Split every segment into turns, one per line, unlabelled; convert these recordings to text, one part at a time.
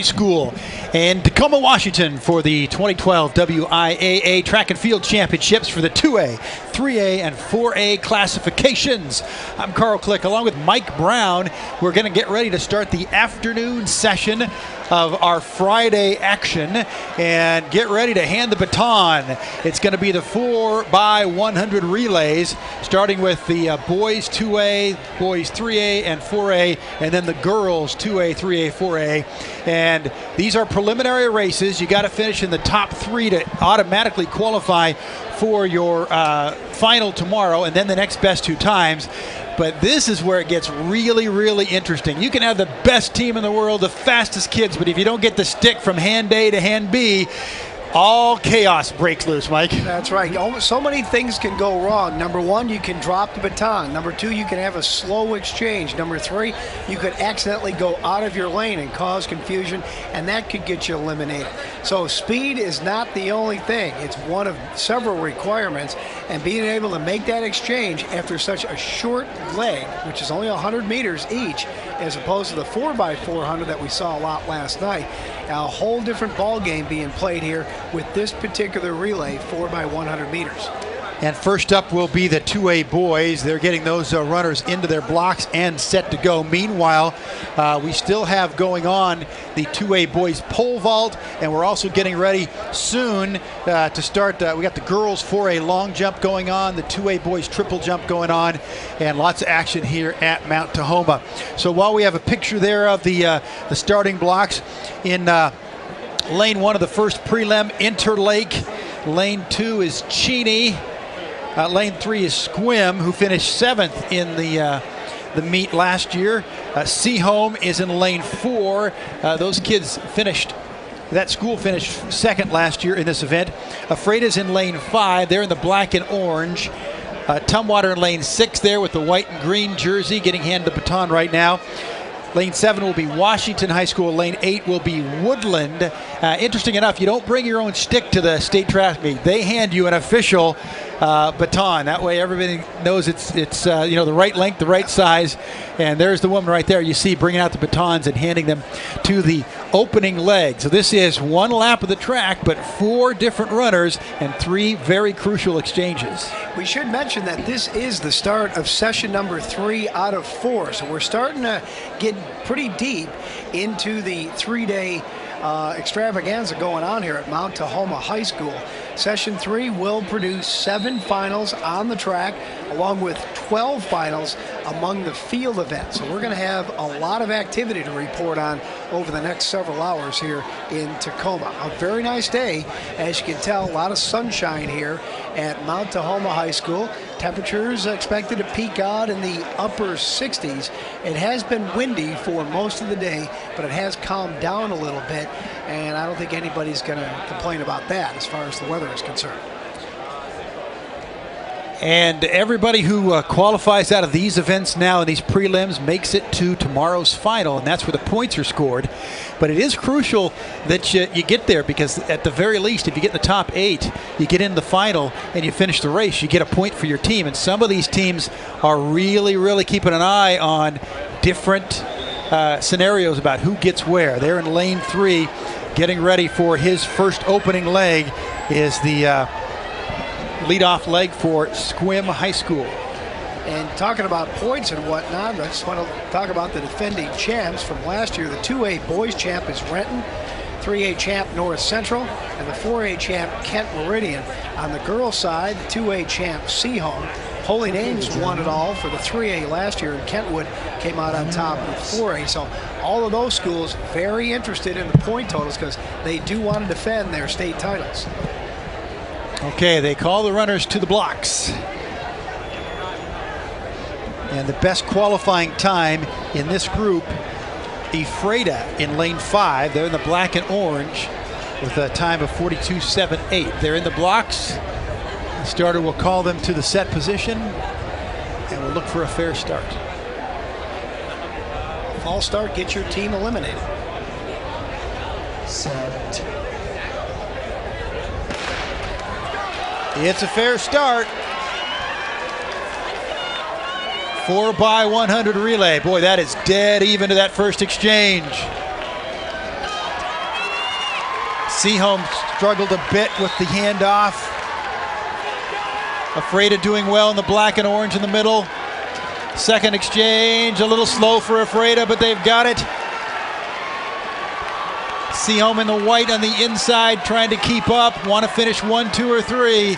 School in Tacoma, Washington for the 2012 WIAA Track and Field Championships for the 2A, 3A, and 4A classifications. I'm Carl Click along with Mike Brown. We're going to get ready to start the afternoon session of our Friday action and get ready to hand the baton. It's going to be the 4x100 relays, starting with the boys 2A, boys 3A and 4A, and then the girls 2A, 3A, 4A. And these are preliminary races. You got to finish in the top three to automatically qualify for your final tomorrow, and then the next best two times. But this is where it gets really, really interesting. You can have the best team in the world, the fastest kids, but if you don't get the stick from hand A to hand B, all chaos breaks loose, Mike.
That's right. So many things can go wrong. Number one, you can drop the baton. Number two, you can have a slow exchange. Number three, you could accidentally go out of your lane and cause confusion, and that could get you eliminated. So speed is not the only thing. It's one of several requirements, and being able to make that exchange after such a short leg, which is only 100 meters each, as opposed to the 4x400 that we saw a lot last night. A whole different ball game being played here with this particular relay, 4x100 meters.
And first up will be the 2A boys. They're getting those runners into their blocks and set to go. Meanwhile, we still have going on the 2A boys pole vault, and we're also getting ready soon to start. We got the girls 4A long jump going on, the 2A boys triple jump going on, and lots of action here at Mount Tahoma. So while we have a picture there of the starting blocks in lane 1 of the first prelim, Interlake. Lane 2 is Cheney. Lane 3 is Squim, who finished 7th in the meet last year. Sehome is in lane 4. Those kids finished. That school finished 2nd last year in this event. Afraida's in lane 5. They're in the black and orange. Tumwater in lane 6 there with the white and green jersey, getting handed the baton right now. Lane 7 will be Washington High School. Lane 8 will be Woodland. Interesting enough, you don't bring your own stick to the state track meet. They hand you an official baton. That way everybody knows it's the right length, the right size. And there's the woman right there you see bringing out the batons and handing them to the opening leg. So this is one lap of the track, but 4 different runners and 3 very crucial exchanges.
We should mention that this is the start of session number 3 out of 4. So we're starting to get pretty deep into the 3-day extravaganza going on here at Mount Tahoma High School. Session 3 will produce 7 finals on the track, along with 12 finals among the field events. So we're going to have a lot of activity to report on over the next several hours here in Tacoma. A very nice day, as you can tell, a lot of sunshine here at Mount Tahoma High School. Temperatures expected to peak out in the upper 60s. It has been windy for most of the day, but it has calmed down a little bit, and I don't think anybody's going to complain about that as far as the weather is concerned.
And everybody who qualifies out of these events now in these prelims makes it to tomorrow's final, and that's where the points are scored. But it is crucial that you get there, because at the very least, if you get in the top 8, you get in the final and you finish the race, you get a point for your team. And some of these teams are really, really keeping an eye on different scenarios about who gets where. They're in lane 3, getting ready for his first opening leg is the leadoff leg for Squim High School.
And talking about points and whatnot, I just want to talk about the defending champs from last year. The 2A boys champ is Renton, 3A champ North Central, and the 4A champ Kent Meridian. On the girls' side, the 2A champ Sehome. Holy Names won it all for the 3A last year, and Kentwood came out on top with 4A. So all of those schools very interested in the point totals, because they do want to defend their state titles.
Okay, they call the runners to the blocks. And the best qualifying time in this group, Ephrata in lane 5. They're in the black and orange with a time of 42.78. They're in the blocks. The starter will call them to the set position, and we'll look for a fair start.
False start, get your team eliminated.
Set.
It's a fair start. 4x100 relay. Boy, that is dead even to that first exchange. Sehome struggled a bit with the handoff. Afreda doing well in the black and orange in the middle. Second exchange, a little slow for Afreda, but they've got it. Sehome in the white on the inside, trying to keep up. Want to finish 1, 2, or 3.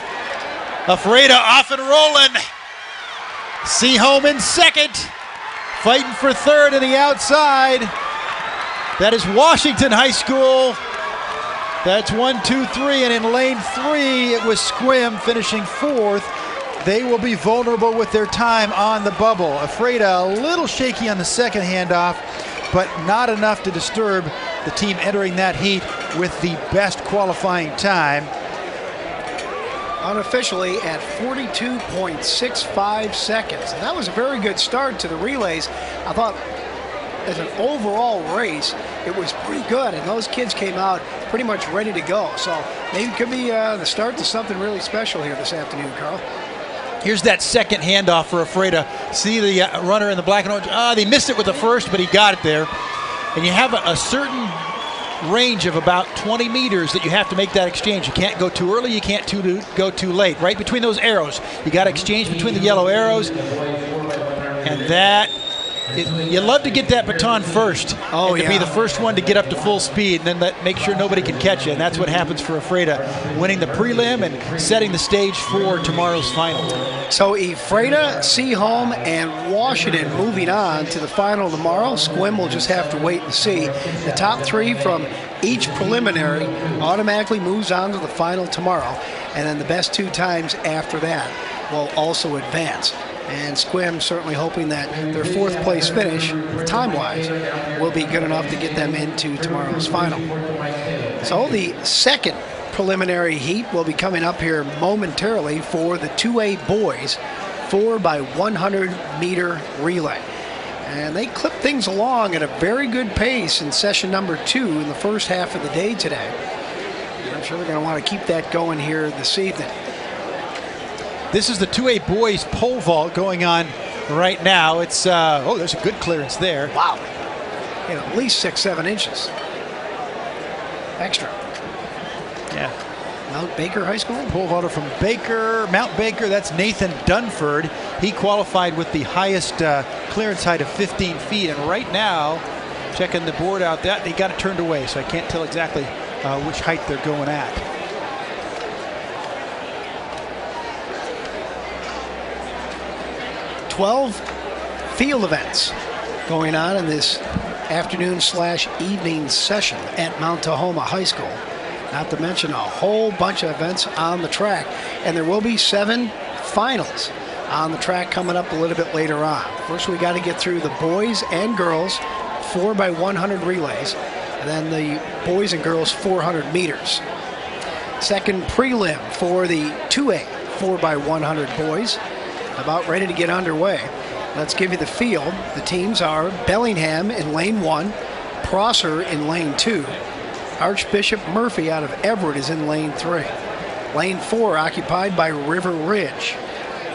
Afreda off and rolling. Sehome in second, fighting for third on the outside. That is Washington High School. That's 1, 2, 3, and in lane 3, it was Squim finishing fourth. They will be vulnerable with their time on the bubble. Afreda a little shaky on the second handoff, but not enough to disturb the team entering that heat with the best qualifying time.
Unofficially at 42.65 seconds. And that was a very good start to the relays. I thought as an overall race, it was pretty good, and those kids came out pretty much ready to go. So maybe it could be the start to something really special here this afternoon, Carl.
Here's that second handoff for Afreda. See the runner in the black and orange. They missed it with the first, but he got it there. And you have a certain range of about 20 meters that you have to make that exchange. You can't go too early, you can't go too late. Right between those arrows, you got to exchange between the yellow arrows. And that, you love to get that baton first.
Oh,
and to be the first one to get up to full speed, and then make sure nobody can catch you. And that's what happens for Afreda, winning the prelim and setting the stage for tomorrow's final.
So Afreda, Sehome, and Washington moving on to the final tomorrow. Squim will just have to wait and see. The top 3 from each preliminary automatically moves on to the final tomorrow, and then the best 2 times after that will also advance. And Squim certainly hoping that their 4th place finish, time-wise, will be good enough to get them into tomorrow's final. So the second preliminary heat will be coming up here momentarily for the 2A boys 4x100 meter relay. And they clip things along at a very good pace in session number 2 in the first half of the day today. And I'm sure they're going to want to keep that going here this evening.
This is the 2A boys pole vault going on right now. It's, there's a good clearance there.
Wow. At least 6, 7 inches. Extra.
Yeah.
Mount Baker High School?
Pole vaulter from Mount Baker, that's Nathan Dunford. He qualified with the highest clearance height of 15 feet. And right now, checking the board out, that they got it turned away, so I can't tell exactly which height they're going at.
12 field events going on in this afternoon/evening session at Mount Tahoma High School. Not to mention a whole bunch of events on the track. And there will be 7 finals on the track coming up a little bit later on. First, we got to get through the boys and girls 4x100 relays, and then the boys and girls 400 meters. Second prelim for the 2A 4x100 boys. About ready to get underway. Let's give you the field. The teams are Bellingham in lane 1, Prosser in lane 2, Archbishop Murphy out of Everett is in lane 3. Lane 4 occupied by River Ridge.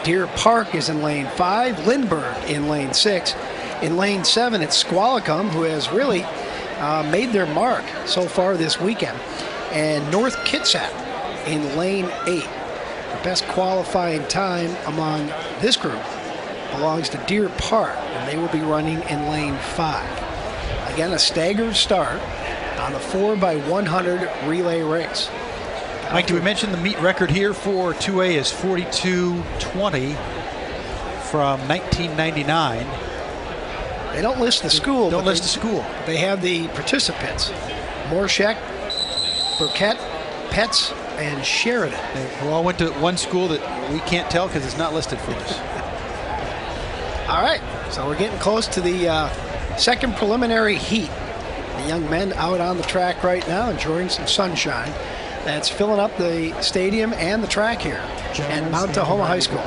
Deer Park is in lane 5, Lindbergh in lane 6. In lane 7, it's Squalicum, who has really made their mark so far this weekend. And North Kitsap in lane 8. The best qualifying time among this group belongs to Deer Park, and they will be running in lane 5. Again, a staggered start on the 4x100 relay race.
Mike, do we mention the meet record here for 2A is 42:20 from 1999.
They don't list the school.
Don't list the school.
They have the participants: Morshek, Burkett, Petz, and Sheridan.
They all went to one school that we can't tell because it's not listed for us.
All right, so we're getting close to the second preliminary heat. The young men out on the track right now enjoying some sunshine. That's filling up the stadium and the track here at Mount Tahoma High School.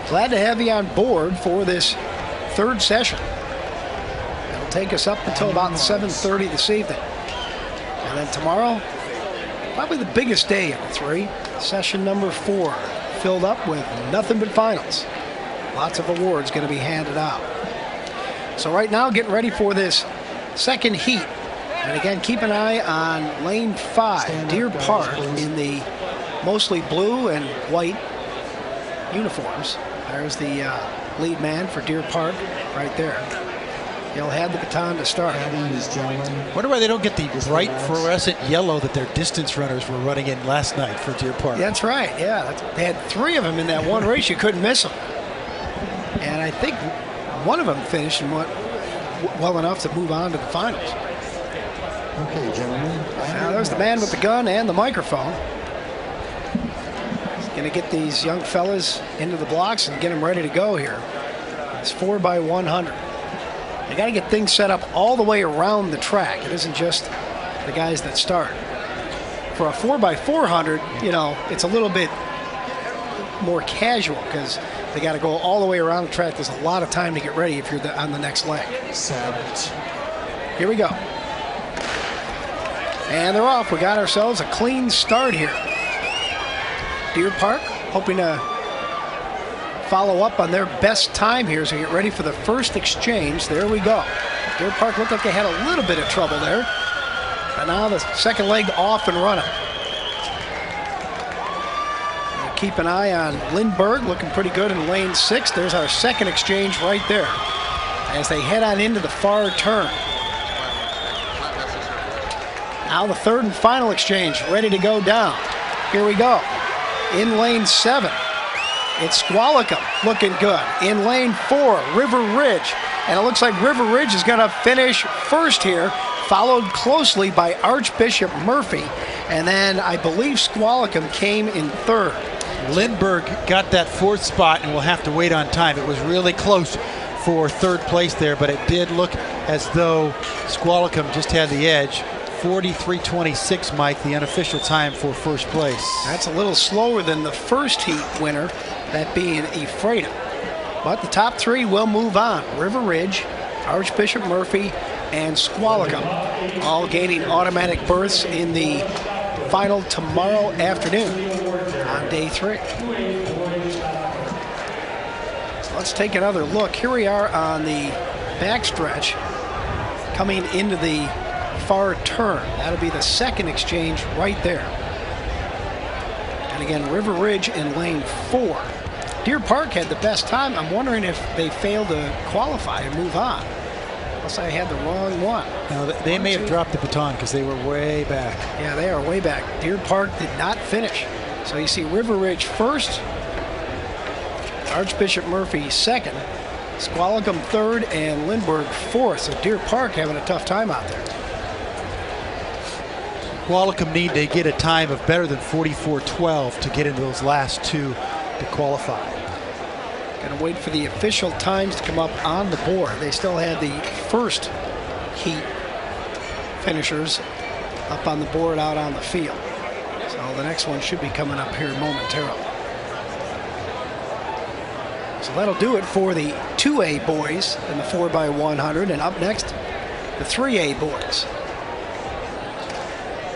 Glad to have you on board for this third session. It'll take us up until about 7:30 this evening. And then tomorrow, probably the biggest day of the 3, session number 4, filled up with nothing but finals. Lots of awards going to be handed out. So right now, getting ready for this second heat And again, keep an eye on lane 5, Deer Park, in the mostly blue and white uniforms. There's the lead man for Deer Park right there. He'll have the baton to start.
Wonder why they don't get the bright fluorescent yellow that their distance runners were running in last night for Deer Park.
That's right, yeah. They had 3 of them in that one race. You couldn't miss them. And I think one of them finished and went well enough to move on to the finals.
Okay, gentlemen.
Now there's the man with the gun and the microphone. He's going to get these young fellas into the blocks and get them ready to go here. It's 4x100. You got to get things set up all the way around the track. It isn't just the guys that start. For a 4x400, you know, it's a little bit more casual because they got to go all the way around the track. There's a lot of time to get ready if you're on the next leg. Here we go. And they're off. We got ourselves a clean start here. Deer Park hoping to follow up on their best time here as we get ready for the first exchange. There we go. Deer Park looked like they had a little bit of trouble there. But now the second leg off and running. We'll keep an eye on Lindbergh, looking pretty good in lane 6. There's our second exchange right there as they head on into the far turn. Now the third and final exchange ready to go down. Here we go. In lane 7. It's Squalicum looking good. In lane 4, River Ridge. And it looks like River Ridge is going to finish first here, followed closely by Archbishop Murphy. And then I believe Squalicum came in third.
Lindbergh got that 4th spot and will have to wait on time. It was really close for 3rd place there, but it did look as though Squalicum just had the edge. 43:26, Mike, the unofficial time for 1st place.
That's a little slower than the first heat winner, that being Ephrata. But the top 3 will move on. River Ridge, Archbishop Murphy, and Squalicum, all gaining automatic berths in the final tomorrow afternoon on day 3. So let's take another look. Here we are on the backstretch coming into the far turn. That'll be the second exchange right there. And again, River Ridge in lane 4. Deer Park had the best time. I'm wondering if they failed to qualify and move on. Unless I had the wrong one.
No, they may have dropped the baton because they were way back.
Yeah, they are way back. Deer Park did not finish. So you see River Ridge first, Archbishop Murphy second, Squalicum third, and Lindbergh fourth. So Deer Park having a tough time out there.
Squalicum need to get a time of better than 44:12 to get into those last 2 to qualify.
Going to wait for the official times to come up on the board. They still had the first heat finishers up on the board out on the field. So the next one should be coming up here momentarily. So that'll do it for the 2A boys in the 4x100. And up next, the 3A boys.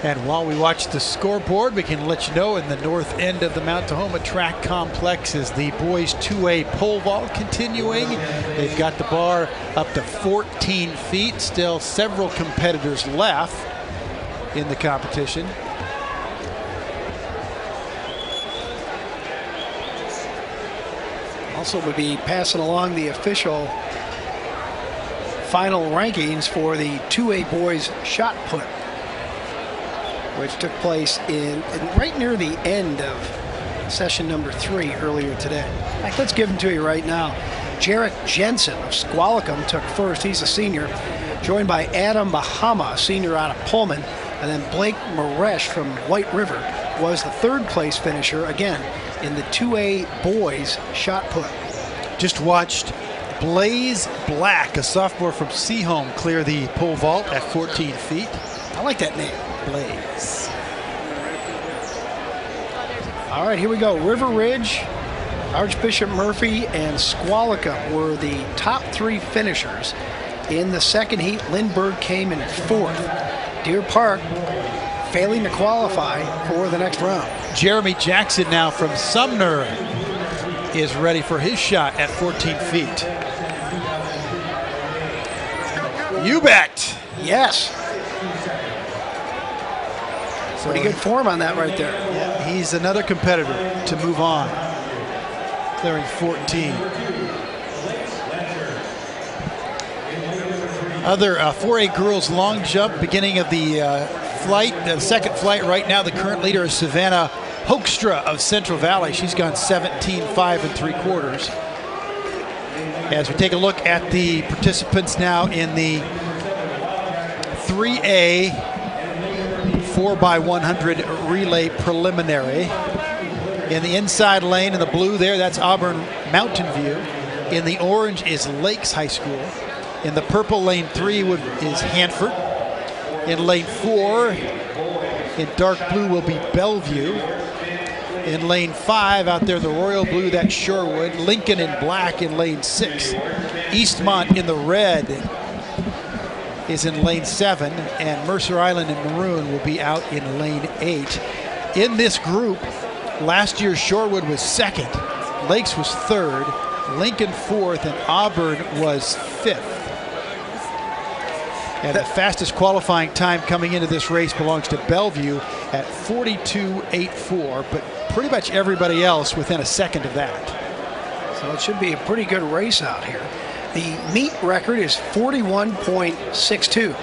And while we watch the scoreboard, we can let you know in the north end of the Mount Tahoma track complex is the boys 2A pole vault continuing. They've got the bar up to 14 feet. Still several competitors left in the competition.
Also, we'll be passing along the official final rankings for the 2A boys shot put, which took place in right near the end of session number 3 earlier today. In fact, let's give them to you right now. Jarrett Jensen of Squalicum took first. He's a senior, joined by Adam Bahama, a senior out of Pullman, and then Blake Maresh from White River was the 3rd place finisher, again, in the 2A boys shot put.
Just watched Blaze Black, a sophomore from Sehome, clear the pole vault at 14 feet.
I like that name.
Blaze.
All right, here we go. River Ridge, Archbishop Murphy, and Squalicum were the top 3 finishers. In the second heat, Lindbergh came in 4th. Deer Park failing to qualify for the next round.
Jeremy Jackson now from Sumner is ready for his shot at 14 feet. You bet.
Yes. Pretty good form on that right there.
Yeah, he's another competitor to move on. Clearing 14. Other 4A girls long jump, beginning of the flight, the second flight right now. The current leader is Savannah Hoekstra of Central Valley. She's gone 17.5 3/4. As we take a look at the participants now in the 3A 4x100 relay preliminary. In the inside lane in the blue there, that's Auburn Mountain View. In the orange is Lakes High School. In the purple, lane 3 is Hanford. In lane 4, in dark blue will be Bellevue. In lane 5, out there, the royal blue, that's Shorewood. Lincoln in black in lane 6. Eastmont in the red is in lane 7. And Mercer Island in maroon will be out in lane 8. In this group, last year Shorewood was second. Lakes was third. Lincoln fourth. And Auburn was fifth. And the fastest qualifying time coming into this race belongs to Bellevue at 42.84, but pretty much everybody else within a second of that.
So it should be a pretty good race out here. The meet record is 41.62.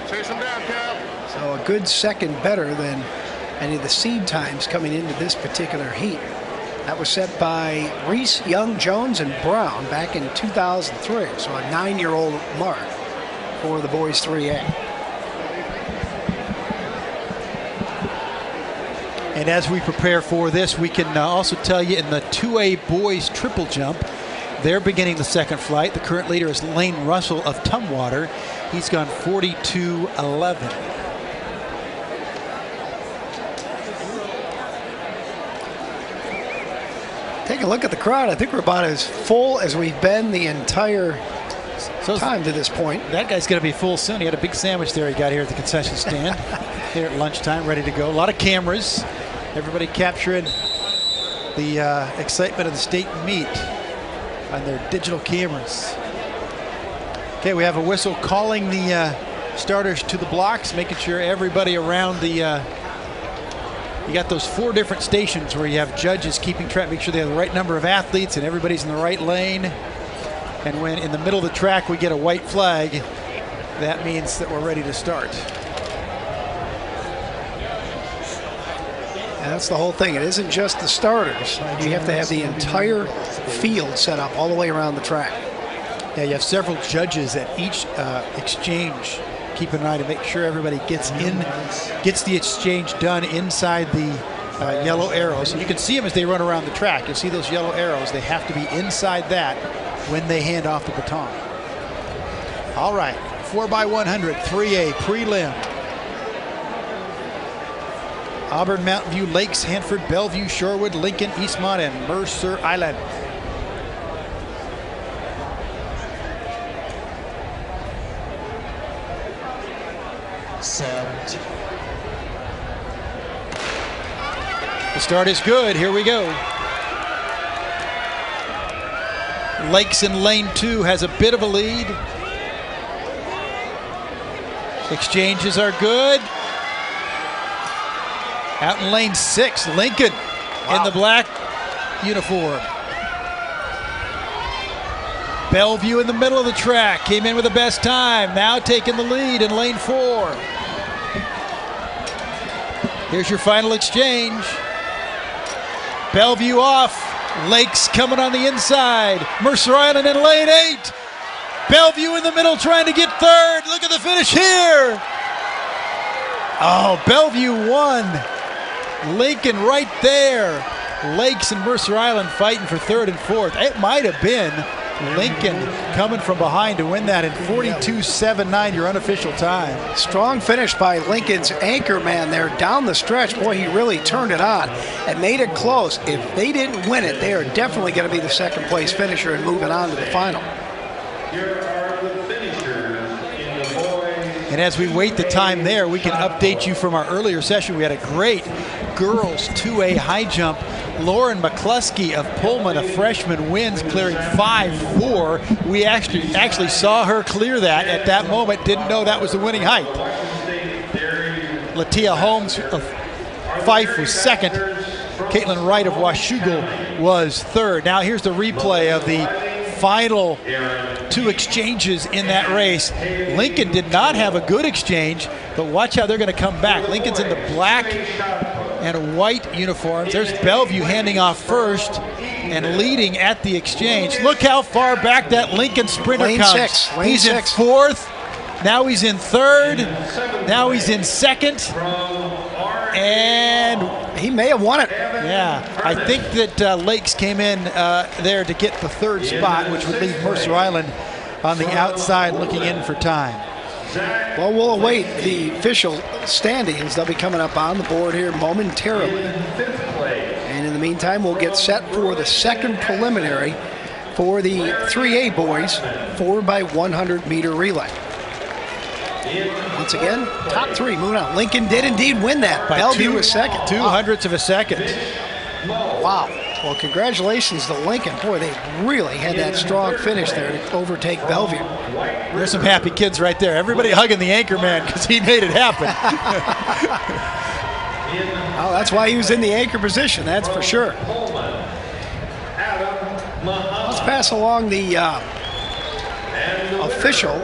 So a good second better than any of the seed times coming into this particular heat. That was set by Reese, Young, Jones, and Brown back in 2003. So a 9-year-old mark for the boys 3A.
And as we prepare for this, we can also tell you in the 2A boys triple jump, they're beginning the second flight. The current leader is Lane Russell of Tumwater. He's gone 42.11.
Take a look at the crowd. I think we're about as full as we've been the entire time to this point.
That guy's going to be full soon. He had a big sandwich there he got here at the concession stand here at lunchtime, ready to go. A lot of cameras. Everybody capturing the excitement of the state meet on their digital cameras. Okay, we have a whistle calling the starters to the blocks, making sure everybody around the you got those 4 different stations where you have judges keeping track, make sure they have the right number of athletes and everybody's in the right lane. And when in the middle of the track we get a white flag, that means that we're ready to start.
And that's the whole thing. It isn't just the starters. You have to have the entire field set up all the way around the track.
Yeah, you have several judges at each exchange. Keep an eye to make sure everybody gets the exchange done inside the yellow arrows. And you can see them as they run around the track. You'll see those yellow arrows. They have to be inside that when they hand off the baton. All right, 4x100, 3A prelim. Auburn, Mountain View, Lakes, Hanford, Bellevue, Shorewood, Lincoln, Eastmont, and Mercer Island.
Set.
The start is good. Here we go. Lakes in lane 2 has a bit of a lead. Exchanges are good. Out in lane 6, Lincoln in the black uniform. Bellevue in the middle of the track came in with the best time. Now taking the lead in lane 4. Here's your final exchange. Bellevue off. Lakes coming on the inside. Mercer Island in lane 8. Bellevue in the middle trying to get third. Look at the finish here. Oh, Bellevue won. Lincoln right there. Lakes and Mercer Island fighting for third and fourth. It might have been Lincoln coming from behind to win that in 42.79, your unofficial time.
Strong finish by Lincoln's anchor man there down the stretch. Boy, he really turned it on and made it close. If they didn't win it, they are definitely going to be the second place finisher and moving on to the final.
And as we wait the time there, we can update you from our earlier session. We had a great girls 2A high jump. Lauren McCluskey of Pullman, a freshman, wins, clearing 5.4. We actually saw her clear that at that moment. Didn't know that was the winning height. Latia Holmes of Fife was second. Caitlin Wright of Washougal was third. Now here's the replay of the final two exchanges in that race. Lincoln did not have a good exchange, but watch how they're going to come back. Lincoln's in the black and white uniforms. There's Bellevue handing off first and leading at the exchange. Look how far back that Lincoln sprinter
Lane
comes.
six. Lane
he's
six.
in fourth. Now he's in third. Now he's in second. And
he may have won it.
yeah, I think that Lakes came in there to get the third spot, which would leave Mercer Island on the outside looking in for time.
Well, we'll await the official standings. They'll be coming up on the board here momentarily. And in the meantime, we'll get set for the second preliminary for the 3A boys 4x100 meter relay. Once again, top three moving on. Lincoln did indeed win that.
By
Bellevue was second.
2/100ths of a second.
Wow. Well, congratulations to Lincoln. Boy, they really had that strong finish there to overtake Bellevue.
There's some happy kids right there. Everybody hugging the anchor man because he made it happen.
Oh, that's why he was in the anchor position, that's for sure. Let's pass along the official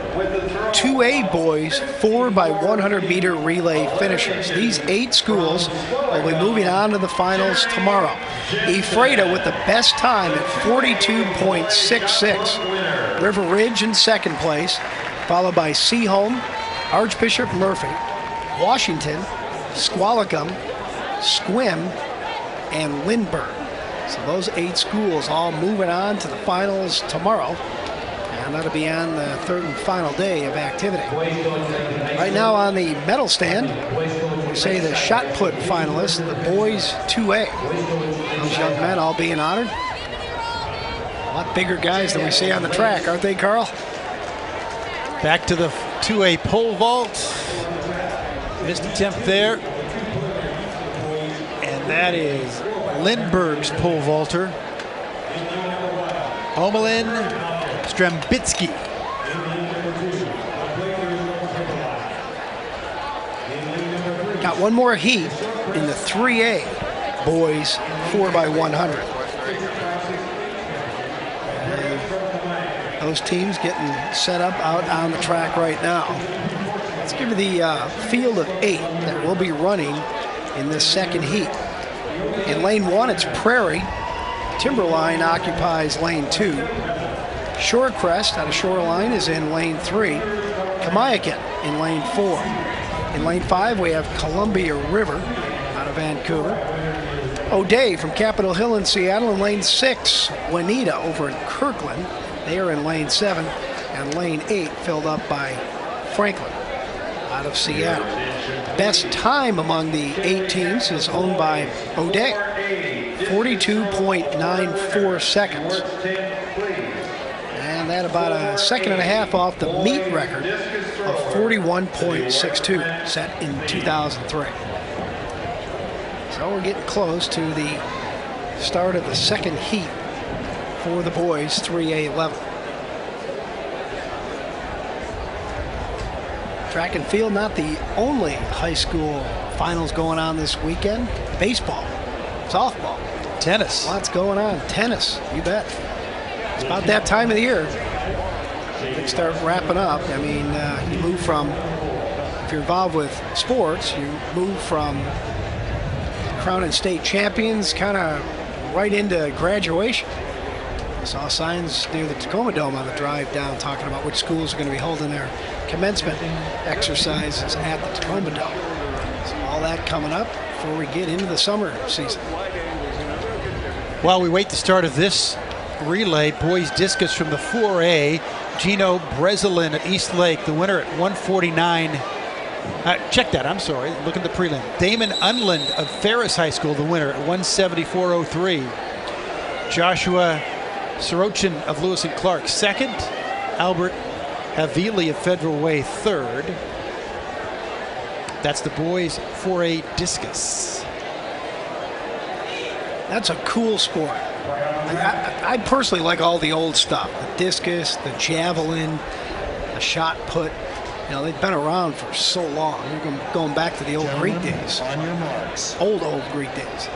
2A boys 4x100 meter relay finishers. These 8 schools will be moving on to the finals tomorrow. Ephrata with the best time at 42.66. River Ridge in second place, followed by Sehome, Archbishop Murphy, Washington, Squalicum, Squim, and Lindbergh. So those 8 schools all moving on to the finals tomorrow. And that'll be on the third and final day of activity. Right now on the medal stand, we say the shot put finalists, the boys 2A. Those young men all being honored. A lot bigger guys than we see on the track, aren't they, Carl?
Back to the 2A pole vault. Missed attempt there. And that is Lindbergh's pole vaulter, Omelin Strembitsky.
Got one more heat in the 3A boys 4x100. Those teams getting set up out on the track right now. Let's give you the field of 8 that will be running in this second heat. In lane 1, it's Prairie. Timberline occupies lane 2. Shorecrest out of Shoreline is in lane 3. Kamiakin in lane 4. In lane 5, we have Columbia River out of Vancouver. O'Day from Capitol Hill in Seattle in lane 6. Juanita over in Kirkland. They are in lane 7. And lane 8 filled up by Franklin out of Seattle. Best time among the 8 teams is owned by O'Day. 42.94 seconds. And that about a second and a half off the meet record of 41.62 set in 2003. So we're getting close to the start of the second heat for the boys 3A level. Track and field, not the only high school finals going on this weekend. Baseball, softball,
Tennis.
lots going on. Tennis, you bet. It's about that time of the year. They start wrapping up. I mean, you move from, if you're involved with sports, you move from crowning state champions kind of right into graduation. I saw signs near the Tacoma Dome on the drive down talking about which schools are going to be holding their commencement exercises at the Tacoma Dome. So all that coming up before we get into the summer season.
While we wait the start of this relay, boys discus from the 4A, Gino Breslin at East Lake, the winner at 149. Check that, I'm sorry, look at the prelim. Damon Unland of Ferris High School, the winner at 174.03. Joshua Sorochin of Lewis and Clark, second. Albert Havili of Federal Way, third. That's the boys 4A discus.
That's a cool sport. I personally like all the old stuff. The discus, the javelin, the shot put. You know, they've been around for so long. They're going back to the old Greek days.
On your marks.
Old Greek days.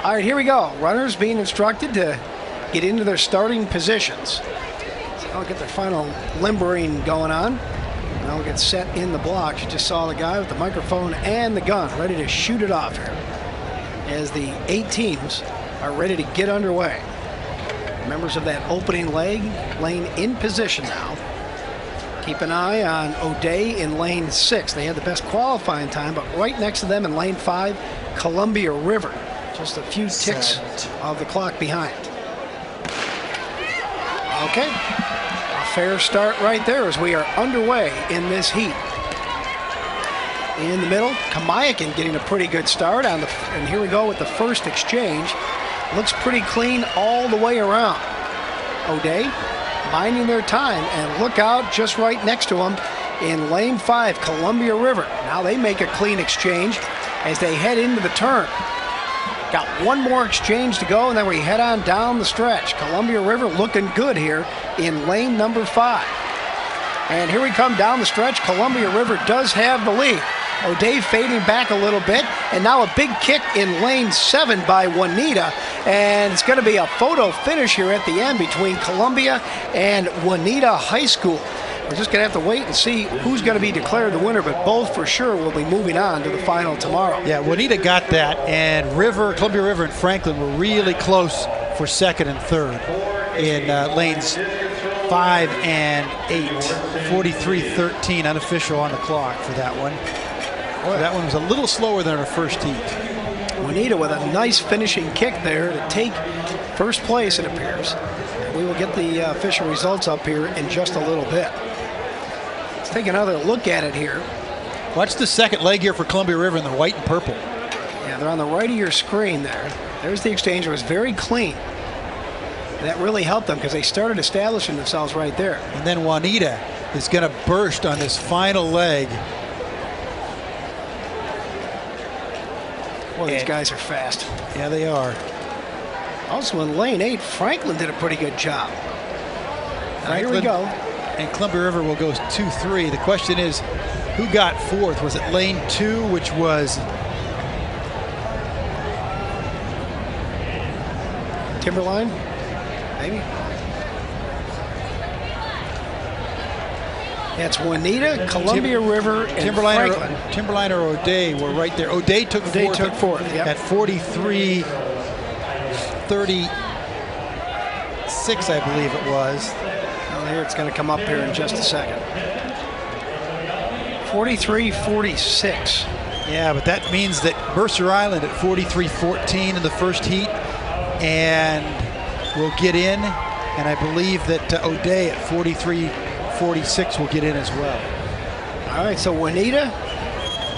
All right, here we go. Runners being instructed to get into their starting positions. So they'll get their final limbering going on. They'll get set in the blocks. You just saw the guy with the microphone and the gun ready to shoot it off here as the 8 teams are ready to get underway. Members of that opening leg, lane in position now. Keep an eye on O'Day in lane 6. They had the best qualifying time, but right next to them in lane 5, Columbia River. Just a few ticks of the clock behind. Okay. A fair start right there as we are underway in this heat. In the middle, Kamayakin getting a pretty good start on the, and here we go with the first exchange. Looks pretty clean all the way around. O'Day binding their time, and look out just right next to them in lane 5, Columbia River. Now they make a clean exchange as they head into the turn. Got one more exchange to go, and then we head on down the stretch. Columbia River looking good here in lane number 5. And here we come down the stretch. Columbia River does have the lead. O'Day fading back a little bit, and now a big kick in lane 7 by Juanita, and it's going to be a photo finish here at the end between Columbia and Juanita High School. We're just going to have to wait and see who's going to be declared the winner, but both for sure will be moving on to the final tomorrow.
Yeah, Juanita got that, and Columbia River and Franklin were really close for second and third in lanes 5 and 8. 43-13 unofficial on the clock for that one. Boy, that one was a little slower than our first heat.
Juanita with a nice finishing kick there to take first place, it appears. We will get the official results up here in just a little bit. Let's take another look at it here.
Watch the second leg here for Columbia River in the white and purple.
Yeah, they're on the right of your screen there. There's the exchange. It was very clean. That really helped them because they started establishing themselves right there.
And then Juanita is going to burst on this final leg.
Well, these guys are fast.
Yeah, they are.
Also in lane 8, Franklin did a pretty good job. Here we go.
And Columbia River will go 2-3. The question is, who got fourth? Was it lane 2, which was
Timberline? Maybe. That's Juanita, Columbia River, and Franklin.
Timberline or O'Day were right there. O'Day took fourth yep. At 43-36, I believe it was.
Well, here it's going to come up here in just a second. 43-46.
Yeah, but that means that Mercer Island at 43-14 in the first heat and will get in, and I believe that O'Day at 43-46 will get in as well.
All right, so Juanita,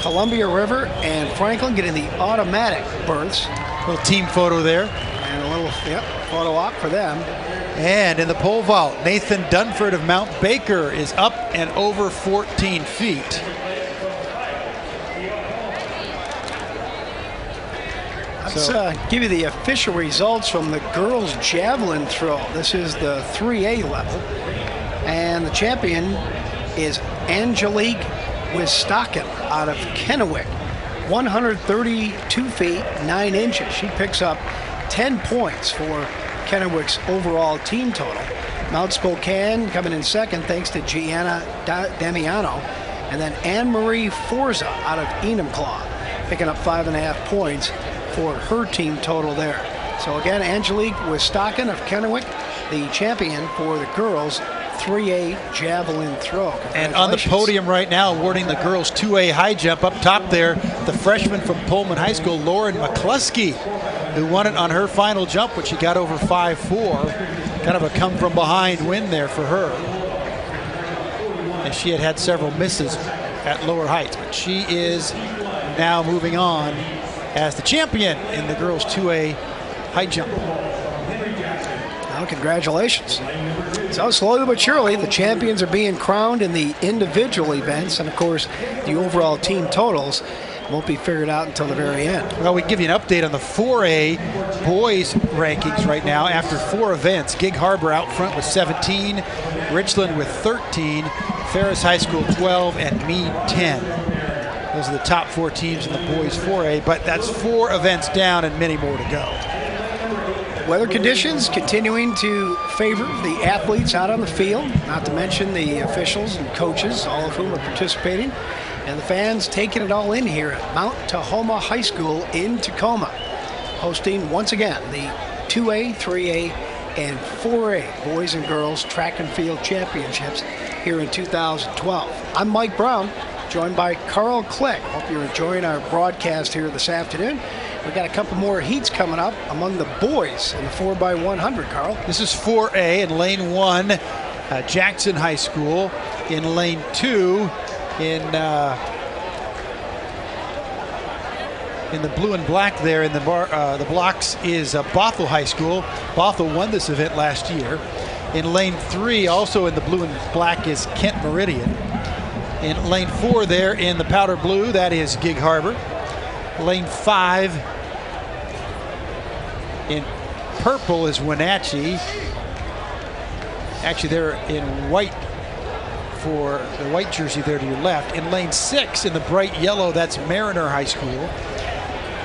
Columbia River, and Franklin getting the automatic berths.
Little team photo there.
And a little photo op for them.
And in the pole vault, Nathan Dunford of Mount Baker is up and over 14 feet.
Let's give you the official results from the girls' javelin throw. This is the 3A level. And the champion is Angelique Wisstocken out of Kennewick. 132 feet, 9 inches. She picks up 10 points for Kennewick's overall team total. Mount Spokane coming in second thanks to Gianna Damiano. And then Anne-Marie Forza out of Enumclaw picking up 5.5 points for her team total there. So again, Angelique Wisstocken of Kennewick, the champion for the girls 3A javelin throw.
And on the podium right now, awarding the girls 2A high jump up top there, the freshman from Pullman High School, Lauren McCluskey, who won it on her final jump, which she got over 5.4. Kind of a come from behind win there for her. And she had several misses at lower heights, but she is now moving on as the champion in the girls 2A high jump.
Well, congratulations. So slowly but surely, the champions are being crowned in the individual events, and of course, the overall team totals won't be figured out until the very end.
Well, we give you an update on the 4A boys rankings right now after 4 events. Gig Harbor out front with 17, Richland with 13, Ferris High School 12, and Meade 10. Those are the top 4 teams in the boys 4A, but that's 4 events down and many more to go.
Weather conditions continuing to favor the athletes out on the field, not to mention the officials and coaches, all of whom are participating, and the fans taking it all in here at Mount Tahoma High School in Tacoma, hosting once again the 2A, 3A, and 4A boys and girls track and field championships here in 2012. I'm Mike Brown, joined by Carl Click. Hope you're enjoying our broadcast here this afternoon. We've got a couple more heats coming up among the boys in the 4x100, Carl.
This is 4A in lane 1, Jackson High School. In lane 2, in the blue and black there in the blocks is Bothell High School. Bothell won this event last year. In lane 3, also in the blue and black, is Kent Meridian. In lane 4 there in the powder blue, that is Gig Harbor. Lane 5 in purple is Wenatchee. Actually, they're in white for the white jersey there to your left. In lane 6 in the bright yellow, that's Mariner High School.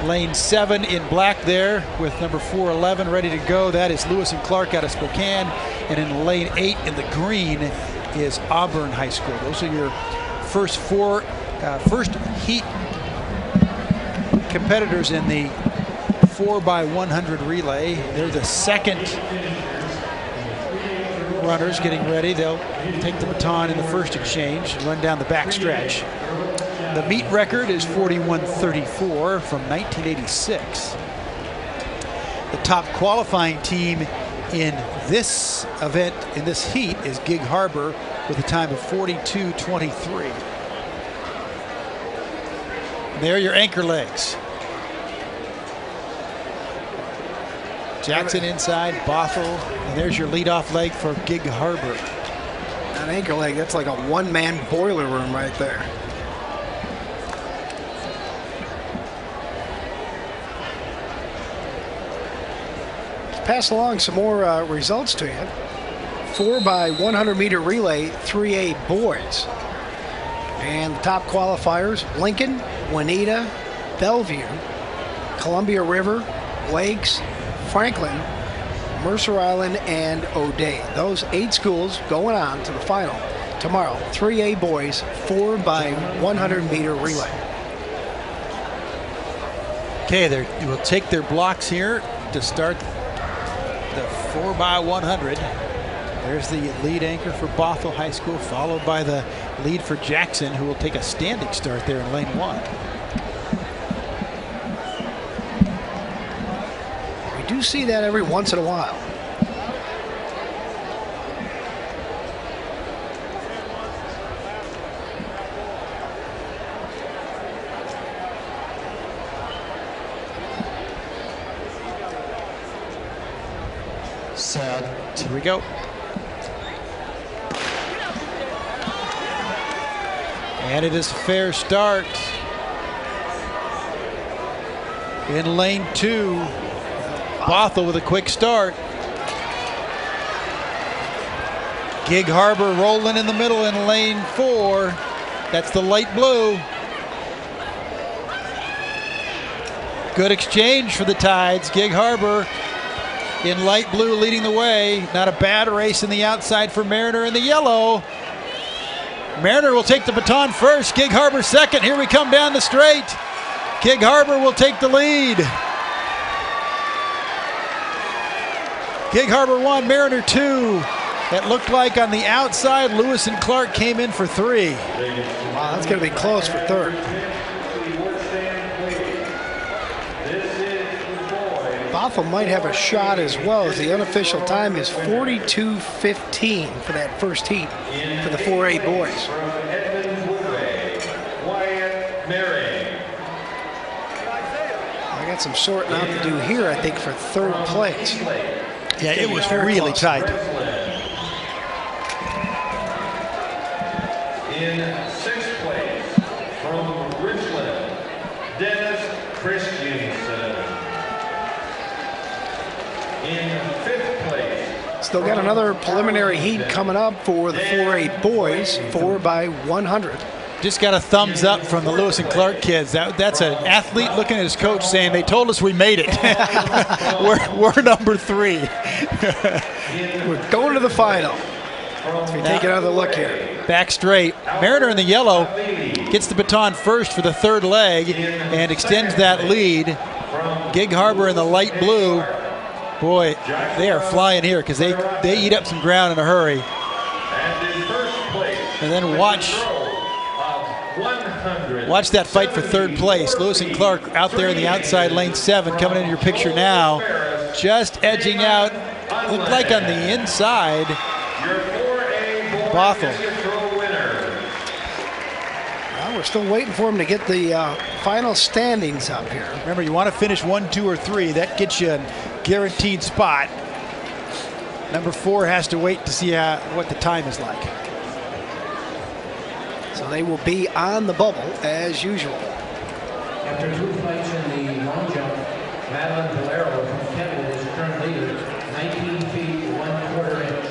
Lane 7 in black there with number 411 ready to go, that is Lewis and Clark out of Spokane. And in lane 8 in the green is Auburn High School. Those are your first heat competitors in the 4x100 relay. They're the second runners getting ready. They'll take the baton in the first exchange and run down the back stretch. The meet record is 41:34 from 1986. The top qualifying team in this event, in this heat, is Gig Harbor with a time of 42:23. There are your anchor legs. Jackson inside, Bothell, and there's your leadoff leg for Gig Harbor.
That anchor leg, that's like a one-man boiler room right there. Pass along some more results to you. 4x100 meter relay, 3A boys. And the top qualifiers: Lincoln, Juanita, Bellevue, Columbia River, Lakes, Franklin, Mercer Island, and O'Dea. Those 8 schools going on to the final tomorrow. 3A boys, 4x100 meter relay.
Okay, they will take their blocks here to start the 4x100. There's the lead anchor for Bothell High School, followed by the lead for Jackson, who will take a standing start there in lane 1.
We do see that every once in a while.
Sad.
Here we go. And it is a fair start. In lane 2, Bothell with a quick start. Gig Harbor rolling in the middle in lane 4. That's the light blue. Good exchange for the Tides. Gig Harbor in light blue leading the way. Not a bad race in the outside for Mariner in the yellow. Mariner will take the baton first. Gig Harbor second. Here we come down the straight. Gig Harbor will take the lead. Gig Harbor 1, Mariner 2. It looked like on the outside, Lewis and Clark came in for 3.
Wow, that's going to be close for third. Bothell might have a shot as well, as the unofficial time is 42:15 for that first heat for the 4A boys. I got some sorting out to do here, I think, for third place.
Yeah, it was really tight.
In 6th place, from Richland, Dennis Christensen. In 5th place,
Still got another preliminary heat coming up for the 4A boys, 4 by 100.
Just got a thumbs up from the Lewis and Clark kids. That's an athlete looking at his coach saying, they told us we made it. we're number 3.
We're going to the final. As we take another look here.
Back straight. Mariner in the yellow gets the baton first for the 3rd leg and extends that lead. Gig Harbor in the light blue. Boy, they are flying here because they eat up some ground in a hurry. And then watch that fight for 3rd place. Lewis and Clark out there in the outside lane 7 coming into your picture now. Just edging out, looked like on the inside, Bothell.
Well, we're still waiting for him to get the final standings up here.
Remember, you want to finish 1, 2, or 3. That gets you a guaranteed spot. Number 4 has to wait to see what the time is like.
So they will be on the bubble as usual.
After 2 fights in the long jump, Madeline Valero from Kentwood is current leader, 19 feet 1/4 inch.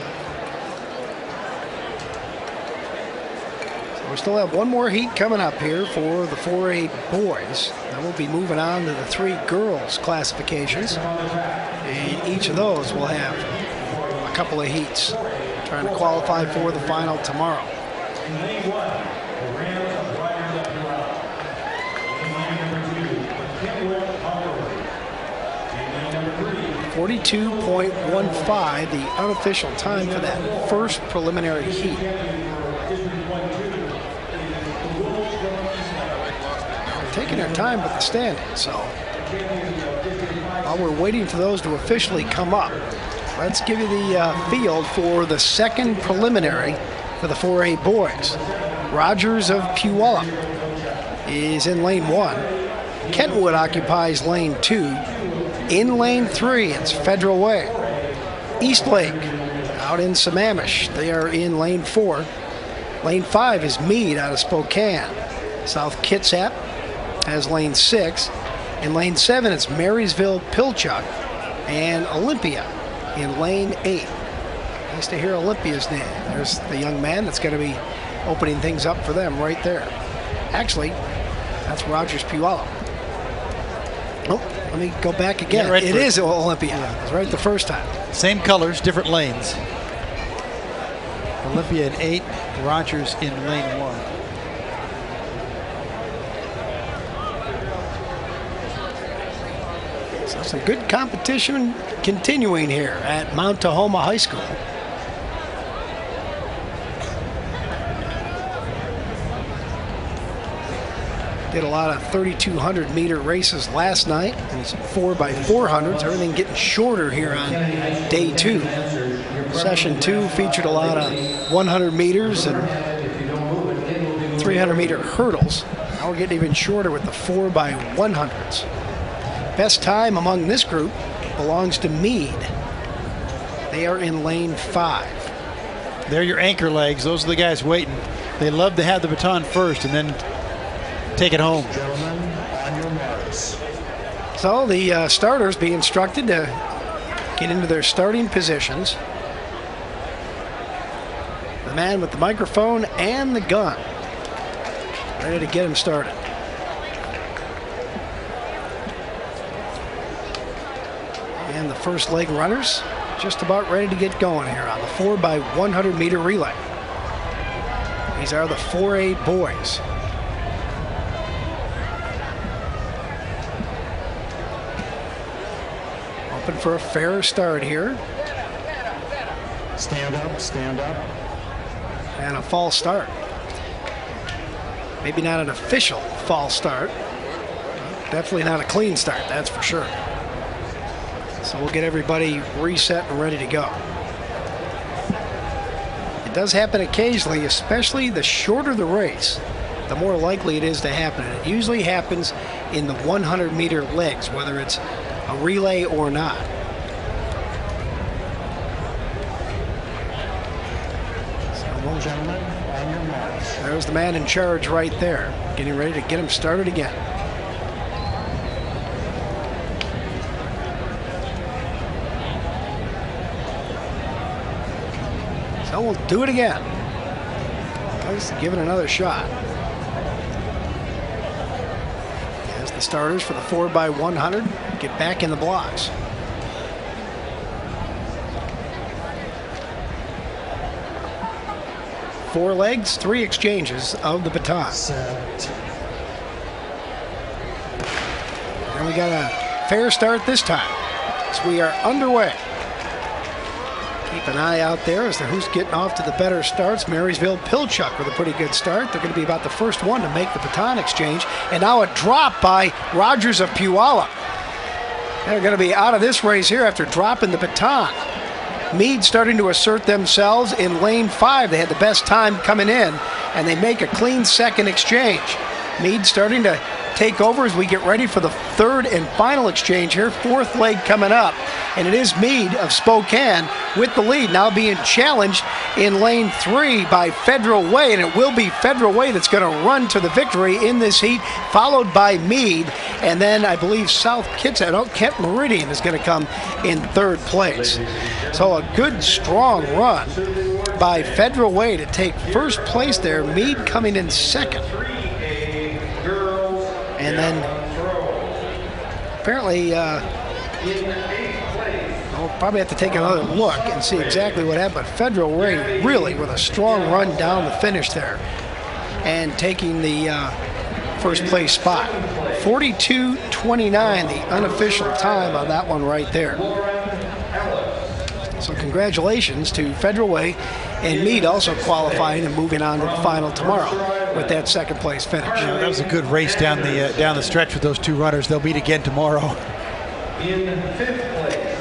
So we still have one more heat coming up here for the 4A boys. Then we'll be moving on to the 3 girls classifications. And each of those will have a couple of heats trying to qualify for the final tomorrow. 42.15, the unofficial time for that first preliminary heat. They're taking their time with the standings, so while we're waiting for those to officially come up, let's give you the field for the second preliminary for the 4A boys. Rogers of Puyallup is in lane 1. Kentwood occupies lane 2. In lane 3, it's Federal Way. Eastlake out in Sammamish. They are in lane 4. Lane 5 is Meade out of Spokane. South Kitsap has lane 6. In lane 7, it's Marysville, Pilchuck, and Olympia in lane 8. Nice to hear Olympia's name. There's the young man that's going to be opening things up for them right there. Actually, that's Rogers Puyallup. Oh, let me go back again. Right, it is Olympia. Yeah. It was right the first time.
Same colors, different lanes. Olympia in 8, Rogers in lane 1.
So some good competition continuing here at Mount Tahoma High School. Did a lot of 3,200 meter races last night. These 4x400s, everything getting shorter here on day 2. Session 2 featured a lot of 100 meters and 300 meter hurdles. Now we're getting even shorter with the 4x100s. Best time among this group belongs to Meade. They are in lane 5.
They're your anchor legs. Those are the guys waiting. They love to have the baton first and then take it home.
Gentlemen, on your marks.
So the starters be instructed to get into their starting positions. The man with the microphone and the gun, ready to get him started. And the first leg runners just about ready to get going here on the 4x100 meter relay. These are the 4A boys. Hoping for a fair start here.
Stand up, stand up.
And a false start. Maybe not an official false start. Definitely not a clean start, that's for sure. So we'll get everybody reset and ready to go. It does happen occasionally, especially the shorter the race, the more likely it is to happen. And it usually happens in the 100 meter legs, whether it's a relay or not.
Gentlemen, on your marks.
There's the man in charge right there, getting ready to get him started again. So we'll do it again. Let's give it another shot. As the starters for the 4x100 get back in the blocks. Four legs, three exchanges of the baton. And we got a fair start this time. So we are underway. Keep an eye out there as to who's getting off to the better starts. Marysville Pilchuck with a pretty good start. They're going to be about the first one to make the baton exchange. And now a drop by Rogers of Puyallup. They're going to be out of this race here after dropping the baton. Meade starting to assert themselves in lane 5. They had the best time coming in, and they make a clean second exchange. Meade starting to take over as we get ready for the third and final exchange here. Fourth leg coming up, and it is Meade of Spokane with the lead, now being challenged in lane 3 by Federal Way, and it will be Federal Way that's going to run to the victory in this heat, followed by Meade, and then I believe South Kitsap, Kent Meridian is going to come in third place. So a good strong run by Federal Way to take first place there. Meade coming in second. And then apparently we'll probably have to take another look and see exactly what happened. But Federal Way really with a strong run down the finish there and taking the first place spot. 42:29, the unofficial time on that one right there. So congratulations to Federal Way and Meade also qualifying and moving on to the final tomorrow with that second place finish.
Yeah, that was a good race down the stretch with those two runners. They'll meet again tomorrow.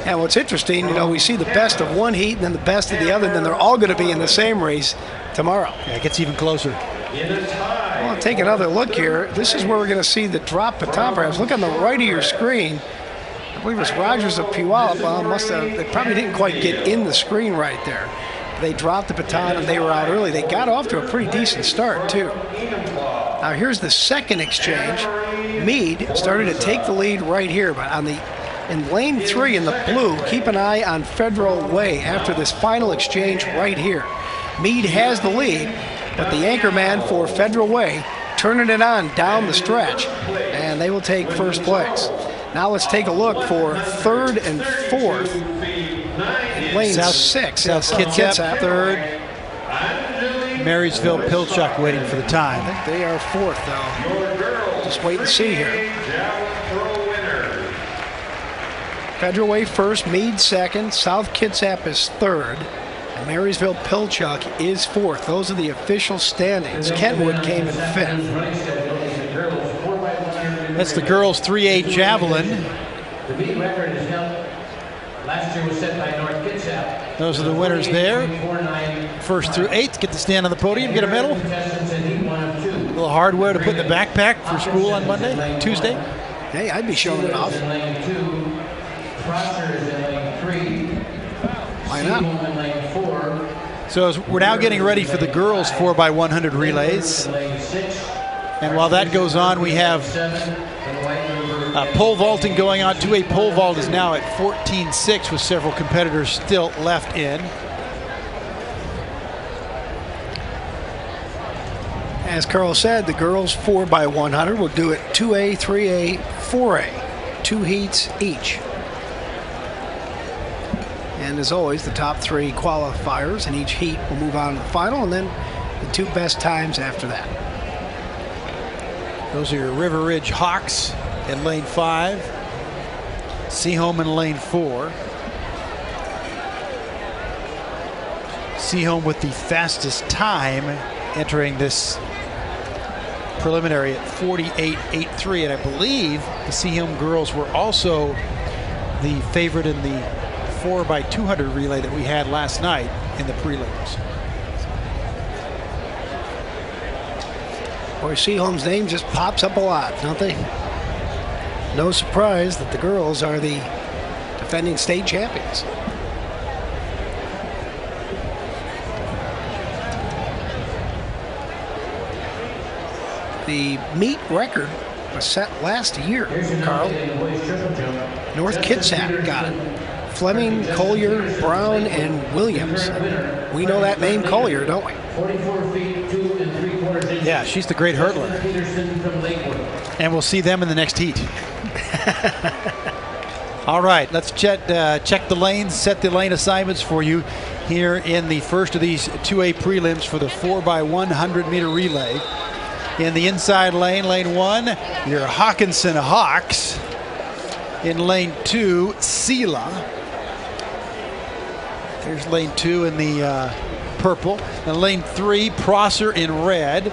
And what's interesting, you know, we see the best of one heat and then the best of the other, and then they're all going to be in the same race tomorrow.
Yeah, it gets even closer.
Well, take another look here. This is where we're going to see the drop baton. Perhaps look on the right of your screen. I believe it's Rogers of Puyallup. Well, they probably didn't quite get in the screen right there. They dropped the baton and they were out early. They got off to a pretty decent start too. Now here's the second exchange. Meade started to take the lead right here, but in lane 3 in the blue, keep an eye on Federal Way after this final exchange right here. Meade has the lead, but the anchor man for Federal Way turning it on down the stretch, and they will take first place. Now let's take a look for third and fourth. Lane 6.
South Kitsap third. Marysville Pilchuck waiting for the time.
I think they are fourth, though. Just wait and see here. Federal Way first, Meade second, South Kitsap is third, and Marysville Pilchuck is fourth. Those are the official standings. Kentwood came in fifth.
That's the girls' 3A javelin.
The meet record is held. Last year was set by North Kitsap.
Those are the winners there. First through 8th get to stand on the podium, get a medal. A little hardware to put in the backpack for school on Tuesday.
Hey, I'd be showing it off. Why not?
So we're now getting ready for the girls 4x100 relays. And while that goes on, we have pole vaulting going on. 2A pole vault is now at 14.6 with several competitors still left in.
As Carl said, the girls 4x100 will do it 2A, 3A, 4A. 2 heats each. And as always, the top 3 qualifiers in each heat will move on to the final, and then the 2 best times after that.
Those are your River Ridge Hawks in lane 5. Sehome in lane 4. Sehome with the fastest time entering this preliminary at 48.83, and I believe the Sehome girls were also the favorite in the 4x200 relay that we had last night in the prelims.
Boy, Sehome's name just pops up a lot, don't they? No surprise that the girls are the defending state champions. The meet record was set last year, Carl. North Kitsap got it. Fleming, Collier, Brown, and Williams. We know that name Collier, don't we?
44 feet, 2 3/4 inches.
Yeah, she's the great hurdler.
Peterson from Lakewood.
And we'll see them in the next heat. All right, let's check the lanes, set the lane assignments for you here in the first of these 2A prelims for the 4x100 meter relay. In the inside lane, lane 1, your Hockinson Hawks. In lane 2, Selah. There's lane 2 in the purple. And lane 3, Prosser in red.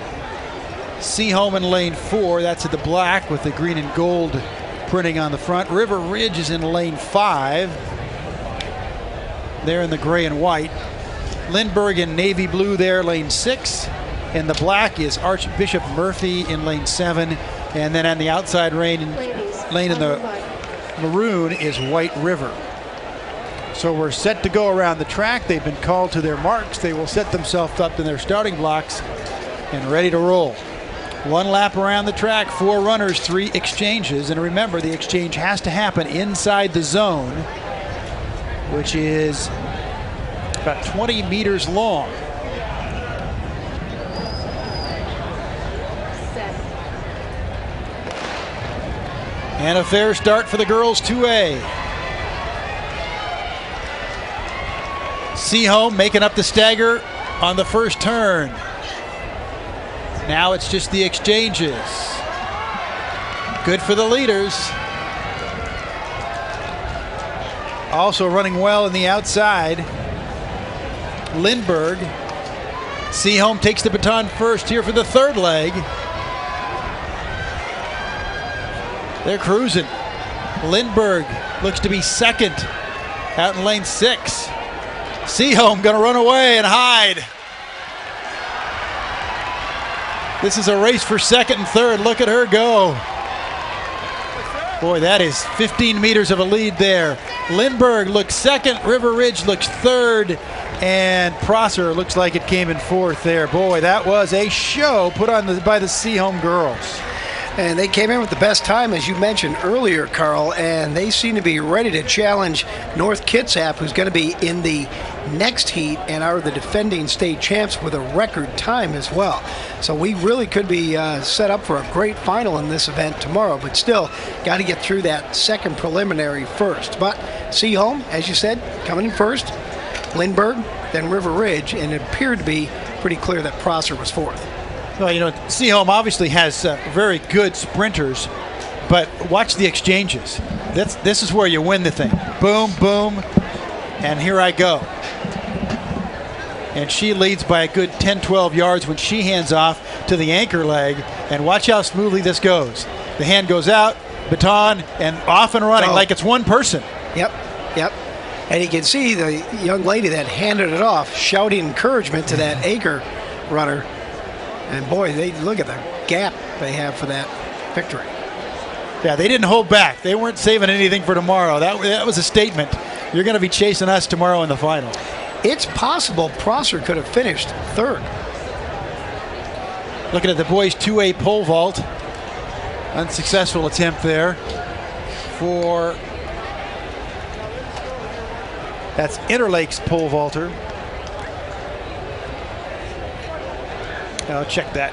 Sehome in lane 4, that's in the black with the green and gold printing on the front. River Ridge is in lane 5. They're in the gray and white. Lindbergh in navy blue there, lane 6. And the black is Archbishop Murphy in lane 7. And then on the outside lane in the maroon is White River. So we're set to go around the track. They've been called to their marks. They will set themselves up in their starting blocks and ready to roll. 1 lap around the track, 4 runners, 3 exchanges. And remember, the exchange has to happen inside the zone, which is about 20 meters long. And a fair start for the girls 2A. Sehome making up the stagger on the first turn. Now it's just the exchanges. Good for the leaders. Also running well in the outside, Lindbergh. Sehome takes the baton first here for the third leg. They're cruising. Lindbergh looks to be second out in lane 6. Sehome gonna run away and hide. This is a race for second and third. Look at her go. Boy, that is 15 meters of a lead there. Lindbergh looks second, River Ridge looks third, and Prosser looks like it came in fourth there. Boy, that was a show put on by the Sehome girls.
And they came in with the best time, as you mentioned earlier, Carl, and they seem to be ready to challenge North Kitsap, who's going to be in the next heat and are the defending state champs with a record time as well. So we really could be set up for a great final in this event tomorrow, but still got to get through that second preliminary first. But Sehome, as you said, coming in first, Lindbergh, then River Ridge, and it appeared to be pretty clear that Prosser was fourth.
Well, you know, Sehome obviously has very good sprinters, but watch the exchanges. This is where you win the thing. Boom, boom, and here I go. And she leads by a good 10-12 yards when she hands off to the anchor leg. And watch how smoothly this goes. The hand goes out, baton, and off and running like it's one person.
Yep. And you can see the young lady that handed it off shouting encouragement to that anchor runner. And boy, they look at the gap they have for that victory.
Yeah, they didn't hold back. They weren't saving anything for tomorrow. That was a statement. You're going to be chasing us tomorrow in the final.
It's possible Prosser could have finished third.
Looking at the boys' 2A pole vault. Unsuccessful attempt there for, that's Interlake's pole vaulter. I'll check that.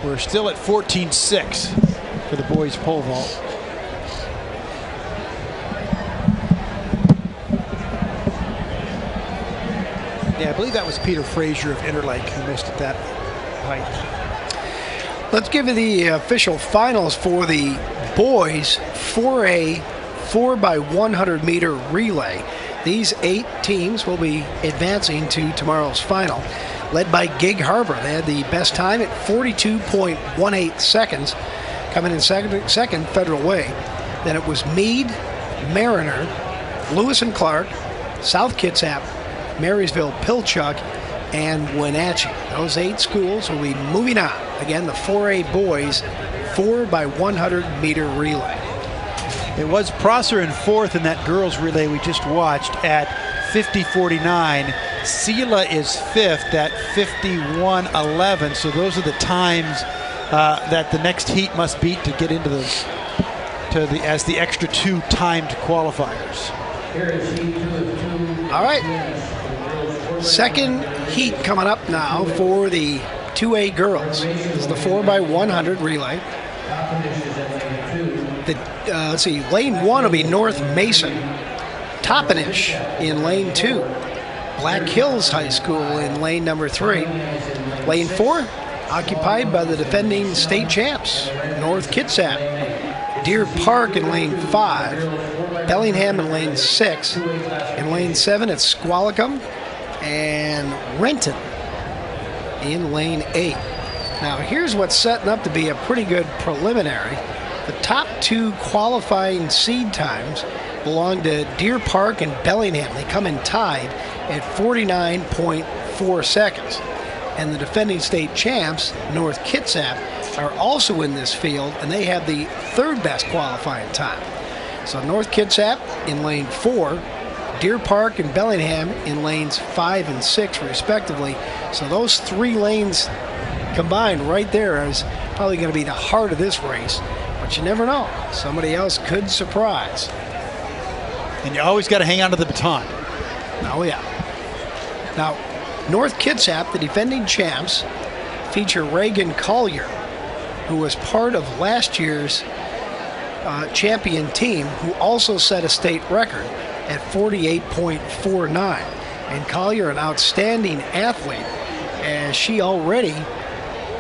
We're still at 14-6 for the boys' pole vault. Yeah, I believe that was Peter Frazier of Interlake who missed at that height.
Let's give you the official finals for the boys 4A 4x100 meter relay. These 8 teams will be advancing to tomorrow's final, led by Gig Harbor. They had the best time at 42.18 seconds, coming in second Federal Way. Then it was Meade, Mariner, Lewis and Clark, South Kitsap, Marysville, Pilchuck, and Wenatchee. Those 8 schools will be moving on. Again, the 4A boys 4x100 meter relay.
It was Prosser in fourth in that girls relay we just watched at 50:49. Selah is fifth at 51:11. So those are the times that the next heat must beat to get into the as the extra 2 timed qualifiers.
All right. Second heat coming up now for the 2A girls. This is the 4x100 relay. Let's see, lane 1 will be North Mason. Toppenish in lane 2. Black Hills High School in lane number 3. Lane 4, occupied by the defending state champs, North Kitsap. Deer Park in lane 5. Bellingham in lane 6. In lane 7, it's Squalicum and Renton in lane 8. Now, here's what's setting up to be a pretty good preliminary. The top 2 qualifying seed times belong to Deer Park and Bellingham. They come in tied at 49.4 seconds. And the defending state champs, North Kitsap, are also in this field, and they have the 3rd best qualifying time. So North Kitsap in lane 4, Deer Park and Bellingham in lanes 5 and 6 respectively. So those 3 lanes combined right there is probably going to be the heart of this race. But you never know. Somebody else could surprise.
And you always got to hang on to the baton.
Oh, yeah. Now, North Kitsap, the defending champs, feature Reagan Collier, who was part of last year's champion team, who also set a state record at 48.49. And Collier, an outstanding athlete, as she already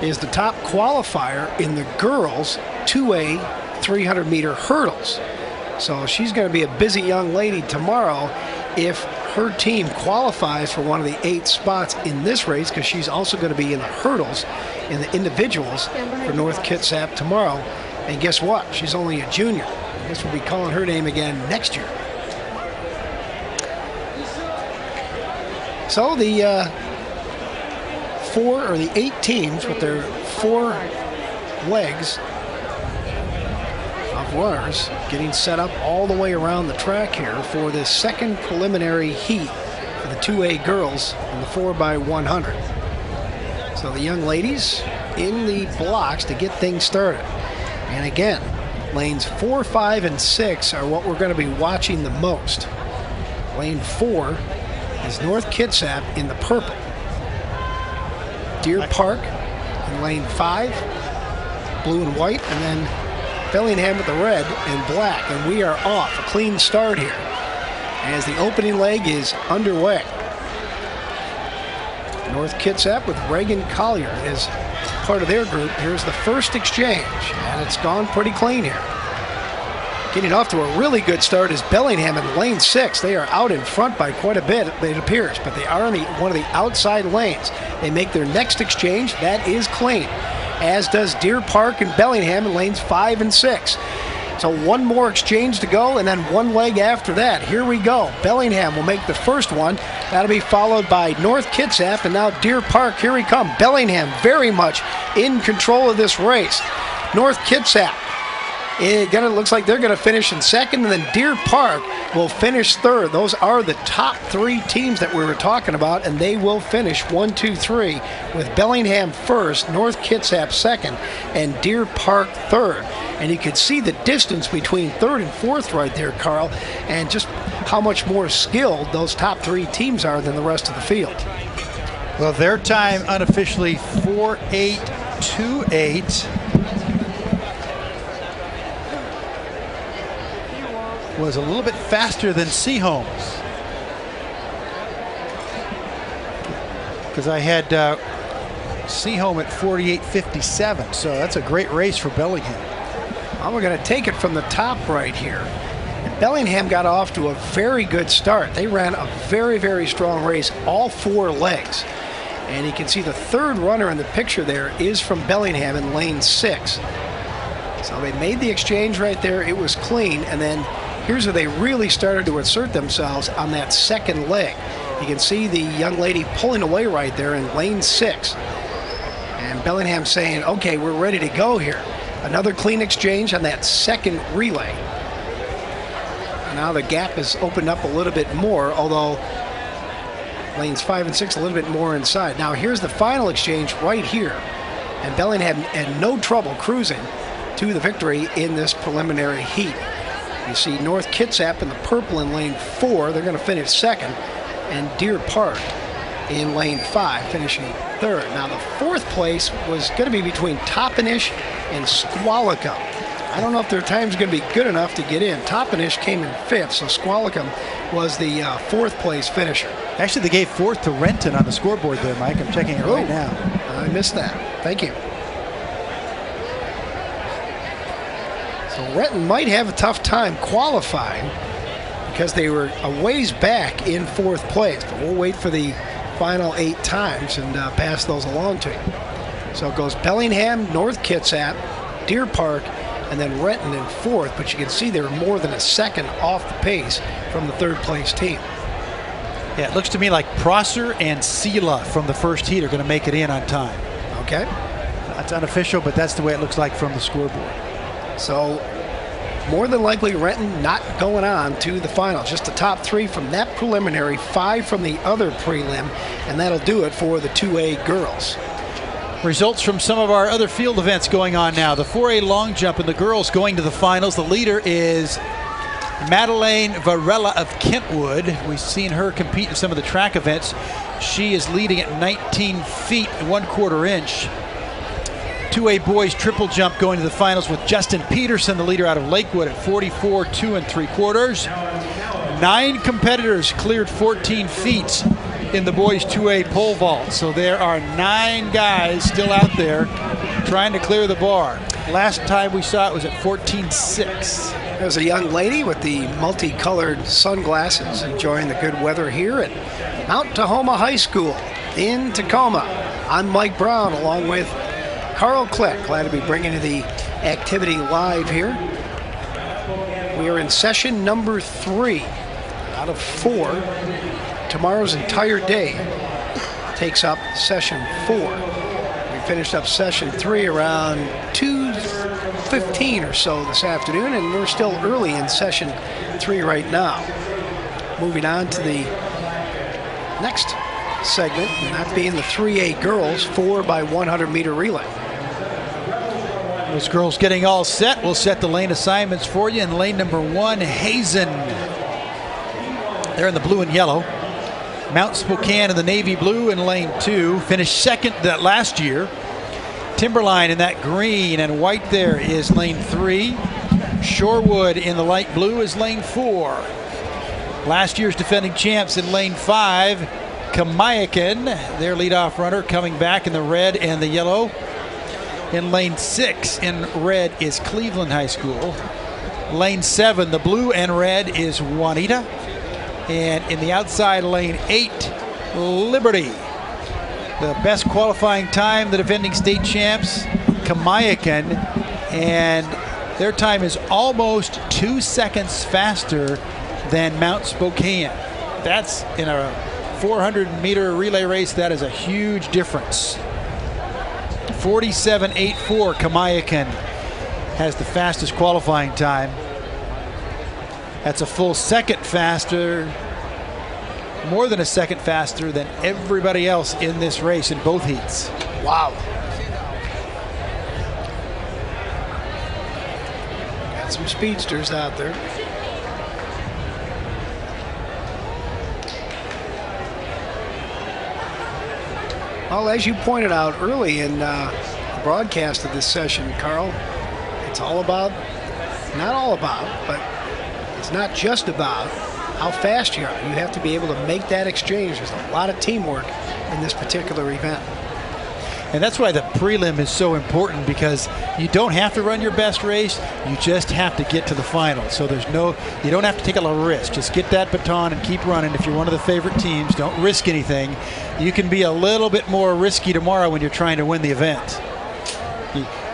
is the top qualifier in the girls' 2A 300-meter hurdles. So she's going to be a busy young lady tomorrow if her team qualifies for one of the 8 spots in this race, because she's also going to be in the hurdles in the individuals for North Kitsap tomorrow. And guess what? She's only a junior. I guess we'll be calling her name again next year. So the 8 teams with their 4 legs of runners getting set up all the way around the track here for this second preliminary heat for the 2A girls in the 4x100. So the young ladies in the blocks to get things started. And again, lanes 4, 5, and 6 are what we're going to be watching the most. Lane 4 is North Kitsap in the purple. Deer Park in lane 5, blue and white, and then Bellingham with the red and black. And we are off. A clean start here as the opening leg is underway. North Kitsap with Reagan Collier as part of their group. Here's the first exchange, and it's gone pretty clean here. Getting off to a really good start is Bellingham in lane 6. They are out in front by quite a bit, it appears, but they are in one of the outside lanes. They make their next exchange. That is clean, as does Deer Park and Bellingham in lanes 5 and 6. So one more exchange to go, and then one leg after that. Here we go. Bellingham will make the first one. That'll be followed by North Kitsap, and now Deer Park. Here we come. Bellingham very much in control of this race. North Kitsap, it looks like they're going to finish in second, and then Deer Park will finish third. Those are the top 3 teams that we were talking about, and they will finish 1, 2, 3 with Bellingham first, North Kitsap second, and Deer Park third. And you can see the distance between third and fourth right there, Carl, and just how much more skilled those top 3 teams are than the rest of the field.
Well, their time unofficially 4:8:28. Was a little bit faster than Sehome's, because I had Sehome at 48:57, so that's a great race for Bellingham.
Well, we're going to take it from the top right here. And Bellingham got off to a very good start. They ran a very, very strong race, all 4 legs. And you can see the third runner in the picture there is from Bellingham in lane 6. So they made the exchange right there. It was clean, and then here's where they really started to assert themselves on that second leg. You can see the young lady pulling away right there in lane 6. And Bellingham saying, okay, we're ready to go here. Another clean exchange on that second relay. And now the gap has opened up a little bit more, although lanes 5 and 6 a little bit more inside. Now here's the final exchange right here. And Bellingham had no trouble cruising to the victory in this preliminary heat. You see North Kitsap in the purple in lane 4. They're going to finish second. And Deer Park in lane 5, finishing third. Now, the fourth place was going to be between Toppenish and Squalicum. I don't know if their time's going to be good enough to get in. Toppenish came in 5th, so Squalicum was the 4th place finisher.
Actually, they gave 4th to Renton on the scoreboard there, Mike. I'm checking it right now.
I missed that. Thank you. So Renton might have a tough time qualifying because they were a ways back in 4th place. But we'll wait for the final 8 times and pass those along to you. So it goes Bellingham, North Kitsap, Deer Park, and then Renton in 4th. But you can see they're more than a second off the pace from the 3rd place team.
Yeah, it looks to me like Prosser and Selah from the first heat are going to make it in on time.
Okay.
That's unofficial, but that's the way it looks like from the scoreboard.
So more than likely Renton not going on to the final. Just the top 3 from that preliminary, 5 from the other prelim, and that'll do it for the 2A girls.
Results from some of our other field events going on now. The 4A long jump and the girls going to the finals. The leader is Madeleine Varela of Kentwood. We've seen her compete in some of the track events. She is leading at 19 feet, 1/4 inch. 2A boys triple jump going to the finals with Justin Peterson, the leader out of Lakewood, at 44, 2 3/4. 9 competitors cleared 14 feet in the boys 2A pole vault. So there are 9 guys still out there trying to clear the bar. Last time we saw it was at 14.6.
There's a young lady with the multicolored sunglasses enjoying the good weather here at Mount Tahoma High School in Tacoma. I'm Mike Brown along with Carl Kleck. Glad to be bringing you the activity live here. We are in session number 3 out of 4. Tomorrow's entire day takes up session 4. We finished up session 3 around 2:15 or so this afternoon, and we're still early in session 3 right now. Moving on to the next segment, and that being the 3A girls 4x100 meter relay.
Those girls getting all set. We'll set the lane assignments for you. In lane number 1, Hazen. They're in the blue and yellow. Mount Spokane in the navy blue in lane 2. Finished second that last year. Timberline in that green and white there is lane 3. Shorewood in the light blue is lane 4. Last year's defending champs in lane 5. Kamayakan, their leadoff runner, coming back in the red and the yellow. In lane 6 in red is Cleveland High School. Lane 7, the blue and red, is Juanita. And in the outside lane 8, Liberty. The best qualifying time, the defending state champs, Kamayakan. And their time is almost 2 seconds faster than Mount Spokane. That's in a 400-meter relay race. That is a huge difference. 47.84, Kamayakan has the fastest qualifying time. That's a full second faster, more than a second faster than everybody else in this race in both heats.
Wow. Got some speedsters out there. Well, as you pointed out early in the broadcast of this session, Carl, it's all about, not all about, but it's not just about how fast you are. You have to be able to make that exchange. There's a lot of teamwork in this particular event.
And that's why the prelim is so important, because you don't have to run your best race, you just have to get to the final. So you don't have to take a lot of risk. Just get that baton and keep running. If you're one of the favorite teams, don't risk anything. You can be a little bit more risky tomorrow when you're trying to win the event.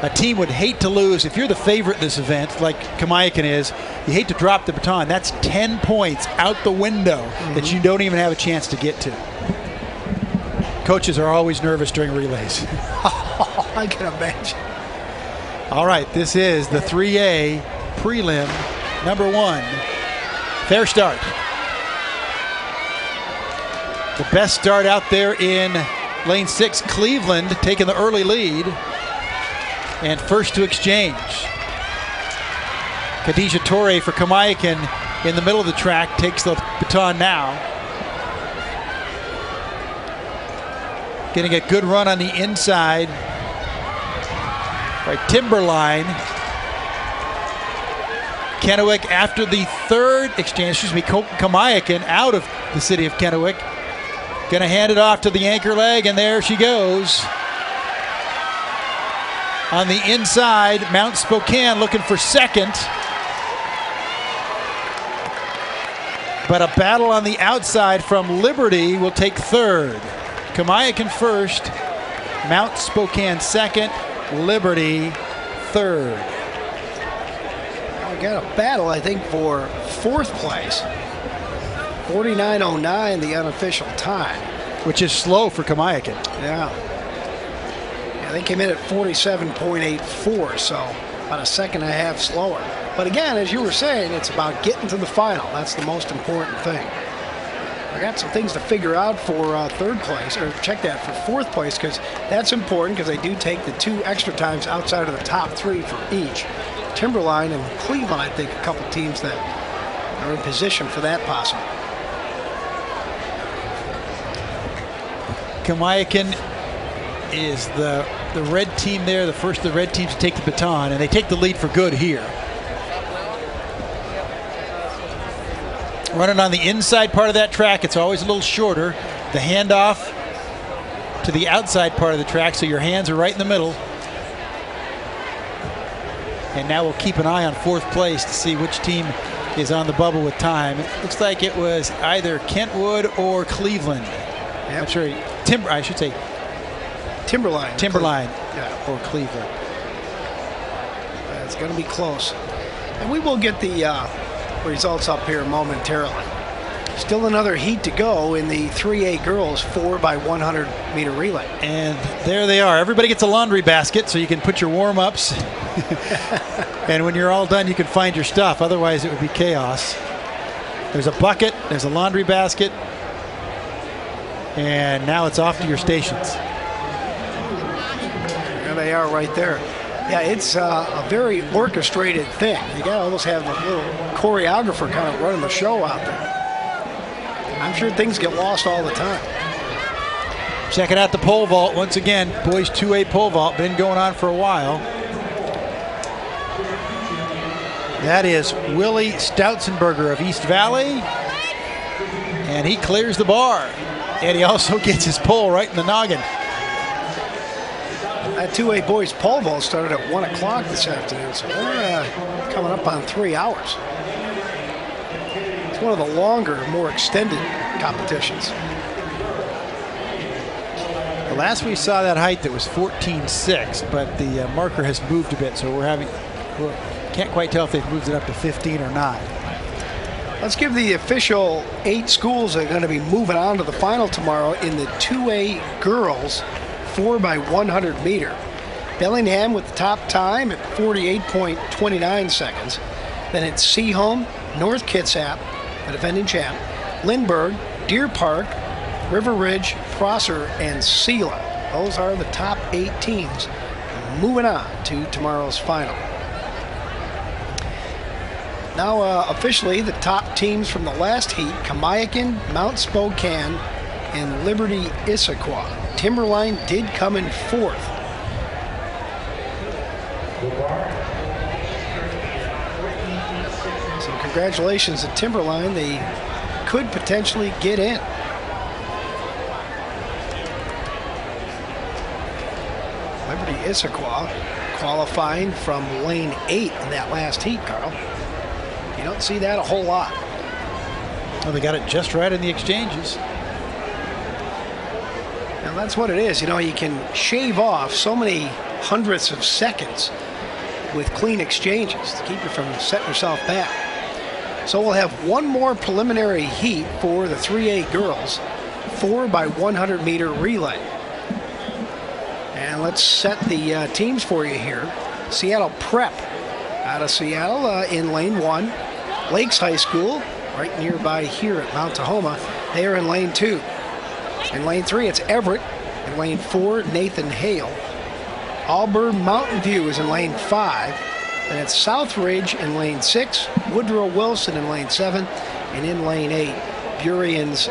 A team would hate to lose. If you're the favorite this event, like Kamayakan is, you hate to drop the baton. That's 10 points out the window that you don't even have a chance to get to. Coaches are always nervous during relays.
I can imagine.
All right, this is the 3A prelim number 1. Fair start. The best start out there in lane 6, Cleveland taking the early lead. and first to exchange. Khadijah Torre for Kamiakin in the middle of the track takes the baton now. Getting a good run on the inside by Timberline. Kennewick after the third exchange, Kamiakin out of the city of Kennewick. Gonna hand it off to the anchor leg, and there she goes. On the inside, Mount Spokane looking for second. But a battle on the outside from Liberty will take third. Kamiakin first, Mount Spokane second, Liberty third.
We got a battle, I think, for fourth place. 49:09, the unofficial time.
Which is slow for Kamiakin.
Yeah. They came in at 47.84, so about a second and a half slower. But again, as you were saying, it's about getting to the final. That's the most important thing. I got some things to figure out for third place, or check that for fourth place, because that's important because they do take the 2 extra times outside of the top 3 for each. Timberline and Cleveland, I think, a couple teams that are in position for that possible.
Kamiakin is the red team there, the first of the red teams to take the baton, and they take the lead for good here. Running on the inside part of that track, it's always a little shorter. The handoff to the outside part of the track, so your hands are right in the middle. And now we'll keep an eye on fourth place to see which team is on the bubble with time. It looks like it was either Kentwood or Cleveland.
Yep.
I'm sure I should say
Timberline.
Yeah, or Cleveland.
It's going to be close. And we will get the results up here momentarily. Still another heat to go in the 3A girls 4x100 meter relay.
And there they are. Everybody gets a laundry basket so you can put your warm-ups. And when you're all done, you can find your stuff. Otherwise, it would be chaos. There's a bucket. There's a laundry basket. And now it's off to your stations.
There they are right there. Yeah, it's a very orchestrated thing. You got to almost have a little choreographer kind of running the show out there. I'm sure things get lost all the time.
Checking out the pole vault once again. Boys 2A pole vault, been going on for a while. That is Willie Stoutzenberger of East Valley. And he clears the bar. And he also gets his pole right in the noggin.
That 2A boys pole vault started at 1 o'clock this afternoon, so we're coming up on 3 hours. It's one of the longer, more extended competitions.
The last we saw that height, that was 14.6, but the marker has moved a bit, so we can't quite tell if they've moved it up to 15 or not.
Let's give the official 8 schools that are going to be moving on to the final tomorrow in the 2A girls 4x100 meter. Bellingham with the top time at 48.29 seconds. Then it's Sehome, North Kitsap, the defending champ, Lindbergh, Deer Park, River Ridge, Prosser, and Selah. Those are the top 8 teams moving on to tomorrow's final. Now officially the top teams from the last heat: Kamiakin, Mount Spokane, and Liberty Issaquah. Timberline did come in 4th. So congratulations to Timberline. They could potentially get in. Liberty Issaquah qualifying from lane 8 in that last heat, Carl. You don't see that a whole lot.
Well, they got it just right in the exchanges.
Now that's what it is. You know, you can shave off so many hundredths of seconds with clean exchanges to keep you from setting yourself back. So we'll have one more preliminary heat for the 3A girls 4x100 meter relay. And let's set the teams for you here. Seattle Prep out of Seattle in lane 1. Lakes High School, right nearby here at Mount Tahoma, they are in lane 2. In lane 3, it's Everett. In lane 4, Nathan Hale. Auburn Mountain View is in lane 5. And it's Southridge in lane 6, Woodrow Wilson in lane 7, and in lane 8, Burion's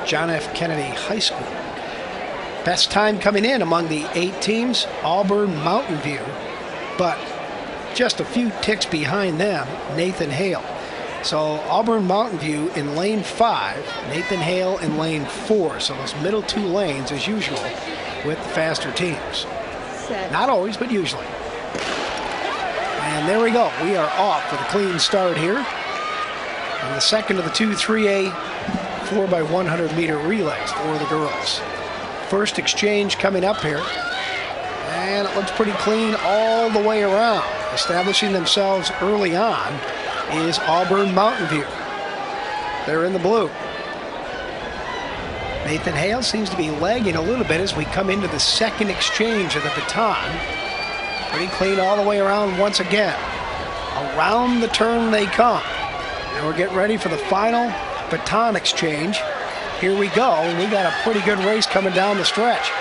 John F. Kennedy High School. Best time coming in among the 8 teams, Auburn Mountain View, but just a few ticks behind them, Nathan Hale. So Auburn Mountain View in lane 5, Nathan Hale in lane 4. So those middle 2 lanes, as usual, with the faster teams. Not always, but usually. And there we go. We are off with a clean start here. And the second of the 2 3A 4x100 meter relays for the girls. First exchange coming up here. And it looks pretty clean all the way around. Establishing themselves early on is Auburn Mountain View. They're in the blue. Nathan Hale seems to be lagging a little bit as we come into the second exchange of the baton. Pretty clean all the way around once again. Around the turn they come. And we're getting ready for the final baton exchange. Here we go. And we got a pretty good race coming down the stretch.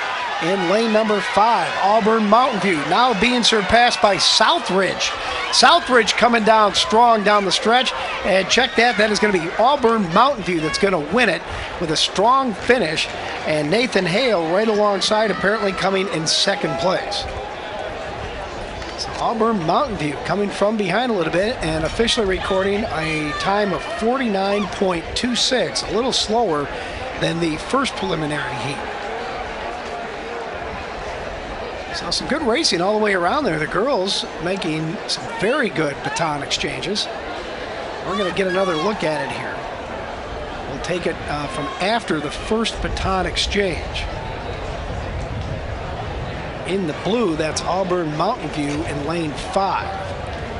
In lane number 5, Auburn Mountain View now being surpassed by Southridge. Southridge coming down strong down the stretch. And check that. That is going to be Auburn Mountain View that's going to win it with a strong finish. And Nathan Hale right alongside, apparently coming in second place. Auburn Mountain View coming from behind a little bit and officially recording a time of 49.26, a little slower than the first preliminary heat. So some good racing all the way around there. The girls making some very good baton exchanges. We're going to get another look at it here. We'll take it from after the first baton exchange. In the blue, that's Auburn Mountain View in lane 5.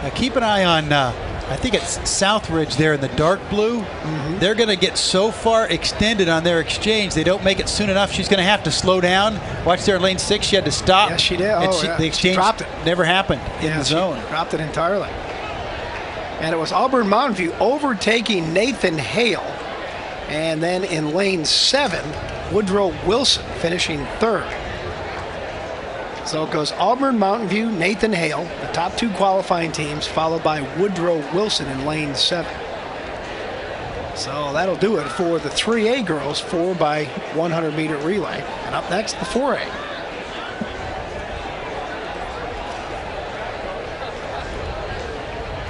Now keep an eye on, I think it's Southridge there in the dark blue. They're going to get so far extended on their exchange, they don't make it soon enough. She's going to have to slow down. Watch there in lane 6, she had to stop.
Yes, she did.
And the exchange
she dropped it.
Never happened in the zone.
Dropped it entirely. And it was Auburn Mountain View overtaking Nathan Hale. And then in lane 7, Woodrow Wilson finishing third. So it goes Auburn Mountain View, Nathan Hale, the top 2 qualifying teams, followed by Woodrow Wilson in lane 7. So that'll do it for the 3A girls 4x100 meter relay. And up next, the 4A.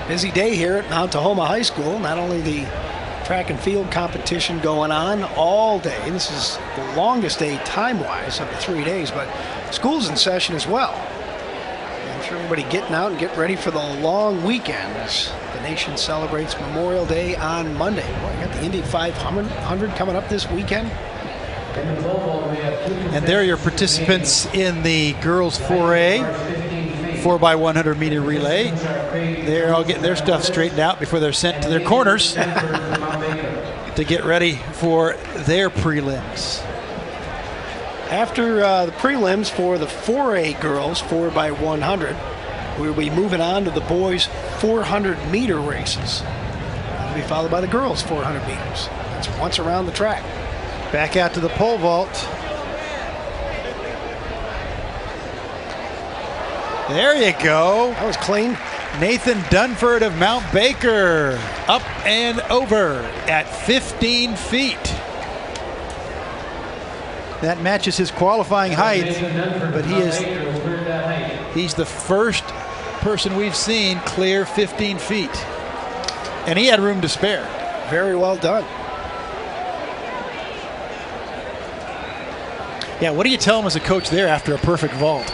Busy day here at Mount Tahoma High School. Not only the track and field competition going on all day. This is the longest day time-wise of the 3 days, but school's in session as well. I'm sure everybody getting out and getting ready for the long weekend as the nation celebrates Memorial Day on Monday. Boy, we got the Indy 500 coming up this weekend.
And there are your participants in the girls 4A 4x100 meter relay. They're all getting their stuff straightened out before they're sent to their corners to get ready for their prelims.
After the prelims for the 4A girls 4x100, we'll be moving on to the boys 400 meter races. That'll be followed by the girls 400 meters. That's once around the track.
Back out to the pole vault. There you go.
That was clean.
Nathan Dunford of Mount Baker up and over at 15 feet. That matches his qualifying height, but he's the first person we've seen clear 15 feet. And he had room to spare.
Very well done.
Yeah, what do you tell him as a coach there after a perfect vault?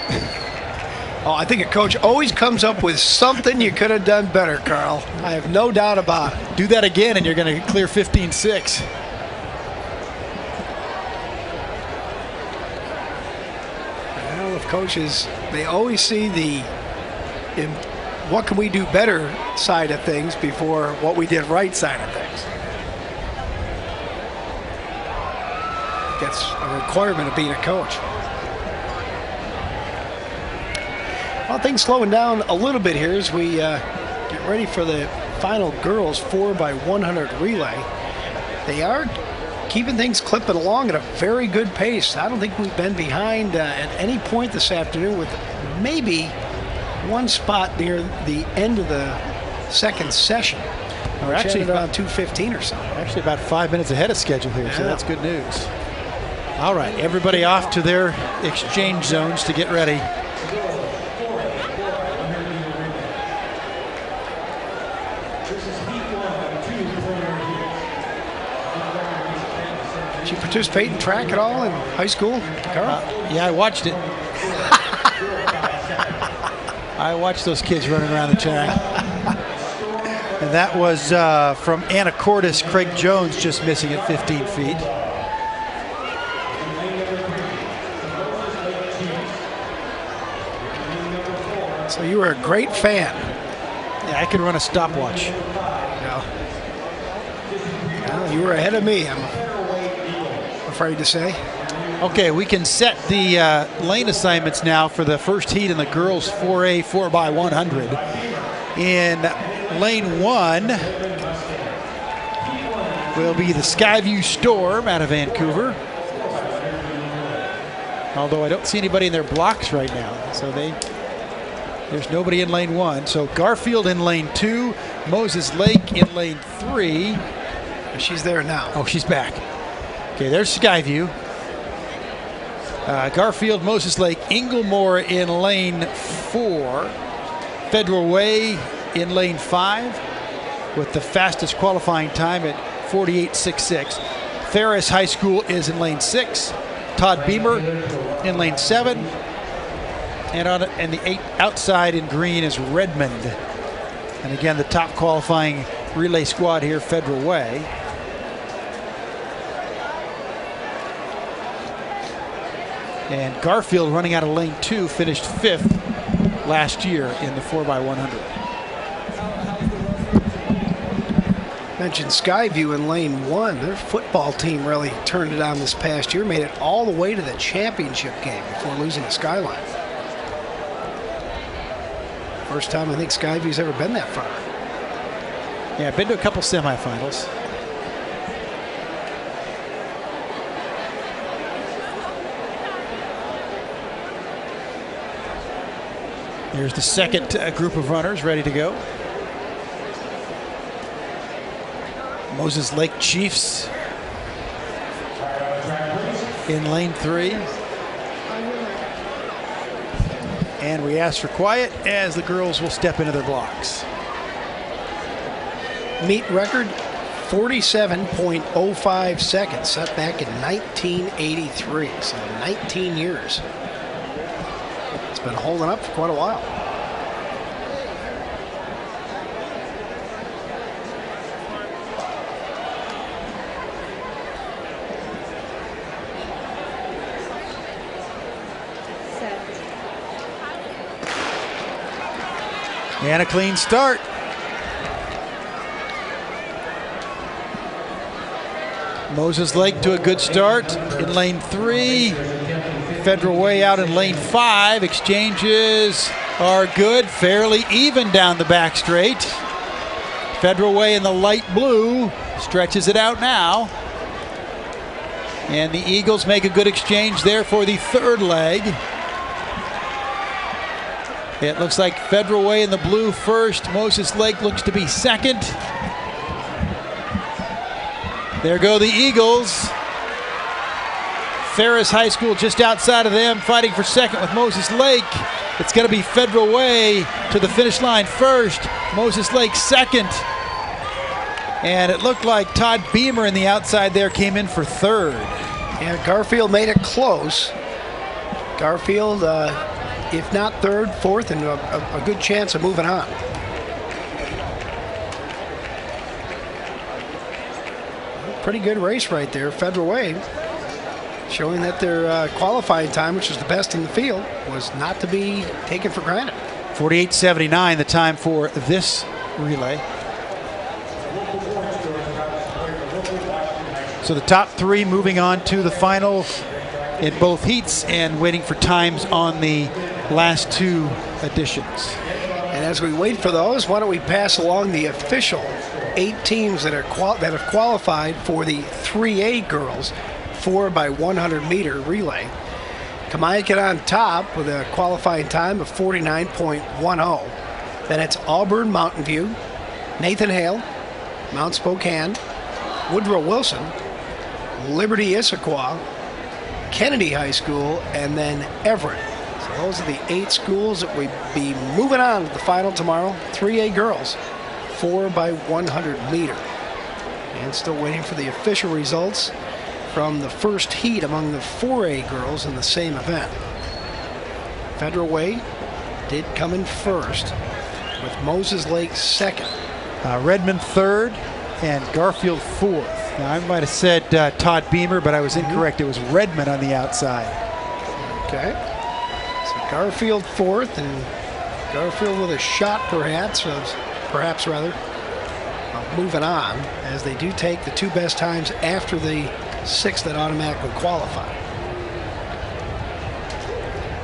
Oh, I think a coach always comes up with something you could have done better, Carl. I have no doubt about it.
Do that again and you're going to clear 15.6.
Well, if coaches, they always see the what can we do better side of things before what we did right side of things. That's a requirement of being a coach. Well, things slowing down a little bit here as we get ready for the final girls 4x100 relay. They are keeping things clipping along at a very good pace. I don't think we've been behind at any point this afternoon with maybe one spot near the end of the second session.
We're actually
around 2:15 or so.
Actually about 5 minutes ahead of schedule here, so that's good news. All right, everybody off to their exchange zones to get ready.
Did you participate in track at all in high school, Carl?
Yeah, I watched it. I watched those kids running around the track. And that was from Anacortes, Craig Jones just missing at 15 feet.
So you were a great fan.
Yeah, I could run a stopwatch.
No. Well, you were ahead of me, I'm afraid to say.
Okay, we can set the lane assignments now for the first heat in the girls 4A 4x100. In lane 1 will be the Skyview Storm out of Vancouver. Although I don't see anybody in their blocks right now, so there's nobody in lane 1. So Garfield in lane 2, Moses Lake in lane 3.
She's there now.
Oh, she's back. Okay, there's Skyview. Garfield, Moses Lake, Inglemore in lane 4. Federal Way in lane 5 with the fastest qualifying time at 48.66. Ferris High School is in lane 6. Todd Beamer in lane 7. And the 8 outside in green is Redmond. And again, the top qualifying relay squad here, Federal Way. And Garfield, running out of lane 2, finished 5th last year in the 4x100.
Mentioned Skyview in lane 1. Their football team really turned it on this past year, made it all the way to the championship game before losing to Skyline. First time I think Skyview's ever been that far.
Yeah, I've been to a couple semifinals. Here's the second group of runners ready to go. Moses Lake Chiefs in lane 3. And we ask for quiet as the girls will step into their blocks.
Meet record 47.05 seconds, set back in 1983, so 19 years. It's been holding up for quite a while.
And a clean start. Moses Lake to a good start in lane 3. Federal Way out in lane 5. Exchanges are good, fairly even down the back straight. Federal Way in the light blue stretches it out now. And the Eagles make a good exchange there for the third leg. It looks like Federal Way in the blue first. Moses Lake looks to be second. There go the Eagles. Ferris High School just outside of them, fighting for second with Moses Lake. It's going to be Federal Way to the finish line first. Moses Lake second. And it looked like Todd Beamer in the outside there came in for third.
Yeah, Garfield made it close. Garfield, if not third, fourth, and a good chance of moving on. Pretty good race right there. Federal Way showing that their qualifying time, which was the best in the field, was not to be taken for granted.
48.79 the time for this relay. So the top 3 moving on to the final in both heats and waiting for times on the last 2 editions.
And as we wait for those, why don't we pass along the official 8 teams that have qualified for the 3A girls 4x100 meter relay. Kamaikan on top with a qualifying time of 49.10. Then it's Auburn Mountain View, Nathan Hale, Mount Spokane, Woodrow Wilson, Liberty Issaquah, Kennedy High School, and then Everett. So those are the 8 schools that we'll be moving on to the final tomorrow. 3A girls, 4x100 meter. And still waiting for the official results from the first heat among the 4A girls in the same event. Federal Way did come in first, with Moses Lake second.
Redmond third and Garfield fourth. Now, I might have said Todd Beamer, but I was incorrect. It was Redmond on the outside.
Okay. So Garfield fourth, and Garfield with a shot perhaps moving on, as they do take the 2 best times after the 6 that automatically qualify.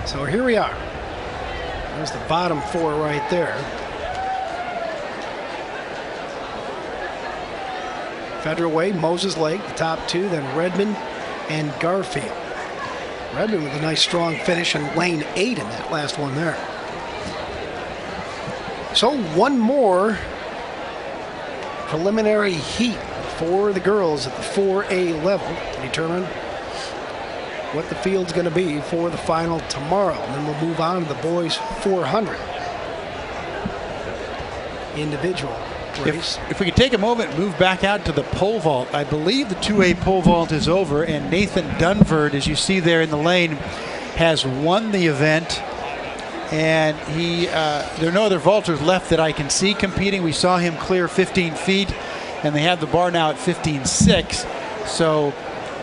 So here we are. There's the bottom 4 right there. Federal Way, Moses Lake, the top 2, then Redmond and Garfield. Redmond with a nice strong finish in lane 8 in that last one there. So one more preliminary heat for the girls at the 4A level to determine what the field's going to be for the final tomorrow. And then we'll move on to the boys 400 individual race.
If we could take a moment and move back out to the pole vault. I believe the 2A pole vault is over, and Nathan Dunford, as you see there in the lane, has won the event. And there are no other vaulters left that I can see competing. We saw him clear 15 feet, and they have the bar now at 15.6. So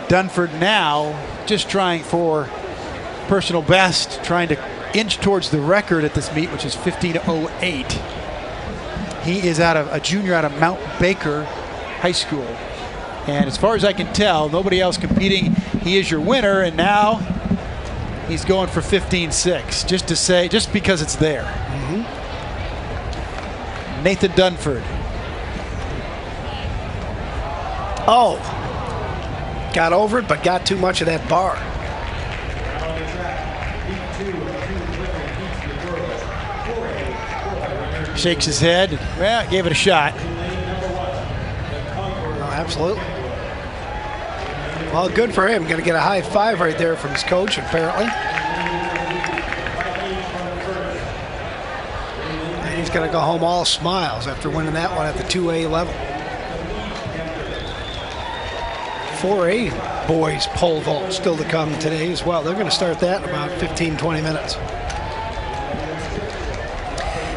Dunford now just trying for personal best, trying to inch towards the record at this meet, which is 15.08. He is a junior out of Mount Baker High School. And as far as I can tell, nobody else competing. He is your winner, and now he's going for 15.6, just because it's there. Nathan Dunford.
Oh, got over it, but got too much of that bar.
Shakes his head. Well, gave it a shot.
Oh, absolutely. Well, good for him. Going to get a high five right there from his coach, apparently. And he's going to go home all smiles after winning that one at the 2A level. 4A boys pole vault still to come today as well. They're going to start that in about 15-20 minutes.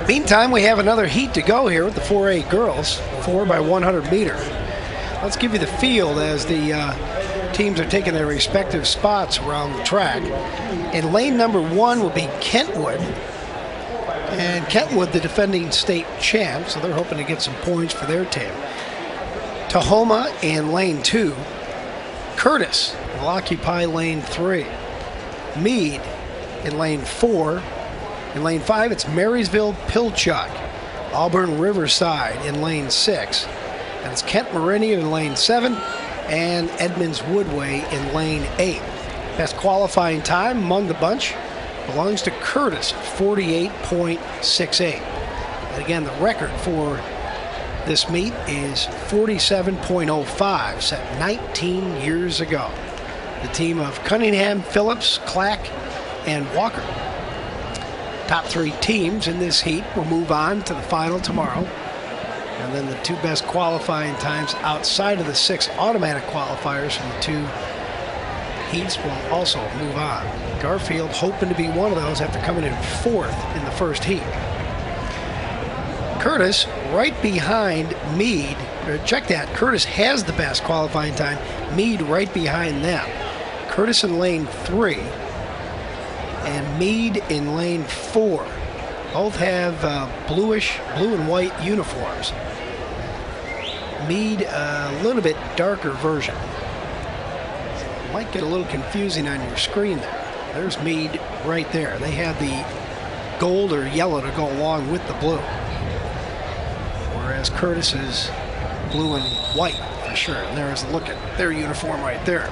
Meantime, we have another heat to go here with the 4A girls, 4x100 meter. Let's give you the field as the teams are taking their respective spots around the track. In lane number 1 will be Kentwood. And Kentwood, the defending state champ, so they're hoping to get some points for their team. Tahoma in lane 2. Curtis will occupy lane 3. Meade in lane 4. In lane 5, it's Marysville Pilchuck. Auburn Riverside in lane 6. And it's Kent Meridian in lane 7. And Edmonds Woodway in lane 8. Best qualifying time among the bunch belongs to Curtis, 48.68. And again, the record for this meet is 47.05, set 19 years ago. The team of Cunningham, Phillips, Clack, and Walker. Top 3 teams in this heat will move on to the final tomorrow. And then the 2 best qualifying times outside of the 6 automatic qualifiers from the 2 heats will also move on. Garfield hoping to be one of those after coming in 4th in the first heat. Curtis right behind Meade. Check that. Curtis has the best qualifying time. Meade right behind them. Curtis in lane 3 and Meade in lane 4. Both have blue and white uniforms. Meade a little bit darker version. Might get a little confusing on your screen there. There's Meade right there. They have the gold or yellow to go along with the blue. Whereas Curtis is blue and white for sure. And there's a look at their uniform right there.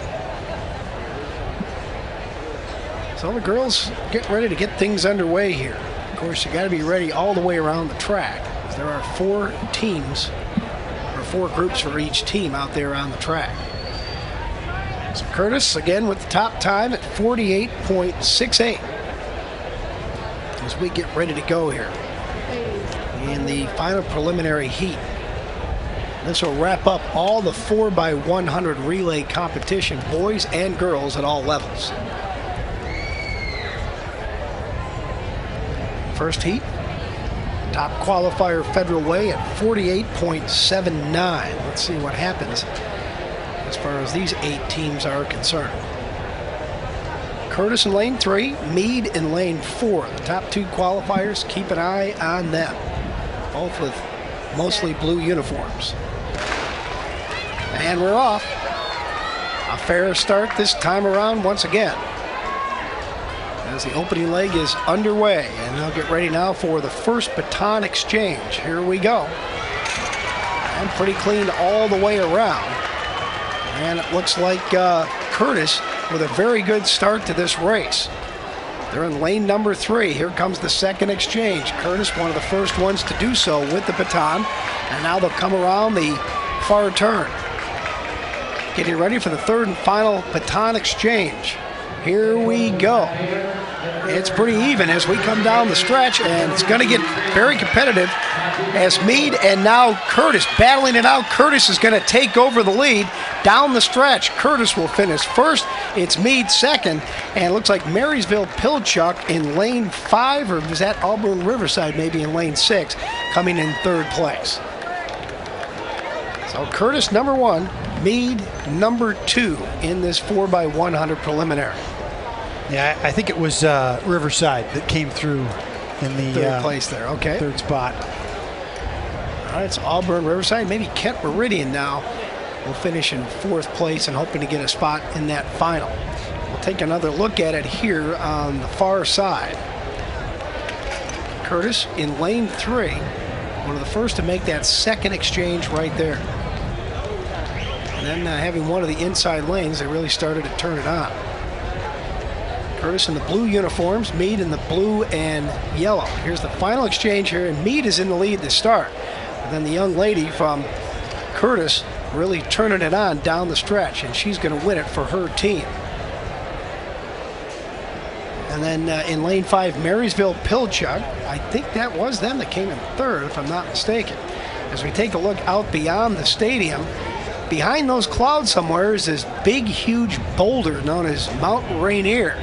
So So the girls get ready to get things underway here. Of course, you got to be ready all the way around the track. There are 4 teams, or 4 groups for each team out there on the track. So Curtis again with the top time at 48.68 as we get ready to go here in the final preliminary heat. This will wrap up all the 4x100 relay competition, boys and girls at all levels. First heat, top qualifier Federal Way at 48.79. Let's see what happens as far as these 8 teams are concerned. Curtis in lane 3, Meade in lane 4. The top 2 qualifiers, keep an eye on them. Both with mostly blue uniforms. And we're off. A fair start this time around once again, as the opening leg is underway, and they'll get ready now for the first baton exchange. Here we go. And pretty clean all the way around. And it looks like Curtis with a very good start to this race. They're in lane number 3. Here comes the second exchange. Curtis, one of the first ones to do so with the baton. And now they'll come around the far turn. Getting ready for the third and final baton exchange. Here we go. It's pretty even as we come down the stretch, and it's going to get very competitive as Meade and now Curtis battling it out. Curtis is going to take over the lead down the stretch. Curtis will finish first. It's Meade second, and it looks like Marysville Pilchuck in lane 5, or was that Auburn Riverside maybe in lane 6, coming in third place. So Curtis number 1, Meade number 2 in this 4x100 preliminary.
Yeah, I think it was Riverside that came through in the
third place there. Okay.
Third spot.
All right, it's Auburn Riverside. Maybe Kent Meridian now will finish in 4th place and hoping to get a spot in that final. We'll take another look at it here on the far side. Curtis in lane 3, one of the first to make that second exchange right there. And then having one of the inside lanes, they really started to turn it on. Curtis in the blue uniforms, Meade in the blue and yellow. Here's the final exchange here, and Meade is in the lead to start. And then the young lady from Curtis really turning it on down the stretch, and she's going to win it for her team. And then in lane 5, Marysville Pilchuck. I think that was them that came in third, if I'm not mistaken. As we take a look out beyond the stadium, behind those clouds somewhere is this big, huge boulder known as Mount Rainier.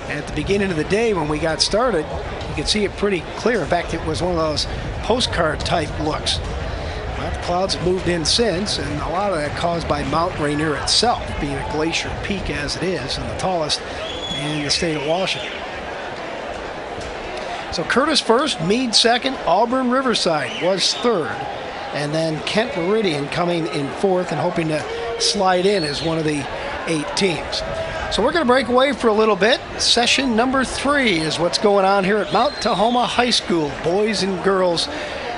And at the beginning of the day when we got started, you could see it pretty clear. In fact, it was one of those postcard type looks. Well, the clouds have moved in since, and a lot of that caused by Mount Rainier itself, being a glacier peak as it is, and the tallest in the state of Washington. So Curtis first, Meade second, Auburn Riverside was third, and then Kent Meridian coming in 4th and hoping to slide in as one of the 8 teams. So we're going to break away for a little bit. Session number 3 is what's going on here at Mount Tahoma High School. Boys and girls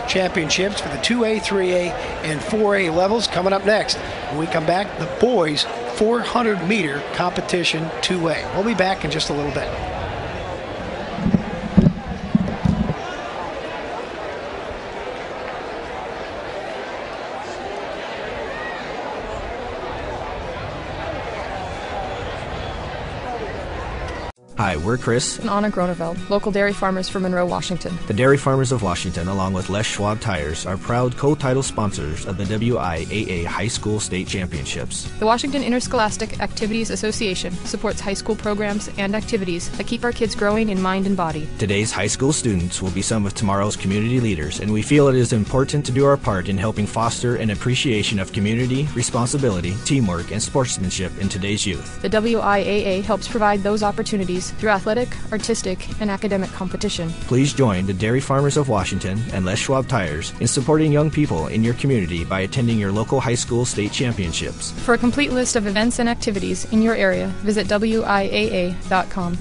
championships for the 2A, 3A, and 4A levels coming up next. When we come back, the boys 400-meter competition 2A. We'll be back in just a little bit.
Hi, we're Chris
and Anna Groneveld, local dairy farmers from Monroe, Washington.
The Dairy Farmers of Washington, along with Les Schwab Tires, are proud co-title sponsors of the WIAA High School State Championships.
The Washington Interscholastic Activities Association supports high school programs and activities that keep our kids growing in mind and body.
Today's high school students will be some of tomorrow's community leaders, and we feel it is important to do our part in helping foster an appreciation of community, responsibility, teamwork, and sportsmanship in today's youth.
The WIAA helps provide those opportunities through athletic, artistic, and academic competition.
Please join the Dairy Farmers of Washington and Les Schwab Tires in supporting young people in your community by attending your local high school state championships.
For a complete list of events and activities in your area, visit WIAA.com.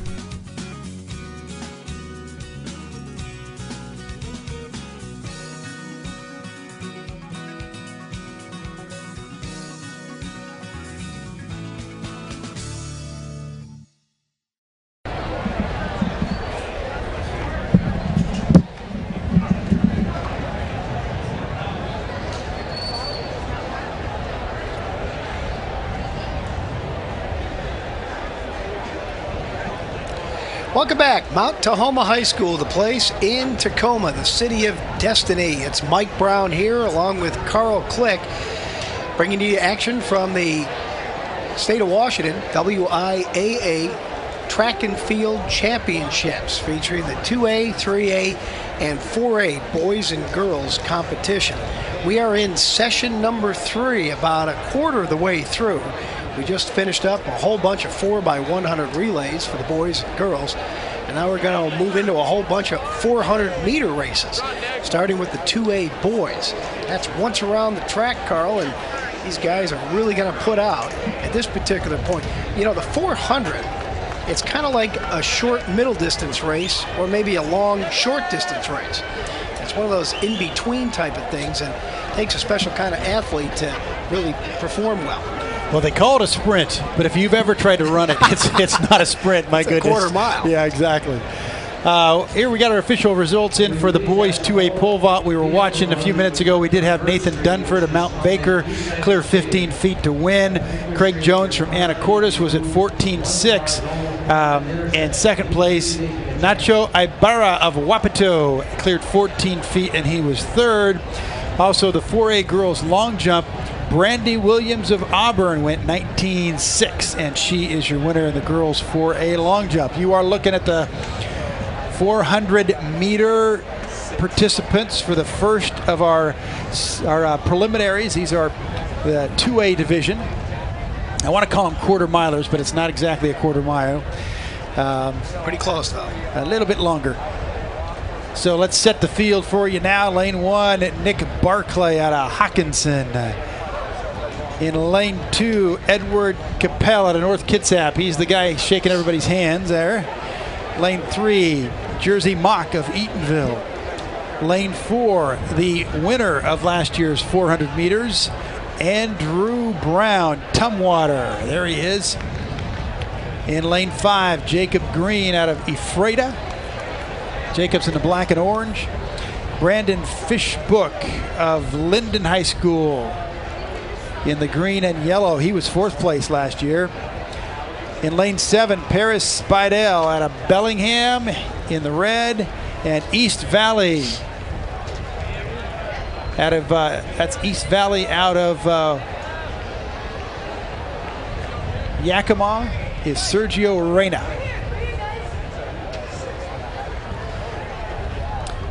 Welcome back. Mount Tahoma High School, the place in Tacoma, the city of destiny. It's Mike Brown here along with Carl Click, bringing you action from the state of Washington WIAA Track and Field Championships, featuring the 2A, 3A, and 4A boys and girls competition. We are in session number 3, about a quarter of the way through. We just finished up a whole bunch of 4x100 relays for the boys and girls, and now we're going to move into a whole bunch of 400-meter races, starting with the 2A boys. That's once around the track, Carl, and these guys are really going to put out at this particular point. You know, the 400, it's kind of like a short middle distance race or maybe a long short distance race. It's one of those in-between type of things, and takes a special kind of athlete to really perform well.
Well, they call it a sprint, but if you've ever tried to run it, it's not a sprint, my goodness.
A quarter mile.
Yeah, exactly. Here we got our official results in for the boys 2A pole vault. We were watching a few minutes ago. We did have Nathan Dunford of Mount Baker clear 15 feet to win. Craig Jones from Anacortes was at 14.6. And second place, Nacho Ibarra of Wapato cleared 14 feet, and he was third. Also, the 4A girls long jump, Brandy Williams of Auburn went 19.6, and she is your winner in the girls 4A long jump. You are looking at the 400-meter participants for the first of our preliminaries. These are the 2A division. I want to call them quarter milers, but it's not exactly a quarter mile.
Pretty close, though.
A little bit longer. So let's set the field for you now. Lane 1, Nick Barclay out of Hockinson. In lane 2, Edward Capel out of North Kitsap. He's the guy shaking everybody's hands there. Lane 3, Jersey Mock of Eatonville. Lane 4, the winner of last year's 400 meters, Andrew Brown, Tumwater. There he is. In lane 5, Jacob Green out of Ephrata. Jacob's in the black and orange. Brandon Fishbook of Linden High School in the green and yellow. He was 4th place last year. In lane 7, Paris Spidell out of Bellingham in the red, and East Valley out of that's East Valley out of Yakima is Sergio Reyna.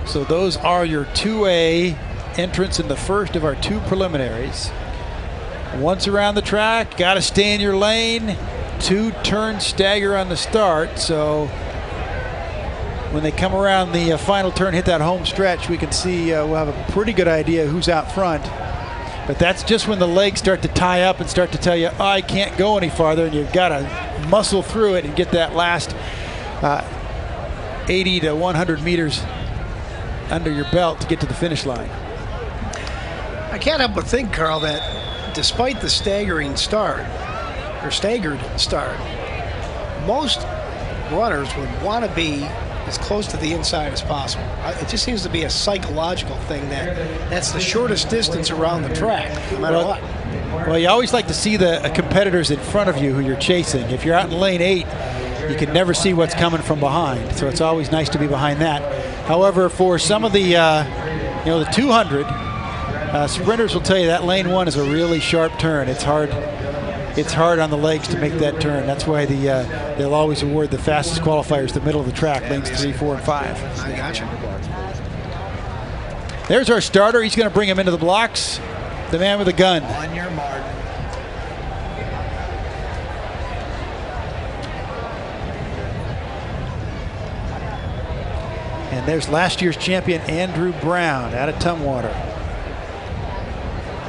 So those are your 2A entrants in the first of our 2 preliminaries. Once around the track, got to stay in your lane. 2-turn stagger on the start, so when they come around the final turn, hit that home stretch, we can see we'll have a pretty good idea who's out front. But that's just when the legs start to tie up and start to tell you, oh, I can't go any farther, and you've got to muscle through it and get that last 80 to 100 meters under your belt to get to the finish line.
I can't help but think, Carl, that despite the staggered start, most runners would want to be as close to the inside as possible. It just seems to be a psychological thing that's the shortest distance around the track, no matter what.
Well, you always like to see the competitors in front of you who you're chasing. If you're out in lane 8, you can never see what's coming from behind, so it's always nice to be behind that. However, for some of the, the 200, sprinters will tell you that lane 1 is a really sharp turn. It's hard on the legs to make that turn. That's why they'll always award the fastest qualifiers the middle of the track, lanes 3, 4, and 5.
I gotcha.
There's our starter. He's going to bring him into the blocks. The man with the gun.
On your mark.
And there's last year's champion, Andrew Brown, out of Tumwater.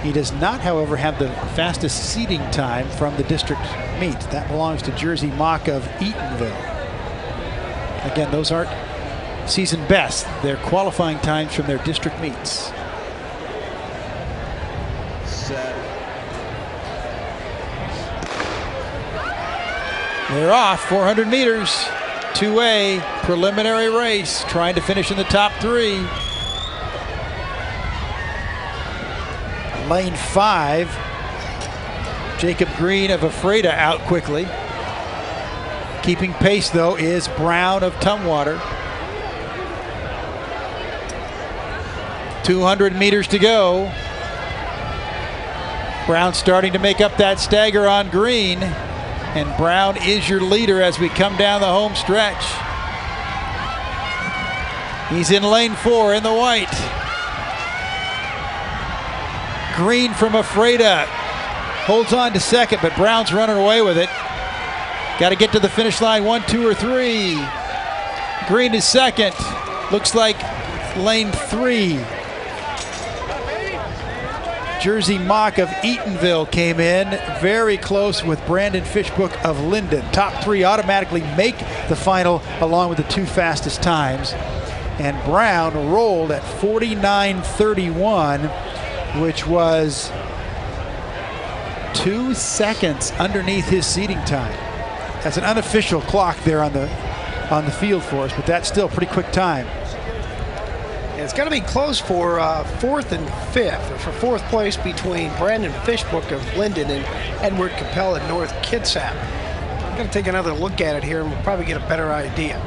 He does not, however, have the fastest seeding time from the district meet. That belongs to Jersey Mock of Eatonville. Again, those aren't season best. They're qualifying times from their district meets. They're off, 400 meters, 2A, preliminary race, trying to finish in the top 3. Lane 5, Jacob Green of Ephrata out quickly. Keeping pace, though, is Brown of Tumwater. 200 meters to go. Brown starting to make up that stagger on green. And Brown is your leader as we come down the home stretch. He's in lane 4 in the white. Green from Afreda holds on to second, but Brown's running away with it. Got to get to the finish line, 1, 2, or 3. Green is second. Looks like lane 3. Jersey Mock of Eatonville came in very close with Brandon Fishbook of Linden. Top 3 automatically make the final along with the 2 fastest times. And Brown rolled at 49.31, which was 2 seconds underneath his seating time. That's an unofficial clock there on the field for us, but that's still a pretty quick time.
It's going to be close for 4th and 5th, or for 4th place between Brandon Fishbook of Linden and Edward Capel at North Kitsap. I'm going to take another look at it here and we'll probably get a better idea.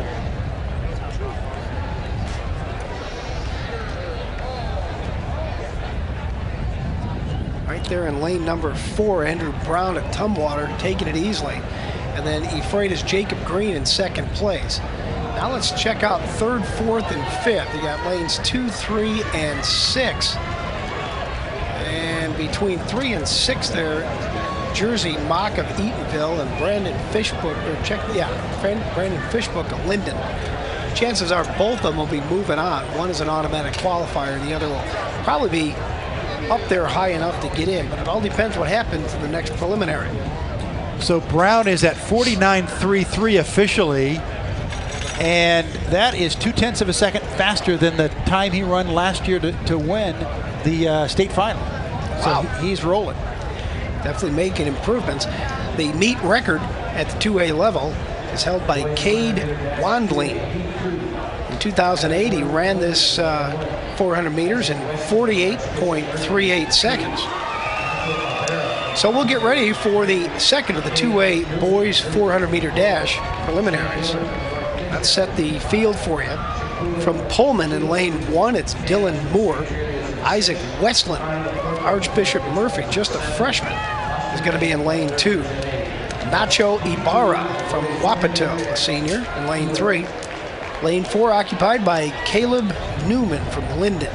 Right there in lane number 4, Andrew Brown at Tumwater taking it easily. And then Ephraida's Jacob Green in 2nd place. Now let's check out 3rd, 4th, and 5th. You got lanes 2, 3, and 6. And between 3 and 6 there, Jersey Mock of Eatonville and Brandon Fishbook, Brandon Fishbook of Linden. Chances are both of them will be moving on. One is an automatic qualifier, and the other will probably be up there high enough to get in. But it all depends what happens in the next preliminary.
So Brown is at 49.33 officially. And that is 0.2 of a second faster than the time he run last year to win the state final.
Wow.
So he's rolling.
Definitely making improvements. The meet record at the 2A level is held by Cade Wandling. In 2008, he ran this 400 meters in 48.38 seconds. So we'll get ready for the second of the 2A boys 400 meter dash preliminaries. Let's set the field for you. From Pullman in lane 1, it's Dylan Moore. Isaac Westland, Archbishop Murphy, just a freshman, is going to be in lane 2. Nacho Ibarra from Wapato, a senior, in lane 3. Lane 4 occupied by Caleb Newman from Linden.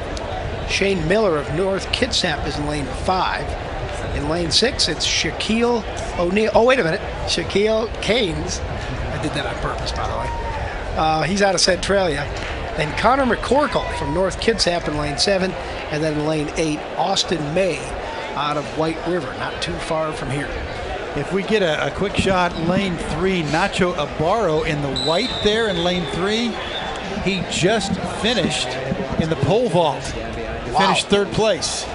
Shane Miller of North Kitsap is in lane 5. In lane 6, it's Shaquille O'Neal. Oh, wait a minute. Shaquille Canes. I did that on purpose, by the way. He's out of Centralia. Then Connor McCorkle from North Kitsap in lane 7. And then in lane 8, Austin May out of White River, not too far from here.
If we get a quick shot, lane 3, Nacho Ibarra in the white there in lane 3. He just finished in the pole vault. Finished 3rd place.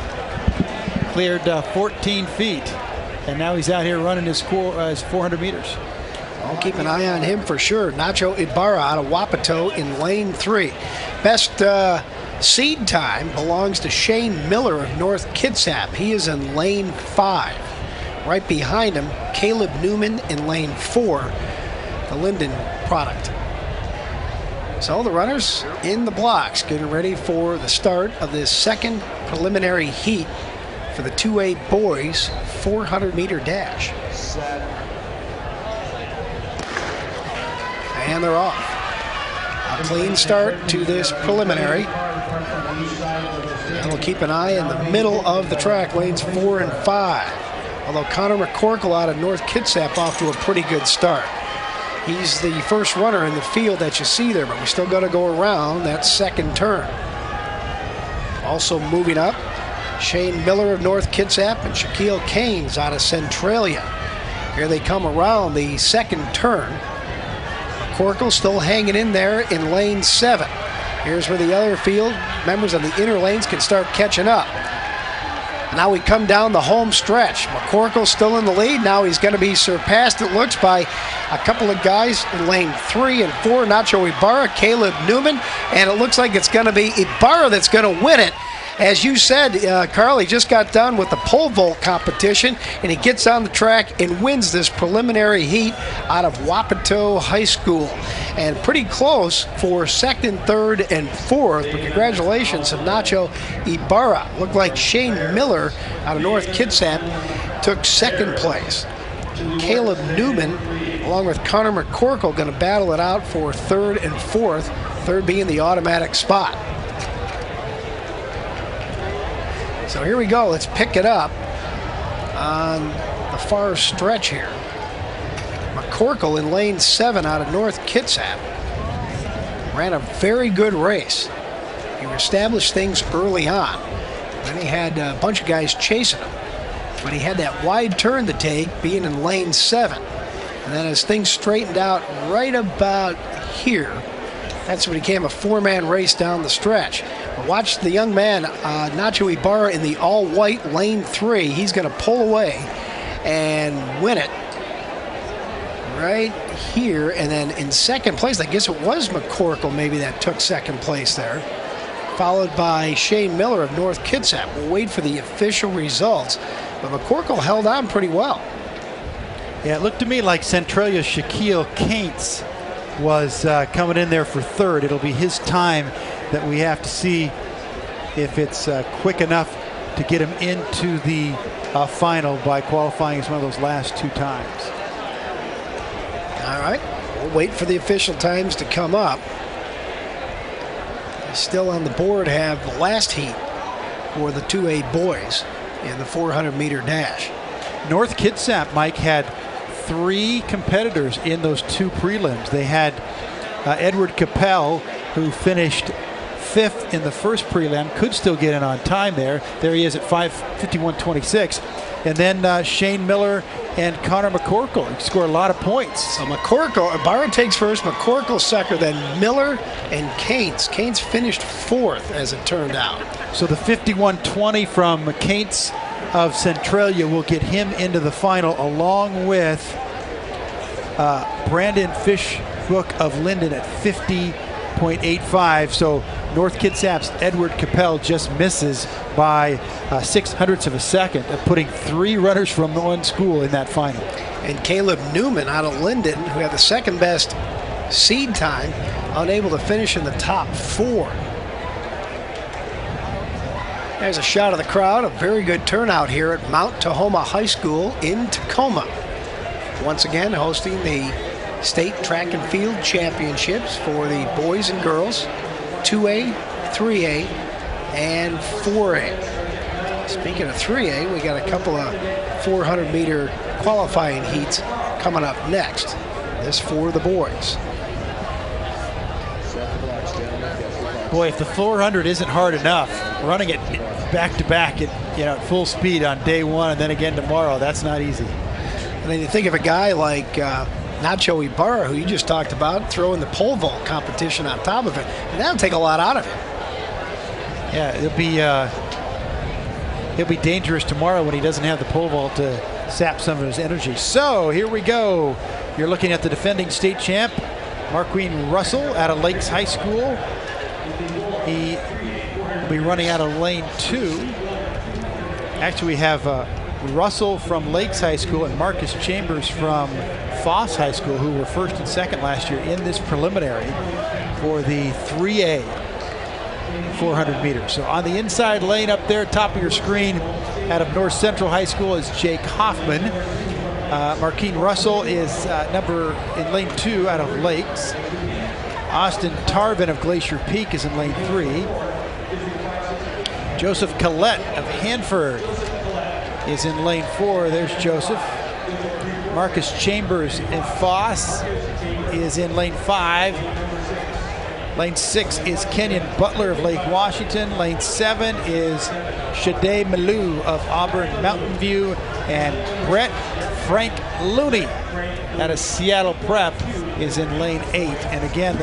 Cleared 14 feet. And now he's out here running his 400 meters.
I'll keep an eye on him for sure. Nacho Ibarra out of Wapato in lane 3. Best seed time belongs to Shane Miller of North Kitsap. He is in lane 5. Right behind him, Caleb Newman in lane 4, the Linden product. So the runners in the blocks getting ready for the start of this second preliminary heat for the 2A boys 400 meter dash. And they're off. A clean start to this preliminary. And we'll keep an eye in the middle of the track, lanes 4 and 5. Although Connor McCorkle out of North Kitsap off to a pretty good start. He's the first runner in the field that you see there, but we still got to go around that second turn. Also moving up, Shane Miller of North Kitsap and Shaquille Canes out of Centralia. Here they come around the second turn. McCorkle still hanging in there in lane 7. Here's where the other field members of the inner lanes can start catching up. Now we come down the home stretch. McCorkle still in the lead. Now he's going to be surpassed, it looks, by a couple of guys in lane 3 and 4. Nacho Ibarra, Caleb Newman, and it looks like it's going to be Ibarra that's going to win it. As you said, Carly just got done with the pole vault competition, and he gets on the track and wins this preliminary heat out of Wapato High School. And pretty close for second, third, and fourth. But congratulations to Nacho Ibarra. Looked like Shane Miller out of North Kitsap took second place. Caleb Newman, along with Connor McCorkle, going to battle it out for third and fourth, third being the automatic spot. So here we go. Let's pick it up on the far stretch here. McCorkle in lane 7 out of North Kitsap ran a very good race. He established things early on. Then he had a bunch of guys chasing him. But he had that wide turn to take, being in lane 7. And then as things straightened out right about here, that's when it became a 4-man race down the stretch. But watch the young man, Nacho Ibarra, in the all-white lane 3. He's going to pull away and win it right here. And then in second place, I guess it was McCorkle maybe that took second place there, followed by Shane Miller of North Kitsap. We'll wait for the official results. But McCorkle held on pretty well.
Yeah, it looked to me like Centralia's Shaquille Cates was coming in there for third. It'll be his time that we have to see if it's quick enough to get him into the final by qualifying as one of those last 2 times.
All right, we'll wait for the official times to come up. Still on the board have the last heat for the 2A boys in the 400-meter dash.
North Kitsap, Mike, had 3 competitors in those 2 prelims. They had Edward Capel, who finished 5th in the first prelim, could still get in on time there. There he is at 5:51.26. And then Shane Miller and Connor McCorkle. He scored a lot of points.
So McCorkle, Ibarra takes first, McCorkle second, then Miller and Cates. Cates finished 4th, as it turned out.
So the 51.20 from Cates of Centralia will get him into the final, along with Brandon Fishbook of Linden at 50.85. So North Kitsap's Edward Capel just misses by 0.06 of a second, putting 3 runners from one school in that final.
And Caleb Newman out of Linden, who had the second best seed time, unable to finish in the top 4. There's a shot of the crowd. A very good turnout here at Mount Tahoma High School in Tacoma. Once again hosting the state track and field championships for the boys and girls, 2A, 3A, and 4A. Speaking of 3A, we got a couple of 400-meter qualifying heats coming up next. This for the boys.
Boy, if the 400 isn't hard enough, running it back-to-back at full speed on day 1 and then again tomorrow, that's not easy.
And then you think of a guy like Nacho Ibarra, who you just talked about, throwing the pole vault competition on top of it, and that'll take a lot out of him.
Yeah, he'll be dangerous tomorrow when he doesn't have the pole vault to sap some of his energy. So here we go. You're looking at the defending state champ, Marqueen Russell out of Lakes High School. He will be running out of lane 2. Actually, we have Russell from Lakes High School and Marcus Chambers from Foss High School, who were first and second last year in this preliminary for the 3A 400 meters. So on the inside lane up there, top of your screen, out of North Central High School is Jake Hoffman. Marqueen Russell is in lane 2 out of Lakes. Austin Tarvin of Glacier Peak is in lane 3. Joseph Collette of Hanford is in lane 4. There's Joseph. Marcus Chambers in Foss is in lane 5. Lane 6 is Kenyon Butler of Lake Washington. Lane 7 is Shade Malou of Auburn Mountain View. And Brett Frank Looney out of Seattle Prep is in lane 8. And again,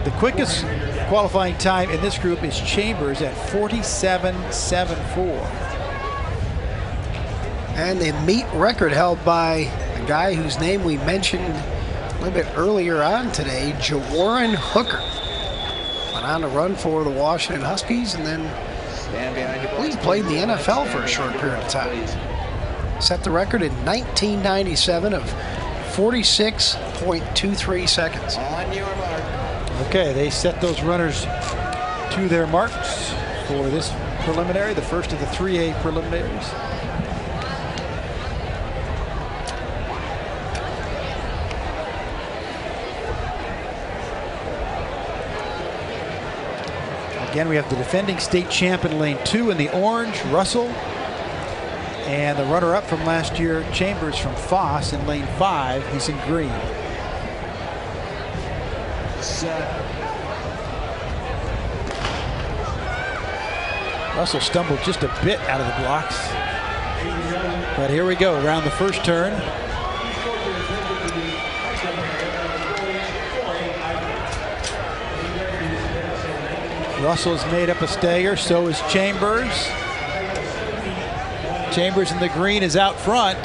the quickest qualifying time in this group is Chambers at 47.74.
And the meet record held by a guy whose name we mentioned a little bit earlier on today, Jawarren Hooker. Went on to run for the Washington Huskies and then He played in the NFL for a short period of time. Set the record in 1997 of 46.23 seconds.
On your mark.
Okay, they set those runners to their marks for this preliminary, the first of the 3A preliminaries. Again, we have the defending state champ in lane 2 in the orange, Russell. And the runner-up from last year, Chambers from Foss in lane 5. He's in green. Russell stumbled just a bit out of the blocks. But here we go, around the first turn. Russell's made up a stayer, so is Chambers. Chambers in the green is out front.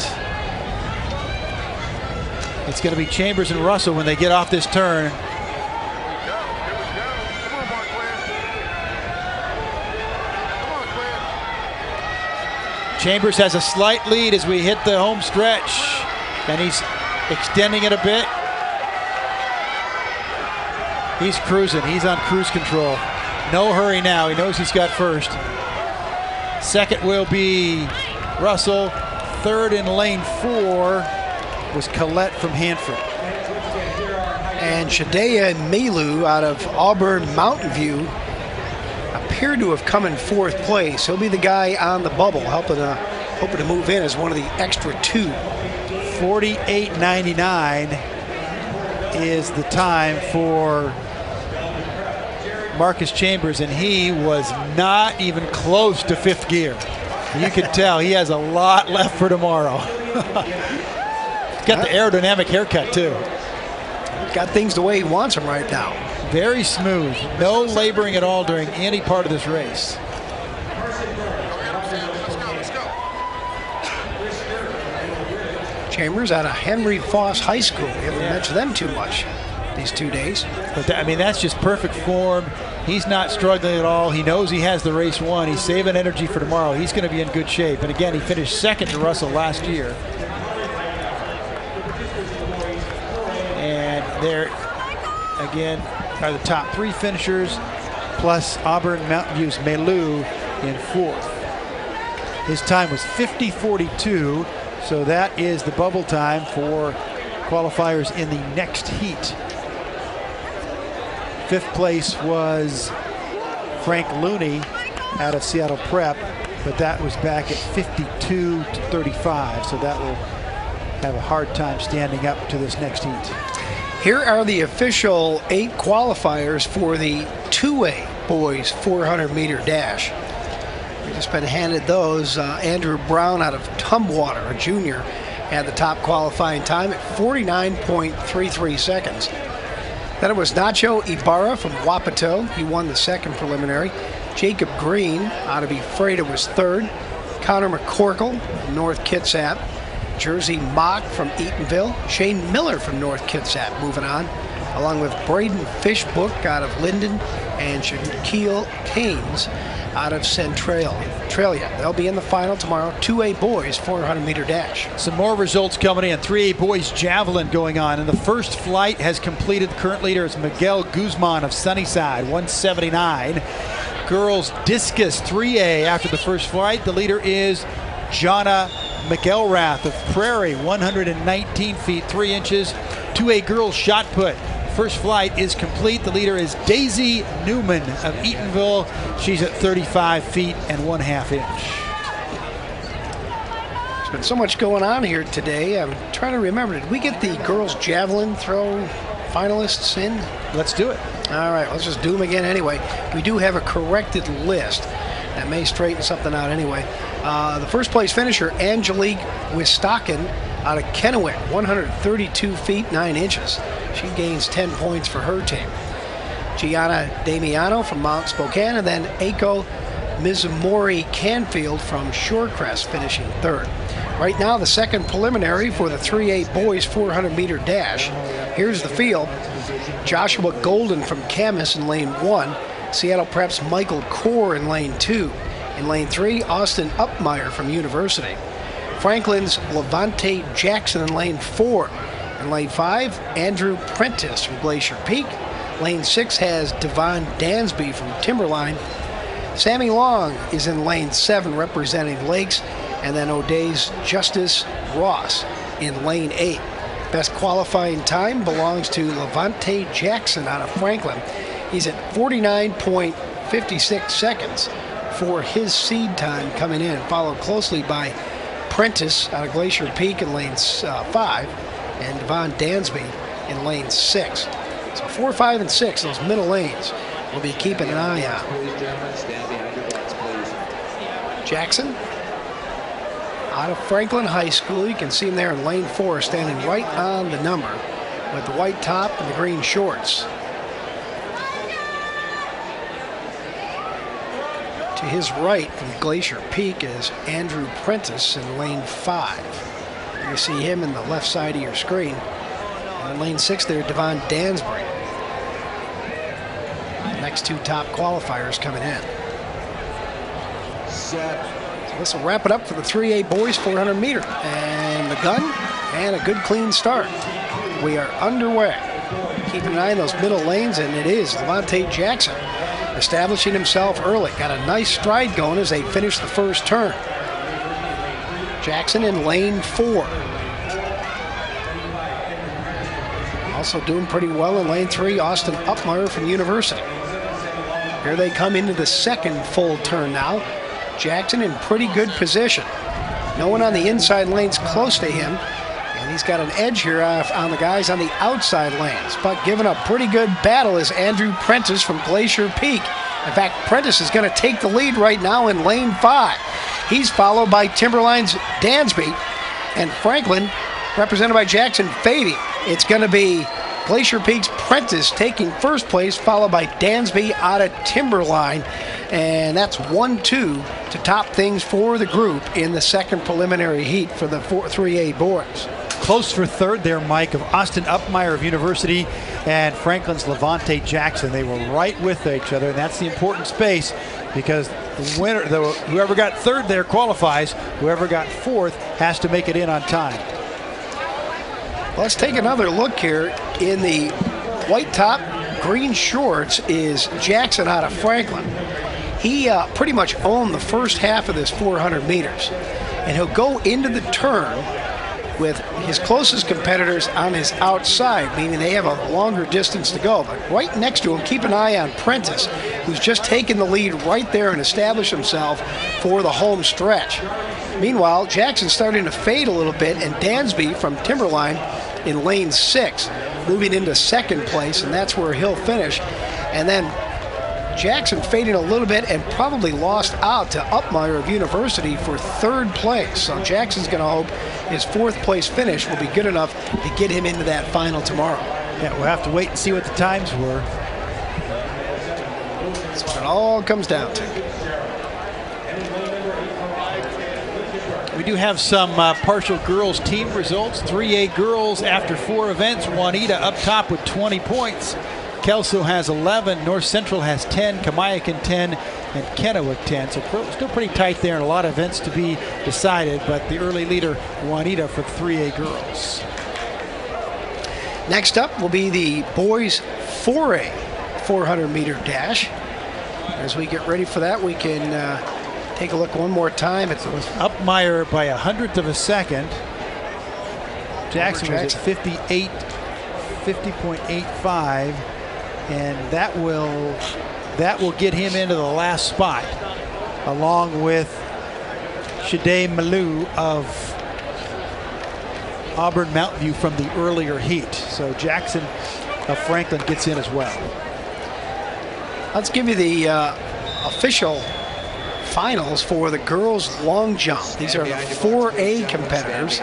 It's going to be Chambers and Russell when they get off this turn. Chambers has a slight lead as we hit the home stretch, and he's extending it a bit. He's cruising. He's on cruise control. No hurry now. He knows he's got first. Second will be Russell. Third in lane 4 was Collette from Hanford.
And Shadea Melu out of Auburn Mountain View appeared to have come in 4th place. He'll be the guy on the bubble, hoping to move in as one of the extra 2.
48.99 is the time for Marcus Chambers, and he was not even close to 5th gear. You can tell he has a lot left for tomorrow. He's got the aerodynamic haircut too.
Got things the way he wants them right now.
Very smooth. No laboring at all during any part of this race.
Chambers out of Henry Foss High School. We haven't mentioned them too much these 2 days.
But I mean, that's just perfect form. He's not struggling at all. He knows he has the race won. He's saving energy for tomorrow. He's going to be in good shape. And again, he finished second to Russell last year. And there, again, are the top 3 finishers, plus Auburn Mountain View's Melu in 4th. His time was 50:42, so that is the bubble time for qualifiers in the next heat. 5th place was Frank Looney out of Seattle Prep, but that was back at 52:35, so that will have a hard time standing up to this next heat.
Here are the official 8 qualifiers for the 2A boys 400-meter dash. We've just been handed those. Andrew Brown out of Tumwater, a junior, had the top qualifying time at 49.33 seconds. Then it was Nacho Ibarra from Wapato. He won the 2nd preliminary. Jacob Green out of Ephrata was 3rd. Connor McCorkle from North Kitsap. Jersey Mock from Eatonville. Shane Miller from North Kitsap moving on, along with Braden Fishbook out of Linden and Shaquille Canes out of Centralia. They'll be in the final tomorrow. 2A boys 400-meter dash.
Some more results coming in. 3A boys javelin going on. And the first flight has completed. The current leader is Miguel Guzman of Sunnyside, 179. Girls discus 3A after the first flight. The leader is Jonna McElrath of Prairie, 119 feet 3 inches. 2A girls shot put. First flight is complete. The leader is Daisy Newman of Eatonville. She's at 35 feet and 1/2 inch.
There's been so much going on here today. I'm trying to remember, did we get the girls javelin throw finalists in?
Let's do it.
All right, let's just do them again anyway. We do have a corrected list. That may straighten something out anyway. The first place finisher, Angelique Wistaken out of Kennewick, 132 feet 9 inches. She gains 10 points for her team. Gianna Damiano from Mount Spokane, and then Aiko Mizumori Canfield from Shorecrest finishing 3rd. Right now, the 2nd preliminary for the 3A boys 400-meter dash. Here's the field. Joshua Golden from Camas in lane 1. Seattle Prep's Michael Core in lane 2. In lane 3, Austin Upmeyer from University. Franklin's Levante Jackson in lane 4. In lane 5, Andrew Prentice from Glacier Peak. Lane 6 has Devon Dansby from Timberline. Sammy Long is in lane 7 representing Lakes. And then O'Day's Justice Ross in lane 8. Best qualifying time belongs to Levante Jackson out of Franklin. He's at 49.56 seconds for his seed time coming in, followed closely by Prentice out of Glacier Peak in lane 5 and Devon Dansby in lane 6. So 4, 5, and 6, those middle lanes, we'll be keeping an eye on. Jackson out of Franklin High School. You can see him there in lane 4, standing right on the number with the white top and the green shorts. To his right from Glacier Peak is Andrew Prentice in lane 5. You see him in the left side of your screen. And in lane 6 there, Devon Dansbury. The next 2 top qualifiers coming in. So this will wrap it up for the 3A boys 400 meter. And the gun, and a good clean start. We are underway. Keeping an eye on those middle lanes, and it is Levante Jackson establishing himself early. Got a nice stride going as they finish the first turn. Jackson in lane 4. Also doing pretty well in lane 3, Austin Upmeyer from University. Here they come into the second full turn now. Jackson in pretty good position. No one on the inside lanes close to him. And he's got an edge here on the guys on the outside lanes. But giving a pretty good battle is Andrew Prentice from Glacier Peak. In fact, Prentice is going to take the lead right now in lane 5. He's followed by Timberline's Dansby and Franklin, represented by Jackson Fady. It's going to be Glacier Peak's Prentice taking first place, followed by Dansby out of Timberline. And that's 1-2 to top things for the group in the second preliminary heat for the 3A boys.
Close for third there, Mike, of Austin Upmeyer of University and Franklin's Levante Jackson. They were right with each other, and that's the important space because the winner, whoever got third there qualifies. Whoever got fourth has to make it in on time.
Let's take another look here. In the white top, green shorts is Jackson out of Franklin. He pretty much owned the first half of this 400 meters. And he'll go into the turn with his closest competitors on his outside, meaning they have a longer distance to go. But right next to him, keep an eye on Prentice, who's just taken the lead right there and established himself for the home stretch. Meanwhile, Jackson's starting to fade a little bit, and Dansby from Timberline in lane 6, moving into second place, and that's where he'll finish. And then Jackson fading a little bit and probably lost out to Upmeyer of University for third place. So Jackson's going to hope his fourth place finish will be good enough to get him into that final tomorrow.
Yeah, we'll have to wait and see what the times were.
That's what it all comes down to.
We do have some partial girls team results. 3A girls after 4 events. Juanita up top with 20 points. Kelso has 11, North Central has 10, Kamayakan 10, and Kennewick 10. So still pretty tight there and a lot of events to be decided, but the early leader, Juanita, for 3A girls.
Next up will be the boys 4A 400-meter dash. As we get ready for that, we can take a look one more time. It was
Upmeyer by 1/100 of a second. Jackson was at 50.85. And that will get him into the last spot, along with Shade Malou of Auburn Mountain View from the earlier heat. So Jackson of Franklin gets in as well.
Let's give you the official finals for the girls long jump. These are the 4A competitors.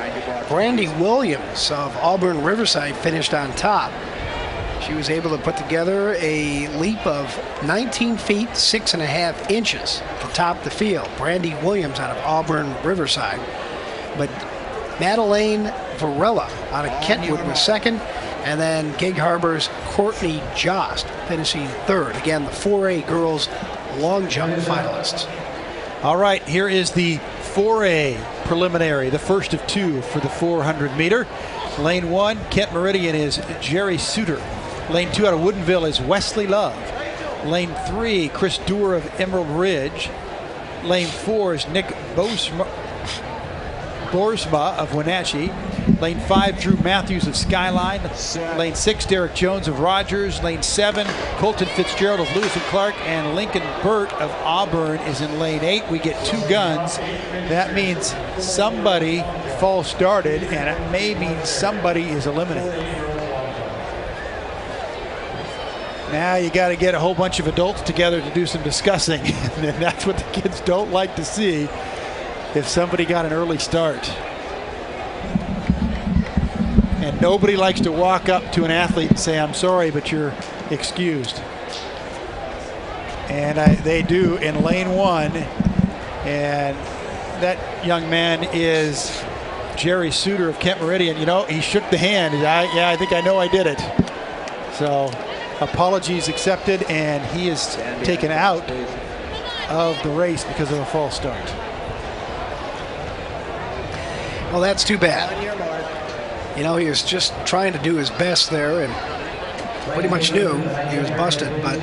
Brandy Williams of Auburn Riverside finished on top. She was able to put together a leap of 19 feet 6.5 inches to top the field. Brandy Williams out of Auburn Riverside. But Madeleine Varela out of Kentwood was second. And then Gig Harbor's Courtney Jost finishing third. Again, the 4A girls long jump finalists.
All right, here is the 4A preliminary, the first of two for the 400 meter. Lane 1, Kent Meridian, is Jerry Suter. Lane 2 out of Woodinville is Wesley Love. Lane 3, Chris Doer of Emerald Ridge. Lane 4 is Nick Boersma of Wenatchee. Lane 5, Drew Matthews of Skyline. Lane 6, Derek Jones of Rogers. Lane 7, Colton Fitzgerald of Lewis and Clark. And Lincoln Burt of Auburn is in lane 8. We get two guns. That means somebody false started, and it may mean somebody is eliminated. Now you got to get a whole bunch of adults together to do some discussing, and that's what the kids don't like to see if somebody got an early start. And nobody likes to walk up to an athlete and say, "I'm sorry, but you're excused." And they do in lane 1, and that young man is Jerry Suter of Kent Meridian. You know, he shook the hand. Yeah, I think I know I did it. So apologies accepted, and he is taken out of the race because of a false start.
Well, that's too bad. You know, he was just trying to do his best there and pretty much knew he was busted, but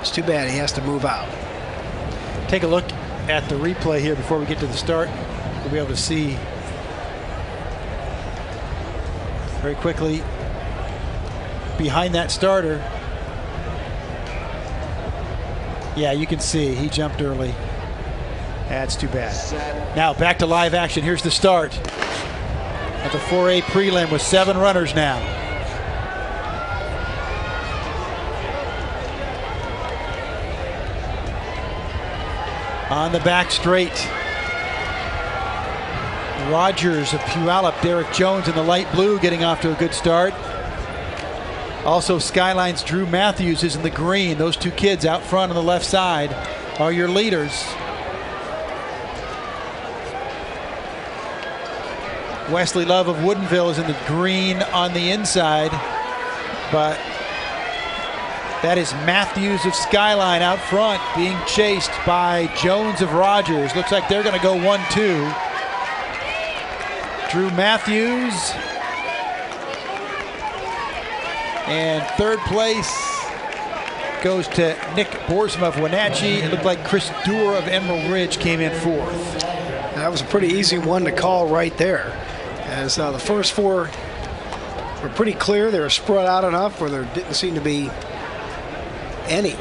it's too bad he has to move out.
Take a look at the replay here before we get to the start. We'll be able to see very quickly behind that starter. Yeah, you can see he jumped early. That's too bad. Now back to live action. Here's the start of the 4A prelim with 7 runners now. On the back straight, Rogers of Puyallup, Derek Jones in the light blue getting off to a good start. Also Skyline's Drew Matthews is in the green. Those two kids out front on the left side are your leaders. Wesley Love of Woodinville is in the green on the inside, but that is Matthews of Skyline out front being chased by Jones of Rogers. Looks like they're going to go 1-2. Drew Matthews. And third place goes to Nick Boersma of Wenatchee. It looked like Chris Doer of Emerald Ridge came in 4th.
That was a pretty easy one to call right there, as the first 4 were pretty clear. They were spread out enough where there didn't seem to be any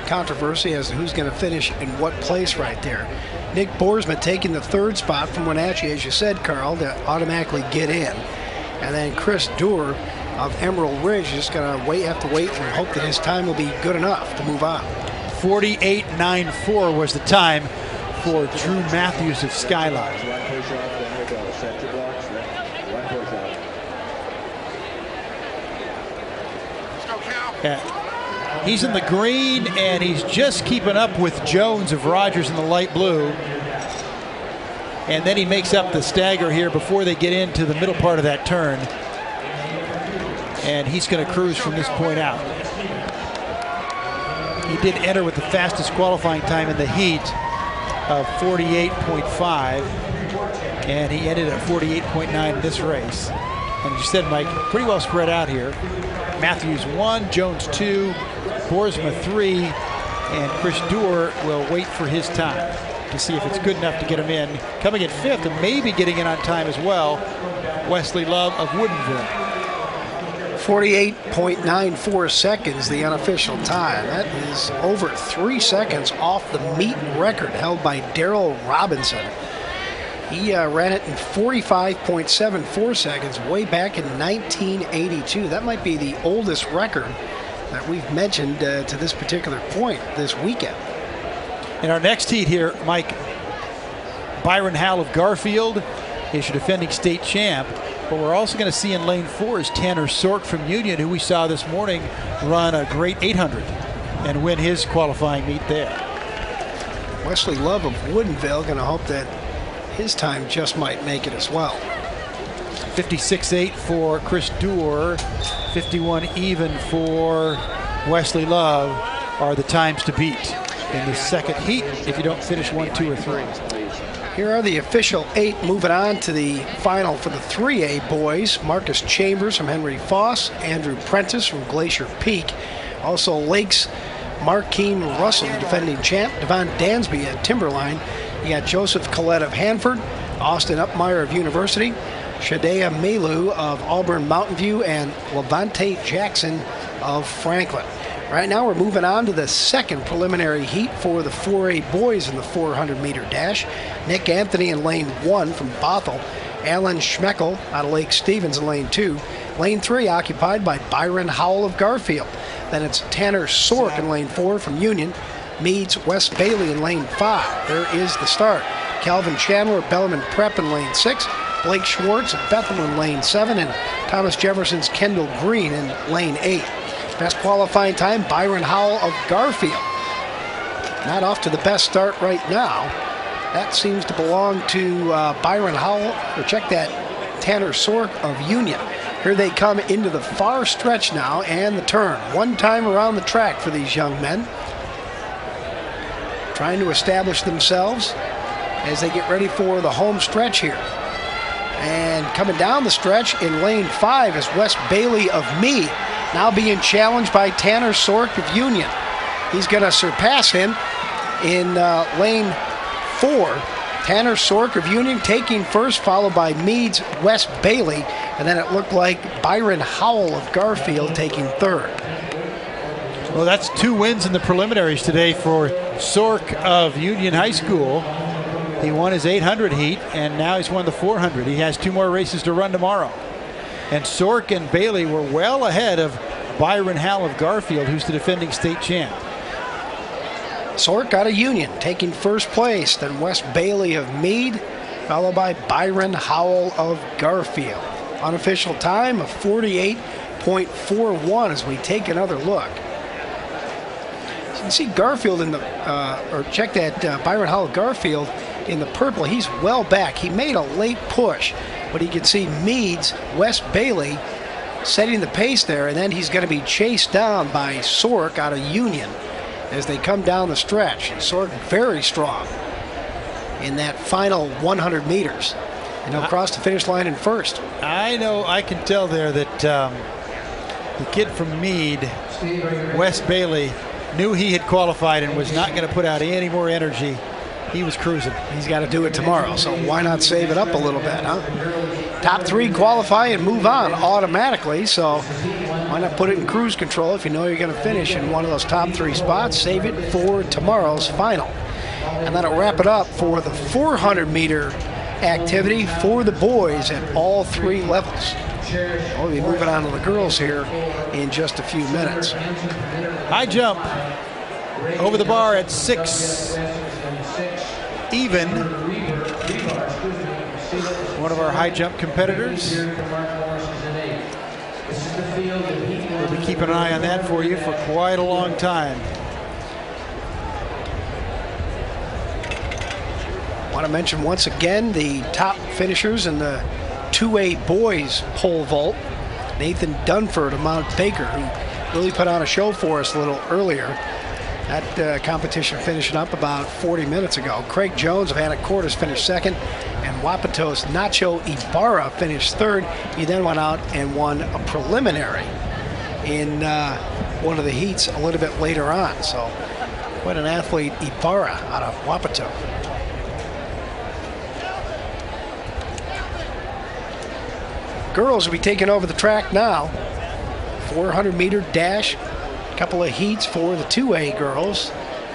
controversy as to who's going to finish in what place right there. Nick Boersma taking the 3rd spot from Wenatchee, as you said, Carl, to automatically get in. And then Chris Doer of Emerald Ridge is just going to have to wait and hope that his time will be good enough to move on.
48.94 was the time for Drew Matthews of Skyline. Yeah. He's in the green, and he's just keeping up with Jones of Rogers in the light blue. And then he makes up the stagger here before they get into the middle part of that turn. And he's going to cruise from this point out. He did enter with the fastest qualifying time in the heat of 48.5, and he ended at 48.9 in this race. And as you said, Mike, pretty well spread out here. Matthews 1, Jones 2, Boersma 3, and Chris Doer will wait for his time to see if it's good enough to get him in. Coming in 5th and maybe getting in on time as well, Wesley Love of Woodinville.
48.94 seconds, the unofficial time. That is over 3 seconds off the meet record held by Darrell Robinson. He ran it in 45.74 seconds way back in 1982. That might be the oldest record that we've mentioned to this particular point this weekend.
In our next heat here, Mike, Byron Howell of Garfield is your defending state champ. But we're also going to see in lane 4 is Tanner Sork from Union, who we saw this morning run a great 800 and win his qualifying meet there.
Wesley Love of Woodinville going to hope that his time just might make it as well.
56.8 for Chris Doer, 51 even for Wesley Love are the times to beat in the second heat if you don't finish 1, 2, or 3.
Here are the official 8 moving on to the final for the 3A boys. Marcus Chambers from Henry Foss, Andrew Prentice from Glacier Peak. Also Lakes, Markeen Russell, the defending champ, Devon Dansby at Timberline. You got Joseph Collette of Hanford, Austin Upmeyer of University, Shadea Melu of Auburn Mountain View, and Levante Jackson of Franklin. Right now we're moving on to the second preliminary heat for the 4A boys in the 400-meter dash. Nick Anthony in lane 1 from Bothell. Alan Schmeckel out of Lake Stevens in lane 2. Lane 3 occupied by Byron Howell of Garfield. Then it's Tanner Sork in lane 4 from Union. Meads West Bailey in lane 5. There is the start. Calvin Chandler of Bellarmine Prep in lane 6. Blake Schwartz of Bethel in lane 7. And Thomas Jefferson's Kendall Green in lane 8. Best qualifying time, Byron Howell of Garfield. Not off to the best start right now. That seems to belong to Byron Howell. Or check that, Tanner Sork of Union. Here they come into the far stretch now and the turn. One time around the track for these young men. Trying to establish themselves as they get ready for the home stretch here. And coming down the stretch in lane 5 is Wes Bailey of Meade. Now being challenged by Tanner Sork of Union. He's going to surpass him in lane 4. Tanner Sork of Union taking first, followed by Meads Wes Bailey. And then it looked like Byron Howell of Garfield taking third.
Well, that's 2 wins in the preliminaries today for Sork of Union High School. He won his 800 heat, and now he's won the 400. He has 2 more races to run tomorrow. And Sork and Bailey were well ahead of Byron Howell of Garfield, who's the defending state champ.
Sork out of Union, taking first place. Then Wes Bailey of Meade, followed by Byron Howell of Garfield. Unofficial time of 48.41 as we take another look. So you can see Garfield in the, check that Byron Howell of Garfield in the purple. He's well back. He made a late push. But you can see Meads, Wes Bailey setting the pace there, and then he's going to be chased down by Sork out of Union as they come down the stretch. And Sork very strong in that final 100 meters. And he'll cross the finish line in first.
I know, I can tell there that the kid from Meade, Wes Bailey, knew he had qualified and was not going to put out any more energy. He was cruising.
He's got to do it tomorrow, so why not save it up a little bit, huh? Top 3 qualify and move on automatically, so why not put it in cruise control if you know you're going to finish in one of those top 3 spots? Save it for tomorrow's final. And that'll wrap it up for the 400-meter activity for the boys at all 3 levels. We'll be moving on to the girls here in just a few minutes.
High jump over the bar at 6 even. One of our high jump competitors. We'll be keeping an eye on that for you for quite a long time.
Want to mention once again the top finishers in the 2A boys pole vault. Nathan Dunford of Mount Baker, who really put on a show for us a little earlier. That competition finishing up about 40 minutes ago. Craig Jones of Anacortes finished second, and Wapato's Nacho Ibarra finished third. He then went out and won a preliminary in one of the heats a little bit later on. So quite an athlete, Ibarra, out of Wapato. Girls will be taking over the track now. 400-meter dash. Couple of heats for the 2A girls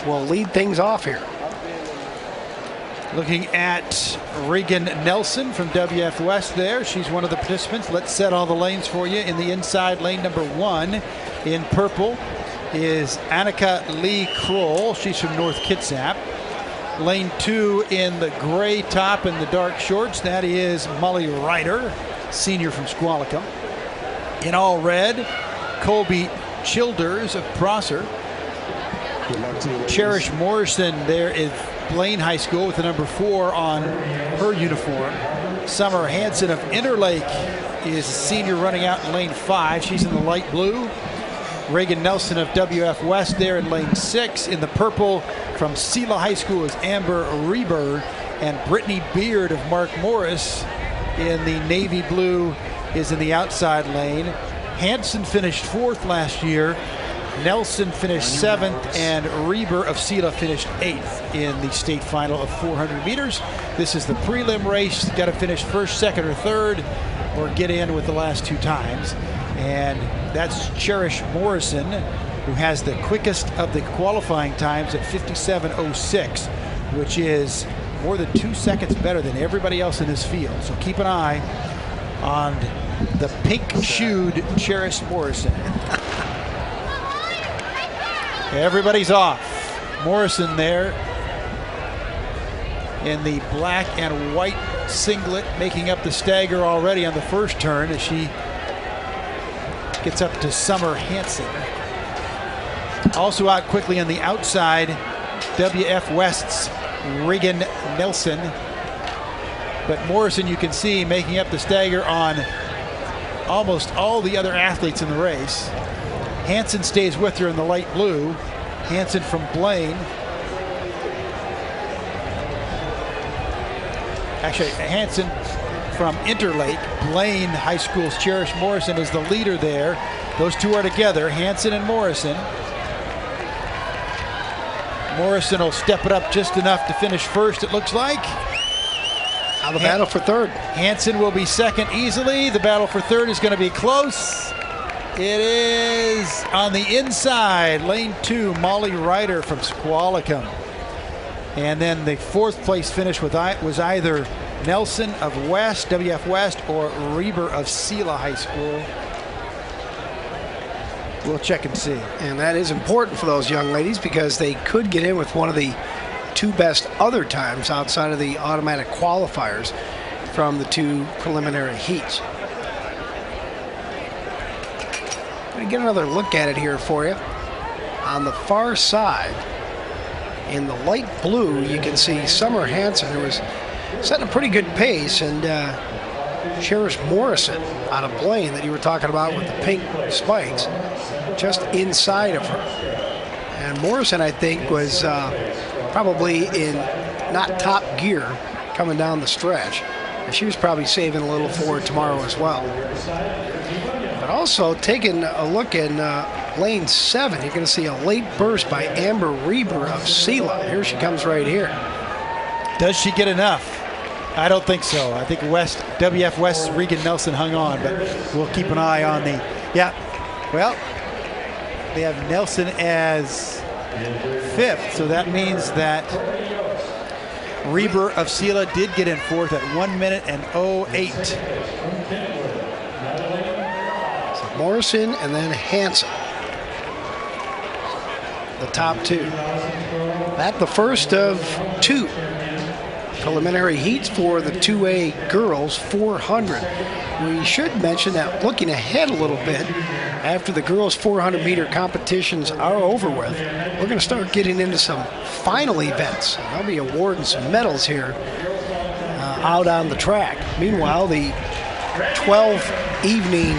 will lead things off here.
Looking at Regan Nelson from WF West there. She's one of the participants. Let's set all the lanes for you. In the inside lane number 1 in purple is Annika Lee Kroll. She's from North Kitsap. Lane 2 in the gray top and the dark shorts. That is Molly Ryder, senior from Squalicum. In all red, Colby Childers of Prosser. Cherish Morrison there is Blaine High School with the number 4 on her uniform. Summer Hanson of Interlake is a senior running out in lane 5. She's in the light blue. Reagan Nelson of WF West there in lane 6. In the purple from Selah High School is Amber Reber, and Brittany Beard of Mark Morris in the navy blue is in the outside lane. Hanson finished 4th last year. Nelson finished 7th, and Reber of Selah finished 8th in the state final of 400 meters. This is the prelim race. Got to finish 1st, 2nd, or 3rd, or get in with the last 2 times. And that's Cherish Morrison, who has the quickest of the qualifying times at 57:06, which is more than 2 seconds better than everybody else in this field. So keep an eye on the pink-shoed Cherish Morrison. Everybody's off. Morrison there in the black and white singlet, making up the stagger already on the first turn as she gets up to Summer Hanson. Also out quickly on the outside, WF West's Regan Nelson. But Morrison, you can see, making up the stagger on almost all the other athletes in the race. Hanson stays with her in the light blue. Hanson from Blaine. Actually, Hanson from Interlake. Blaine High School's Cherish Morrison is the leader there. Those two are together, Hanson and Morrison. Morrison will step it up just enough to finish first, it looks like.
Now the battle for 3rd.
Hanson will be 2nd easily. The battle for 3rd is going to be close. It is on the inside, lane 2, Molly Ryder from Squalicum. And then the 4th place finish was either Nelson of West, WF West, or Reber of Selah High School. We'll check and see.
And that is important for those young ladies because they could get in with one of the 2 best other times outside of the automatic qualifiers from the 2 preliminary heats. I'm going to get another look at it here for you. On the far side, in the light blue, you can see Summer Hanson, who was setting a pretty good pace, and Cherish Morrison out of Blaine that you were talking about with the pink spikes, just inside of her. And Morrison, I think, was probably in not top gear coming down the stretch. And she was probably saving a little for tomorrow as well. But also taking a look in lane 7, you're going to see a late burst by Amber Reber of Selah. Here she comes right here.
Does she get enough? I don't think so. I think WF West's Regan Nelson hung on, but we'll keep an eye on the, well, they have Nelson as 5th, so that means that Reber of Selah did get in 4th at 1 minute and 08.
So Morrison and then Hanson, the top 2. That's the first of 2 preliminary heats for the 2A girls 400. We should mention that looking ahead a little bit, after the girls 400 meter competitions are over with, we're going to start getting into some final events. They'll be awarding some medals here out on the track. Meanwhile, the 12 evening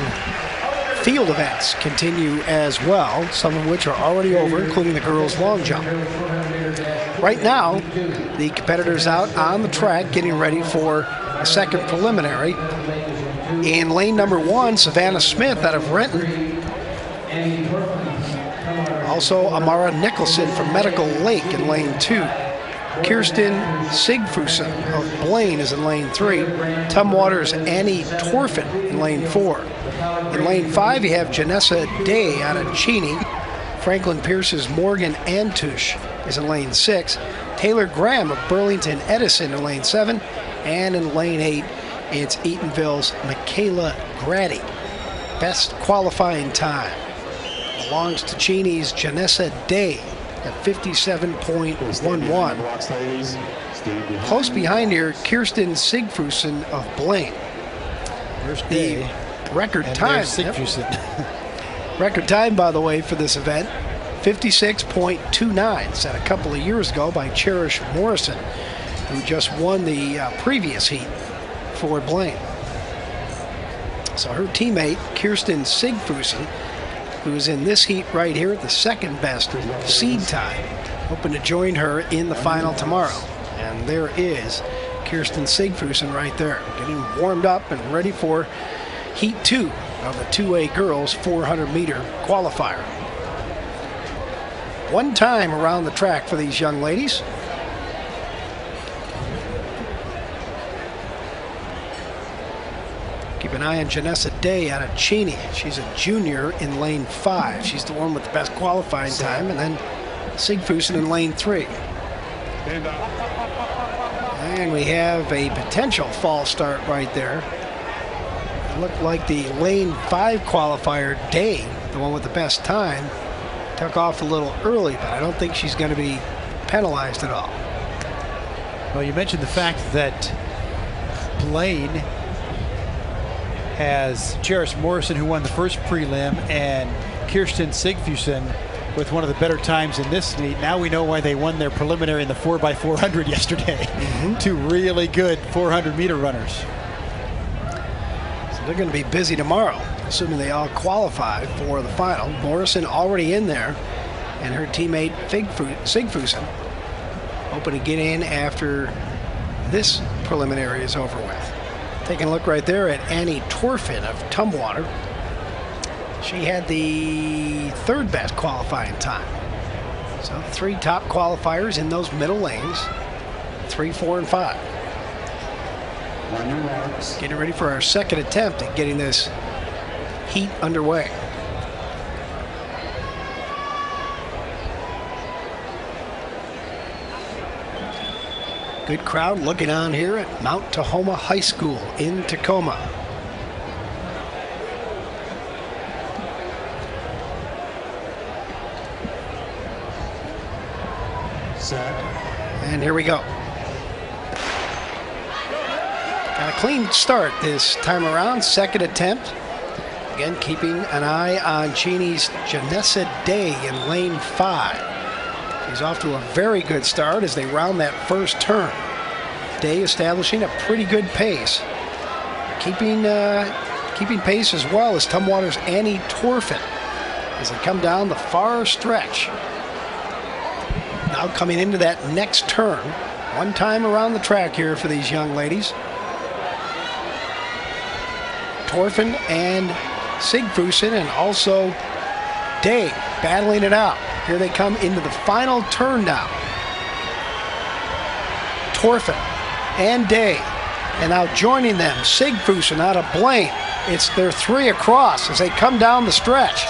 field events continue as well, some of which are already over, including the girls long jump. Right now, the competitors out on the track getting ready for the 2nd preliminary. In lane number 1, Savannah Smith out of Renton. Also, Amara Nicholson from Medical Lake in lane 2. Kirsten Sigfusson of Blaine is in lane 3. Tumwater's Annie Torfin in lane 4. In lane 5, you have Janessa Day out of Cheney. Franklin Pierce's Morgan Antush is in lane 6. Taylor Graham of Burlington Edison in lane 7. And in lane 8, it's Eatonville's Michaela Grady. Best qualifying time belongs to Cheney's Janessa Day at 57.11. Close behind here, Kirsten Sigfusson of Blaine.
There's
the
Day.
record time.
Sigfusson.
Record time, by the way, for this event, 56.29, set a couple of years ago by Cherish Morrison, who just won the previous heat for Blaine. So her teammate, Kirsten Sigfusen, who's in this heat right here at the second best seed time, hoping to join her in the final tomorrow. And there is Kirsten Sigfusen right there, getting warmed up and ready for heat 2 of the 2A girls 400-meter qualifier. One time around the track for these young ladies. Keep an eye on Janessa Day out of Cheney. She's a junior in lane 5. She's the one with the best qualifying time, and then Sigfusen in lane 3. And we have a potential false start right there. It looked like the lane 5 qualifier, Day, the one with the best time, took off a little early, but I don't think she's going to be penalized at all.
Well, you mentioned the fact that Blaine has Cherish Morrison, who won the first prelim, and Kirsten Sigfusen with one of the better times in this meet. Now we know why they won their preliminary in the 4x400 yesterday. Two really good 400-meter runners.
So they're going to be busy tomorrow, assuming they all qualify for the final. Morrison already in there, and her teammate Sigfusen hoping to get in after this preliminary is over with. Taking a look right there at Annie Torfin of Tumwater. She had the third best qualifying time. So the 3 top qualifiers in those middle lanes, 3, 4, and 5. Getting ready for our second attempt at getting this heat underway. Good crowd looking on here at Mount Tahoma High School in Tacoma.
Set.
And here we go. Got a clean start this time around, second attempt. Again, keeping an eye on Cheney's Janessa Day in lane 5. She's off to a very good start as they round that first turn. Day establishing a pretty good pace. Keeping pace as well as Tumwater's Annie Torfin as they come down the far stretch. Now coming into that next turn. One time around the track here for these young ladies. Torfin and Sigfusen and also Day battling it out. Here they come into the final turn now. Torfin and Day. And now joining them, Sigfusen out of Blaine. They're 3 across as they come down the stretch.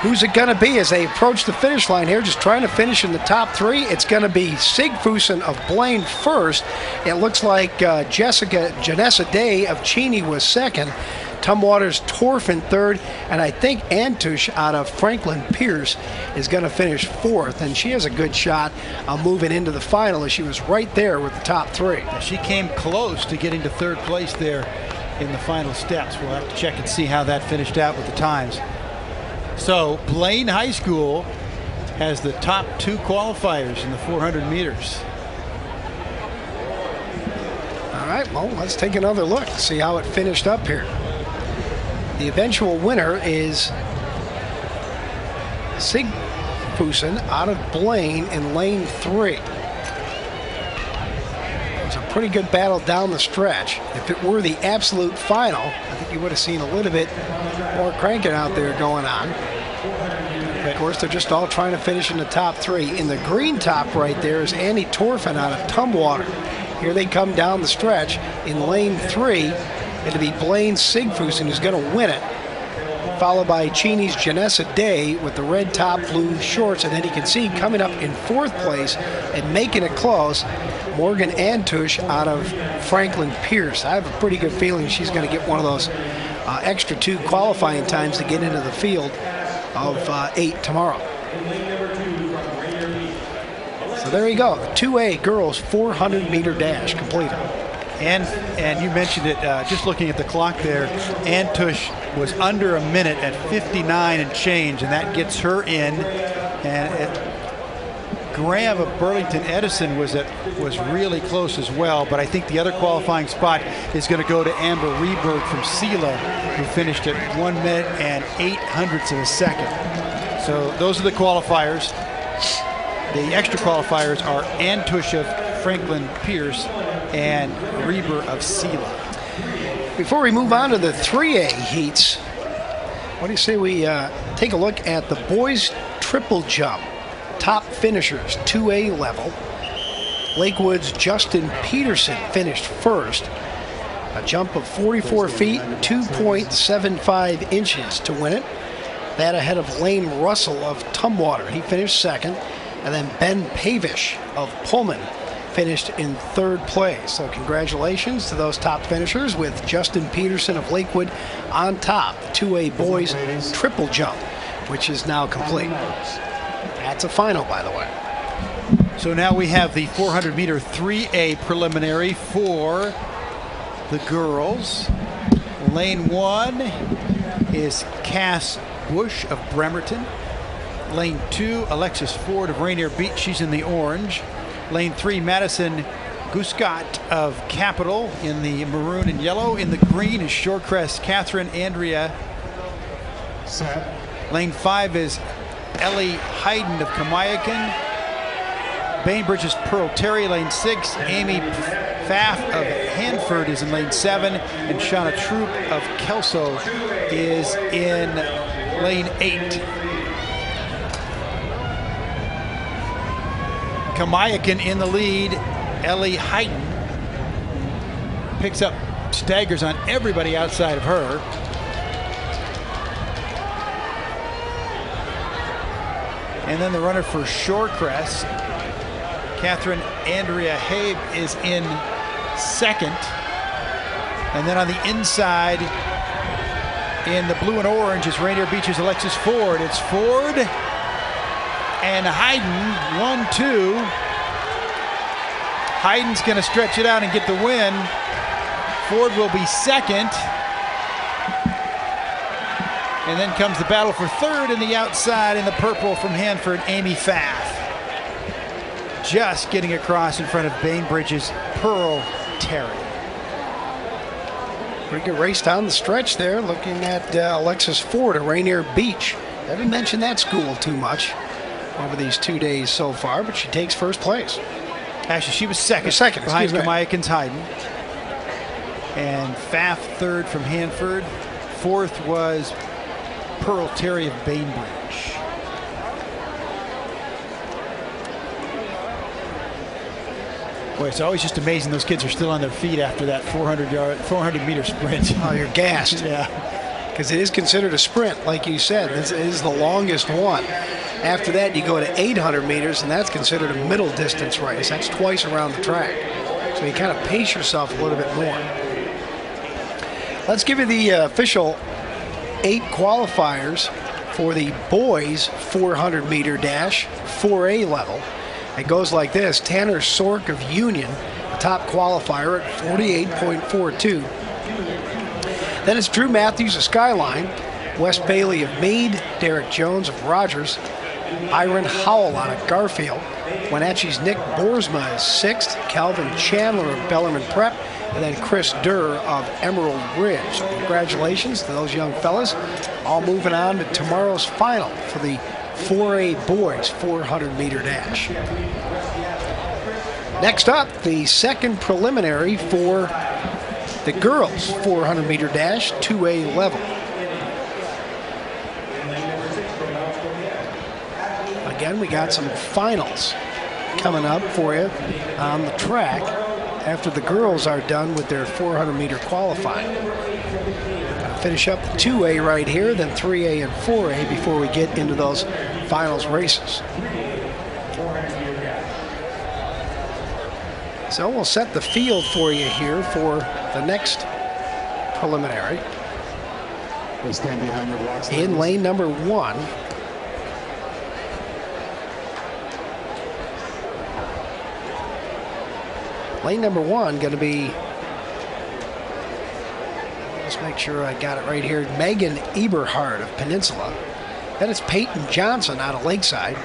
Who's it going to be as they approach the finish line here, just trying to finish in the top 3? It's going to be Sigfusen of Blaine first. It looks like Janessa Day of Cheney was second. Tumwater's Torfin third, and I think Antush out of Franklin Pierce is going to finish 4th, and she has a good shot of moving into the final as she was right there with the top 3.
She came close to getting to 3rd place there in the final steps. We'll have to check and see how that finished out with the times. So Blaine High School has the top 2 qualifiers in the 400 meters.
All right, well, let's take another look, see how it finished up here. The eventual winner is Sigfusen out of Blaine in lane 3. It was a pretty good battle down the stretch. If it were the absolute final, I think you would have seen a little bit more cranking out there going on. Of course, they're just all trying to finish in the top 3. In the green top right there is Annie Torfin out of Tumwater. Here they come down the stretch in lane 3. It'll be Blaine Sigfusen who's going to win it, followed by Cheney's Janessa Day with the red top, blue shorts, and then you can see coming up in 4th place and making it close, Morgan Antush out of Franklin Pierce. I have a pretty good feeling she's going to get one of those extra 2 qualifying times to get into the field of 8 tomorrow. So there you go, the 2A girls 400-meter dash completed.
And you mentioned it, just looking at the clock there, Antush was under a minute at 59 and change, and that gets her in. And Graham of Burlington Edison was really close as well, but I think the other qualifying spot is going to go to Amber Rieberg from Selah, who finished at 1 minute and 0.08 of a second. So those are the qualifiers. The extra qualifiers are Antush of Franklin Pierce and Reber of Selah.
Before we move on to the 3A heats, what do you say we take a look at the boys triple jump top finishers, 2A level. Lakewood's Justin Peterson finished first, a jump of 44 feet, 2.75 inches to win it. That ahead of Lane Russell of Tumwater. He finished second. And then Ben Pavish of Pullman finished in third place. So congratulations to those top finishers, with Justin Peterson of Lakewood on top. 2A boys triple jump, which is now complete. That's a final, by the way.
So now we have the 400-meter 3A preliminary for the girls. Lane 1 is Cass Bush of Bremerton. Lane 2, Alexis Ford of Rainier Beach. She's in the orange. Lane 3, Madison Guscott of Capitol in the maroon and yellow. In the green is Shorecrest Catherine Andrea. Lane 5 is Ellie Hayden of Kamiakin. Bainbridge's Pearl Terry. Lane 6, Amy Pfaff of Hanford is in lane 7. And Shauna Troop of Kelso is in lane 8. Kamiakin in the lead. Ellie Hayden picks up staggers on everybody outside of her. And then the runner for Shorecrest, Catherine Andrea Habe, is in second. And then on the inside, in the blue and orange, is Rainier Beach's Alexis Ford. It's Ford and Hayden, 1-2. Hayden's going to stretch it out and get the win. Ford will be second. And then comes the battle for third in the outside in the purple from Hanford, Amy Pfaff. Just getting across in front of Bainbridge's Pearl Terry.
Pretty good race down the stretch there, looking at Alexis Ford of Rainier Beach. Haven't mentioned that school too much over these 2 days so far, but she takes first place.
Actually, she was second. Behind Kamiakin's Hayden. And Pfaff third from Hanford. Fourth was Pearl Terry of Bainbridge. Boy, it's always just amazing those kids are still on their feet after that 400-meter sprint.
Oh, you're gassed.
Yeah.
Because it is considered a sprint, like you said. This is the longest one. After that, you go to 800 meters, and that's considered a middle distance race. That's twice around the track. So you kind of pace yourself a little bit more. Let's give you the official 8 qualifiers for the boys 400-meter dash 4A level. It goes like this. Tanner Sork of Union, the top qualifier at 48.42. Then it's Drew Matthews of Skyline, Wes Bailey of Meade, Derek Jones of Rogers, Iron Howell out of Garfield. Wenatchee's Nick Boersma is 6th, Calvin Chandler of Bellarmine Prep, and then Chris Durr of Emerald Ridge. So congratulations to those young fellas. All moving on to tomorrow's final for the 4A boys 400-meter dash. Next up, the second preliminary for the girls 400-meter dash 2A level. Again, we got some finals coming up for you on the track after the girls are done with their 400-meter qualifying. Finish up the 2A right here, then 3A and 4A before we get into those finals races. So we'll set the field for you here for the next preliminary. In lane number 1. Lane number 1 going to be Just make sure I got it right here. Megan Eberhard of Peninsula. Then it's Peyton Johnson out of Lakeside.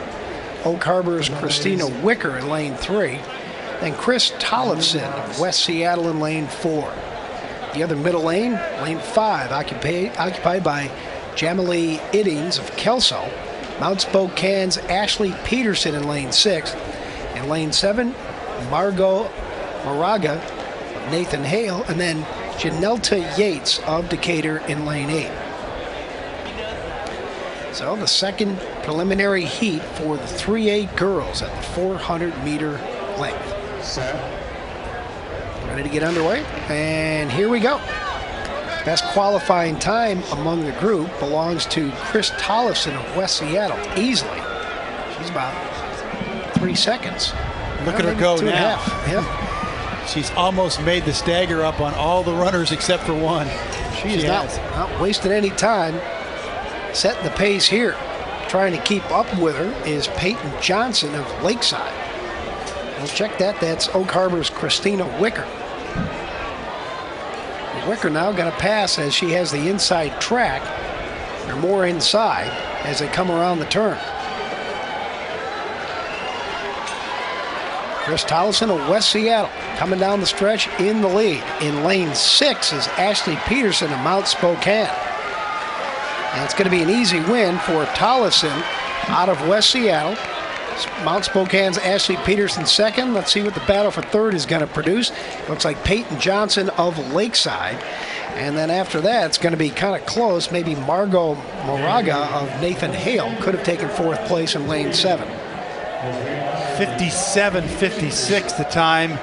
Oak Harbor's Christina Wicker in lane 3. Then Chris Tollefson of West Seattle in lane 4. The other middle lane, lane 5, occupied by Jamalee Iddings of Kelso. Mount Spokane's Ashley Peterson in lane 6. In lane 7, Margot Moraga of Nathan Hale. And then Janelta Yates of Decatur in lane 8. So the second preliminary heat for the 3A girls at the 400-meter length. Ready to get underway, and here we go. Best qualifying time among the group belongs to Chris Tollefson of West Seattle, easily. She's about 3 seconds.
Look at her go now.
2.5. Yep.
She's almost made the stagger up on all the runners except for one.
She is not wasting any time. Setting the pace here. Trying to keep up with her is Peyton Johnson of Lakeside. We'll check that. That's Oak Harbor's Christina Wicker. Wicker now going to pass as she has the inside track. They're more inside as they come around the turn. Chris Tollefson of West Seattle coming down the stretch in the lead. In lane 6 is Ashley Peterson of Mount Spokane. And it's going to be an easy win for Tollefson out of West Seattle. Mount Spokane's Ashley Peterson second. Let's see what the battle for third is going to produce. Looks like Peyton Johnson of Lakeside. And then after that, it's going to be kind of close. Maybe Margot Moraga of Nathan Hale could have taken 4th place in lane 7.
57:56 the time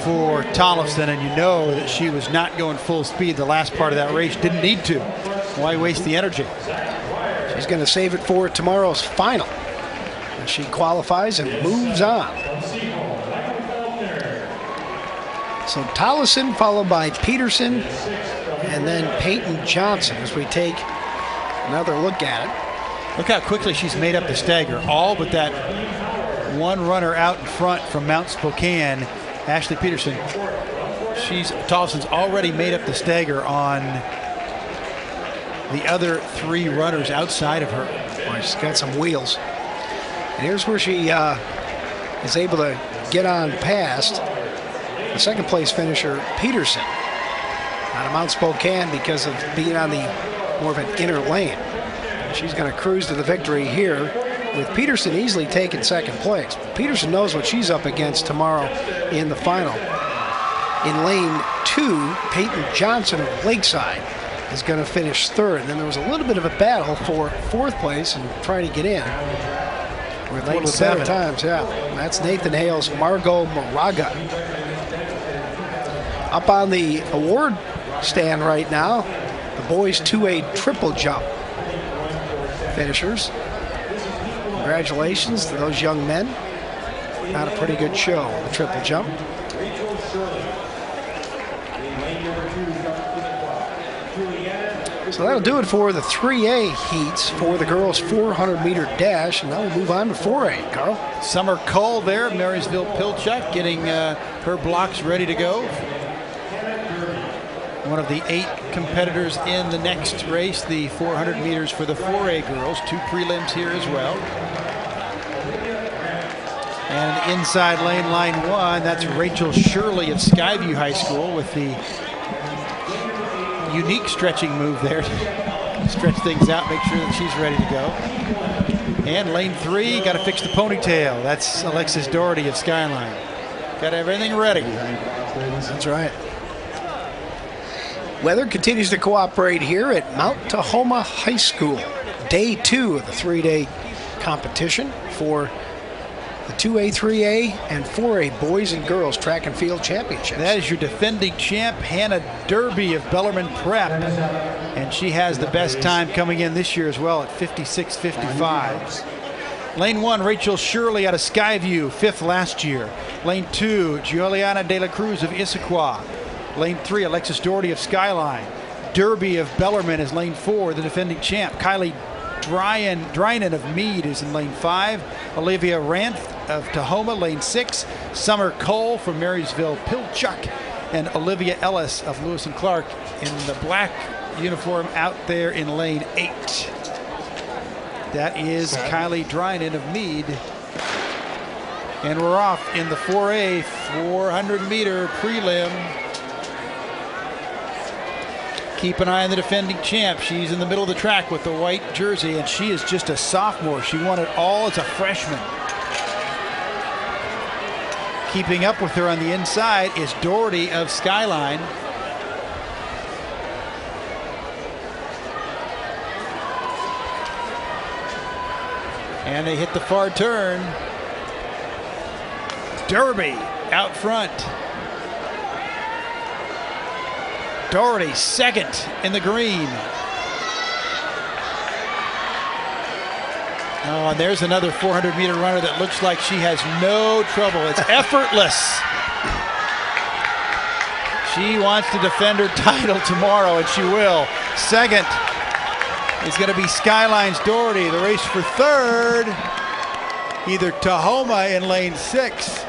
for Tollefson, and you know that she was not going full speed the last part of that race. Didn't need to. Why waste the energy?
She's going to save it for tomorrow's final. And she qualifies and moves on. So Tollefson followed by Peterson and then Peyton Johnson as we take another look at it.
Look how quickly she's made up the stagger. All but that one runner out in front from Mount Spokane, Ashley Peterson. Tollefson's already made up the stagger on the other 3 runners outside of her.
Boy, she's got some wheels. And here's where she is able to get on past the second place finisher, Peterson, out of Mount Spokane because of being on the more of an inner lane. She's going to cruise to the victory here with Peterson easily taking second place. Peterson knows what she's up against tomorrow in the final. In lane 2, Peyton Johnson of Lakeside is going to finish 3rd. And then there was a little bit of a battle for 4th place and trying to get in. With lane 7 times, yeah. That's Nathan Hale's Margot Moraga. Up on the award stand right now, the boys 2A triple jump finishers. Congratulations to those young men. Had a pretty good show, the triple jump. So that'll do it for the 3A heats for the girls' 400-meter dash, and now we'll move on to 4A, Carl.
Summer Cole there, Marysville Pilchuck, getting her blocks ready to go. One of the 8 competitors in the next race, the 400 meters for the 4A girls. 2 prelims here as well. And inside lane, line 1, that's Rachel Shirley of Skyview High School with the unique stretching move there. Stretch things out, make sure that she's ready to go. And lane 3, got to fix the ponytail. That's Alexis Doherty of Skyline. Got to have everything ready.
That's right. Weather continues to cooperate here at Mount Tahoma High School. Day 2 of the 3-day competition for the 2A, 3A, and 4A boys and girls track and field championships.
That is your defending champ, Hannah Derby of Bellarmine Prep. And she has the best time coming in this year as well at 56:55. Lane 1, Rachel Shirley out of Skyview, 5th last year. Lane 2, Giuliana De La Cruz of Issaquah. Lane 3, Alexis Doherty of Skyline. Derby of Bellarmine is lane 4, the defending champ. Kylie Drynan of Meade is in lane 5. Olivia Ranth of Tahoma, lane 6. Summer Cole from Marysville Pilchuck and Olivia Ellis of Lewis and Clark in the black uniform out there in lane 8. That is Kylie Drynan of Meade. And we're off in the 4A 400-meter prelim. Keep an eye on the defending champ. She's in the middle of the track with the white jersey, and she is just a sophomore. She won it all as a freshman. Keeping up with her on the inside is Doherty of Skyline. And they hit the far turn. Derby out front. Doherty second in the green. Oh, and there's another 400-meter runner that looks like she has no trouble. It's effortless. She wants to defend her title tomorrow, and she will. Second is going to be Skyline's Doherty. The race for third, either Tahoma in lane 6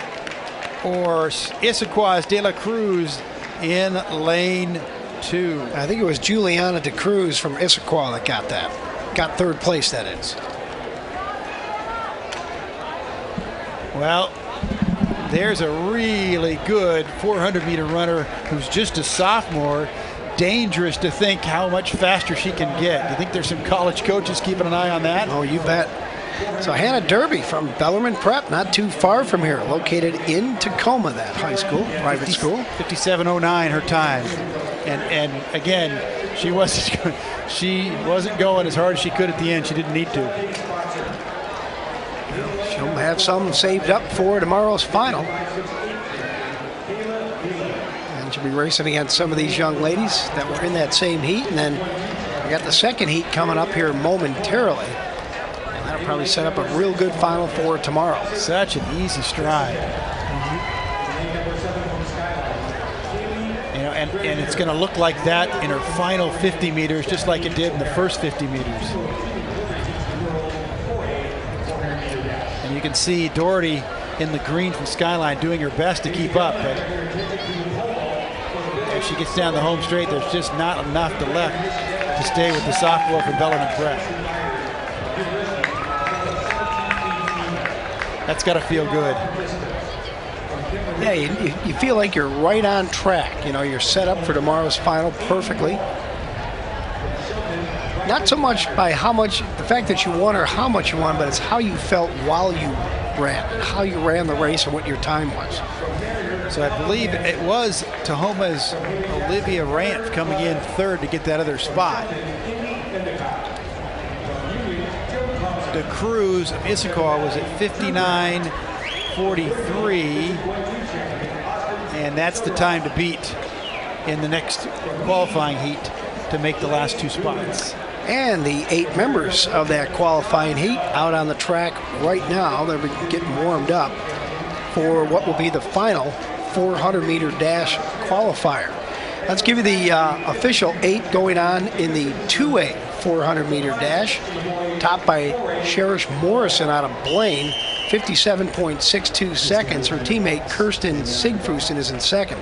or Issaquah's De La Cruz in lane 2.
I think it was Juliana De Cruz from Issaquah that got that. Got third place, that is.
Well, there's a really good 400-meter runner who's just a sophomore. Dangerous to think how much faster she can get. You think there's some college coaches keeping an eye on that?
Oh, you bet. So Hannah Derby from Bellarmine Prep, not too far from here, located in Tacoma, that high school, private school.
57:09 her time, and again, she wasn't going as hard as she could at the end. She didn't need to.
She'll have some saved up for tomorrow's final. And she'll be racing against some of these young ladies that were in that same heat, and then we got the second heat coming up here momentarily. That'll probably set up a real good final for tomorrow.
Such an easy stride. You know, and it's going to look like that in her final 50 meters, just like it did in the first 50 meters. And you can see Doherty in the green from Skyline doing her best to keep up, but if she gets down the home straight, there's just not enough to left to stay with the sophomore from Bellarmine Prep. That's got to feel good.
Yeah, you feel like you're right on track. You know, you're set up for tomorrow's final perfectly. Not so much by how much, the fact that you won or how much you won, but it's how you felt while you ran, how you ran the race and what your time was.
So I believe it was Tahoma's Olivia Ranf coming in third to get that other spot. De Cruz of Issaquah was at 59:43, and that's the time to beat in the next qualifying heat to make the last 2 spots.
And the 8 members of that qualifying heat out on the track right now. They're getting warmed up for what will be the final 400-meter dash qualifier. Let's give you the official 8 going on in the 2A 400-meter dash, topped by Cherish Morrison out of Blaine, 57.62 seconds. Her teammate Kirsten Sigfusen is in second.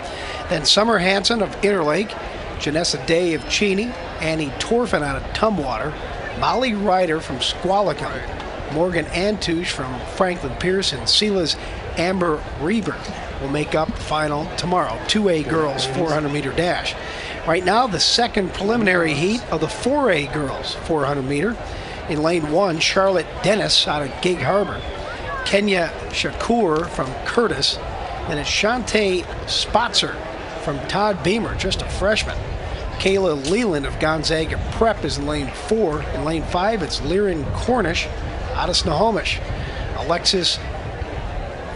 Then Summer Hansen of Interlake, Janessa Day of Cheney, Annie Torfin out of Tumwater, Molly Ryder from Squalicum, Morgan Antouche from Franklin Pierce, and Selah's Amber Reber will make up the final tomorrow. 2A girls 400-meter dash. Right now, the second preliminary heat of the 4A girls 400-meter. In lane 1, Charlotte Dennis out of Gig Harbor, Kenya Shakur from Curtis, and it's Shantae Spotzer from Todd Beamer, just a freshman. Kayla Leland of Gonzaga Prep is in lane 4. In lane 5, it's Lyran Cornish out of Snohomish. Alexis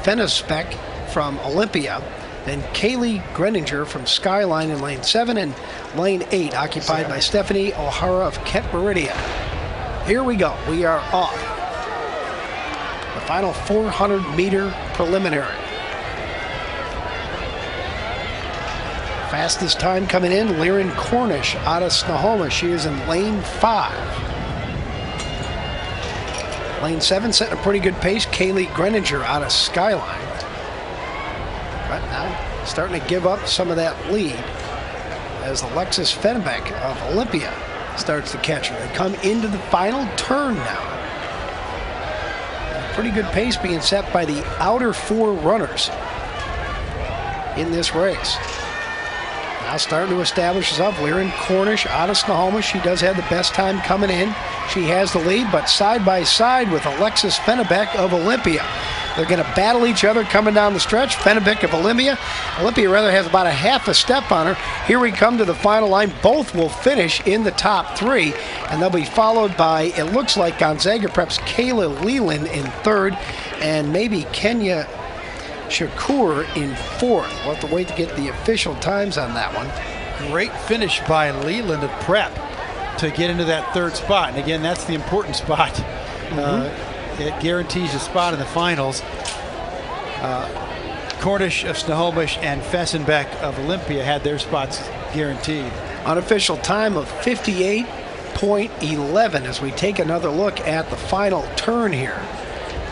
Fenespec from Olympia. Then Kaylee Greninger from Skyline in lane 7, and lane 8 occupied by Stephanie O'Hara of Kent Meridian. Here we go. We are off. The final 400-meter preliminary. Fastest time coming in, Lyran Cornish out of Snohomish. She is in lane 5. Lane 7 setting a pretty good pace, Kaylee Greninger out of Skyline. but now starting to give up some of that lead as Alexis Fennebeck of Olympia starts to catch her. They come into the final turn now. A pretty good pace being set by the outer 4 runners in this race. Now starting to establish herself. Lyran Cornish out of Sehome. She does have the best time coming in. She has the lead, but side by side with Alexis Fennebeck of Olympia. They're going to battle each other coming down the stretch. Fennebeck of Olympia rather has about a half a step on her. Here we come to the final line. Both will finish in the top 3, and they'll be followed by, it looks like, Gonzaga Prep's Kayla Leland in 3rd, and maybe Kenya Shakur in 4th. We'll have to wait to get the official times on that one.
Great finish by Leland of Prep to get into that 3rd spot. And again, that's the important spot. It guarantees a spot in the finals. Cornish of Snohomish and Fessenbeck of Olympia had their spots guaranteed.
Unofficial time of 58.11 as we take another look at the final turn here.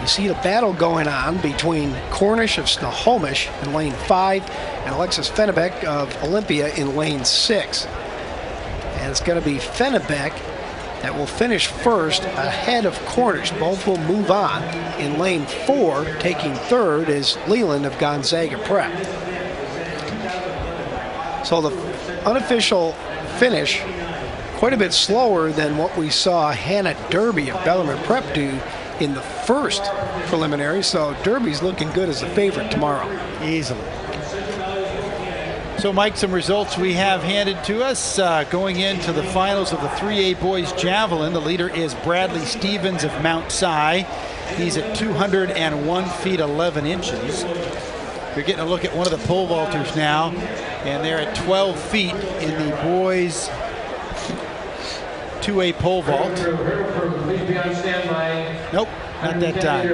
You see the battle going on between Cornish of Snohomish in lane 5 and Alexis Fennebeck of Olympia in lane 6. And it's going to be Fennebeck that will finish first ahead of Cornish. Both will move on. In lane 4, taking 3rd, is Leland of Gonzaga Prep. So the unofficial finish quite a bit slower than what we saw Hannah Derby of Bellarmine Prep do in the first preliminary, so Derby's looking good as the favorite tomorrow.
Easily. So, Mike, some results we have handed to us going into the finals of the 3A boys javelin. The leader is Bradley Stevens of Mount Si. He's at 201 feet 11 inches. You're getting a look at one of the pole vaulters now, and they're at 12 feet in the boys 2A pole vault. Nope, not that time.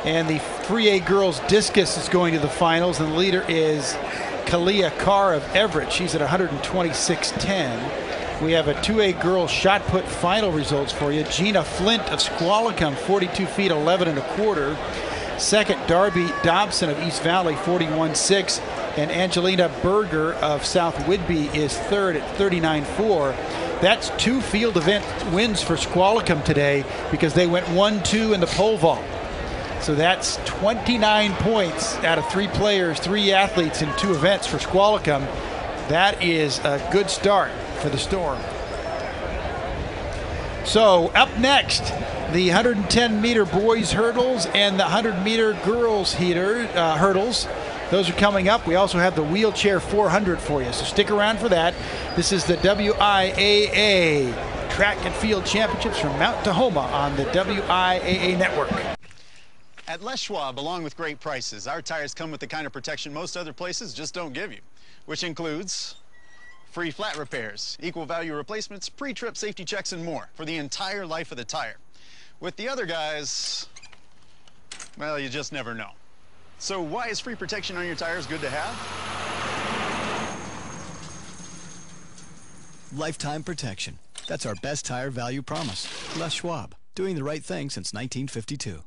And the 3A girls discus is going to the finals, and the leader is Kalia Carr of Everett. She's at 126.10. We have a 2A girls shot put final results for you. Gina Flint of Squalicum, 42 feet 11 1/4. Second, Darby Dobson of East Valley, 41.6. And Angelina Berger of South Whidbey is 3rd at 39.4. That's 2 field event wins for Squalicum today because they went 1-2 in the pole vault. So that's 29 points out of 3 players, 3 athletes in 2 events for Squalicum. That is a good start for the Storm. So up next, the 110-meter boys hurdles and the 100-meter girls hurdles. Those are coming up. We also have the wheelchair 400 for you, so stick around for that. This is the WIAA Track and Field Championships from Mount Tahoma on the WIAA network.
At Les Schwab, along with great prices, our tires come with the kind of protection most other places just don't give you, which includes free flat repairs, equal value replacements, pre-trip safety checks, and more for the entire life of the tire. With the other guys, well, you just never know. So why is free protection on your tires good to have?
Lifetime protection. That's our best tire value promise. Les Schwab, doing the right thing since 1952.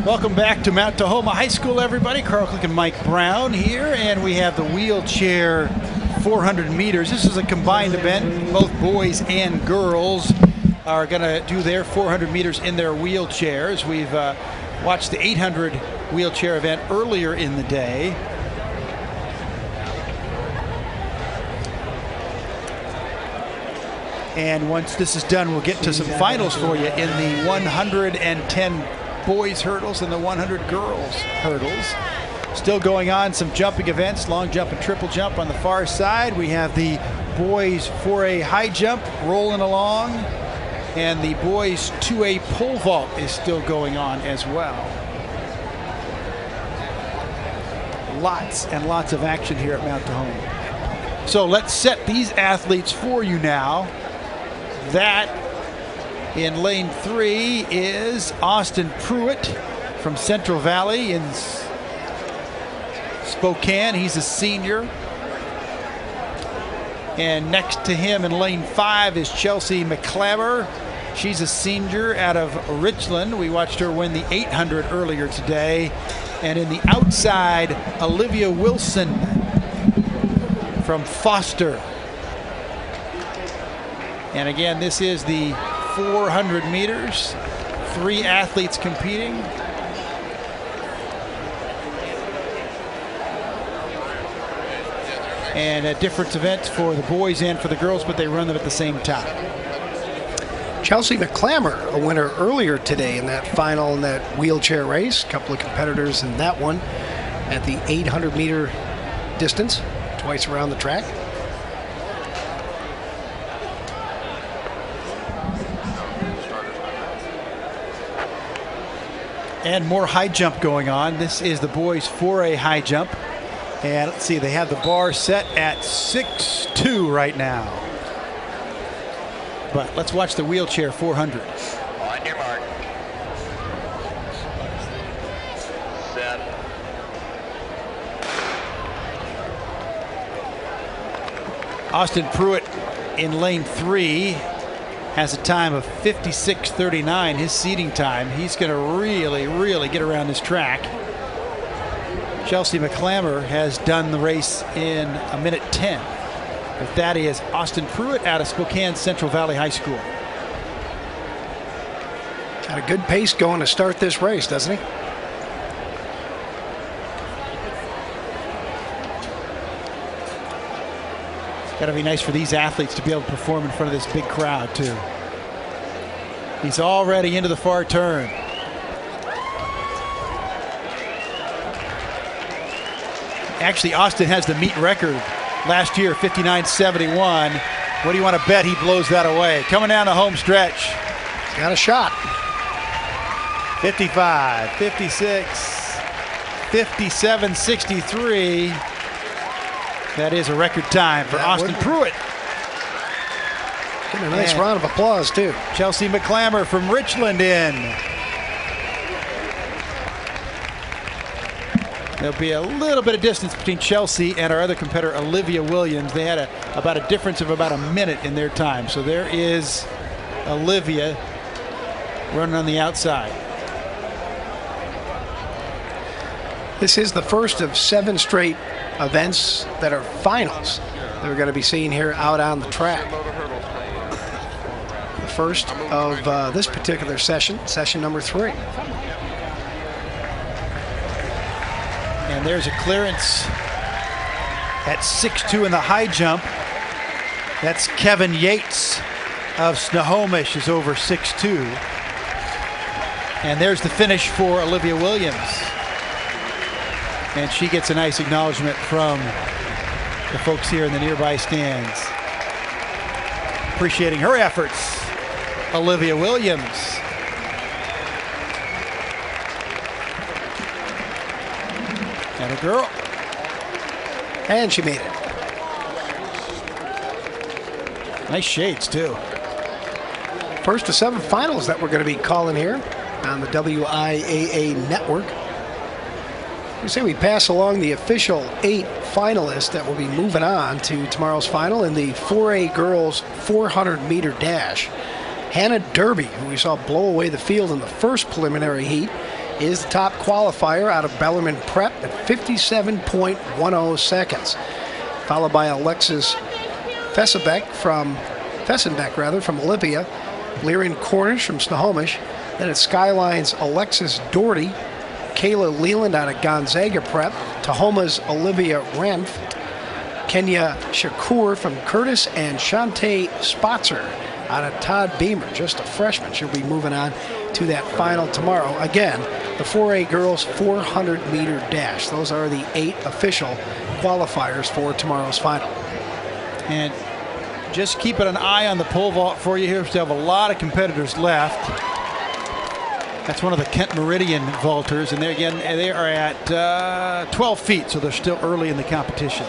Welcome back to Mount Tahoma High School, everybody. Carl Click and Mike Brown here, and we have the wheelchair 400 meters. This is a combined event. Both boys and girls are going to do their 400 meters in their wheelchairs. We've watched the 800 wheelchair event earlier in the day. And once this is done, we'll get to some finals for you in the 110 boys hurdles and the 100 girls hurdles. Still going on some jumping events, long jump and triple jump on the far side. We have the boys 4A high jump rolling along, and the boys 2A pole vault is still going on as well. Lots and lots of action here at Mount Tahoma. So let's set these athletes for you now. That in lane 3 is Austin Pruitt from Central Valley in Spokane. He's a senior. And next to him in lane 5 is Chelsea McClammer She's a senior out of Richland. We watched her win the 800 earlier today. And in the outside, Olivia Wilson from Foster. And again, this is the 400 meters. 3 athletes competing. And different events for the boys and for the girls, but they run them at the same time.
Chelsea McClammer, a winner earlier today in that final in that wheelchair race. A couple of competitors in that one at the 800-meter distance, twice around the track.
And more high jump going on. This is the boys' 4A high jump. And let's see, they have the bar set at 6'2" right now. But let's watch the wheelchair 400.
On your mark. Set.
Austin Pruitt in lane 3 has a time of 56:39, his seating time. He's going to really get around this track. Chelsea McClammer has done the race in 1:10. But that is Austin Pruitt out of Spokane Central Valley High School.
Got a good pace going to start this race, doesn't he?
Got to be nice for these athletes to be able to perform in front of this big crowd, too. He's already into the far turn. Actually, Austin has the meet record last year, 59:71. What do you want to bet he blows that away? Coming down the home stretch.
Got a shot.
55, 56, 57:63. That is a record time for Austin Pruitt.
Getting a nice round of applause, too.
Chelsea McClammer from Richland in. There'll be a little bit of distance between Chelsea and our other competitor, Olivia Williams. They had about a difference of about a minute in their time. So there is Olivia running on the outside.
This is the first of 7 straight events that are finals that we're going to be seeing here out on the track. The first of this particular session, session number 3.
And there's a clearance at 6'2" in the high jump. That's Kevin Yates of Snohomish is over 6'2". And there's the finish for Olivia Williams. And she gets a nice acknowledgement from the folks here in the nearby stands. Appreciating her efforts, Olivia Williams. And a girl.
And she made it.
Nice shades, too.
First of 7 finals that we're going to be calling here on the WIAA network. We say we pass along the official 8 finalists that will be moving on to tomorrow's final in the 4A girls 400-meter dash. Hannah Derby, who we saw blow away the field in the first preliminary heat, is the top qualifier out of Bellarmine Prep at 57.10 seconds. Followed by Alexis Fessenbeck from Olivia, Lyrian Cornish from Snohomish. Then it's Skyline's Alexis Doherty, Kayla Leland out of Gonzaga Prep, Tahoma's Olivia Renf, Kenya Shakur from Curtis, and Shantae Spotzer out of Todd Beamer, just a freshman. She'll be moving on to that final tomorrow. Again, the 4A girls 400-meter dash. Those are the 8 official qualifiers for tomorrow's final.
And just keeping an eye on the pole vault for you here. We still have a lot of competitors left. That's one of the Kent Meridian vaulters, and they are at 12 feet, so they're still early in the competition.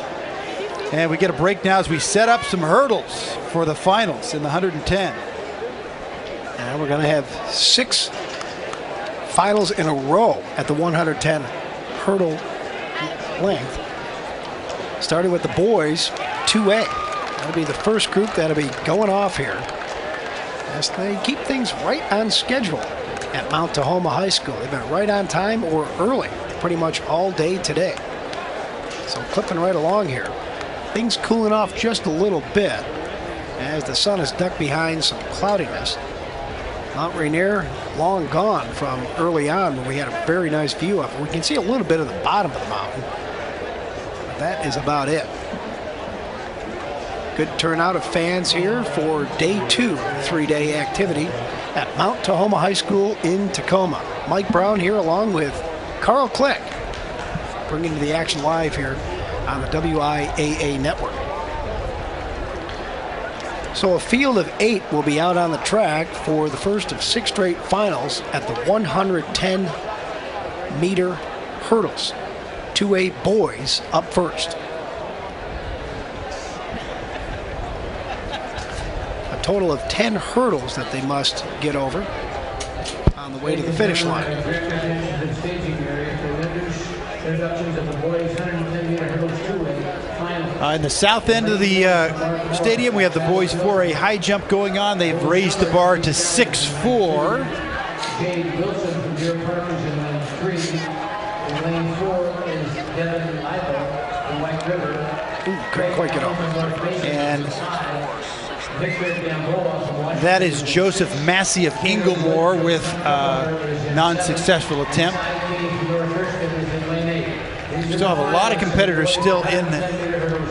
And we get a break now as we set up some hurdles for the finals in the 110.
And we're going to have 6 finals in a row at the 110 hurdle length. Starting with the boys 2A. That'll be the first group that'll be going off here. as they keep things right on schedule at Mount Tahoma High School. They've been right on time or early pretty much all day today. So clipping right along here. Things cooling off just a little bit as the sun is ducked behind some cloudiness. Mount Rainier long gone from early on when we had a very nice view of it. We can see a little bit of the bottom of the mountain, but that is about it. Good turnout of fans here for day 2, 3-day activity at Mount Tahoma High School in Tacoma. Mike Brown here along with Carl Click, bringing you the action live here on the WIAA network. So a field of 8 will be out on the track for the first of 6 straight finals at the 110-meter hurdles. 2A boys up first. A total of 10 hurdles that they must get over on the way to the finish line.
In the south end of the stadium, we have the boys 4A high jump going on. They've raised the bar to 6'4".
Jade Wilson from Deer Park is in lane 3. In lane 4 is Devin Libo from White River.
Couldn't quite get over.
And that is Joseph Massey of Inglemore with a non-successful attempt. We still have a lot of competitors still in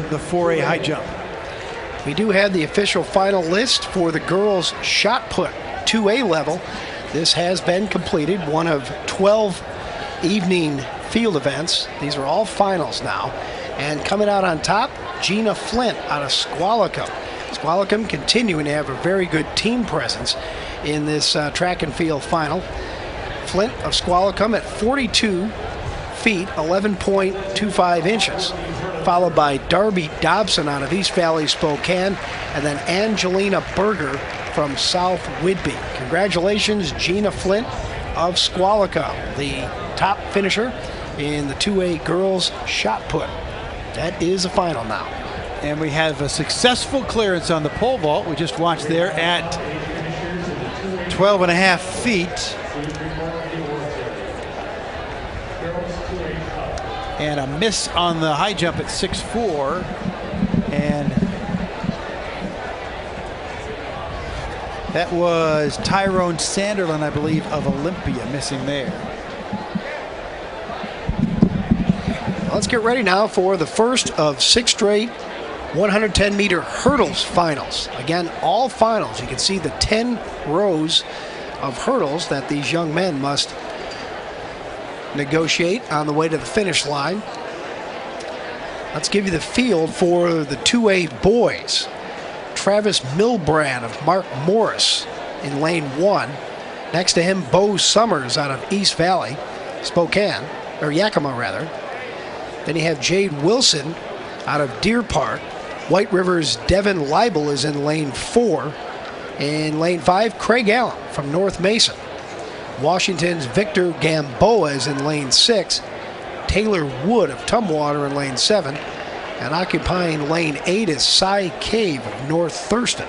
the 4A high jump.
We do have the official final list for the girls' shot put 2A level. This has been completed, one of 12 evening field events. These are all finals now. And coming out on top, Gina Flint out of Squalicum. Squalicum continuing to have a very good team presence in this track and field final. Flint of Squalicum at 42 feet, 11.25 inches. Followed by Darby Dobson out of East Valley, Spokane, and then Angelina Berger from South Whidbey. Congratulations, Gina Flint of Squalicum, the top finisher in the 2A girls shot put. That is a final now.
And we have a successful clearance on the pole vault. We just watched there at 12.5 feet. And a miss on the high jump at 6'4". And that was Tyrone Sanderlin, I believe, of Olympia, missing there.
Let's get ready now for the first of 6 straight 110-meter hurdles finals. Again, all finals. You can see the 10 rows of hurdles that these young men must negotiate on the way to the finish line. Let's give you the field for the 2A boys. Travis Milbrand of Mark Morris in lane 1. Next to him, Bo Summers out of East Valley, Spokane, or Yakima rather. Then you have Jade Wilson out of Deer Park. White River's Devin Leibel is in lane 4. In lane 5, Craig Allen from North Mason. Washington's Victor Gamboa is in lane 6. Taylor Wood of Tumwater in lane 7. And occupying lane 8 is Cy Cave of North Thurston.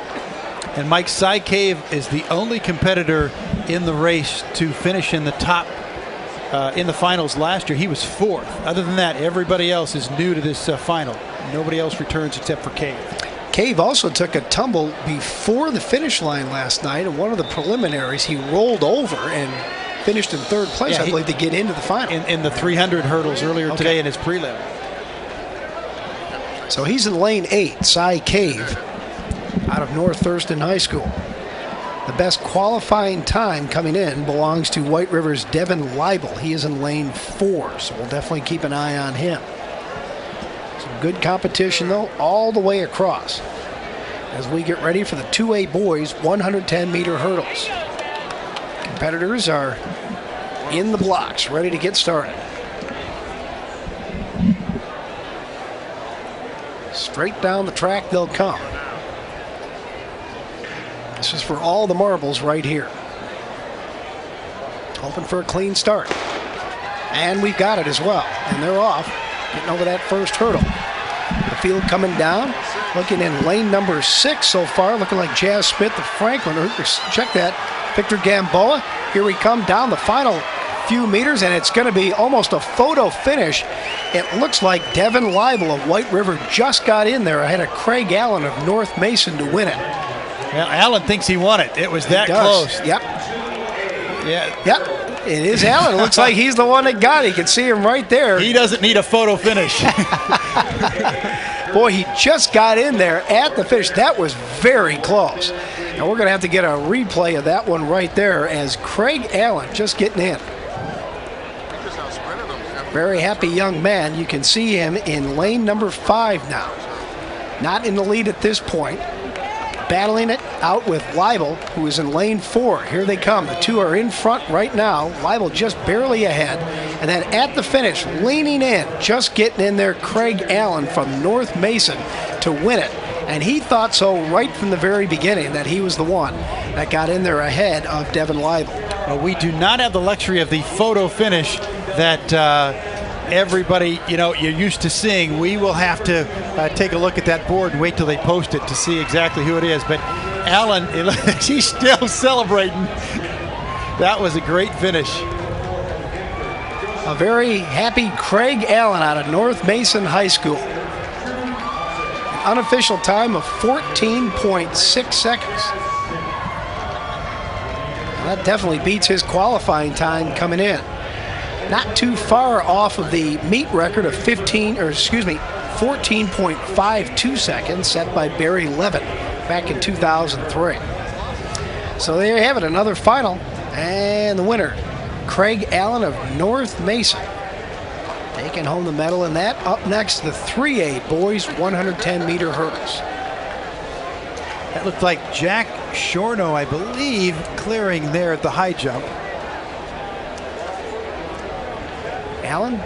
And Mike, Cy Cave is the only competitor in the race to finish in the top in the finals last year. He was 4th. Other than that, everybody else is new to this final. Nobody else returns except for Cave.
Cave also took a tumble before the finish line last night. In one of the preliminaries, he rolled over and finished in 3rd place, I believe, to get into the final.
In the 300 hurdles earlier today in his prelim.
So he's in lane 8, Cy Cave, out of North Thurston High School. The best qualifying time coming in belongs to White River's Devin Leibel. He is in lane 4, so we'll definitely keep an eye on him. Some good competition, though, all the way across as we get ready for the 2A boys 110-meter hurdles. Competitors are in the blocks, ready to get started. Straight down the track they'll come. This is for all the marbles right here. Hoping for a clean start. And we've got it as well. And they're off, getting over that first hurdle. The field coming down. Looking in lane number 6 so far, looking like Jazz Smith, the Franklin. Check that, Victor Gamboa. Here we come down the final few meters, and it's going to be almost a photo finish. It looks like Devin Leibel of White River just got in there ahead of Craig Allen of North Mason to win it.
Well, Allen thinks he won it. It was that close.
Yep.
Yeah.
Yep. It is Allen. It looks like he's the one that got it. You can see him right there.
He doesn't need a photo finish.
Boy, he just got in there at the finish. That was very close. And we're going to have to get a replay of that one right there as Craig Allen just getting in. Very happy young man. You can see him in lane number 5 now. Not in the lead at this point. Battling it out with Leibel, who is in lane 4. Here they come. The two are in front right now. Leibel just barely ahead. And then at the finish, leaning in, just getting in there, Craig Allen from North Mason to win it. And he thought so right from the very beginning that he was the one that got in there ahead of Devin Leibel.
Well, we do not have the luxury of the photo finish that everybody, you're used to seeing. We will have to take a look at that board and wait till they post it to see exactly who it is. But Allen, he's still celebrating. That was a great finish.
A very happy Craig Allen out of North Mason High School. Unofficial time of 14.6 seconds. That definitely beats his qualifying time coming in. Not too far off of the meet record of 14.52 seconds set by Barry Levitt back in 2003. So there you have it, another final. And the winner, Craig Allen of North Mason, taking home the medal in that. Up next, the 3A boys 110-meter hurdles.
That looked like Jack Shorno, I believe, clearing there at the high jump.
Allen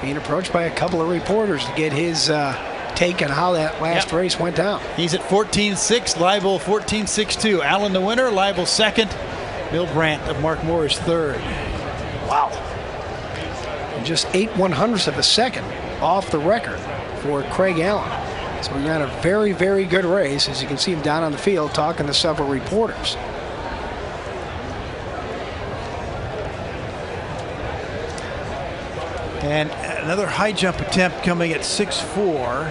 being approached by a couple of reporters to get his take on how that last race went down.
He's at 14.6, Leibel 14.62. Allen the winner, Leibel second, Bill Brandt of Mark Morris third.
Wow. And just 8/100ths of a second off the record for Craig Allen. So we ran a very, very good race, as you can see him down on the field talking to several reporters.
And another high jump attempt coming at 6'4".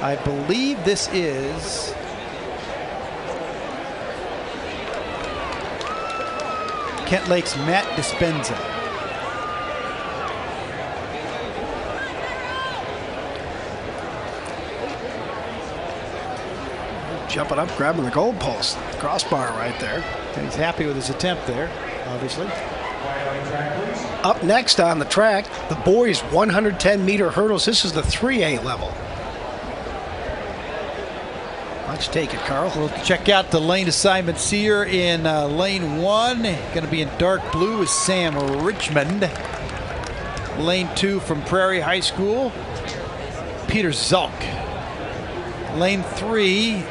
I believe this is Kent Lake's Matt Dispenza.
Jumping up, grabbing the goalpost, crossbar right there.
And he's happy with his attempt there, obviously.
Up next on the track, the boys 110-meter hurdles. This is the 3A level. Let's take it, Carl.
We'll check out the lane assignments here in lane 1. Going to be in dark blue is Sam Richmond. Lane 2 from Prairie High School, Peter Zulk. Lane 3,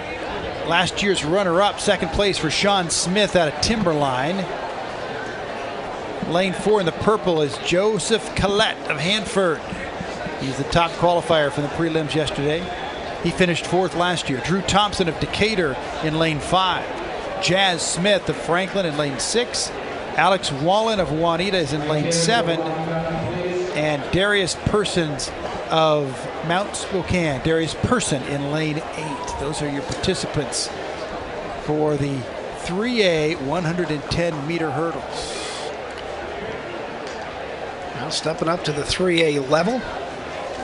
last year's runner-up, second place for Sean Smith out of Timberline. Lane 4 in the purple is Joseph Collette of Hanford. He's the top qualifier from the prelims yesterday. He finished 4th last year. Drew Thompson of Decatur in lane 5. Jazz Smith of Franklin in lane 6. Alex Wallen of Juanita is in lane 7. And Darius Persons of Mount Spokane. Darius Person in lane 8. Those are your participants for the 3A 110-meter hurdles.
Now stepping up to the 3A level,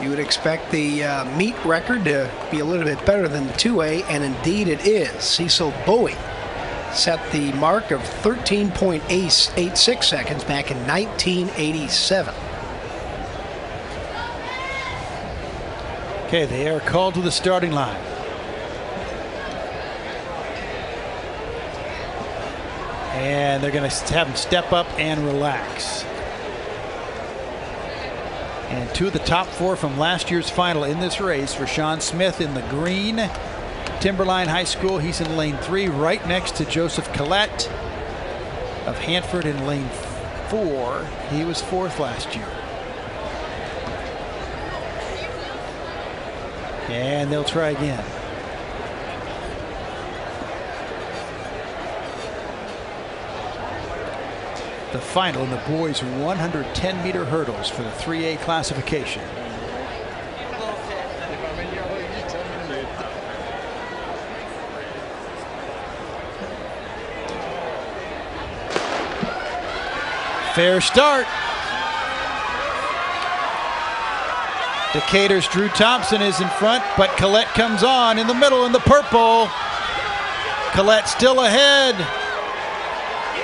you would expect the meet record to be a little bit better than the 2A, and indeed it is. Cecil Bowie set the mark of 13.86 seconds back in 1987.
Okay, they are called to the starting line. And they're going to have them step up and relax. And 2 of the top 4 from last year's final in this race for Sean Smith in the green. Timberline High School, he's in lane 3, right next to Joseph Collette of Hanford in lane 4. He was 4th last year. And they'll try again. The final in the boys' 110-meter hurdles for the 3A classification. Fair start. Decatur's Drew Thompson is in front, but Collette comes on in the middle in the purple. Collette still ahead.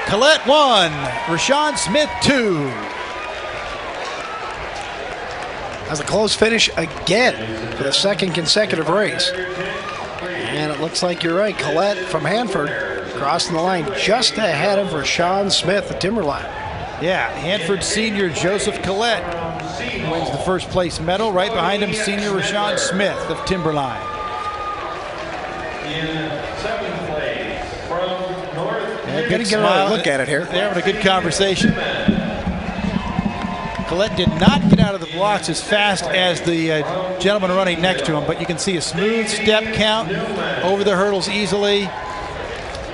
Collette 1, Rashawn Smith 2.
That's a close finish again for the second consecutive race. And it looks like you're right. Collette from Hanford crossing the line just ahead of Rashawn Smith at Timberline.
Yeah, Hanford senior Joseph Collette wins the first place medal. Right behind him, senior Rashawn Smith of Timberline.
In second place from North.
Going to get a look at it here.
They're having a good conversation. Collette did not get out of the blocks as fast as the gentleman running next to him, but you can see a smooth step count over the hurdles easily.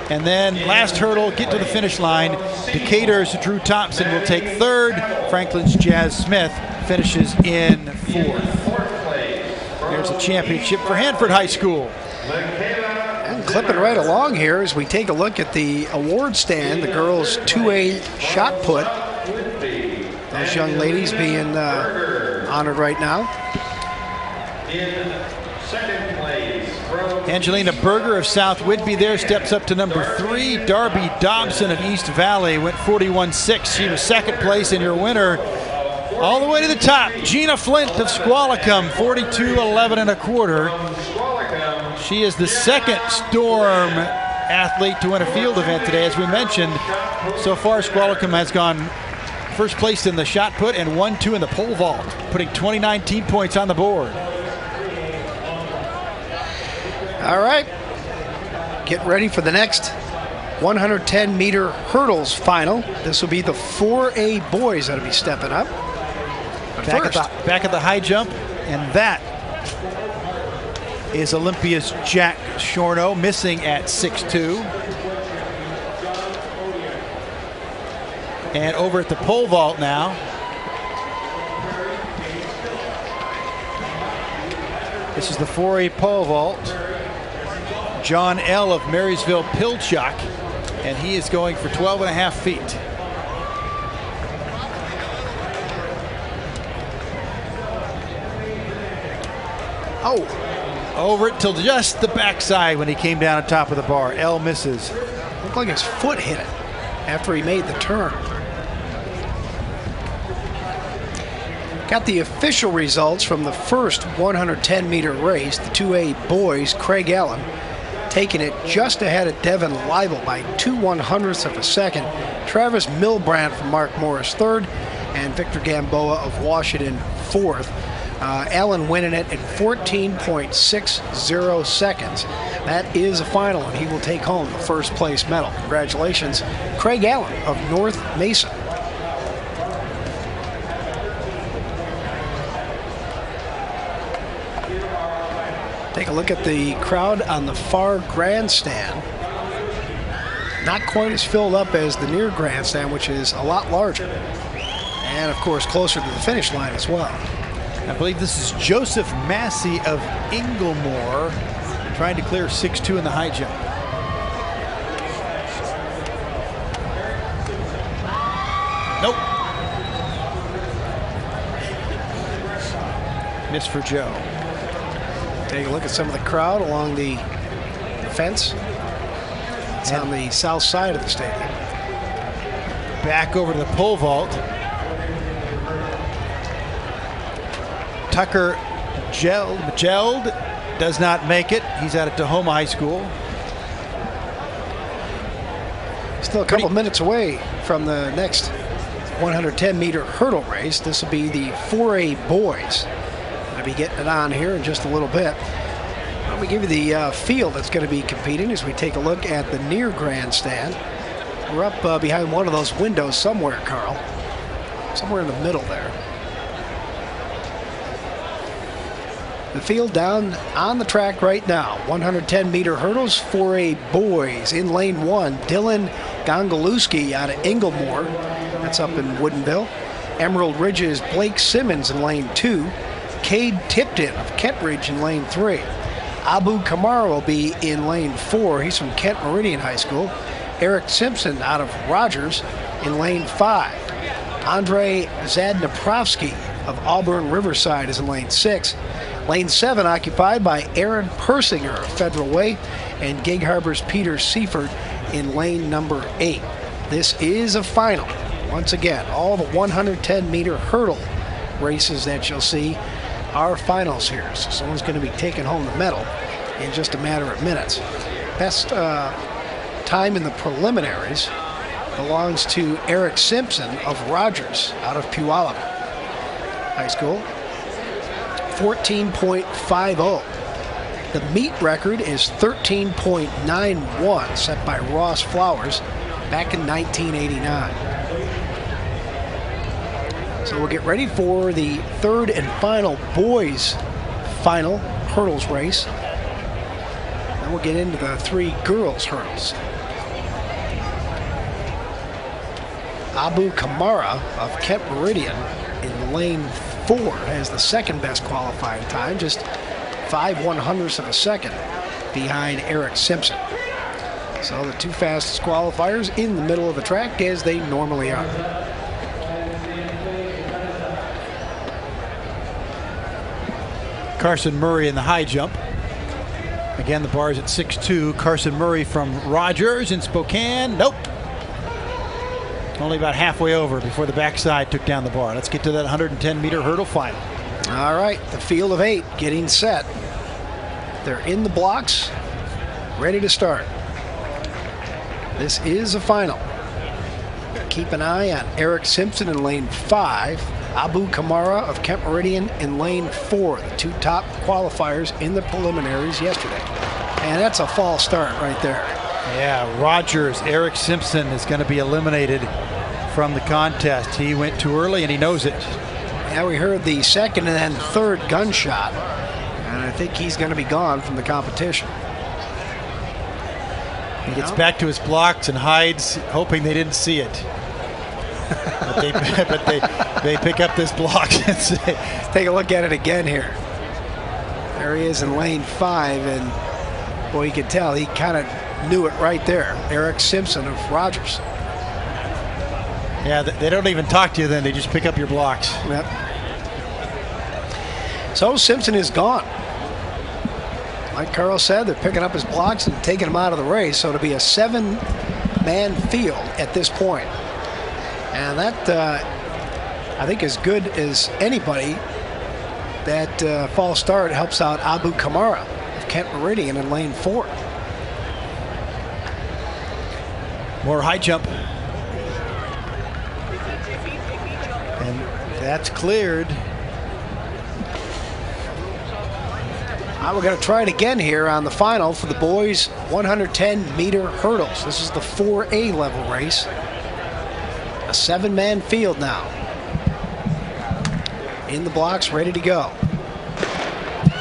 And then last hurdle, get to the finish line. Decatur's Drew Thompson will take third. Franklin's Jazz Smith finishes in fourth. There's a championship for Hanford High School.
And clipping right along here as we take a look at the award stand, the girls' 2A shot put. Those young ladies being honored right now.
In second place from
Angelina Berger of South Whitby there steps up to number 3. Darby Dobson of East Valley went 41.6. She was second place, in your winner all the way to the top, Gina Flint of Squalicum, 42.11 1/4. She is the second Storm athlete to win a field event today. As we mentioned, so far Squalicum has gone first place in the shot put and 1-2 in the pole vault, putting 2019 points on the board.
All right, get ready for the next 110-meter hurdles final. This will be the 4A boys that'll be stepping up.
Back at the high jump, and that is Olympia's Jack Shorno, missing at 6'2". And over at the pole vault now, this is the 4A pole vault. John L. of Marysville Pilchuck, and he is going for 12.5 feet. Oh, over it till just the backside when he came down on top of the bar. L misses.
Looked like his foot hit it after he made the turn. Got the official results from the first 110-meter race. The 2A boys, Craig Allen taking it just ahead of Devin Leibel by 2/100ths of a second. Travis Milbrandt from Mark Morris third, and Victor Gamboa of Washington fourth. Allen winning it in 14.60 seconds. That is a final, and he will take home the first place medal. Congratulations, Craig Allen of North Mesa. Take a look at the crowd on the far grandstand. Not quite as filled up as the near grandstand, which is a lot larger. And of course, closer to the finish line as well.
I believe this is Joseph Massey of Inglemore trying to clear 6'2" in the high jump. Nope. Miss for Joe.
Take a look at some of the crowd along the fence. It's on the south side of the stadium.
Back over to the pole vault. Tucker Geld does not make it. He's out at Tahoma High School.
Still a couple minutes away from the next 110-meter hurdle race. This will be the 4A boys. I'll be getting it on here in just a little bit. Let me give you the field that's going to be competing as we take a look at the near grandstand. We're up behind one of those windows somewhere, Carl. Somewhere in the middle there. The field down on the track right now. 110-meter hurdles, 4A boys. In lane 1, Dylan Gongalewski out of Inglemore. That's up in Woodinville. Emerald Ridge's Blake Simmons in lane 2. Cade Tipton of Kent Ridge in lane 3. Abu Kamara will be in lane 4. He's from Kent Meridian High School. Eric Simpson out of Rogers in lane 5. Andre Zadnaprovsky of Auburn Riverside is in lane 6. Lane 7 occupied by Aaron Persinger of Federal Way and Gig Harbor's Peter Seifert in lane number 8. This is a final. Once again, all the 110-meter hurdle races that you'll see are finals here. So someone's going to be taking home the medal in just a matter of minutes. Best time in the preliminaries belongs to Eric Simpson of Rogers out of Puyallup High School. 14.50. The meet record is 13.91, set by Ross Flowers back in 1989. So we'll get ready for the third and final boys final hurdles race. Then we'll get into the 3 girls hurdles. Abu Kamara of Kent Meridian in lane 4 has the second best qualifying time, just 5/100ths of a second behind Eric Simpson. So the 2 fastest qualifiers in the middle of the track, as they normally are.
Carson Murray in the high jump. Again, the bar's at 6'2". Carson Murray from Rogers in Spokane. Nope. Only about halfway over before the backside took down the bar. Let's get to that 110-meter hurdle final.
All right, the field of 8 getting set. They're in the blocks, ready to start. This is a final. Keep an eye on Eric Simpson in lane 5. Abu Kamara of Kent Meridian in lane 4, the 2 top qualifiers in the preliminaries yesterday. And that's a false start right there.
Yeah, Rogers, Eric Simpson is going to be eliminated from the contest. He went too early and he knows it.
Yeah, we heard the second and then third gunshot, and I think he's going to be gone from the competition.
He gets back to his blocks and hides, hoping they didn't see it. but they pick up this block and say,
let's take a look at it again here. There he is in lane 5, and boy, you can tell he kind of knew it right there. Eric Simpson of Rogers.
Yeah, they don't even talk to you then. They just pick up your blocks.
Yep. So Simpson is gone. Like Carl said, they're picking up his blocks and taking him out of the race. So it'll be a 7-man field at this point. And that, I think, as good as anybody, that false start helps out Abu Kamara of Kent Meridian in lane 4.
More high jump. And that's cleared.
We're going to try it again here on the final for the boys' 110-meter hurdles. This is the 4A level race. A 7-man field now. In the blocks, ready to go.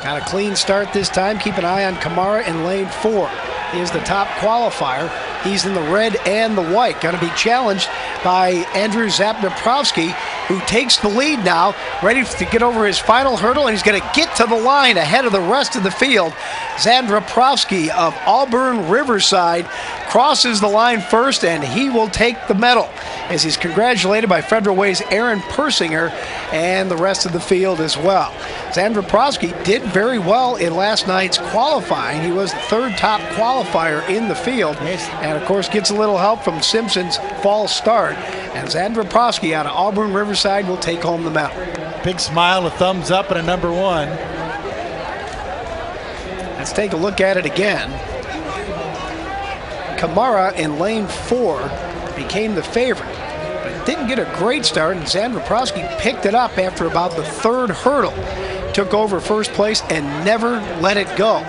Got a clean start this time. Keep an eye on Kamara in lane 4. He is the top qualifier. He's in the red and the white. Going to be challenged by Andrew Zapnaprovsky, who takes the lead now, ready to get over his final hurdle, and he's going to get to the line ahead of the rest of the field. Zapnaprovsky of Auburn Riverside crosses the line first, and he will take the medal, as he's congratulated by Federal Way's Aaron Persinger and the rest of the field as well. Zapnaprovsky did very well in last night's qualifying. He was the 3rd top qualifier in the field, and of course gets a little help from Simpson's false start. And Zapnaprovsky out of Auburn Riverside will take home the medal.
Big smile, a thumbs up, and a number 1.
Let's take a look at it again. Kamara in lane 4 became the favorite, but didn't get a great start, and Zapnaprovsky picked it up after about the 3rd hurdle. Took over first place and never let it go.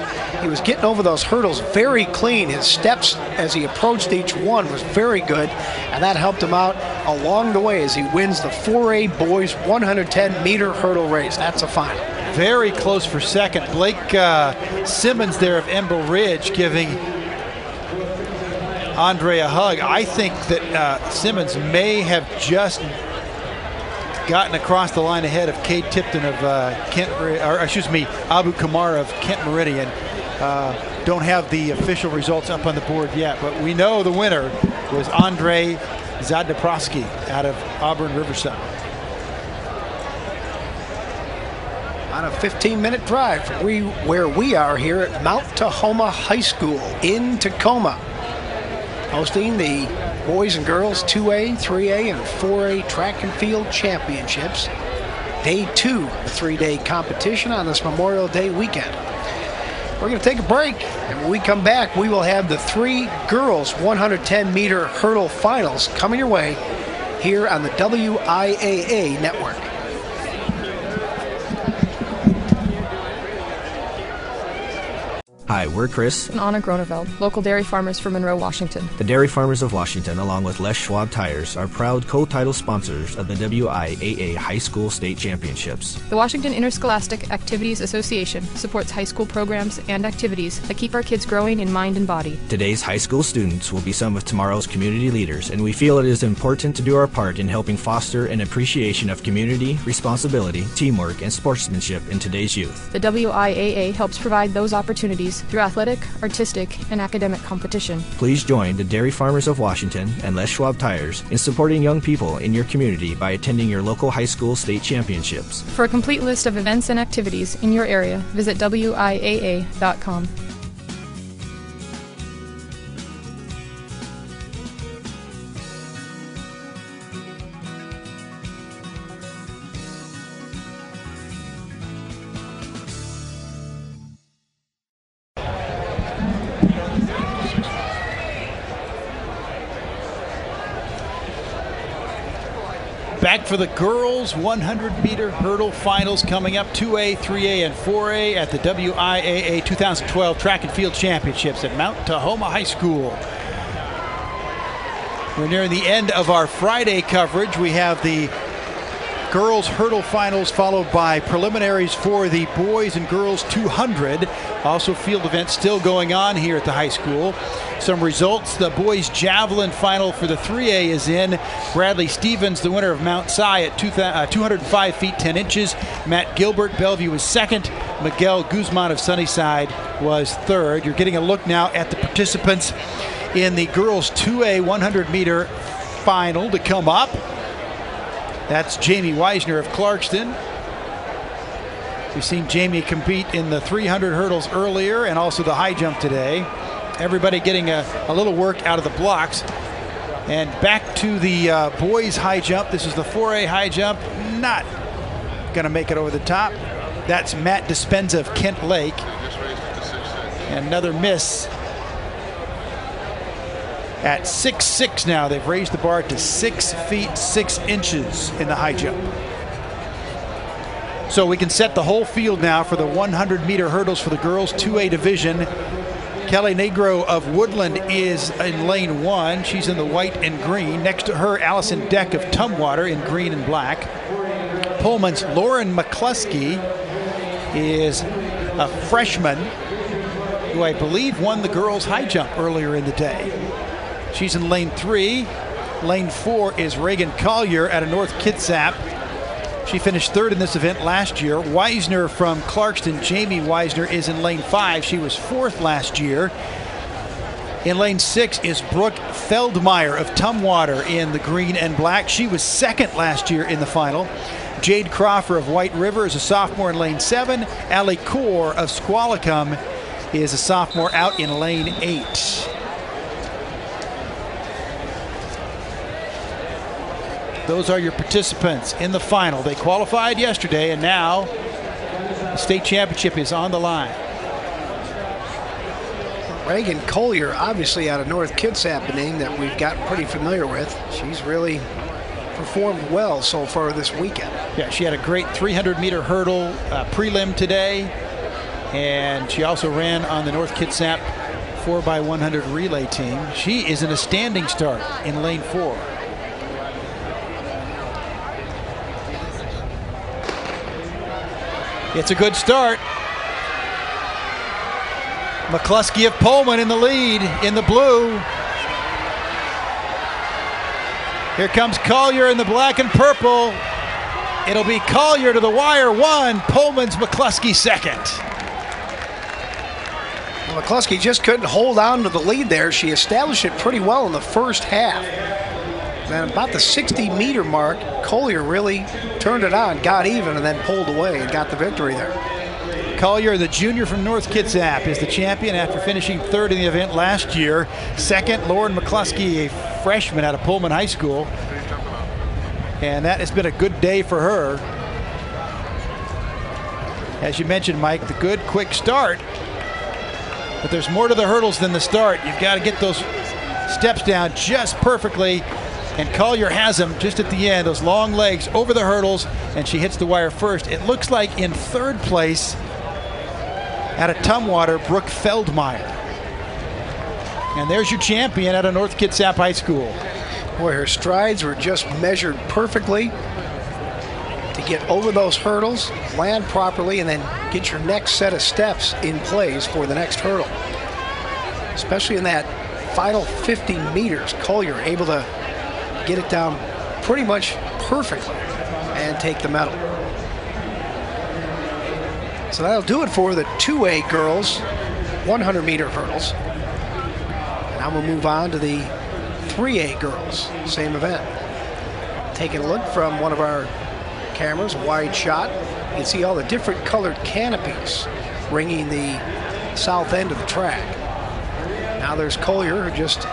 He was getting over those hurdles very clean. His steps as he approached each one was very good, and that helped him out along the way as he wins the 4A boys 110-meter hurdle race. That's a final.
very close for second. Blake Simmons there of Embel Ridge giving Andre a hug. I think that Simmons may have just gotten across the line ahead of Cade Tipton of Abu Kamar of Kent Meridian. Don't have the official results up on the board yet, but we know the winner was Andre Zadneprovsky out of Auburn Riverside.
On a 15-minute drive from where we are here at Mount Tahoma High School in Tacoma, hosting the boys and girls 2A, 3A, and 4A track and field championships. Day 2 of the 3-day competition on this Memorial Day weekend. We're going to take a break, and when we come back, we will have the 3 girls 110-meter hurdle finals coming your way here on the WIAA network.
Hi, we're Chris
and Anna Groneveld, local dairy farmers from Monroe, Washington.
The Dairy Farmers of Washington, along with Les Schwab Tires, are proud co-title sponsors of the WIAA High School State Championships.
The Washington Interscholastic Activities Association supports high school programs and activities that keep our kids growing in mind and body.
Today's high school students will be some of tomorrow's community leaders, and we feel it is important to do our part in helping foster an appreciation of community, responsibility, teamwork, and sportsmanship in today's youth.
The WIAA helps provide those opportunities through athletic, artistic, and academic competition.
Please join the Dairy Farmers of Washington and Les Schwab Tires in supporting young people in your community by attending your local high school state championships.
For a complete list of events and activities in your area, visit WIAA.com.
Back for the girls 100-meter hurdle finals coming up, 2A, 3A, and 4A at the WIAA 2012 Track and Field Championships at Mount Tahoma High School. We're nearing the end of our Friday coverage. We have the girls hurdle finals followed by preliminaries for the boys and girls 200. Also field events still going on here at the high school. Some results: the boys javelin final for the 3A is in. Bradley Stevens, the winner of Mount Si at 205 feet 10 inches. Matt Gilbert, Bellevue, was second. Miguel Guzman of Sunnyside was third. You're getting a look now at the participants in the girls 2A 100-meter final to come up. That's Jamie Weisner of Clarkston. We've seen Jamie compete in the 300 hurdles earlier and also the high jump today. Everybody getting a little work out of the blocks. And back to the boys high jump. This is the 4A high jump. Not going to make it over the top. That's Matt Dispenza of Kent Lake. And another miss at 6'6" now. They've raised the bar to 6 feet 6 inches in the high jump. So we can set the whole field now for the 100-meter hurdles for the girls 2A division. Kelly Negro of Woodland is in lane 1. She's in the white and green. Next to her, Allison Deck of Tumwater in green and black. Pullman's Lauren McCluskey is a freshman who I believe won the girls high jump earlier in the day. She's in lane 3. Lane 4 is Reagan Collier out of North Kitsap. She finished third in this event last year. Weisner from Clarkston, Jamie Weisner, is in lane 5. She was fourth last year. In lane 6 is Brooke Feldmeyer of Tumwater in the green and black. She was second last year in the final. Jade Crawford of White River is a sophomore in lane 7. Allie Kaur of Squalicum is a sophomore out in lane 8. Those are your participants in the final. They qualified yesterday, and now the state championship is on the line.
Reagan Collier, obviously out of North Kitsap, a name that we've gotten pretty familiar with. She's really performed well so far this weekend.
Yeah, she had a great 300-meter hurdle prelim today, and she also ran on the North Kitsap 4x100 relay team. She is in a standing start in lane 4. It's a good start. McCluskey of Pullman in the lead in the blue. Here comes Collier in the black and purple. It'll be Collier to the wire 1, Pullman's McCluskey second.
Well, McCluskey just couldn't hold on to the lead there. She established it pretty well in the first half. Then about the 60-meter mark, Collier really turned it on, got even, and then pulled away and got the victory there.
Collier, the junior from North Kitsap, is the champion after finishing third in the event last year. Second, Lauren McCluskey, a freshman out of Pullman High School. And that has been a good day for her. As you mentioned, Mike, the good quick start. But there's more to the hurdles than the start. You've got to get those steps down just perfectly. And Collier has them just at the end, those long legs over the hurdles, and she hits the wire first. It looks like in third place out of Tumwater, Brooke Feldmeyer. And there's your champion out of North Kitsap High School.
Boy, her strides were just measured perfectly to get over those hurdles, land properly, and then get your next set of steps in place for the next hurdle. Especially in that final 50 meters, Collier able to get it down pretty much perfectly and take the medal. So that'll do it for the 2A girls 100-meter hurdles. And now we'll move on to the 3A girls, same event. Taking a look from one of our cameras, a wide shot, you can see all the different colored canopies ringing the south end of the track. Now there's Collier, who just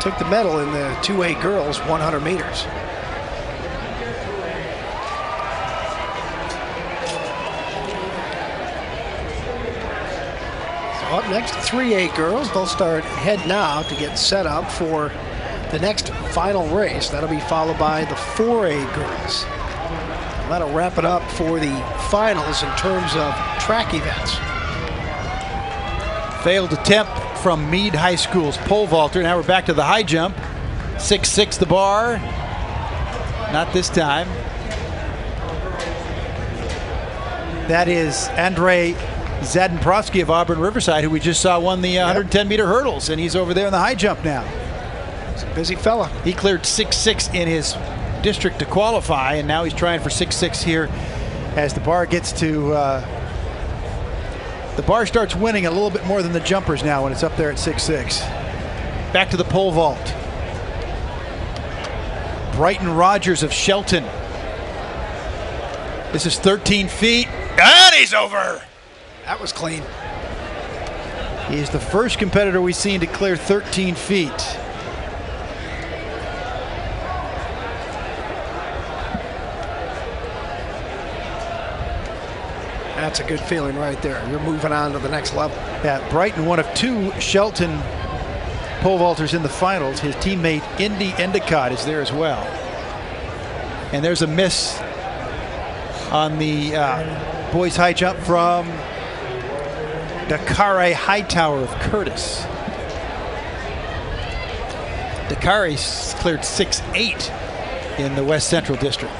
took the medal in the 2A girls 100 meters. So up next, 3A girls. They'll start heading out to get set up for the next final race. That'll be followed by the 4A girls. And that'll wrap it up for the finals in terms of track events.
Failed attempt from Meade High School's pole vaulter. Now we're back to the high jump. 6'6" the bar. Not this time. That is Andre Zadenprosky of Auburn Riverside, who we just saw won the 110-meter hurdles, and he's over there in the high jump now.
He's a busy fella.
He cleared 6'6" in his district to qualify, and now he's trying for 6'6" here as the bar gets to the bar starts winning a little bit more than the jumpers now when it's up there at 6'6". Back to the pole vault. Brighton Rogers of Shelton. This is 13 feet. And he's over.
That was clean.
He's the first competitor we've seen to clear 13 feet.
That's a good feeling right there. You're moving on to the next level.
Yeah, Brighton, one of two Shelton pole vaulters in the finals. His teammate Indy Endicott is there as well. And there's a miss on the boys high jump from Dakare Hightower of Curtis. Dakare cleared 6'8" in the West Central District.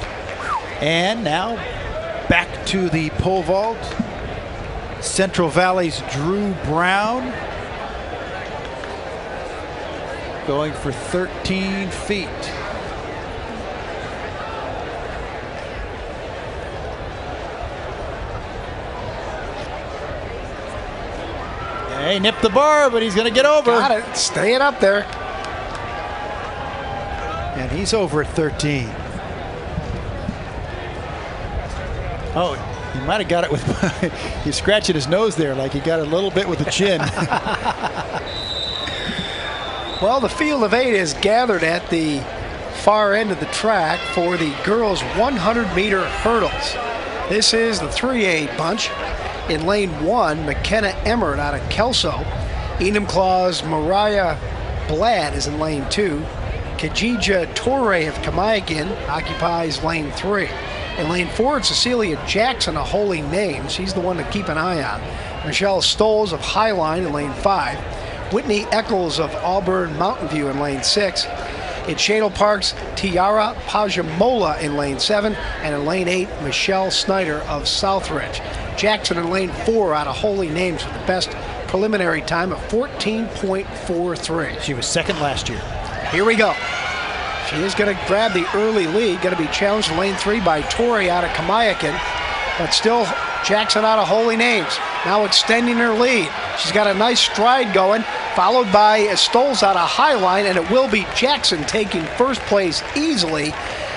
And now back to the pole vault. Central Valley's Drew Brown going for 13 feet. He nipped the bar, but he's going to get over.
Got it. Staying up there.
And he's over at 13. Oh, he might have got it with, he's scratching his nose there like he got a little bit with the chin.
Well, the field of 8 is gathered at the far end of the track for the girls' 100-meter hurdles. This is the 3A bunch. In lane 1, McKenna Emmert out of Kelso. Enumclaw's Mariah Blad is in lane 2. Kajija Torre of Kamayagan occupies lane 3. In lane 4, it's Cecilia Jackson, a holy name. She's the one to keep an eye on. Michelle Stoles of Highline in lane 5. Whitney Eccles of Auburn Mountain View in lane 6. In Shadle Park's Tiara Pajamola in lane 7. And in lane 8, Michelle Snyder of Southridge. Jackson in lane 4 out of Holy Names with the best preliminary time of 14.43.
She was second last year.
Here we go. She is going to grab the early lead. Going to be challenged in lane 3 by Tori out of Kamiakin. But still, Jackson out of Holy Names. Now extending her lead. She's got a nice stride going, followed by Stoles out of Highline, and it will be Jackson taking first place easily.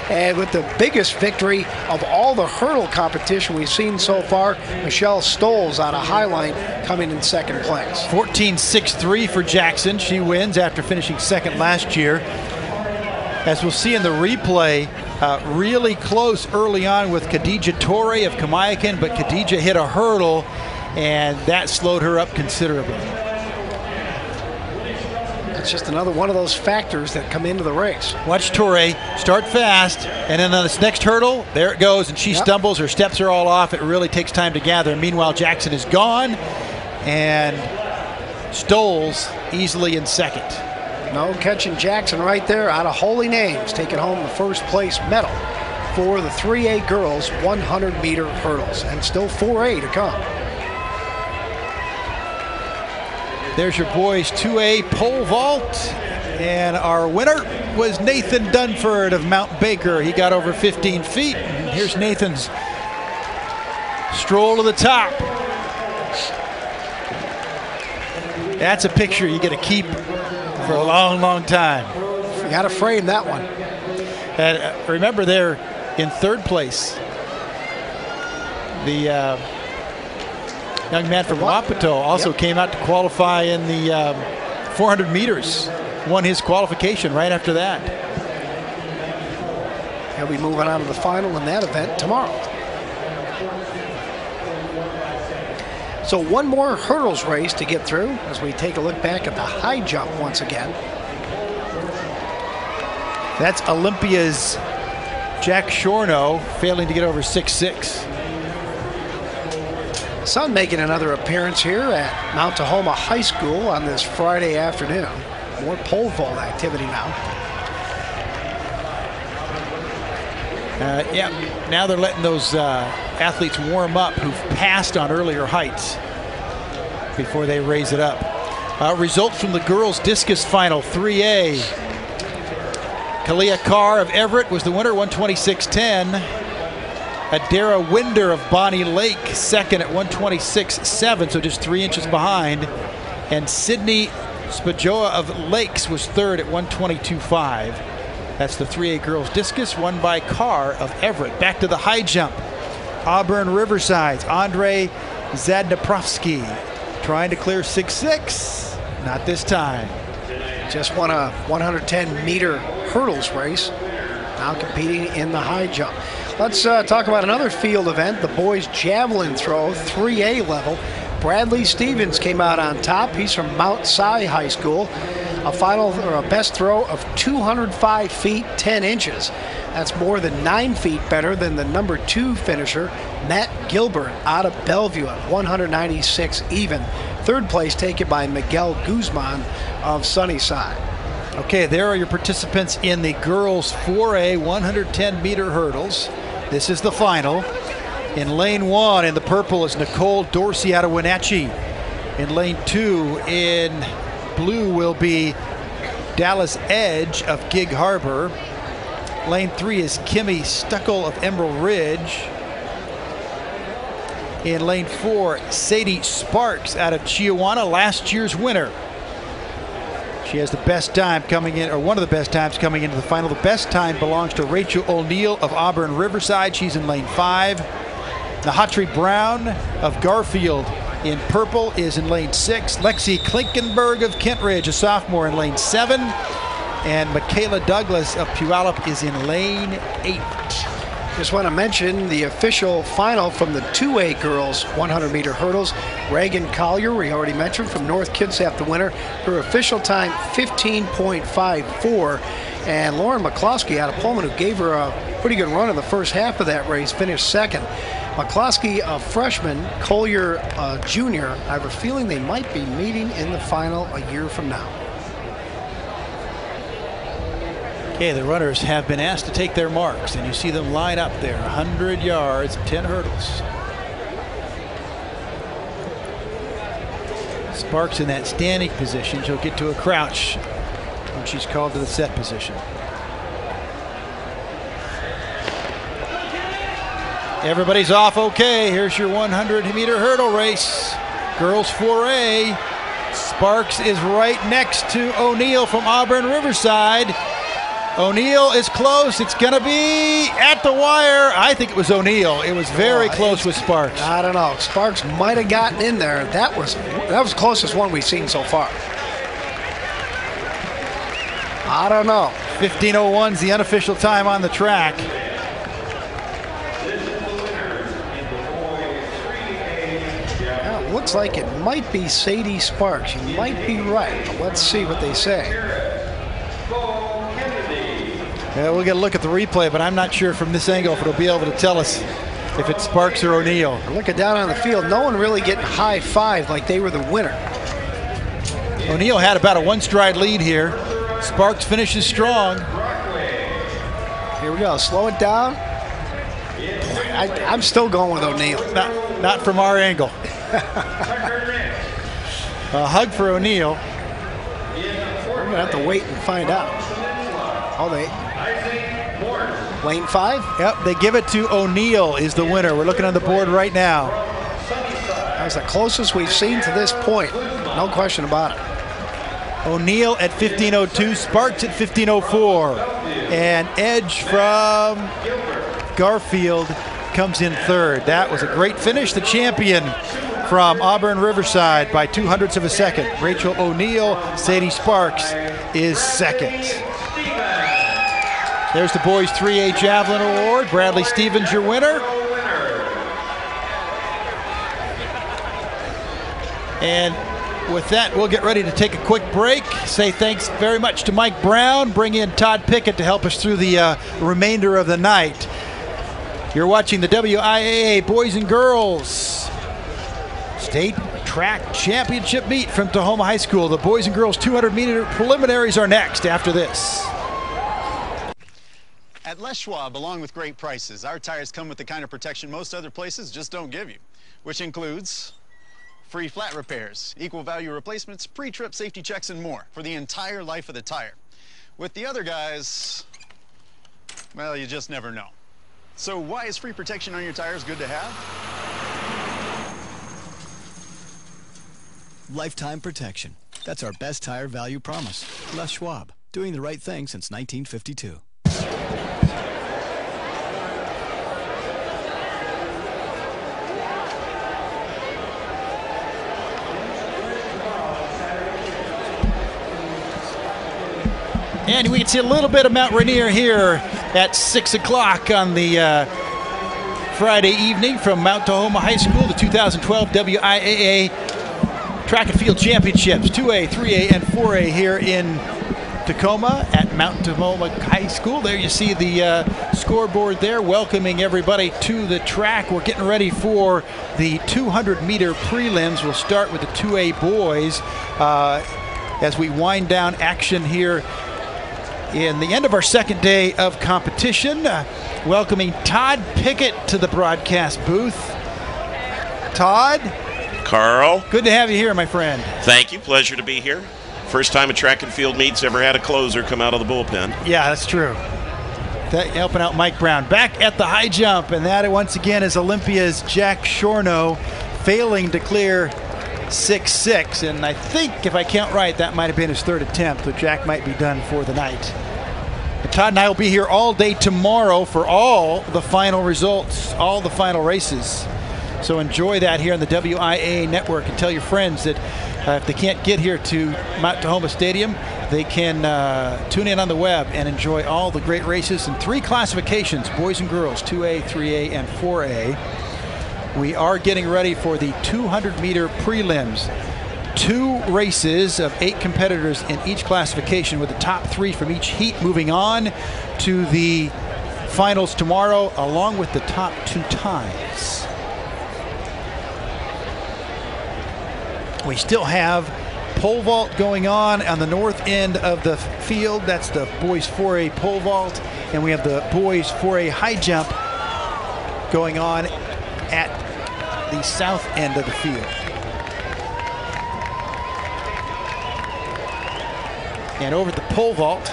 And with the biggest victory of all the hurdle competition we've seen so far, Michelle Stoles out of Highline coming in second place.
14.63 for Jackson. She wins after finishing second last year. As we'll see in the replay, really close early on with Khadija Torre of Kamiakin, but Khadija hit a hurdle, and that slowed her up considerably.
It's just another one of those factors that come into the race.
Watch Torre start fast, and then on this next hurdle, there it goes, and she stumbles. Her steps are all off. It really takes time to gather. Meanwhile, Jackson is gone, and Stoles easily in second.
No catching Jackson right there out of Holy Names, taking home the first place medal for the 3A girls 100-meter hurdles, and still 4A to come.
There's your boys 2A pole vault, and our winner was Nathan Dunford of Mount Baker. He got over 15 feet. And here's Nathan's stroll to the top. That's a picture you get to keep for a long, long time.
You got to frame that one.
And remember, they're in third place. The young man from Wapato also came out to qualify in the 400 meters. Won his qualification right after that.
He'll be moving on to the final in that event tomorrow. So one more hurdles race to get through as we take a look back at the high jump once again.
That's Olympia's Jack Shorno failing to get over 6'6".
Sun making another appearance here at Mount Tahoma High School on this Friday afternoon. More pole vault activity now.
Now they're letting those athletes warm up who've passed on earlier heights before they raise it up. Results from the girls' discus final 3A. Kalia Carr of Everett was the winner, 126.10. Adara Winder of Bonnie Lake second at 126.7, so just 3 inches behind. And Sydney Spajoa of Lakes was third at 122.5. That's the 3A girls discus, won by Carr of Everett. Back to the high jump. Auburn Riverside's Andre Zadnaprovsky trying to clear 6'6". Not this time.
Just won a 110-meter hurdles race. Now competing in the high jump. Let's talk about another field event, the boys javelin throw, 3A level. Bradley Stevens came out on top. He's from Mount Si High School. A best throw of 205 feet 10 inches. That's more than 9 feet better than the number 2 finisher, Matt Gilbert, out of Bellevue at 196 even. Third place taken by Miguel Guzman of Sunnyside.
Okay, there are your participants in the girls 4A 110-meter hurdles. This is the final. In lane 1 in the purple is Nicole Dorsey out of Wenatchee. In lane 2 in blue will be Dallas Edge of Gig Harbor. Lane 3 is Kimmy Stuckel of Emerald Ridge. In lane 4, Sadie Sparks out of Chiawana, last year's winner. She has the best time coming in, or one of the best times coming into the final. The best time belongs to Rachel O'Neill of Auburn Riverside. She's in lane 5. Nahatri Brown of Garfield in purple is in lane 6. Lexi Klinkenberg of Kent Ridge, a sophomore, in lane 7. And Michaela Douglas of Puyallup is in lane 8.
Just want to mention the official final from the 2A girls 100-meter hurdles. Reagan Collier, we already mentioned, from North Kitsap, the winner. Her official time, 15.54. And Lauren McCloskey out of Pullman, who gave her a pretty good run in the first half of that race, finished second. McCloskey, a freshman, Collier, a junior. I have a feeling they might be meeting in the final a year from now.
Okay, the runners have been asked to take their marks, and you see them line up there, 100 yards, 10 hurdles. Sparks in that standing position. She'll get to a crouch when she's called to the set position. Everybody's off okay. Here's your 100-meter hurdle race. Girls 4A. Sparks is right next to O'Neill from Auburn Riverside. O'Neill is close. It's going to be at the wire. I think it was O'Neill. It was very close with Sparks.
I don't know. Sparks might have gotten in there. That was the closest one we've seen so far. I don't know.
15:01's the unofficial time on the track.
Looks like it might be Sadie Sparks. You might be right. Let's see what they say.
Yeah, we'll get a look at the replay, but I'm not sure from this angle if it'll be able to tell us if it's Sparks or O'Neill.
Looking down on the field, no one really getting high-fived like they were the winner.
O'Neill had about a one-stride lead here. Sparks finishes strong.
Here we go. Slow it down. I'm still going with O'Neill.
Not from our angle. A hug for O'Neill.
We're going to have to wait and find out. Oh, lane 5?
Yep, they give it to O'Neill is the winner. We're looking on the board right now.
That was the closest we've seen to this point. No question about it.
O'Neill at 15:02, Sparks at 15:04. And Edge from Garfield comes in third. That was a great finish. The champion from Auburn Riverside by 0.02 of a second. Rachel O'Neill. Sadie Sparks is second. There's the boys 3A Javelin Award. Bradley Stevens, your winner. And with that, we'll get ready to take a quick break. Say thanks very much to Mike Brown. Bring in Todd Pickett to help us through the remainder of the night. You're watching the WIAA Boys and Girls State Track Championship meet from Tahoma High School. The boys and girls 200-meter preliminaries are next after this.
At Les Schwab, along with great prices, our tires come with the kind of protection most other places just don't give you, which includes free flat repairs, equal value replacements, pre-trip safety checks, and more for the entire life of the tire. With the other guys, well, you just never know. So why is free protection on your tires good to have?
Lifetime protection. That's our best tire value promise. Les Schwab, doing the right thing since 1952.
And we can see a little bit of Mount Rainier here at 6 o'clock on the Friday evening from Mount Tahoma High School, the 2012 WIAA Track and Field Championships, 2A, 3A, and 4A here in Tacoma at Mount Tahoma High School. There you see the scoreboard there welcoming everybody to the track. We're getting ready for the 200-meter prelims. We'll start with the 2A boys as we wind down action here in the end of our second day of competition. Welcoming Todd Pickett to the broadcast booth. Todd.
Carl.
Good to have you here, my friend.
Thank you. Pleasure to be here. First time a track and field meet's ever had a closer come out of the bullpen.
Yeah, that's true. Helping out Mike Brown. Back at the high jump, and that once again is Olympia's Jack Shorno failing to clear 6.6, and I think if I count right, that might have been his third attempt, so Jack might be done for the night. But Todd and I will be here all day tomorrow for all the final results, all the final races. So enjoy that here on the WIAA network, and tell your friends that if they can't get here to Mount Tahoma Stadium, they can tune in on the web and enjoy all the great races in 3 classifications, boys and girls, 2A, 3A, and 4A. We are getting ready for the 200-meter prelims. 2 races of 8 competitors in each classification, with the top 3 from each heat moving on to the finals tomorrow, along with the top 2 times. We still have pole vault going on the north end of the field. That's the boys 4A pole vault, and we have the boys 4A high jump going on at the south end of the field. And over at the pole vault,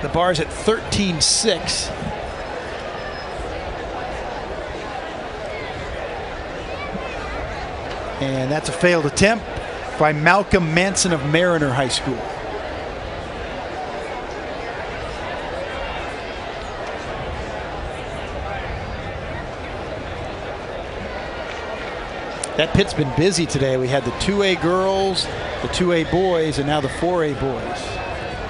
the bar's at 13.6. And that's a failed attempt by Malcolm Manson of Mariner High School. That pit's been busy today. We had the 2A girls, the 2A boys, and now the 4A boys.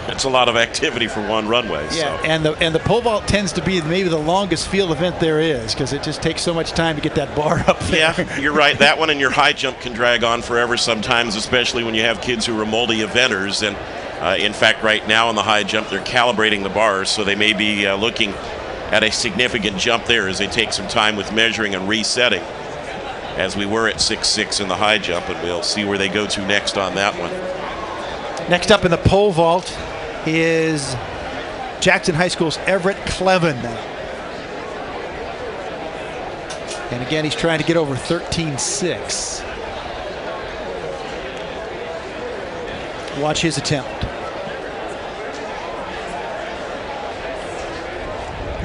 That's a lot of activity for one runway.
Yeah,
so.
and the pole vault tends to be maybe the longest field event there is because it just takes so much time to get that bar up there.
Yeah, you're right. That one and your high jump can drag on forever sometimes, especially when you have kids who are multi-eventers. And in fact, right now in the high jump, they're calibrating the bars, so they may be looking at a significant jump there as they take some time with measuring and resetting, as we were at 6.6 in the high jump, and we'll see where they go to next on that one.
Next up in the pole vault is Jackson High School's Everett Clevin. And again, he's trying to get over 13.6. Watch his attempt.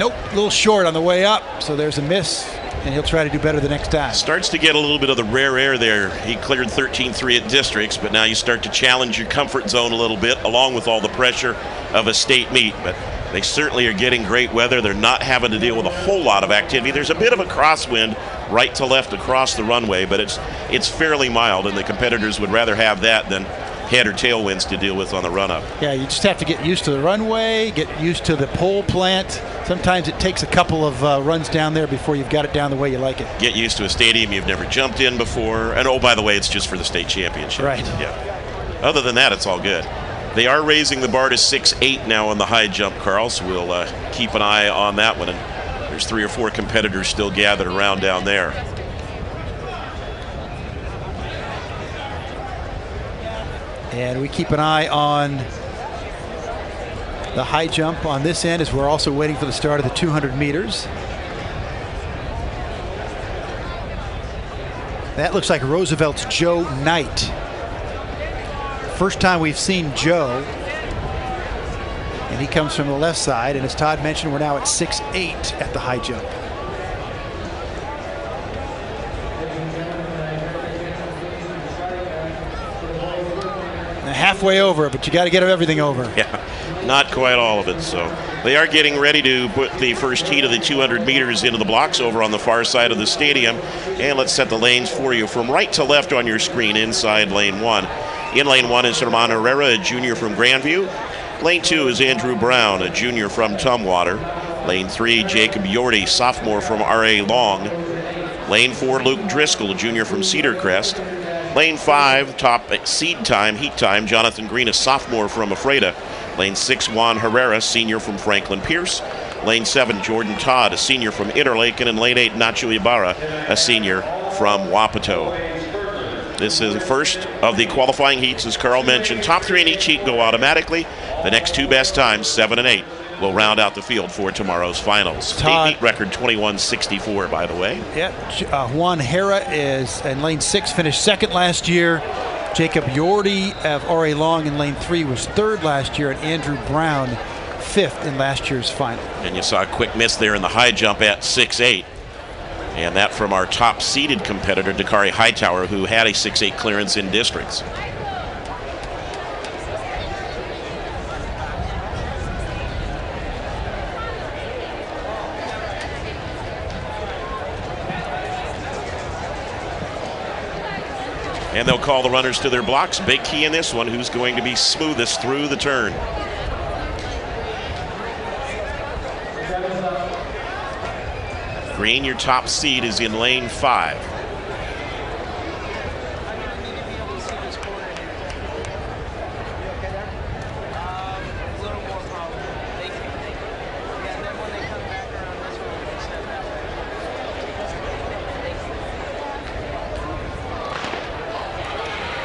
Nope, a little short on the way up, so there's a miss, and he'll try to do better the next time.
Starts to get a little bit of the rare air there. He cleared 13.3 at districts, but now you start to challenge your comfort zone a little bit, along with all the pressure of a state meet. But they certainly are getting great weather. They're not having to deal with a whole lot of activity. There's a bit of a crosswind right to left across the runway, but it's fairly mild, and the competitors would rather have that than head or tailwinds to deal with on the run-up.
Yeah, you just have to get used to the runway, get used to the pole plant. Sometimes it takes a couple of runs down there before you've got it down the way you like it.
Get used to a stadium you've never jumped in before. And oh, by the way, it's just for the state championship.
Right.
Yeah. Other than that, it's all good. They are raising the bar to 6.8 now on the high jump, Carl, so we'll keep an eye on that one. And there's 3 or 4 competitors still gathered around down there.
And we keep an eye on the high jump on this end as we're also waiting for the start of the 200 meters. That looks like Roosevelt's Joe Knight. First time we've seen Joe. And he comes from the left side. And as Todd mentioned, we're now at 6.8 at the high jump. Halfway over, but you got to get everything over.
Yeah, not quite all of it. So they are getting ready to put the first heat of the 200 meters into the blocks over on the far side of the stadium. And let's set the lanes for you from right to left on your screen inside lane 1. In lane 1 is Herman Herrera, a junior from Grandview. Lane 2 is Andrew Brown, a junior from Tumwater. Lane 3, Jacob Yorty, sophomore from R.A. Long. Lane 4, Luke Driscoll, a junior from Cedar Crest. Lane 5, top seed time, heat time, Jonathan Green, a sophomore from Ephrata. Lane 6, Juan Herrera, senior from Franklin Pierce. Lane 7, Jordan Todd, a senior from Interlaken. And lane 8, Nacho Ibarra, a senior from Wapato. This is the first of the qualifying heats, as Carl mentioned. Top 3 in each heat go automatically. The next 2 best times, 7 and 8, will round out the field for tomorrow's finals. State meet record 21.64, by the way.
Yeah, Juan Herrera is in lane 6, finished second last year. Jacob Yorty of R.A. Long in lane 3 was third last year, and Andrew Brown 5th in last year's final.
And you saw a quick miss there in the high jump at 6.8. And that from our top seeded competitor, Dakari Hightower, who had a 6.8 clearance in districts. And they'll call the runners to their blocks. Big key in this one, who's going to be smoothest through the turn. Green, your top seed, is in lane 5.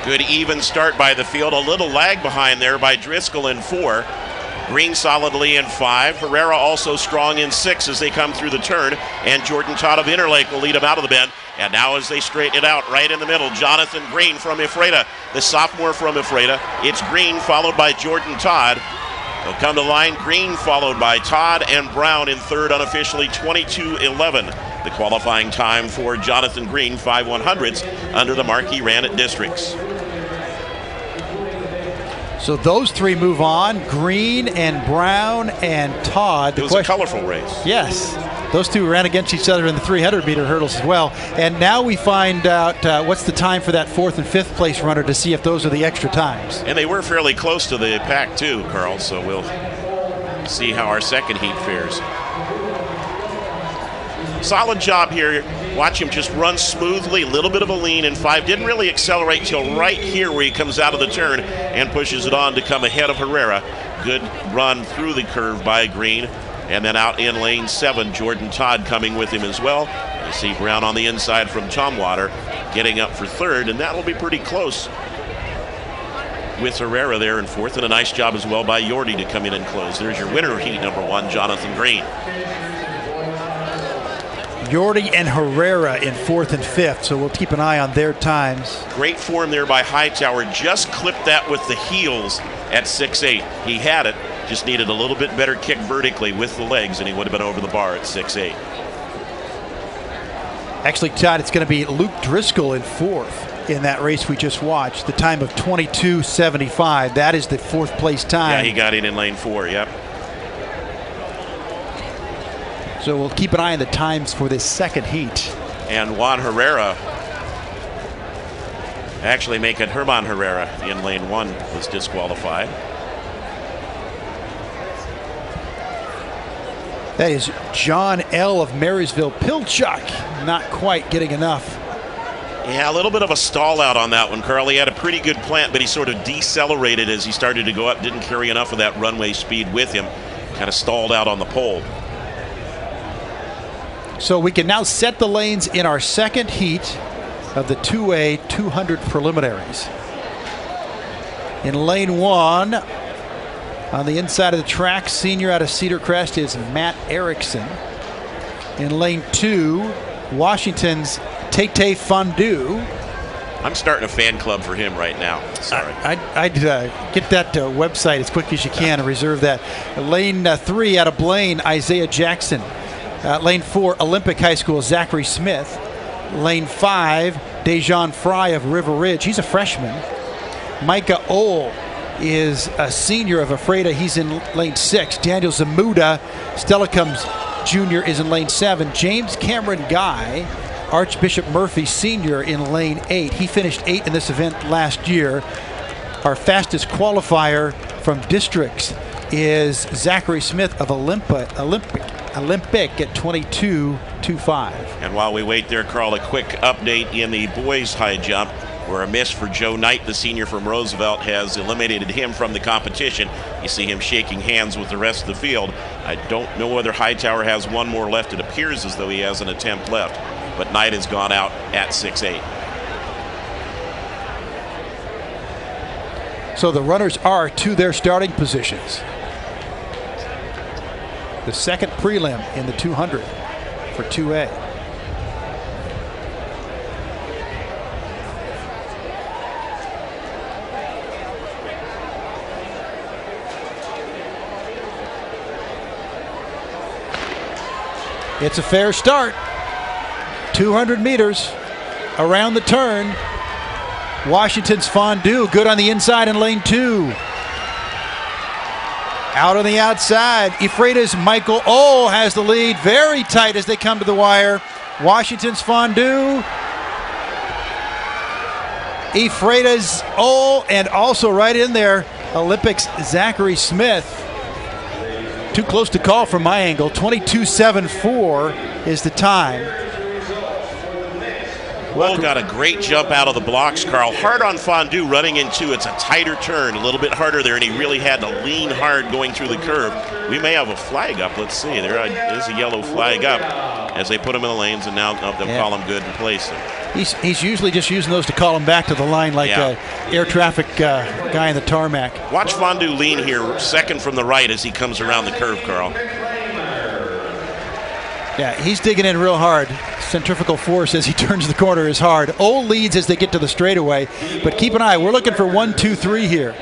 Good even start by the field. A little lag behind there by Driscoll in 4. Green solidly in 5. Herrera also strong in 6 as they come through the turn. And Jordan Todd of Interlake will lead them out of the bend. And now as they straighten it out, right in the middle, Jonathan Green from Ephrata, the sophomore from Ephrata. It's Green followed by Jordan Todd. They'll come to the line. Green followed by Todd and Brown in third, unofficially 22:11. The qualifying time for Jonathan Green, 5/100ths under the mark he ran at districts.
So those three move on, Green and Brown and Todd.
It was a colorful race.
Yes. Those two ran against each other in the 300-meter hurdles as well. And now we find out what's the time for that 4th and 5th place runner to see if those are the extra times.
And they were fairly close to the pack too, Carl, so we'll see how our second heat fares. Solid job here. Watch him just run smoothly, a little bit of a lean in 5. Didn't really accelerate till right here where he comes out of the turn and pushes it on to come ahead of Herrera. Good run through the curve by Green. And then out in lane 7, Jordan Todd coming with him as well. You see Brown on the inside from Tomwater getting up for third, and that'll be pretty close with Herrera there in 4th. And a nice job as well by Yordi to come in and close. There's your winner of heat number 1, Jonathan Green.
Yordi and Herrera in 4th and 5th, so we'll keep an eye on their times.
Great form there by Hightower. Just clipped that with the heels at 6'8". He had it, just needed a little bit better kick vertically with the legs, and he would have been over the bar at 6'8".
Actually, Todd, it's going to be Luke Driscoll in 4th in that race we just watched. The time of 22:75. That is the 4th place time.
Yeah, he got in lane 4, yep.
So we'll keep an eye on the times for this second heat.
And Juan Herrera, actually make it Herman Herrera in lane 1 was disqualified.
That is John L. of Marysville Pilchuck, not quite getting enough.
Yeah, a little bit of a stall out on that one, Carl. He had a pretty good plant, but he sort of decelerated as he started to go up, didn't carry enough of that runway speed with him, kind of stalled out on the pole.
So we can now set the lanes in our second heat of the 2A 200 preliminaries. In lane 1, on the inside of the track, senior out of Cedar Crest is Matt Erickson. In lane 2, Washington's Tate Fondue.
I'm starting a fan club for him right now. Sorry.
I'd get that website as quick as you can and reserve that. Lane 3 out of Blaine, Isaiah Jackson. Lane 4, Olympic High School, Zachary Smith. Lane 5, Dejan Fry of River Ridge. He's a freshman. Micah Ohl is a senior of Ephrata. He's in lane 6. Daniel Zamuda, Squalicum Jr. is in lane 7. James Cameron Guy, Archbishop Murphy Sr. in lane 8. He finished 8th in this event last year. Our fastest qualifier from districts is Zachary Smith of Olympic at 22:25.
And while we wait there, Carl, a quick update in the boys high jump, where a miss for Joe Knight, the senior from Roosevelt, has eliminated him from the competition. You see him shaking hands with the rest of the field. I don't know whether Hightower has one more left. It appears as though he has an attempt left, but Knight has gone out at 6'8".
So the runners are to their starting positions. The second prelim in the 200 for 2A. It's a fair start. 200 meters around the turn. Washington's Fondue good on the inside in lane 2. Out on the outside, Ephrata's Michael Ohl has the lead, very tight as they come to the wire. Washington's Fondue, Ephrata's Ohl, and also right in there, Olympics Zachary Smith. Too close to call from my angle. 22:74 is the time.
Ohl got a great jump out of the blocks, Carl. Hard on Fondue running into, it's a tighter turn, a little bit harder there, and he really had to lean hard going through the curve. We may have a flag up. Let's see. There is a yellow flag up as they put him in the lanes, and now they'll call him good and place him.
He's usually just using those to call him back to the line like air traffic guy in the tarmac.
Watch Fondue lean here, second from the right as he comes around the curve, Carl.
Yeah, he's digging in real hard. Centrifugal force as he turns the corner is hard. Ole leads as they get to the straightaway, but keep an eye. We're looking for 1, 2, 3 here.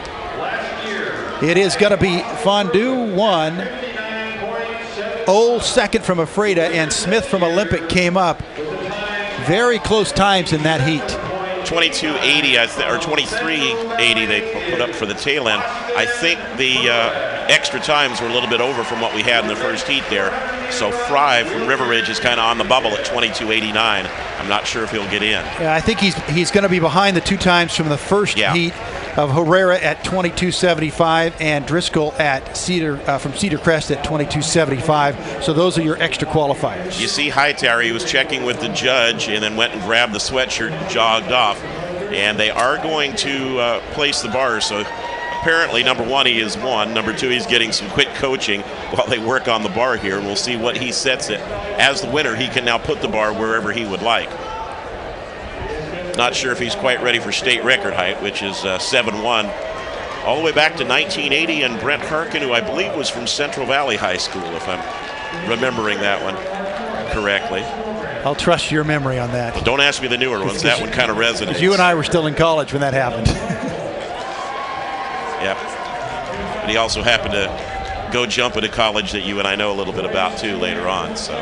It is going to be Fondue 1, Ole second from Ephrata, and Smith from Olympic came up. Very close times in that heat.
22.80 or 23.80 they put up for the tail end. I think the extra times were a little bit over from what we had in the first heat there. So Fry from River Ridge is kind of on the bubble at 22.89. I'm not sure if he'll get in.
Yeah, I think he's going to be behind the 2 times from the first heat of Herrera at 22.75 and Driscoll at from Cedar Crest at 22.75. So those are your extra qualifiers.
You see Hightower, he was checking with the judge and then went and grabbed the sweatshirt and jogged off. And they are going to place the bar. So apparently, number 1, he is 1. Number 2, he's getting some quick coaching while they work on the bar here. We'll see what he sets it. As the winner, he can now put the bar wherever he would like. Not sure if he's quite ready for state record height, which is 7'1", all the way back to 1980. And Brent Harkin, who I believe was from Central Valley High School, if I'm remembering that one correctly.
I'll trust your memory on that.
Well, don't ask me the newer ones. That one kind of resonates.
You and I were still in college when that happened.
Yep. But he also happened to go jump at a college that you and I know a little bit about too later on. So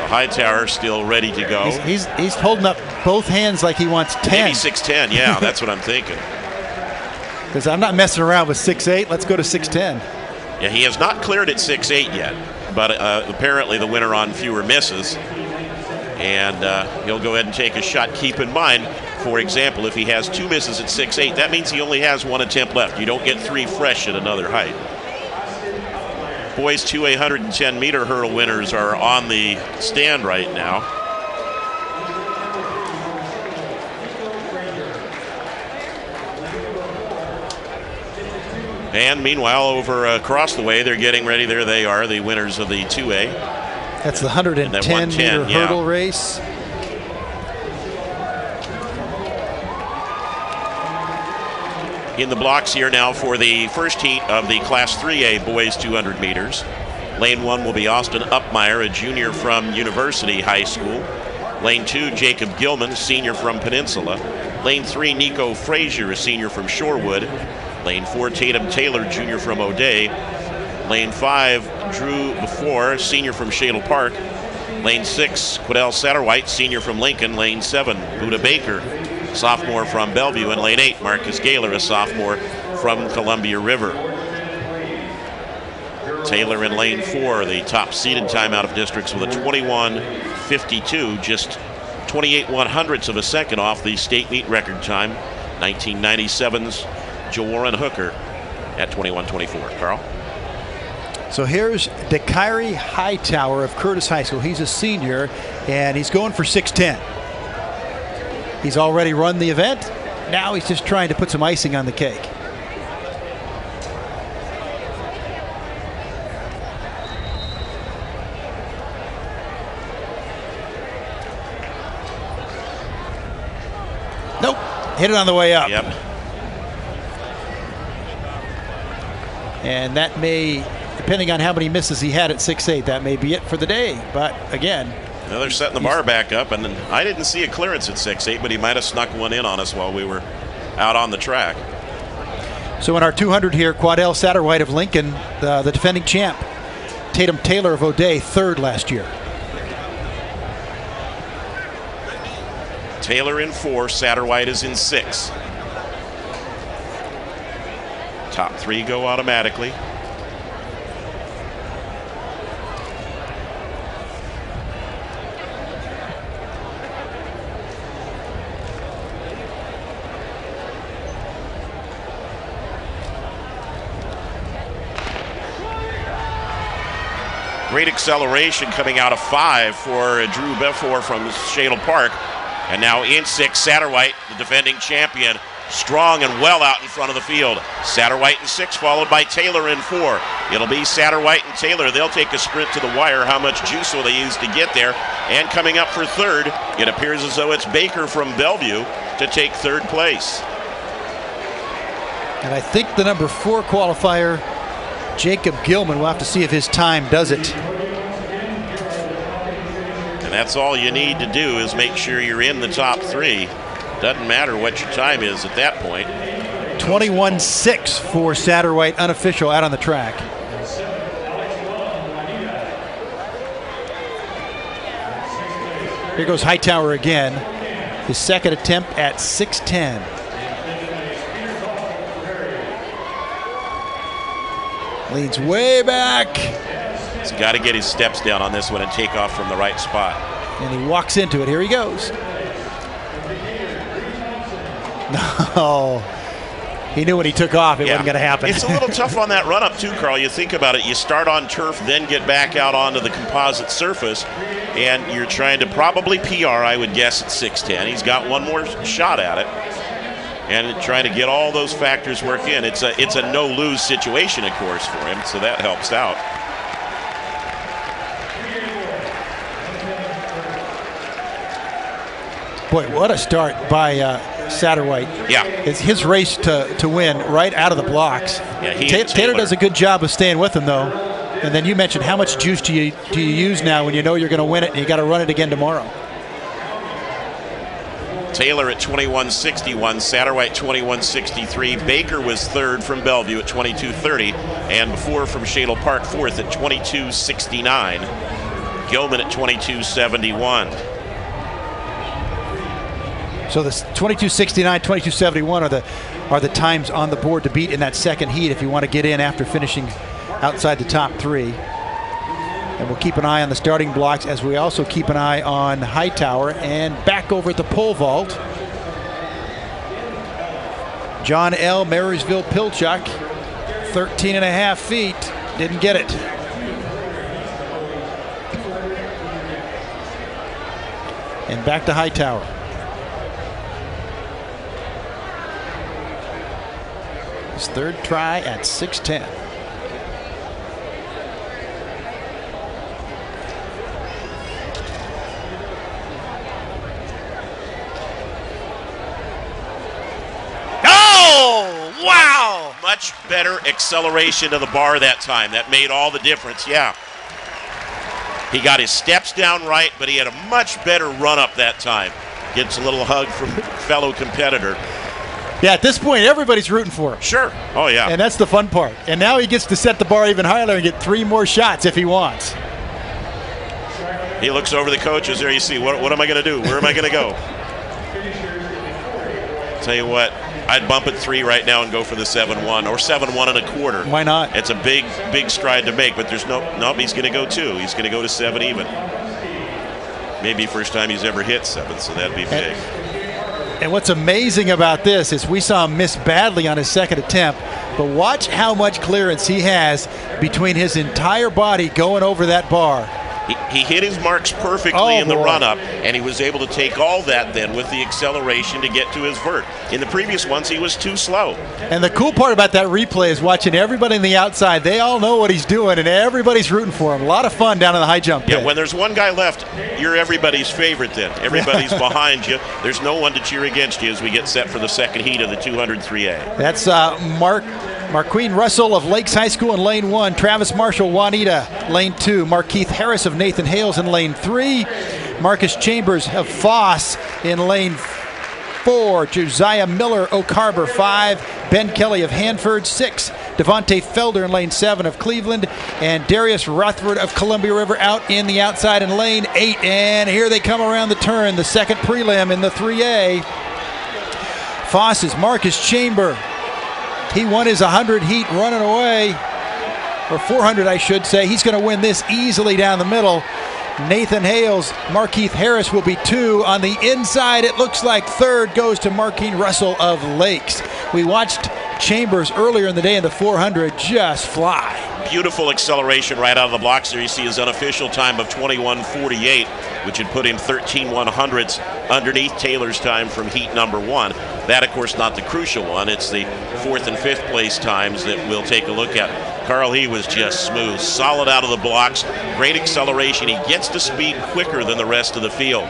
Hightower still ready to go.
He's holding up both hands like he wants 10.
Maybe 6'10", yeah, that's what I'm thinking.
Because I'm not messing around with 6'8". Let's go to 6'10".
Yeah, he has not cleared at 6'8" yet, but apparently the winner on fewer misses. And he'll go ahead and take a shot. Keep in mind, for example, if he has 2 misses at 6'8", that means he only has 1 attempt left. You don't get 3 fresh at another height. Boys 2A 110-meter hurdle winners are on the stand right now. And meanwhile, over across the way, they're getting ready. There they are, the winners of the 2A.
That's the 110-meter hurdle race.
In the blocks here now for the first heat of the Class 3A boys 200 meters. Lane 1 will be Austin Upmeyer, a junior from University High School. Lane 2, Jacob Gilman, senior from Peninsula. Lane 3, Nico Frazier, a senior from Shorewood. Lane 4, Tatum Taylor, junior from O'Day. Lane 5, Drew Before, senior from Shadle Park. Lane 6, Quidel Satterwhite, senior from Lincoln. Lane 7, Buda Baker, sophomore from Bellevue. And lane 8, Marcus Gaylor, a sophomore from Columbia River. Taylor in lane 4, the top seeded time out of districts with a 21.52, just 28/100ths of a second off the state meet record time. 1997's Jawarren Hooker at 21:24. Carl?
So here's Dakiri Hightower of Curtis High School. He's a senior, and he's going for 6'10". He's already run the event. Now he's just trying to put some icing on the cake. Nope, hit it on the way up.
Yep.
And that may, depending on how many misses he had at 6'8", that may be it for the day. But again,
now they're setting the bar back up, and I didn't see a clearance at 6'8", but he might have snuck one in on us while we were out on the track.
So in our 200 here, Quidel Satterwhite of Lincoln, the defending champ. Tatum Taylor of O'Day, 3rd last year.
Taylor in 4, Satterwhite is in 6. Top 3 go automatically. Great acceleration coming out of 5 for Drew Befor from Shadle Park. And now in 6, Satterwhite, the defending champion, strong and well out in front of the field. Satterwhite in 6, followed by Taylor in 4. It'll be Satterwhite and Taylor. They'll take a sprint to the wire. How much juice will they use to get there? And coming up for third, it appears as though it's Baker from Bellevue to take third place.
And I think the number 4 qualifier, Jacob Gilman, we'll have to see if his time does it.
And that's all you need to do is make sure you're in the top 3. Doesn't matter what your time is at that point.
21.6 for Satterwhite, unofficial, out on the track. Here goes Hightower again. His second attempt at 6:10. Leans way back.
He's got to get his steps down on this one and take off from the right spot.
And he walks into it. Here he goes. No. He knew when he took off it wasn't going to happen.
It's a little tough on that run-up too, Carl. You think about it. You start on turf, then get back out onto the composite surface, and you're trying to probably PR, I would guess, at 6:10. He's got one more shot at it. And trying to get all those factors work in. It's a no-lose situation, of course, for him, so that helps out.
Boy, what a start by Satterwhite.
Yeah.
It's his race to win right out of the blocks.
Yeah,
Taylor does a good job of staying with him, though. And then you mentioned how much juice do you use now when you know you're going to win it and you got to run it again tomorrow.
Taylor at 21.61, Satterwhite 21.63. Baker was third from Bellevue at 22.30, and before from Shadle Park fourth at 22.69. Gilman at 22.71.
So the 22.69, 22.71 are the times on the board to beat in that second heat if you want to get in after finishing outside the top 3. And we'll keep an eye on the starting blocks as we also keep an eye on Hightower. And back over at the pole vault, John L. Marysville Pilchuck, 13.5 feet, didn't get it. And back to Hightower. His third try at 6:10.
Wow! Much better acceleration to the bar that time. That made all the difference, yeah. He got his steps down right, but he had a much better run-up that time. Gets a little hug from fellow competitor.
Yeah, at this point, everybody's rooting for him.
Sure. Oh, yeah.
And that's the fun part. And now he gets to set the bar even higher and get 3 more shots if he wants.
He looks over the coaches there. You see, what am I going to do? Where am I going to go? Tell you what, I'd bump at 3 right now and go for the 7-1 or 7-1.25.
Why not?
It's a big stride to make, but there's nope, he's going to go 2. He's going to go to 7 even. Maybe first time he's ever hit 7, so that'd be big.
And what's amazing about this is we saw him miss badly on his second attempt, but watch how much clearance he has between his entire body going over that bar.
He hit his marks perfectly in the run-up, and he was able to take all that then with the acceleration to get to his vert. In the previous ones, he was too slow.
And the cool part about that replay is watching everybody on the outside. They all know what he's doing, and everybody's rooting for him. A lot of fun down in the high jump pit.
Yeah, when there's one guy left, you're everybody's favorite then. Everybody's behind you. There's no one to cheer against you as we get set for the second heat of the 200 3A.
That's Marqueen Russell of Lakes High School in lane 1, Travis Marshall Juanita, lane 2, Markeith Harris of Nathan Hales in lane 3, Marcus Chambers of Foss in lane 4, Josiah Miller Oak Harbor 5, Ben Kelly of Hanford 6, Devontae Felder in lane 7 of Cleveland, and Darius Rutherford of Columbia River out in the outside in lane 8. And here they come around the turn, the second prelim in the 3A. Foss's Marcus Chamber. He won his 100 heat running away, or 400 I should say. He's going to win this easily down the middle. Nathan Hales, Markeith Harris will be 2. On the inside, it looks like third goes to Marqueen Russell of Lakes. We watched Chambers earlier in the day in the 400 just fly.
Beautiful acceleration right out of the blocks there. You see his unofficial time of 21.48. which would put him 13/100ths underneath Taylor's time from heat number 1. That, of course, not the crucial one. It's the 4th and 5th place times that we'll take a look at. Carl, he was just smooth, solid out of the blocks, great acceleration. He gets to speed quicker than the rest of the field.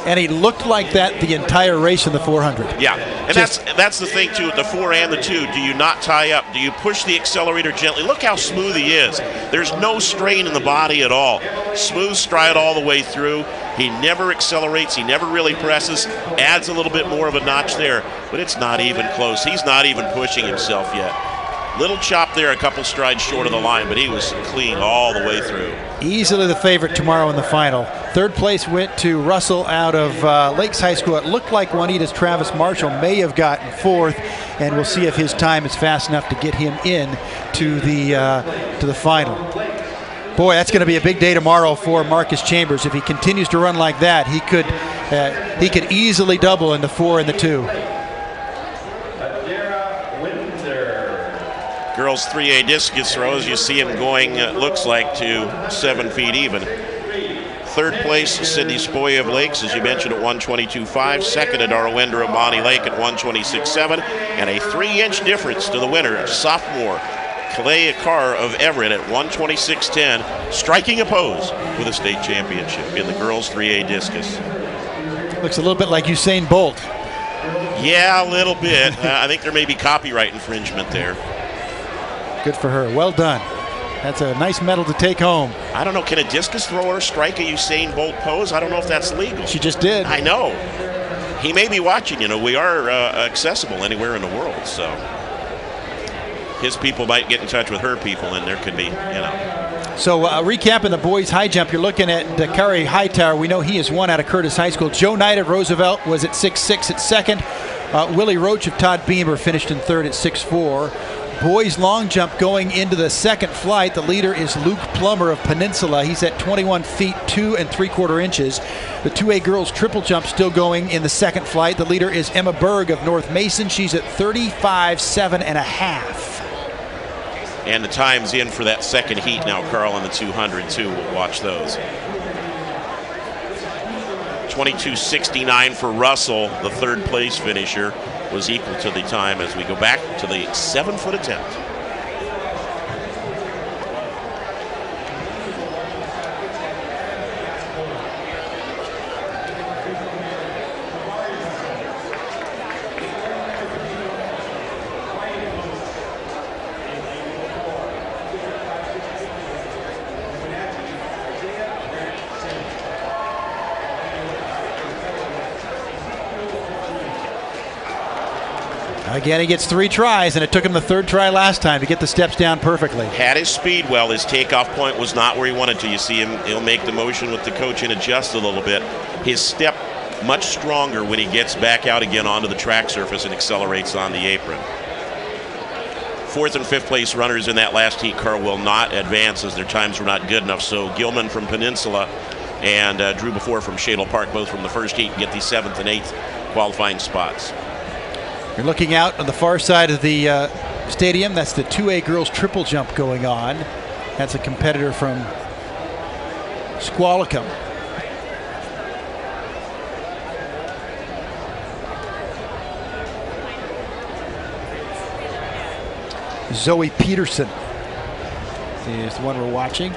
And he looked like that the entire race in the 400.
Yeah, and that's the thing, too, the 4 and the 2. Do you not tie up? Do you push the accelerator gently? Look how smooth he is. There's no strain in the body at all. Smooth stride all the way through. He never accelerates. He never really presses. Adds a little bit more of a notch there, but it's not even close. He's not even pushing himself yet. Little chop there, a couple strides short of the line, but he was clean all the way through.
Easily the favorite tomorrow in the final. 3rd place went to Russell out of Lakes High School. It looked like Juanita's Travis Marshall may have gotten 4th, and we'll see if his time is fast enough to get him in to the final. Boy, that's going to be a big day tomorrow for Marcus Chambers. If he continues to run like that, he could easily double in the 4 and the 2.
Girls 3A discus throws, you see him going, looks like, to 7 feet even. 3rd place, Sydney Spoy of Lakes, as you mentioned, at 122.5. 2nd, Adara Winder of Bonnie Lake at 126.7. And a 3-inch difference to the winner, sophomore Kalea Carr of Everett at 126.10, striking a pose for the state championship in the girls 3A discus.
Looks a little bit like Usain Bolt.
Yeah, a little bit. I think there may be copyright infringement there.
Good for her. Well done. That's a nice medal to take home.
I don't know. Can a discus thrower strike a Usain Bolt pose? I don't know if that's legal.
She just did.
I know. He may be watching. You know, we are accessible anywhere in the world, so his people might get in touch with her people, and there could be, you know.
So recapping the boys high jump, you're looking at Dakari Hightower. We know he is 1 out of Curtis High School. Joe Knight of Roosevelt was at 6'6" at 2nd. Willie Roach of Todd Beamer finished in 3rd at 6'4". Boys long jump going into the 2nd flight. The leader is Luke Plummer of Peninsula. He's at 21 feet 2 3/4 inches. The 2A girls triple jump still going in the 2nd flight. The leader is Emma Berg of North Mason. She's at 35.7½.
And the time's in for that 2nd heat now, Carl, on the 200 too. We'll watch those. 22.69 for Russell, the 3rd place finisher, was equal to the time as we go back to the 7-foot attempt.
Again, he gets 3 tries, and it took him the 3rd try last time to get the steps down perfectly.
Had his speed well. His takeoff point was not where he wanted to. You see him, he'll make the motion with the coach and adjust a little bit. His step much stronger when he gets back out again onto the track surface and accelerates on the apron. 4th and 5th place runners in that last heat, Carl, will not advance as their times were not good enough. So Gilman from Peninsula and Drew Before from Shadle Park, both from the 1st heat, get the 7th and 8th qualifying spots.
You're looking out on the far side of the stadium. That's the 2A girls triple jump going on. That's a competitor from Squalicum. Zoe Peterson is the one we're watching.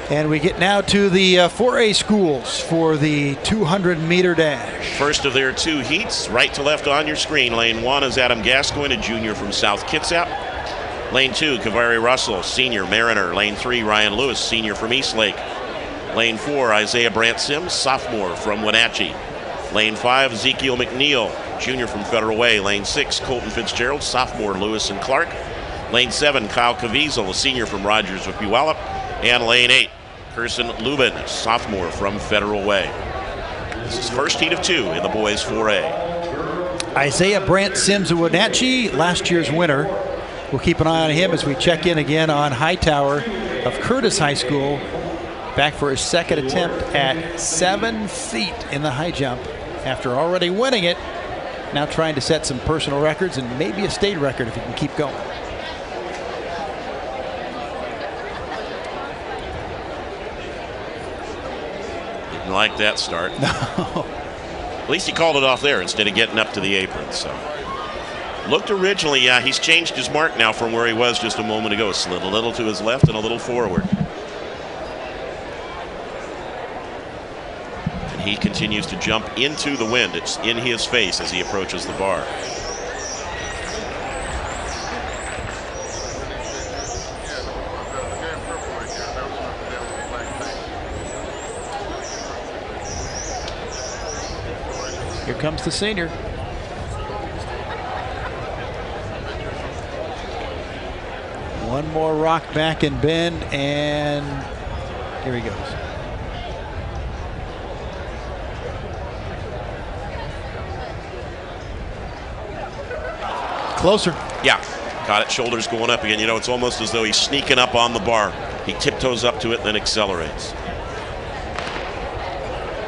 And we get now to the 4A schools for the 200-meter dash.
First of their 2 heats, right to left on your screen. Lane 1 is Adam Gascoigne, a junior from South Kitsap. Lane 2, Kavari Russell, senior, Mariner. Lane 3, Ryan Lewis, senior from Eastlake. Lane 4, Isaiah Brant Sims, sophomore from Wenatchee. Lane 5, Ezekiel McNeil, junior from Federal Way. Lane 6, Colton Fitzgerald, sophomore, Lewis and Clark. Lane 7, Kyle Caviezel, a senior from Rogers with Puyallup. And lane 8, Kirsten Lubin, sophomore from Federal Way. This is first heat of 2 in the boys 4A.
Isaiah Brant Sims of Wenatchee, last year's winner. We'll keep an eye on him as we check in again on Hightower of Curtis High School, back for his 2nd attempt at 7 feet in the high jump after already winning it. Now trying to set some personal records and maybe a state record if he can keep going.
like that start.
No.
At least he called it off there instead of getting up to the apron. So looked originally, yeah, he's changed his mark now from where he was just a moment ago. Slid a little to his left and a little forward. And he continues to jump into the wind. It's in his face as he approaches the bar.
Here comes the senior. One more rock back and bend, and here he goes. Closer.
Yeah, got it. Shoulders going up again. You know, it's almost as though he's sneaking up on the bar. He tiptoes up to it, then accelerates.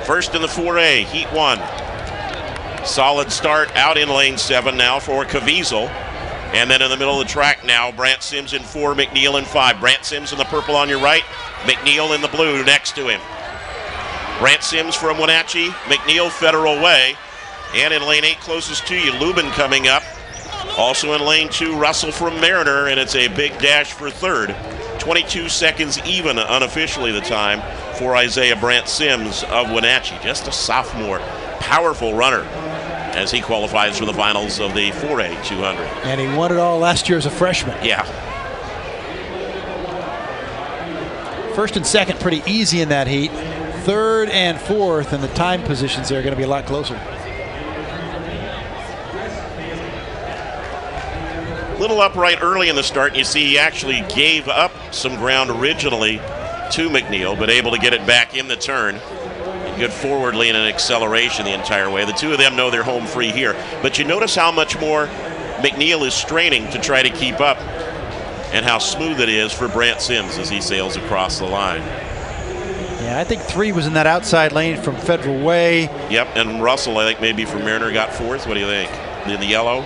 First in the 4A, Heat 1. Solid start out in lane 7 now for Caviezel. And then in the middle of the track now, Brant Sims in 4, McNeil in 5. Brant Sims in the purple on your right, McNeil in the blue next to him. Brant Sims from Wenatchee, McNeil Federal Way. And in lane 8 closest to you, Lubin coming up. Also in lane 2, Russell from Mariner, and it's a big dash for third. 22 seconds even unofficially the time for Isaiah Brant Sims of Wenatchee. Just a sophomore, powerful runner as he qualifies for the finals of the 4A 200.
And he won it all last year as a freshman.
Yeah.
First and second pretty easy in that heat. Third and fourth, and the time positions there are going to be a lot closer.
Little upright early in the start. You see he actually gave up some ground originally to McNeil, but able to get it back in the turn. Good forward lean and acceleration the entire way. The two of them know they're home free here. But you notice how much more McNeil is straining to try to keep up and how smooth it is for Brant Sims as he sails across the line.
Yeah, I think 3 was in that outside lane from Federal Way.
Yep, and Russell, I think maybe from Mariner got 4th. What do you think? In the yellow?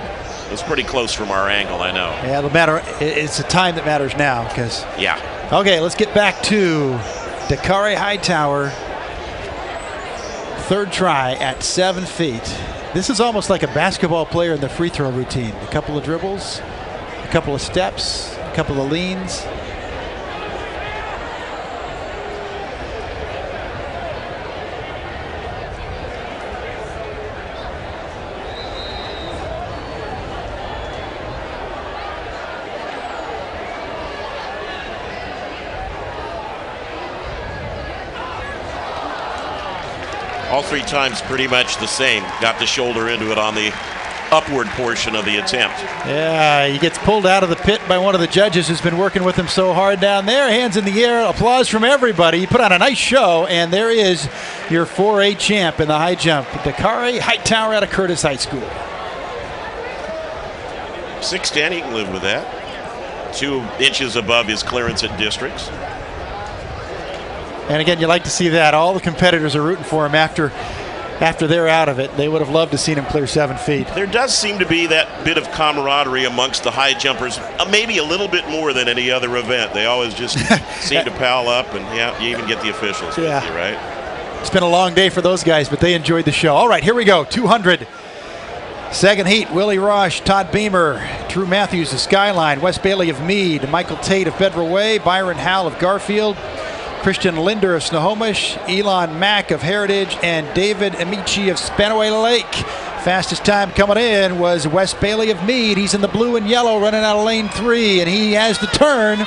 It's pretty close from our angle, I know.
Yeah, it'll matter. It's the time that matters now, because.
Yeah.
Okay, let's get back to Dakari Hightower. Third try at 7 feet. This is almost like a basketball player in the free throw routine. A couple of dribbles, a couple of steps, a couple of leans.
All 3 times pretty much the same. Got the shoulder into it on the upward portion of the attempt.
Yeah, he gets pulled out of the pit by one of the judges who's been working with him so hard down there. Hands in the air, applause from everybody. He put on a nice show, and there is your 4A champ in the high jump, Dakari Hightower out of Curtis High School.
6'10", he can live with that. 2 inches above his clearance at districts.
And again, you like to see that. All the competitors are rooting for him after they're out of it. They would have loved to see him clear 7 feet.
There does seem to be that bit of camaraderie amongst the high jumpers, maybe a little bit more than any other event. They always just seem to pal up, and yeah, you even get the officials with you, right?
It's been a long day for those guys, but they enjoyed the show. All right, here we go. 200. Second heat, Willie Roche, Todd Beamer, Drew Matthews of Skyline, Wes Bailey of Meade, Michael Tate of Federal Way, Byron Howell of Garfield, Christian Linder of Snohomish, Elon Mack of Heritage, and David Amici of Spanaway Lake. Fastest time coming in was Wes Bailey of Meade. He's in the blue and yellow running out of lane 3, and he has the turn,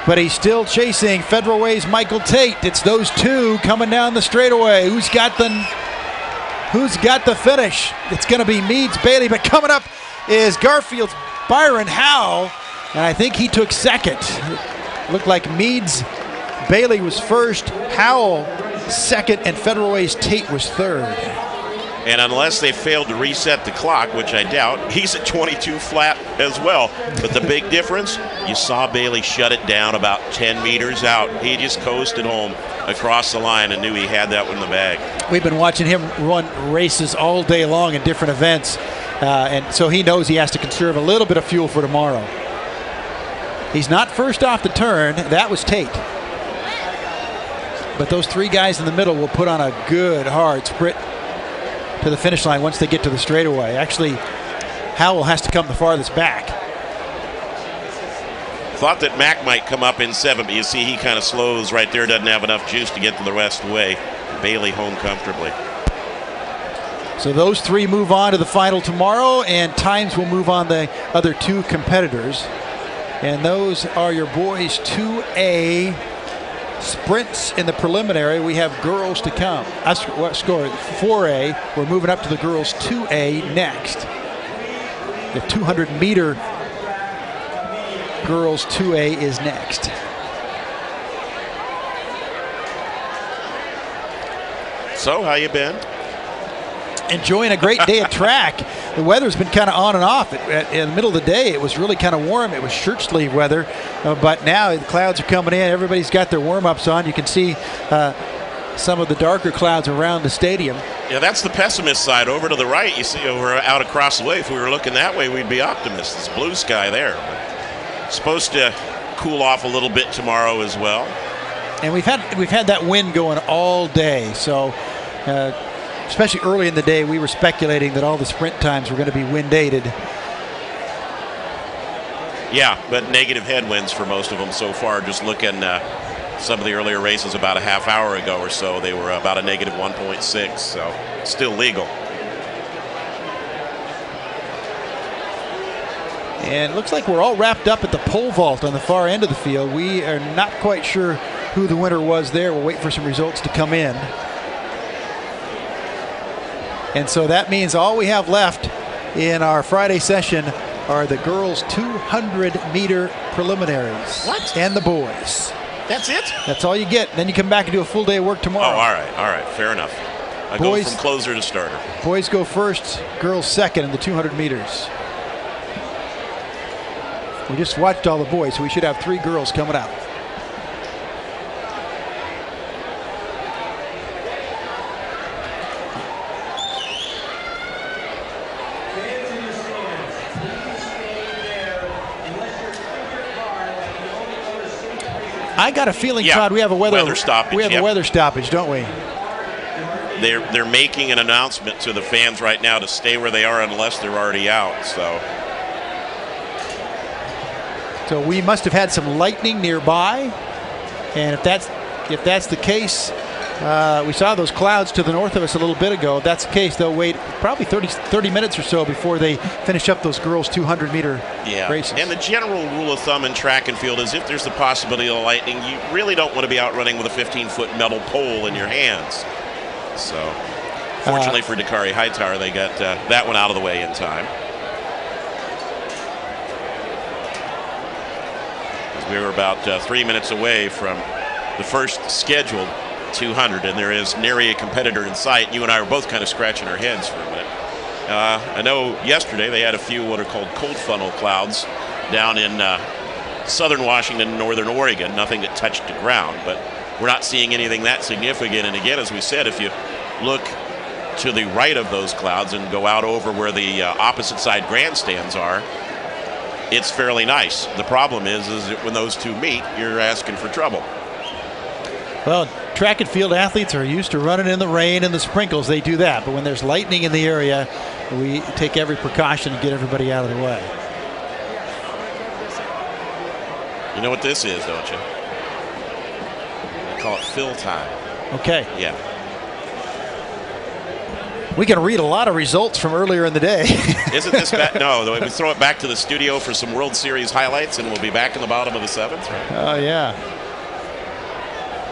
but he's still chasing Federal Way's Michael Tate. It's those two coming down the straightaway. Who's got the finish? It's going to be Meade's Bailey, but coming up is Garfield's Byron Howell, and I think he took second. Looked like Meade's Bailey was first, Howell second, and Federal Way's Tate was third.
And unless they failed to reset the clock, which I doubt, he's at 22 flat as well. But the big difference, you saw Bailey shut it down about 10 meters out. He just coasted home across the line and knew he had that one in the bag.
We've been watching him run races all day long in different events, and so he knows he has to conserve a little bit of fuel for tomorrow. He's not first off the turn. That was Tate. But those three guys in the middle will put on a good, hard sprint to the finish line once they get to the straightaway. Actually, Howell has to come the farthest back.
Thought that Mack might come up in 7, but you see he kind of slows right there, doesn't have enough juice to get to the rest of the way. Bailey home comfortably.
So those three move on to the final tomorrow, and times will move on the other two competitors. And those are your boys 2A sprints in the preliminary. We have girls to come. What score? 4A. We're moving up to the girls 2A next. The 200-meter girls 2A is next.
So, how you been?
Enjoying a great day at track. The weather's been kind of on and off. In the middle of the day, it was really kind of warm. It was shirt sleeve weather, but now the clouds are coming in. Everybody's got their warm-ups on. You can see some of the darker clouds around the stadium.
Yeah, that's the pessimist side. Over to the right, you see over out across the way. If we were looking that way, we'd be optimists. It's blue sky there. But supposed to cool off a little bit tomorrow as well.
And we've had that wind going all day, so especially early in the day, we were speculating that all the sprint times were going to be wind-aided.
Yeah, but negative headwinds for most of them so far. Just looking some of the earlier races about a half hour ago or so, they were about a negative 1.6, so still legal.
And it looks like we're all wrapped up at the pole vault on the far end of the field. We are not quite sure who the winner was there. We'll wait for some results to come in. And so that means all we have left in our Friday session are the girls' 200-meter preliminaries.
What?
And the boys.
That's it?
That's all you get. Then you come back and do a full day of work tomorrow.
Oh, all right, fair enough. I go from closer to starter.
Boys go first, girls second in the 200 meters. We just watched all the boys, so we should have 3 girls coming out. I got a feeling, Todd, we have a weather stoppage. We have a weather stoppage, don't we?
They're making an announcement to the fans right now to stay where they are unless they're already out.
So we must have had some lightning nearby, and if that's the case, we saw those clouds to the north of us a little bit ago. If that's the case, they'll wait probably 30 minutes or so before they finish up those girls' 200-meter races.
And the general rule of thumb in track and field is if there's the possibility of lightning, you really don't want to be out running with a 15-foot metal pole in your hands. So, fortunately for Dakari Hightower, they got that one out of the way in time. We were about 3 minutes away from the first scheduled 200, and there is nary a competitor in sight. You and I were both kind of scratching our heads for a minute. I know yesterday they had a few what are called cold funnel clouds down in southern Washington and northern Oregon, nothing that touched the ground, but we're not seeing anything that significant. And again, as we said, if you look to the right of those clouds and go out over where the opposite side grandstands are, it's fairly nice. The problem is that when those two meet, you're asking for trouble.
Well, track and field athletes are used to running in the rain and the sprinkles. They do that. But when there's lightning in the area, we take every precaution to get everybody out of the way.
You know what this is, don't you? They call it fill time.
Okay.
Yeah.
We can read a lot of results from earlier in the day.
Isn't this bad? No, we throw it back to the studio for some World Series highlights, and we'll be back in the bottom of the 7th. Right?
Oh, yeah.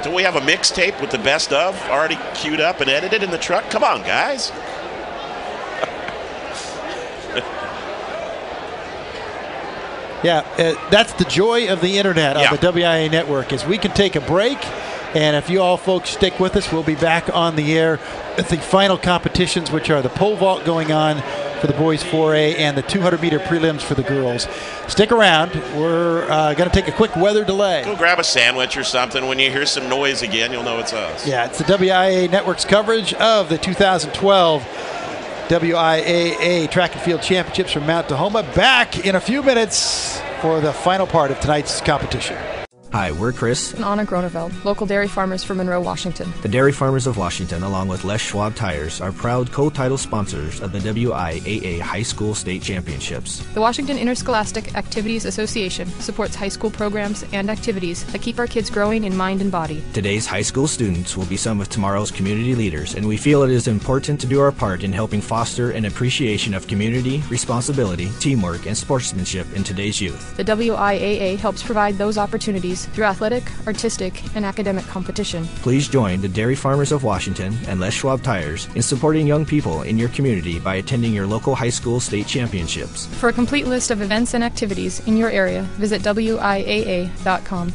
Don't we have a mixtape with the best of already queued up and edited in the truck? Come on, guys.
Yeah, that's the joy of the internet, of the WIAA network, is we can take a break, and if you all folks stick with us, we'll be back on the air at the final competitions, which are the pole vault going on for the boys 4A and the 200-meter prelims for the girls. Stick around. We're going to take a quick weather delay.
Go grab a sandwich or something. When you hear some noise again, you'll know it's us.
Yeah, it's the WIAA Network's coverage of the 2012 WIAA Track and Field Championships from Mount Tahoma. Back in a few minutes for the final part of tonight's competition.
Hi, we're Chris
and Anna Groneveld, local dairy farmers from Monroe, Washington.
The Dairy Farmers of Washington, along with Les Schwab Tires, are proud co-title sponsors of the WIAA High School State Championships.
The Washington Interscholastic Activities Association supports high school programs and activities that keep our kids growing in mind and body.
Today's high school students will be some of tomorrow's community leaders, and we feel it is important to do our part in helping foster an appreciation of community, responsibility, teamwork, and sportsmanship in today's youth.
The WIAA helps provide those opportunities through athletic, artistic, and academic competition.
Please join the Dairy Farmers of Washington and Les Schwab Tires in supporting young people in your community by attending your local high school state championships.
For a complete list of events and activities in your area, visit WIAA.com.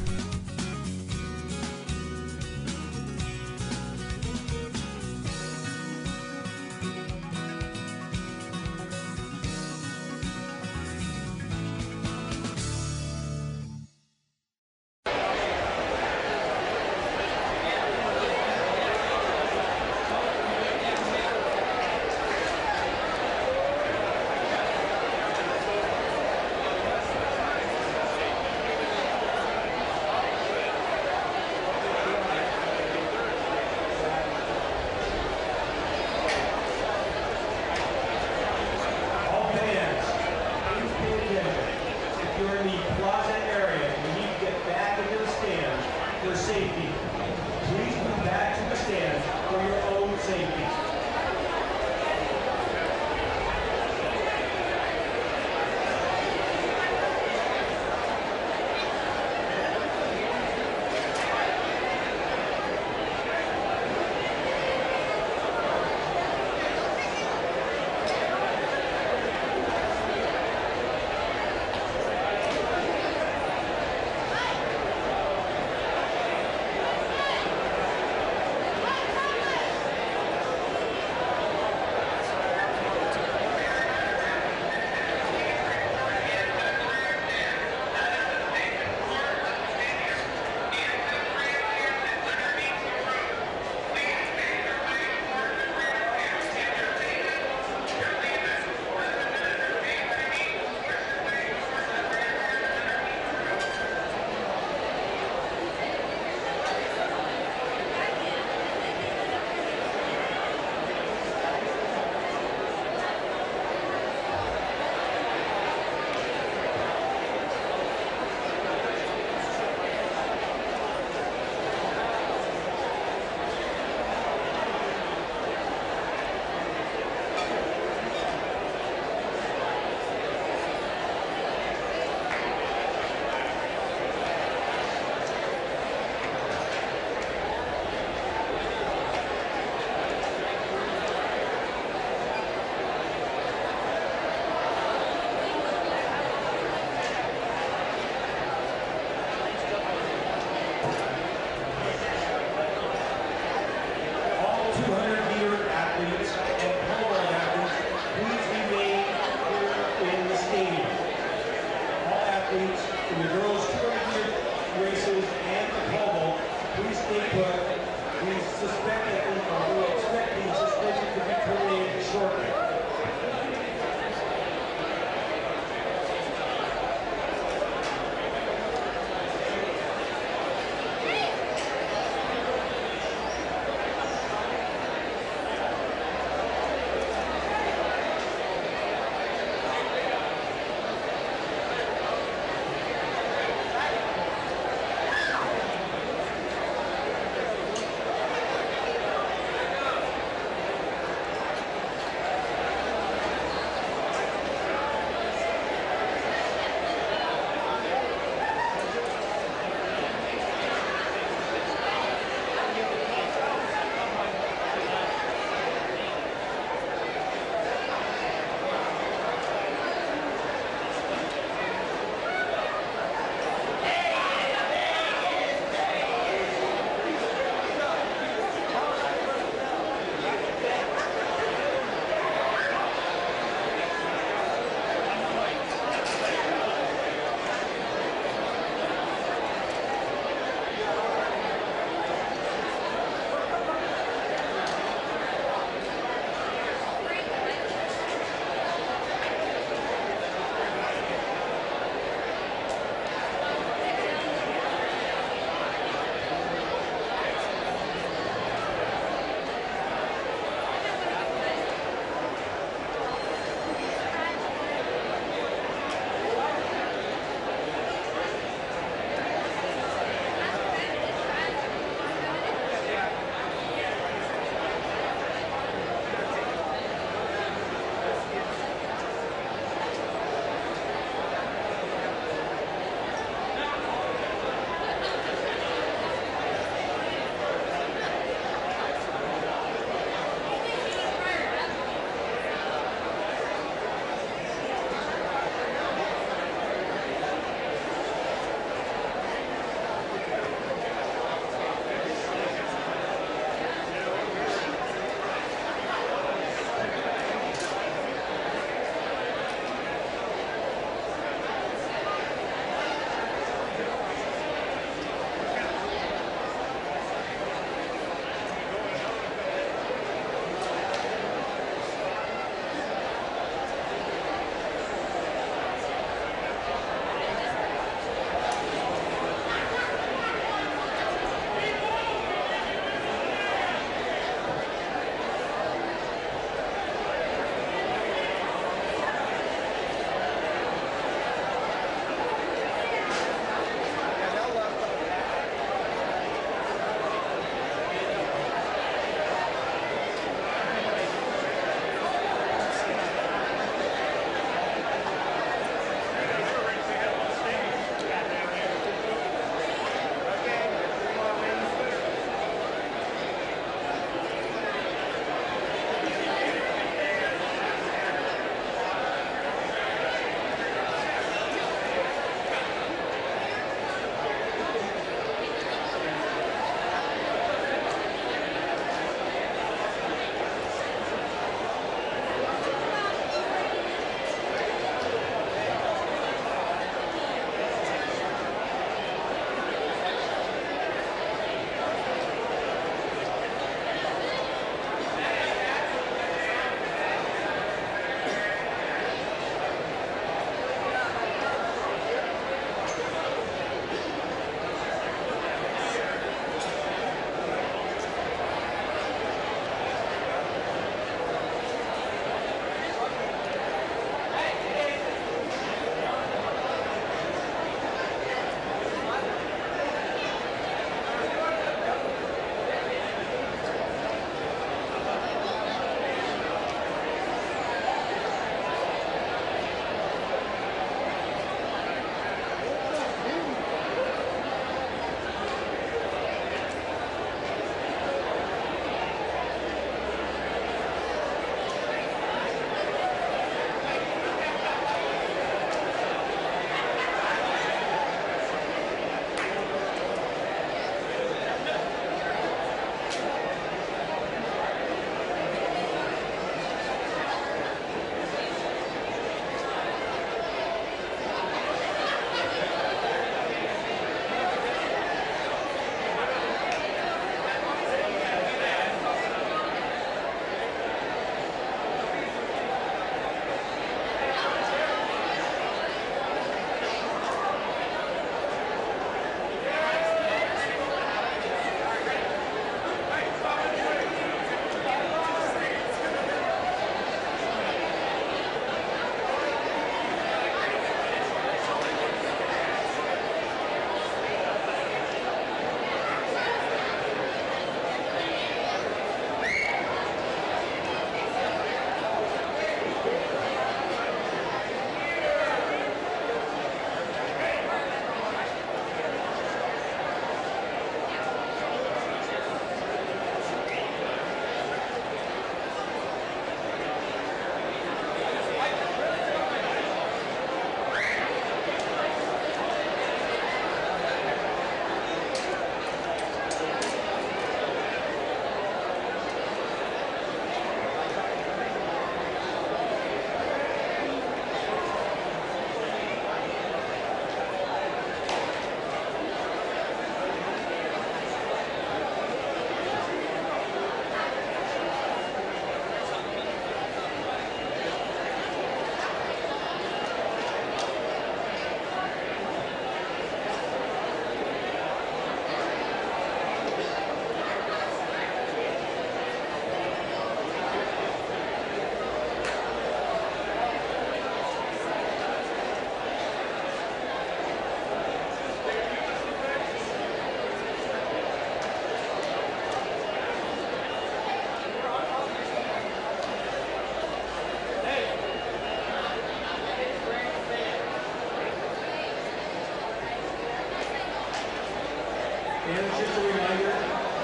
And just a reminder,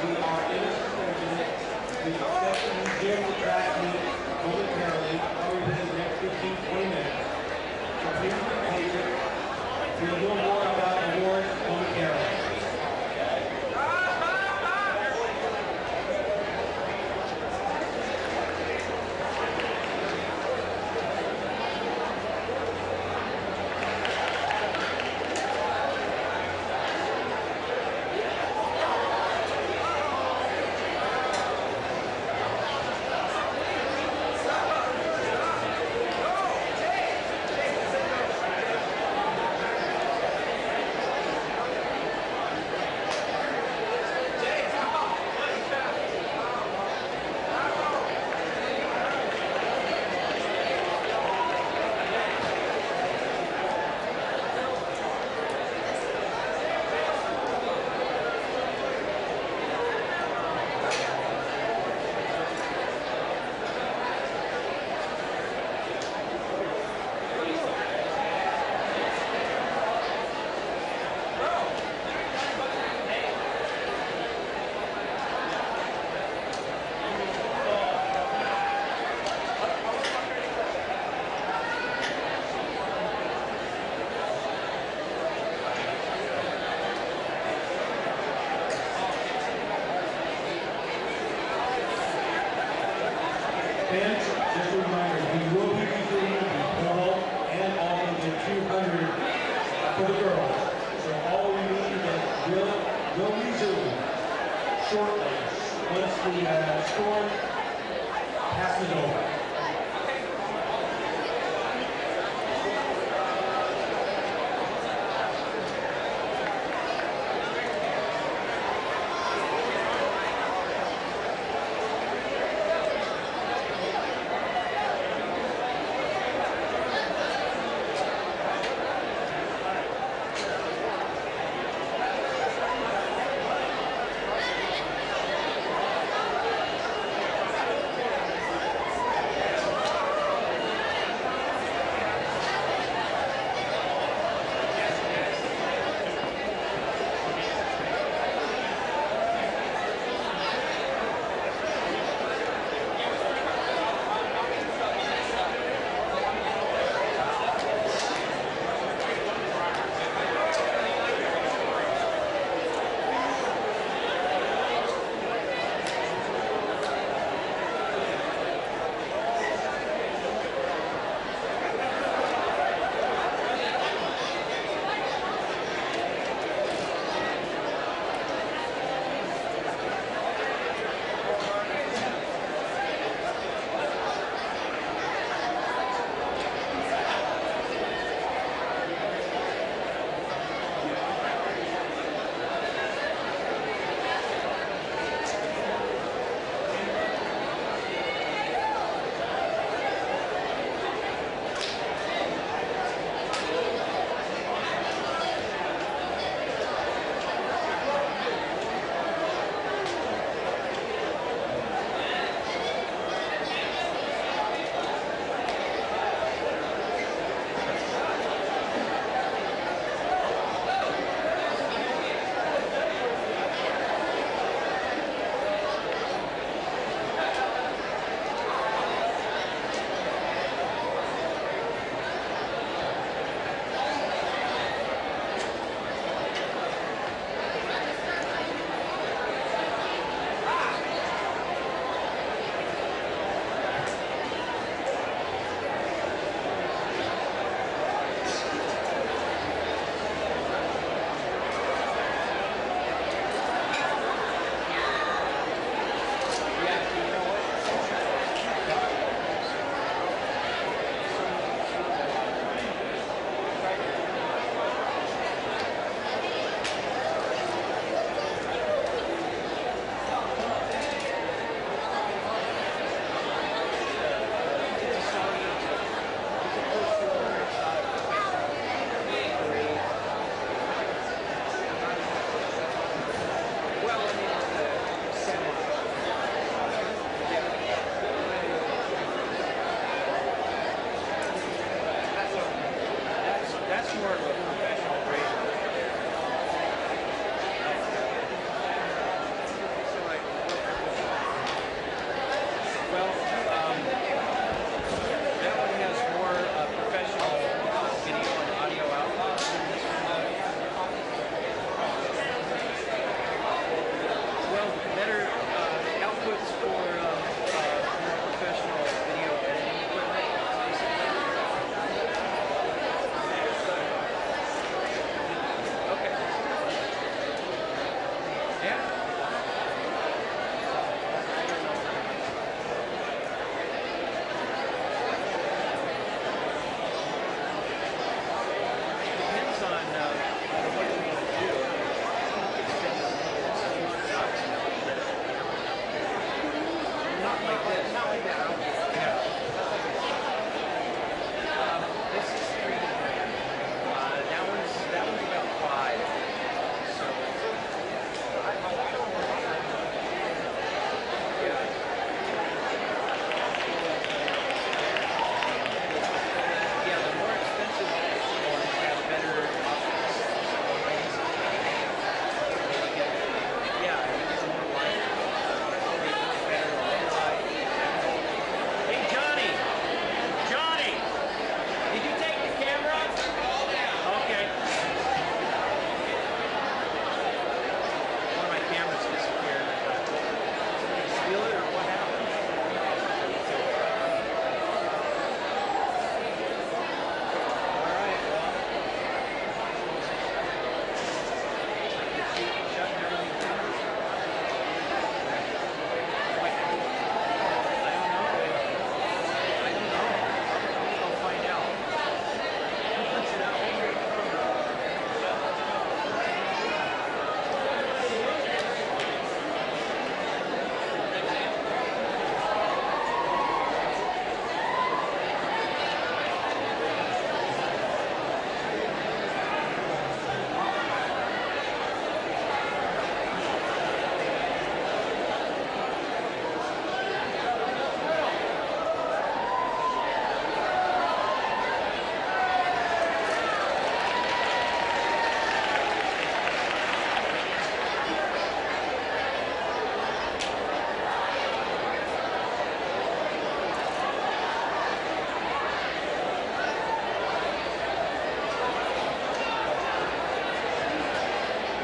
we are in a suspension. We expect to resume the track meet momentarily, probably within the next 15-20 minutes. So please be patient. We'll know more about awards momentarily.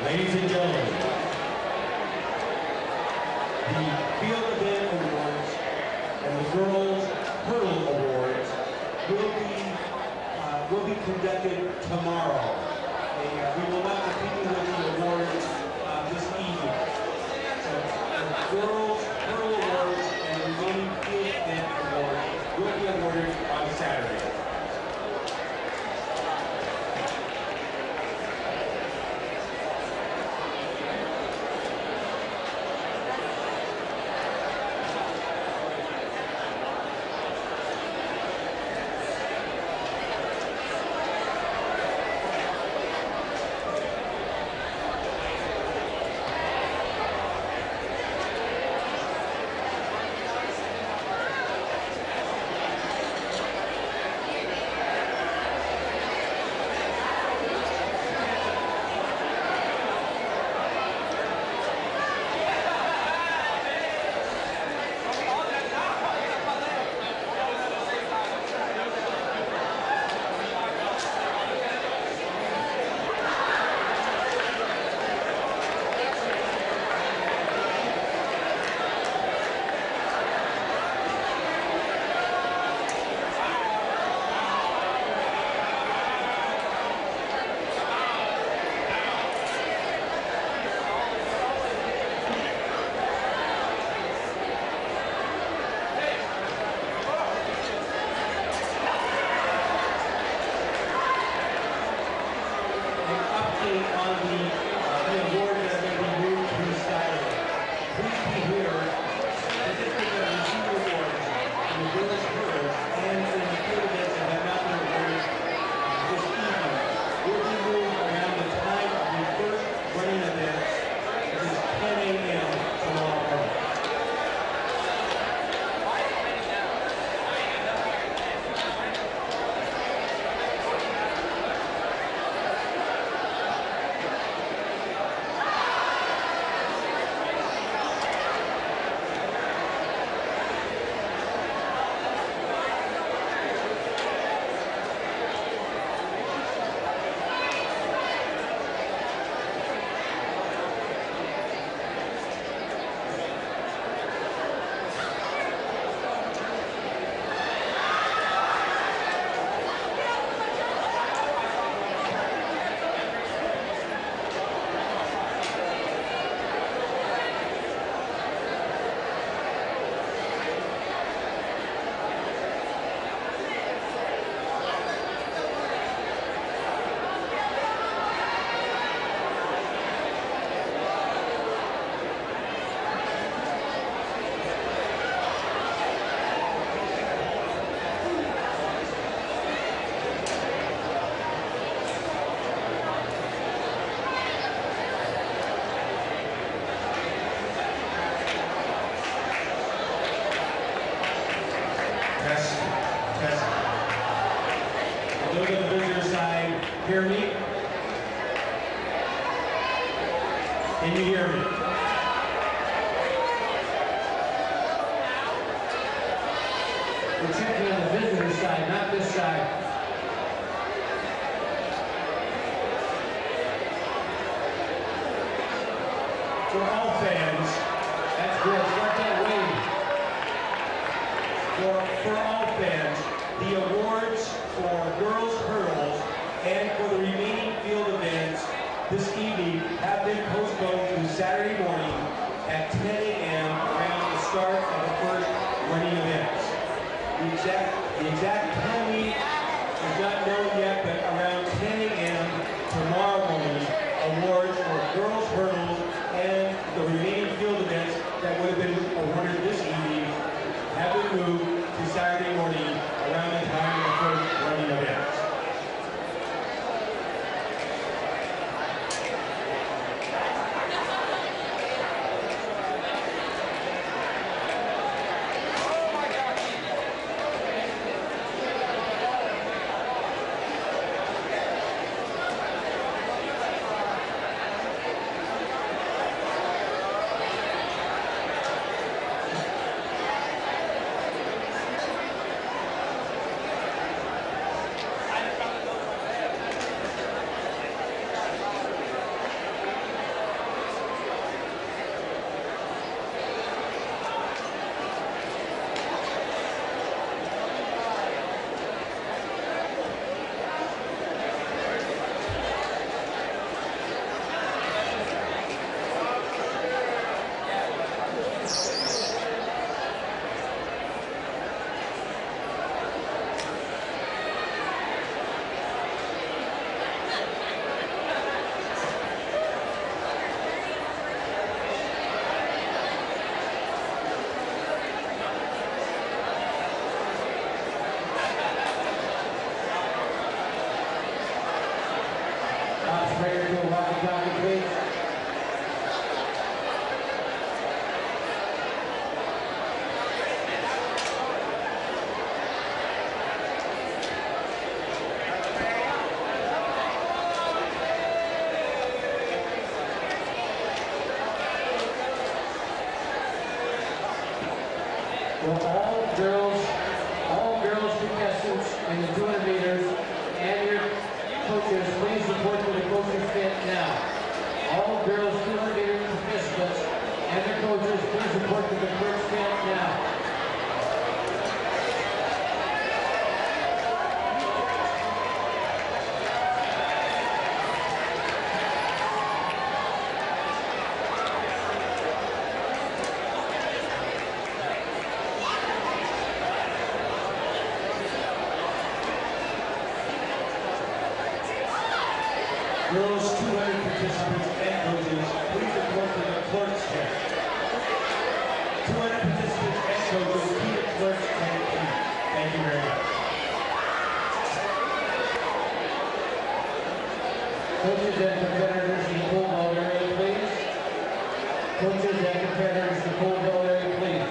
Ladies and gentlemen, the Field Event Awards and the Girls Hurdle Awards will be conducted tomorrow. We will not continue with the awards this evening. So the Girls Hurdle Awards and the remaining Field Event Awards will be awarded on Saturday. Look at the visitor side. Hear me? Can you hear me? We're checking on the visitor side, not this side. For all fans, that's good. Start that wave. For all fans, the awards for girls hurdles and for the remaining field events this evening have been postponed to Saturday morning at 10 a.m. around the start of the first running events. The exact timing is not known yet, but around 10 a.m. tomorrow morning, awards for girls hurdles and the remaining field events that would have been awarded this evening have been moved to Saturday morning around the time of the first running events. Prayer to a walkie-talkie, please. Will all girls contestants in the 200 meters and your coaches please report to the coaching pit now. All girls 200 meter participants and their coaches please report to the coaching pit now. Girls 200 participants and coaches, please report to the clerk's tent. 200 participants and coaches, to the clerk's tent. Thank you very much. Coaches and competitors in the pole vault area, please. Coaches and competitors in the pole vault area, please.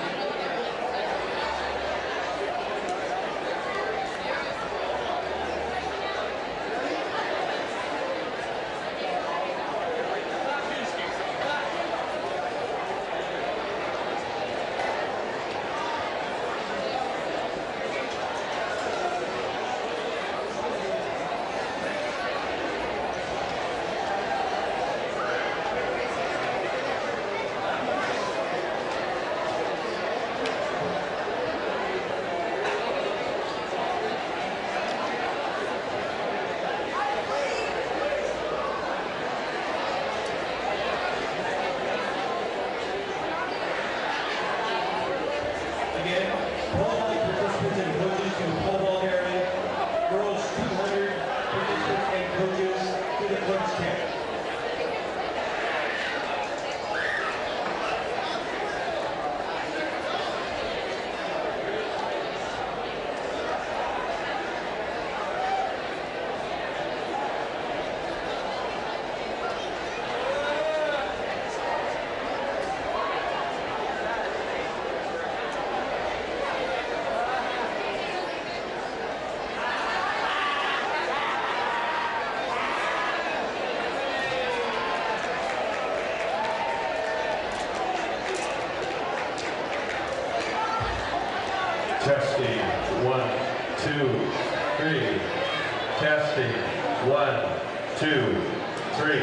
Testing, 1, 2, 3. Testing, 1, 2, 3.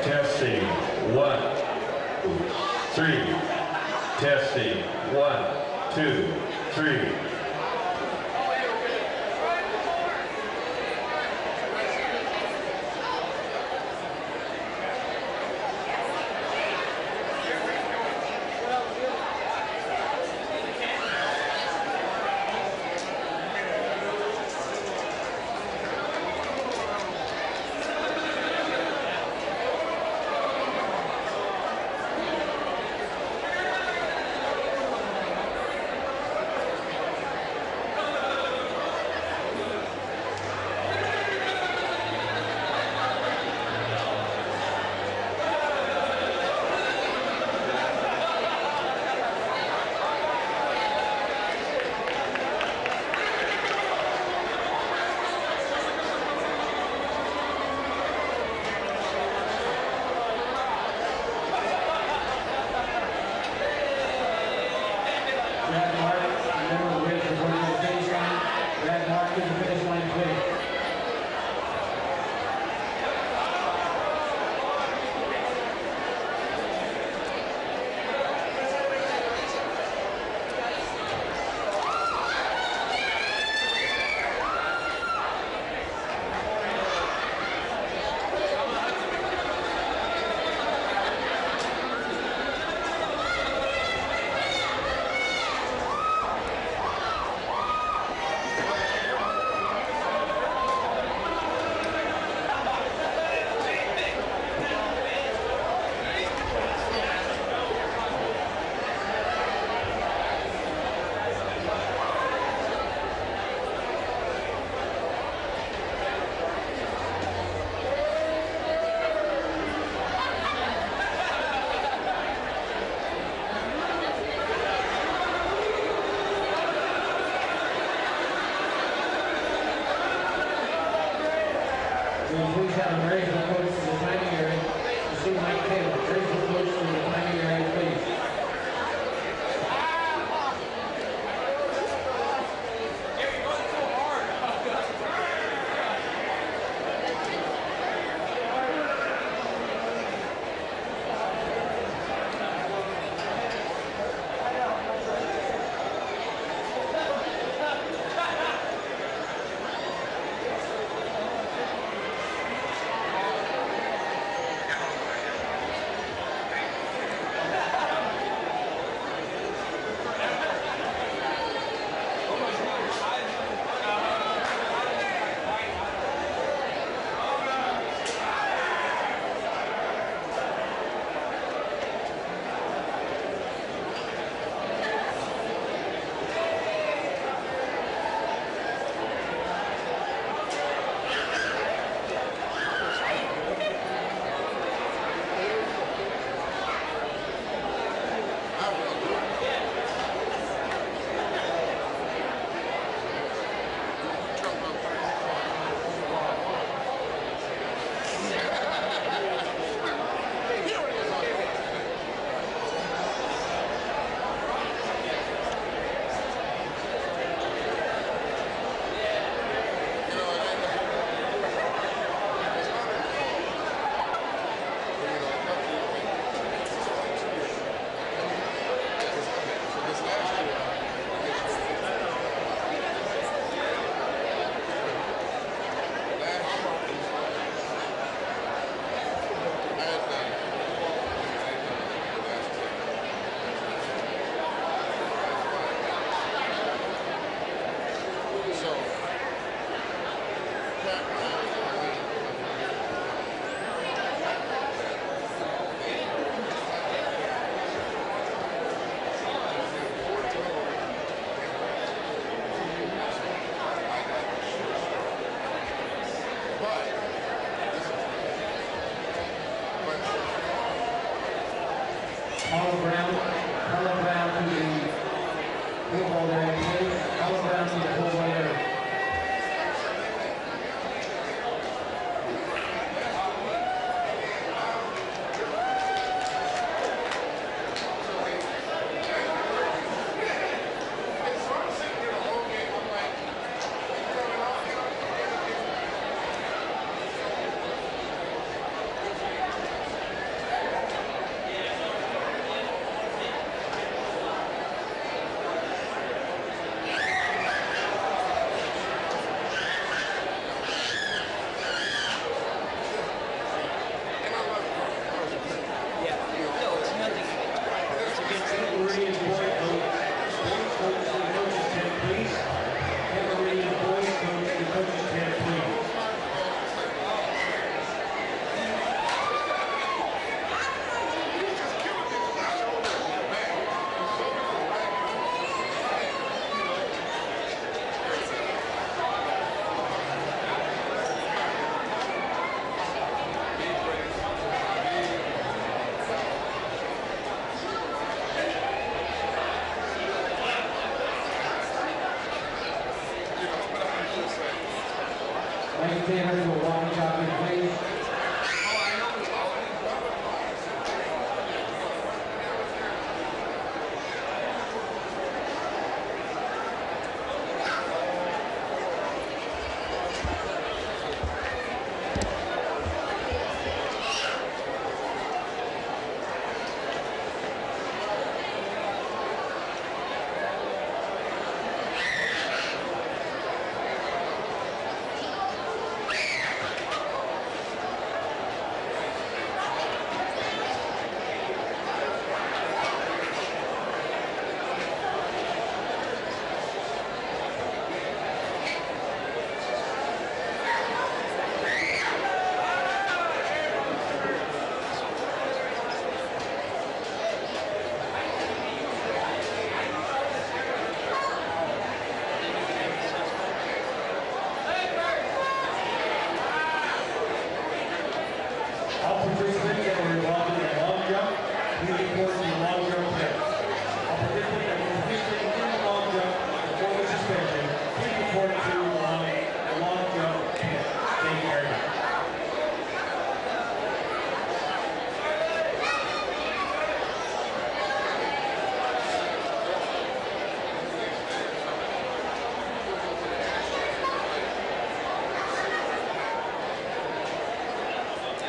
Testing, 1, 3. Testing, 1, 2, 3.
Carla Brown to the pole vault area, please. Carla Brown to the pole vault area.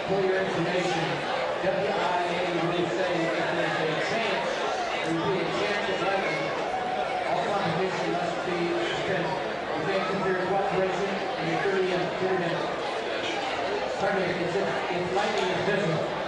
For your information, WIAA will say if there's a chance, there will be a chance of lightning, all competition must be suspended. We thank you for your cooperation and your 30 minutes. Pardon me, if lightning is visible.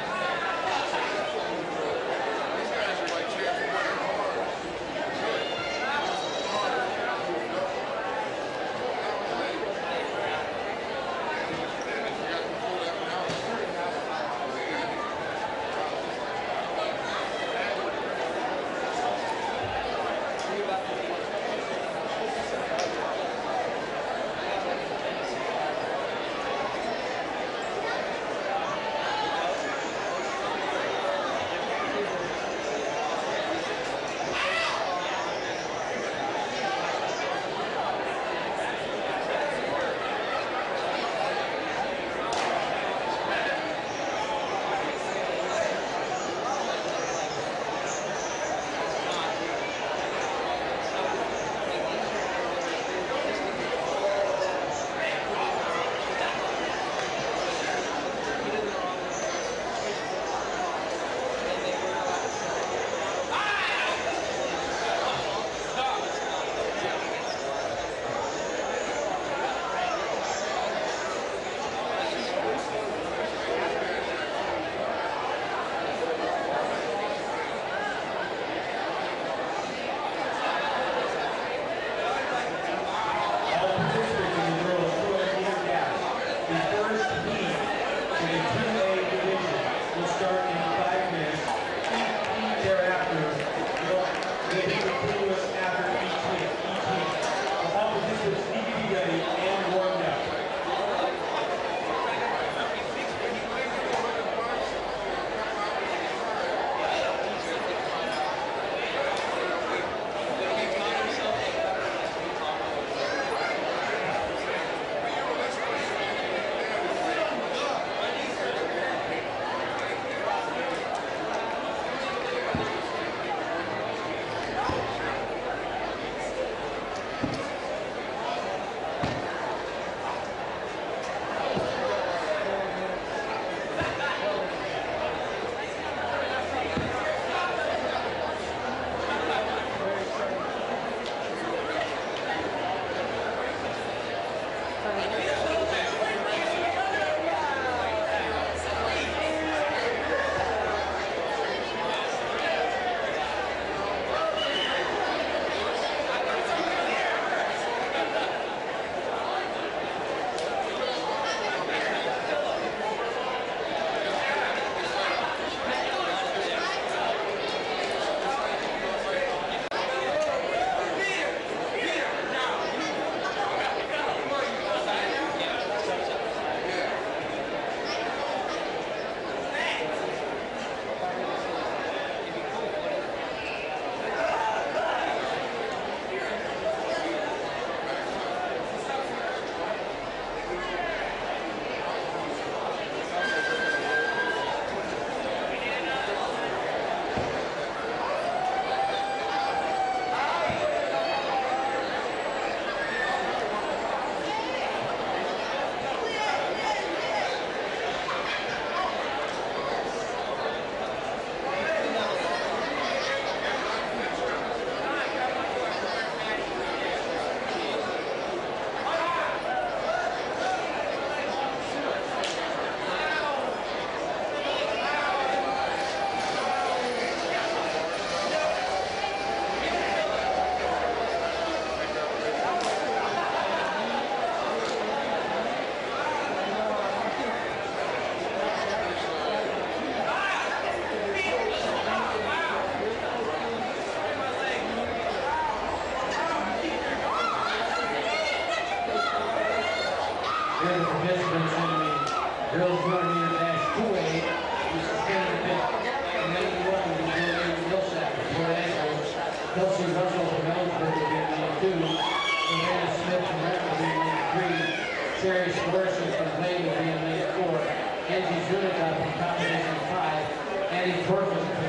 girls 200-meter dash 2A, we suspended the pit. And then we welcome the Julian Millsap for Port Angeles. Kelsey Russell from Ellensburg will be in lane 2. Amanda Smith from Renton will be in lane 3. Sherry Swerson from Blaine will be in lane 4. Angie Zunica from combination 5. Andy Torfman from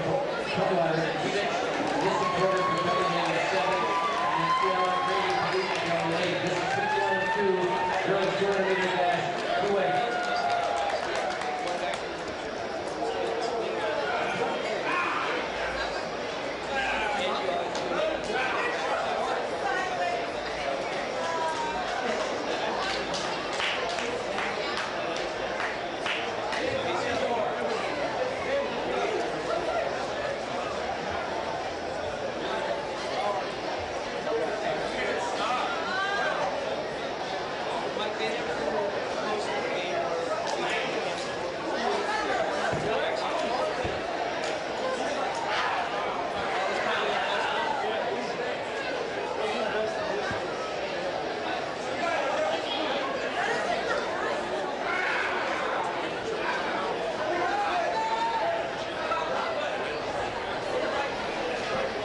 Cutwater 6. Listen Porter from Bellingham 7. And Fiona Brady from Eatontown 8. This is 51-2. Girls 200-meter dash 2A.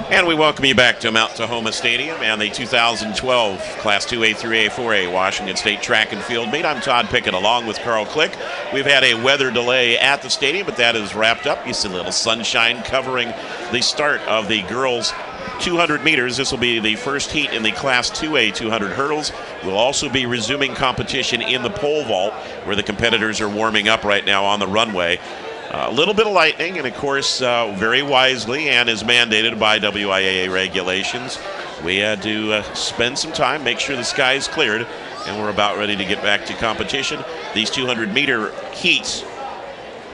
And we welcome you back to Mount Tahoma Stadium and the 2012 Class 2A through A4A Washington State Track and Field Meet. I'm Todd Pickett along with Carl Click. We've had a weather delay at the stadium, but that is wrapped up. You see a little sunshine covering the start of the girls' 200 meters. This will be the first heat in the Class 2A 200 hurdles. We'll also be resuming competition in the pole vault, where the competitors are warming up right now on the runway. A little bit of lightning, and of course, very wisely and as mandated by WIAA regulations, we had to spend some time, make sure the sky is cleared, and we're about ready to get back to competition. These 200-meter heats,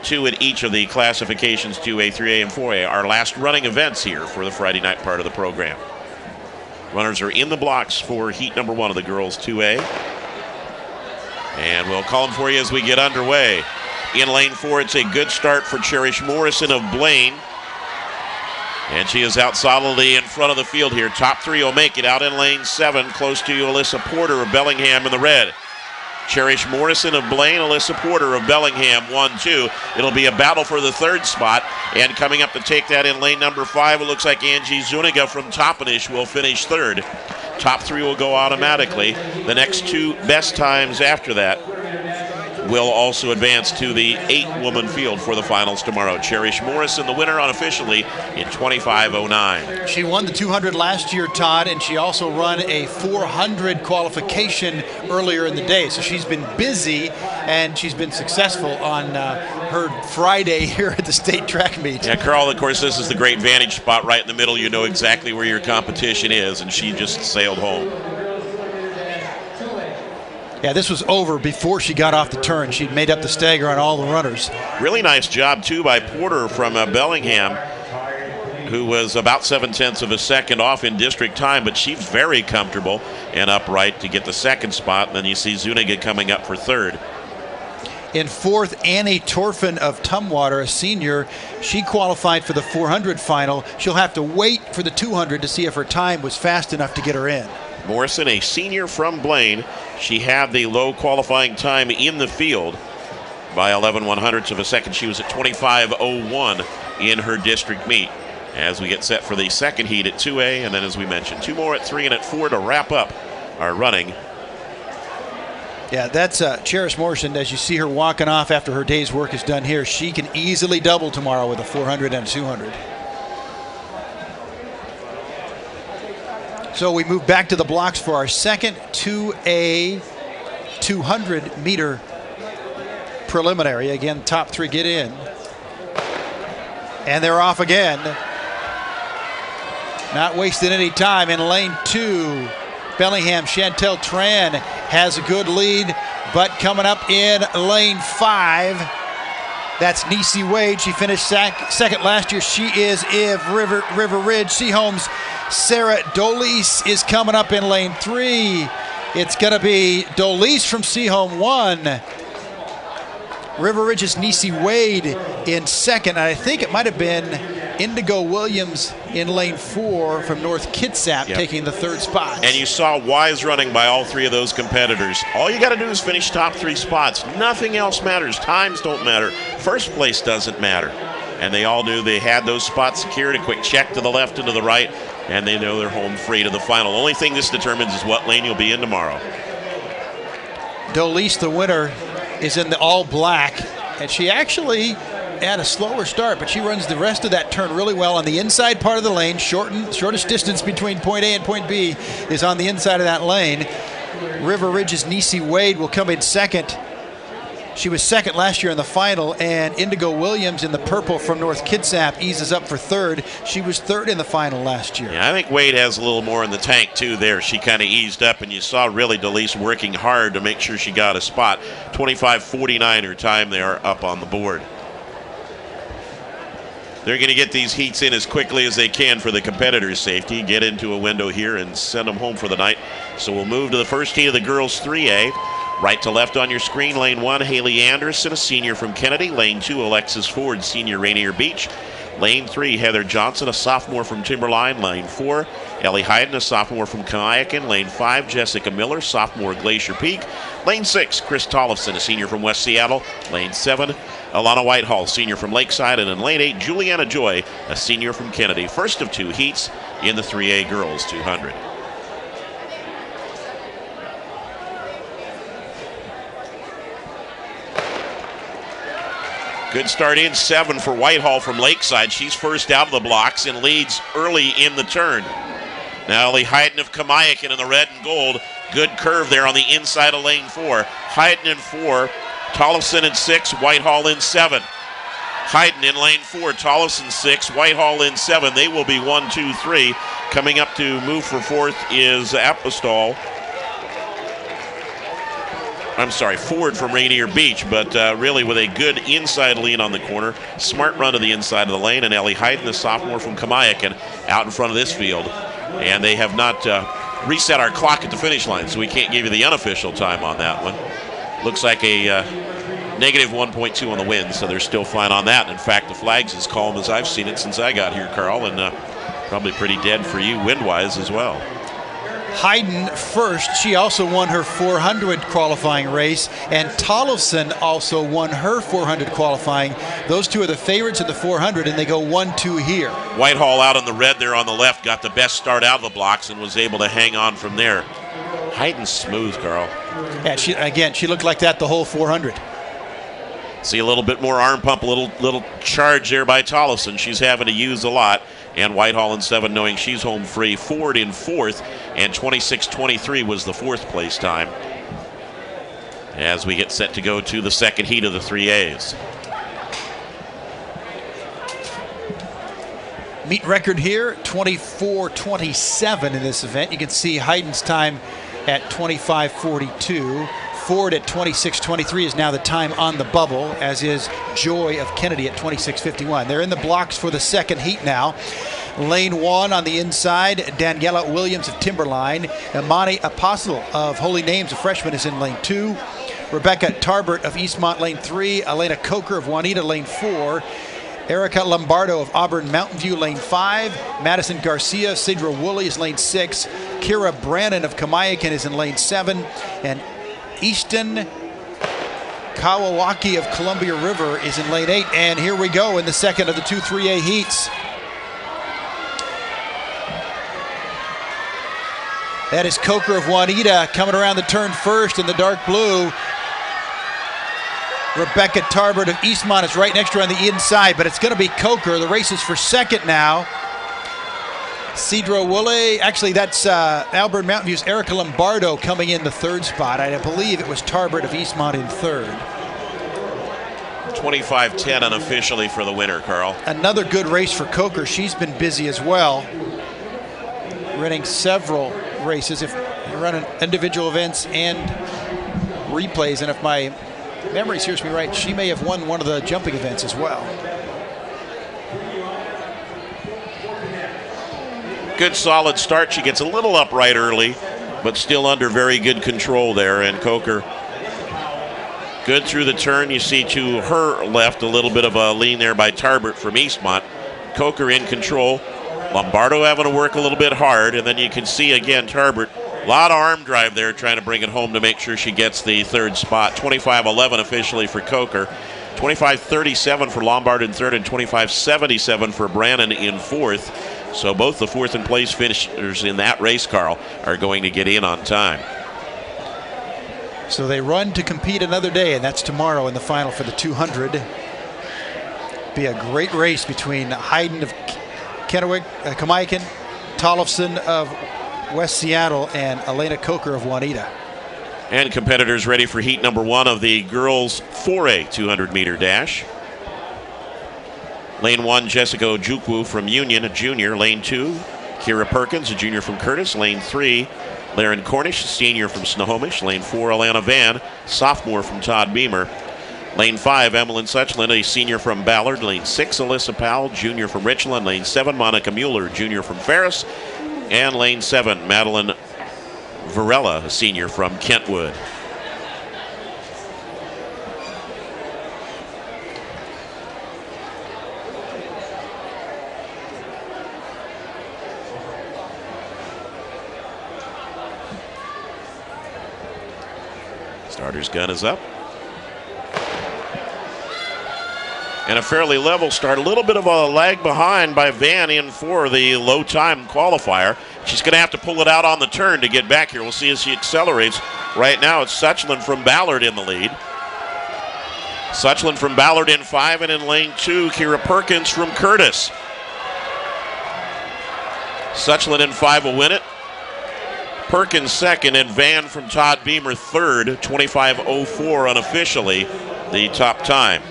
2 at each of the classifications 2A, 3A, and 4A, our last running events here for the Friday night part of the program. Runners are in the blocks for heat number 1 of the girls 2A. And we'll call them for you as we get underway. In lane 4, it's a good start for Cherish Morrison of Blaine. And she is out solidly in front of the field here. Top 3 will make it out in lane 7, close to Alyssa Porter of Bellingham in the red. Cherish Morrison of Blaine, Alyssa Porter of Bellingham 1-2. It'll be a battle for the 3rd spot. And coming up to take that in lane number 5, it looks like Angie Zuniga from Toppenish will finish 3rd. Top 3 will go automatically. The next 2 best times after that will also advance to the 8-woman field for the finals tomorrow. Cherish Morrison, the winner unofficially, in 25:09.
She won the 200 last year, Todd, and she also run a 400 qualification earlier in the day. So she's been busy, and she's been successful on her Friday here at the state track meet.
Yeah, Carl, of course, this is the great vantage spot right in the middle. You know exactly where your competition is, and she just sailed home.
Yeah, this was over before she got off the turn. She'd made up the stagger on all the runners.
Really nice job, too, by Porter from Bellingham, who was about 0.7 of a second off in district time, but she's very comfortable and upright to get the 2nd spot. And then you see Zuniga coming up for 3rd.
In 4th, Annie Torfin of Tumwater, a senior. She qualified for the 400 final. She'll have to wait for the 200 to see if her time was fast enough to get her in.
Morrison, a senior from Blaine. She had the low qualifying time in the field by 11/100ths of a second. She was at 25:01 in her district meet. As we get set for the 2nd heat at 2A, and then as we mentioned, 2 more at 3 and at 4 to wrap up our running.
Yeah, that's Cherish Morrison. As you see her walking off after her day's work is done here, she can easily double tomorrow with a 400 and a 200. So we move back to the blocks for our 2nd 2A 200-meter preliminary. Again, top 3 get in. And they're off again. Not wasting any time in lane 2. Bellingham Chantel Tran has a good lead, but coming up in lane 5, that's Niecy Wade. She finished 2nd last year. She is River Ridge. Sehome's Sarah Dolis is coming up in lane 3. It's going to be Dolis from Sehome 1. River Ridge's Niecy Wade in 2nd. And I think it might have been Indigo Williams in lane 4 from North Kitsap, taking the 3rd spot.
And you saw Wise running by all 3 of those competitors. All you got to do is finish top 3 spots. Nothing else matters. Times don't matter. First place doesn't matter. And they all knew they had those spots secured. A quick check to the left and to the right, and they know they're home free to the final. The only thing this determines is what lane you'll be in tomorrow.
Dolise, the winner, is in the all black, and she actually had a slower start, but she runs the rest of that turn really well on the inside part of the lane. Shortest distance between point A and point B is on the inside of that lane. River Ridge's Nisi Wade will come in second. She was second last year in the final, and Indigo Williams in the purple from North Kitsap eases up for third. She was third in the final last year.
Yeah, I think Wade has a little more in the tank too there. She kind of eased up, and you saw really Dolise working hard to make sure she got a spot. 25:49 her time there up on the board. They're going to get these heats in as quickly as they can for the competitors' safety, get into a window here and send them home for the night. So we'll move to the first heat of the girls 3A. Right to left on your screen, lane 1, Haley Anderson, a senior from Kennedy. Lane 2, Alexis Ford, senior, Rainier Beach. Lane 3, Heather Johnson, a sophomore from Timberline. Lane 4, Ellie Hayden, a sophomore from Kayakin. Lane 5, Jessica Miller, sophomore, Glacier Peak. Lane 6, Chris Tollefson, a senior from West Seattle. Lane 7, Alana Whitehall, senior from Lakeside. And in lane 8, Juliana Joy, a senior from Kennedy. First of 2 heats in the 3A girls 200. Good start in 7 for Whitehall from Lakeside. She's first out of the blocks and leads early in the turn. Now Ellie Hayden of Kamayakin in the red and gold. Good curve there on the inside of lane 4. Hayden in 4, Tollefson in 6, Whitehall in 7. Hayden in lane 4, Tollefson 6, Whitehall in 7. They will be 1, 2, 3. Coming up to move for 4th is Apostol. I'm sorry, Ford from Rainier Beach, but really with a good inside lean on the corner. Smart run to the inside of the lane, and Ellie Hayden, the sophomore from Kamayakin, out in front of this field. And they have not reset our clock at the finish line, so we can't give you the unofficial time on that one. Looks like a negative 1.2 on the wind, so they're still fine on that. In fact, the flag's as calm as I've seen it since I got here, Carl, and probably pretty dead for you wind-wise as well.
Hayden first. She also won her 400 qualifying race, and Tollefson also won her 400 qualifying. Those two are the favorites in the 400, and they go 1-2 here.
Whitehall out on the red there on the left got the best start out of the blocks and was able to hang on from there. Hayden's smooth, Carl.
Yeah, she looked like that the whole 400.
See a little bit more arm pump, a little charge there by Tollefson. She's having to use a lot. And Whitehall in 7, knowing she's home free. Ford in 4th, and 26:23 was the 4th place time. As we get set to go to the second heat of the 3As.
Meet record here, 24:27 in this event. You can see Hayden's time at 25:42. Ford at 26:23 is now the time on the bubble, as is Joy of Kennedy at 26:51. They're in the blocks for the second heat now. Lane 1 on the inside, Daniela Williams of Timberline. Imani Apostle of Holy Names, a freshman, is in lane 2. Rebecca Tarbert of Eastmont, lane 3. Elena Coker of Juanita, lane 4. Erica Lombardo of Auburn Mountain View, lane 5. Madison Garcia, Sidra Woolley is lane 6. Kira Brannon of Kamayakin is in lane 7. And Easton Kawawaki of Columbia River is in lane 8. And here we go in the second of the 2 3A heats. That is Coker of Juanita coming around the turn first in the dark blue. Rebecca Tarbert of Eastmont is right next to her on the inside, but it's going to be Coker. The race is for second now. Cedro Woolley, actually that's Auburn Mountain View's Erica Lombardo coming in the 3rd spot. I believe it was Tarbert of Eastmont in 3rd.
25:10 unofficially for the winner, Carl.
Another good race for Coker. She's been busy as well, running several races. If you're running individual events and replays, and if my memory serves me right, she may have won one of the jumping events as well.
Good solid start. She gets a little upright early, but still under very good control there. And Coker good through the turn. You see to her left a little bit of a lean there by Tarbert from Eastmont. Coker in control. Lombardo having to work a little bit hard, and then you can see again Tarbert, a lot of arm drive there trying to bring it home to make sure she gets the third spot. 25-11 officially for Coker. 25-37 for Lombard in third and 25-77 for Brannon in fourth. So both the fourth and place finishers in that race, Carl, are going to get in on time.
So they run to compete another day, and that's tomorrow in the final for the 200. Be a great race between Hayden of Kennewick, Kamaikan, Tollefson of West Seattle, and Elena Coker of Juanita.
And competitors ready for heat number one of the girls 4A 200-meter dash. Lane 1, Jessica Ojukwu from Union, a junior. Lane 2, Kira Perkins, a junior from Curtis. Lane 3, Laren Cornish, a senior from Snohomish. Lane 4, Alana Van, sophomore from Todd Beamer. Lane 5, Emmeline Suchland, a senior from Ballard. Lane 6, Alyssa Powell, junior from Richland. Lane 7, Monica Mueller, junior from Ferris. And lane 7, Madeline Varela, a senior from Kentwood. Starter's gun is up. And a fairly level start. A little bit of a lag behind by Van in for the low time qualifier. She's going to have to pull it out on the turn to get back here. We'll see as she accelerates. Right now it's Suchland from Ballard in the lead. Suchland from Ballard in 5, and in lane 2, Kira Perkins from Curtis. Suchland in 5 will win it. Perkins second, and Van from Todd Beamer third. 25:04 unofficially, the top time.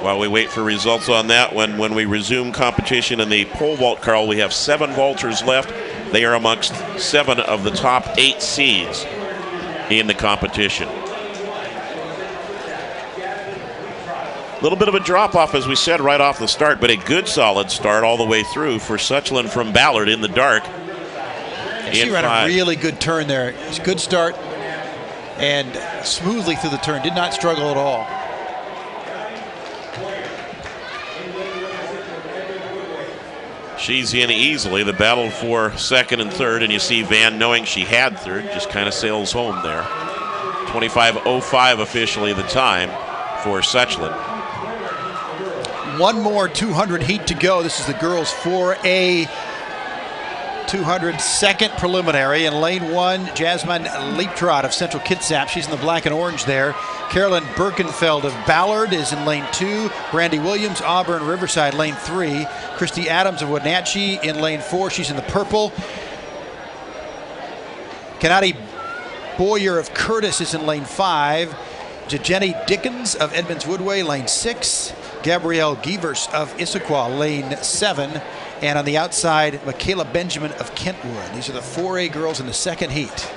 While we wait for results on that, when we resume competition in the pole vault, Carl, we have 7 vaulters left. They are amongst 7 of the top 8 seeds in the competition. A little bit of a drop-off, as we said, right off the start, but a good solid start all the way through for Suchland from Ballard in the dark.
She ran a really good turn there. It's a good start and smoothly through the turn. Did not struggle at all.
She's in easily. The battle for second and third, and you see Van, knowing she had third, just kind of sails home there. 25:05 officially the time for Suchland.
One more 200 heat to go. This is the girls 4A 200 second preliminary. In lane 1, Jasmine Leaptrot of Central Kitsap. She's in the black and orange there. Carolyn Birkenfeld of Ballard is in lane 2. Brandy Williams, Auburn Riverside, lane 3. Christy Adams of Wenatchee in lane 4. She's in the purple. Kanati Boyer of Curtis is in lane 5. Jenny Dickens of Edmonds Woodway, lane 6. Gabrielle Gievers of Issaquah, lane 7. And on the outside, Michaela Benjamin of Kentwood. These are the 4A girls in the second heat.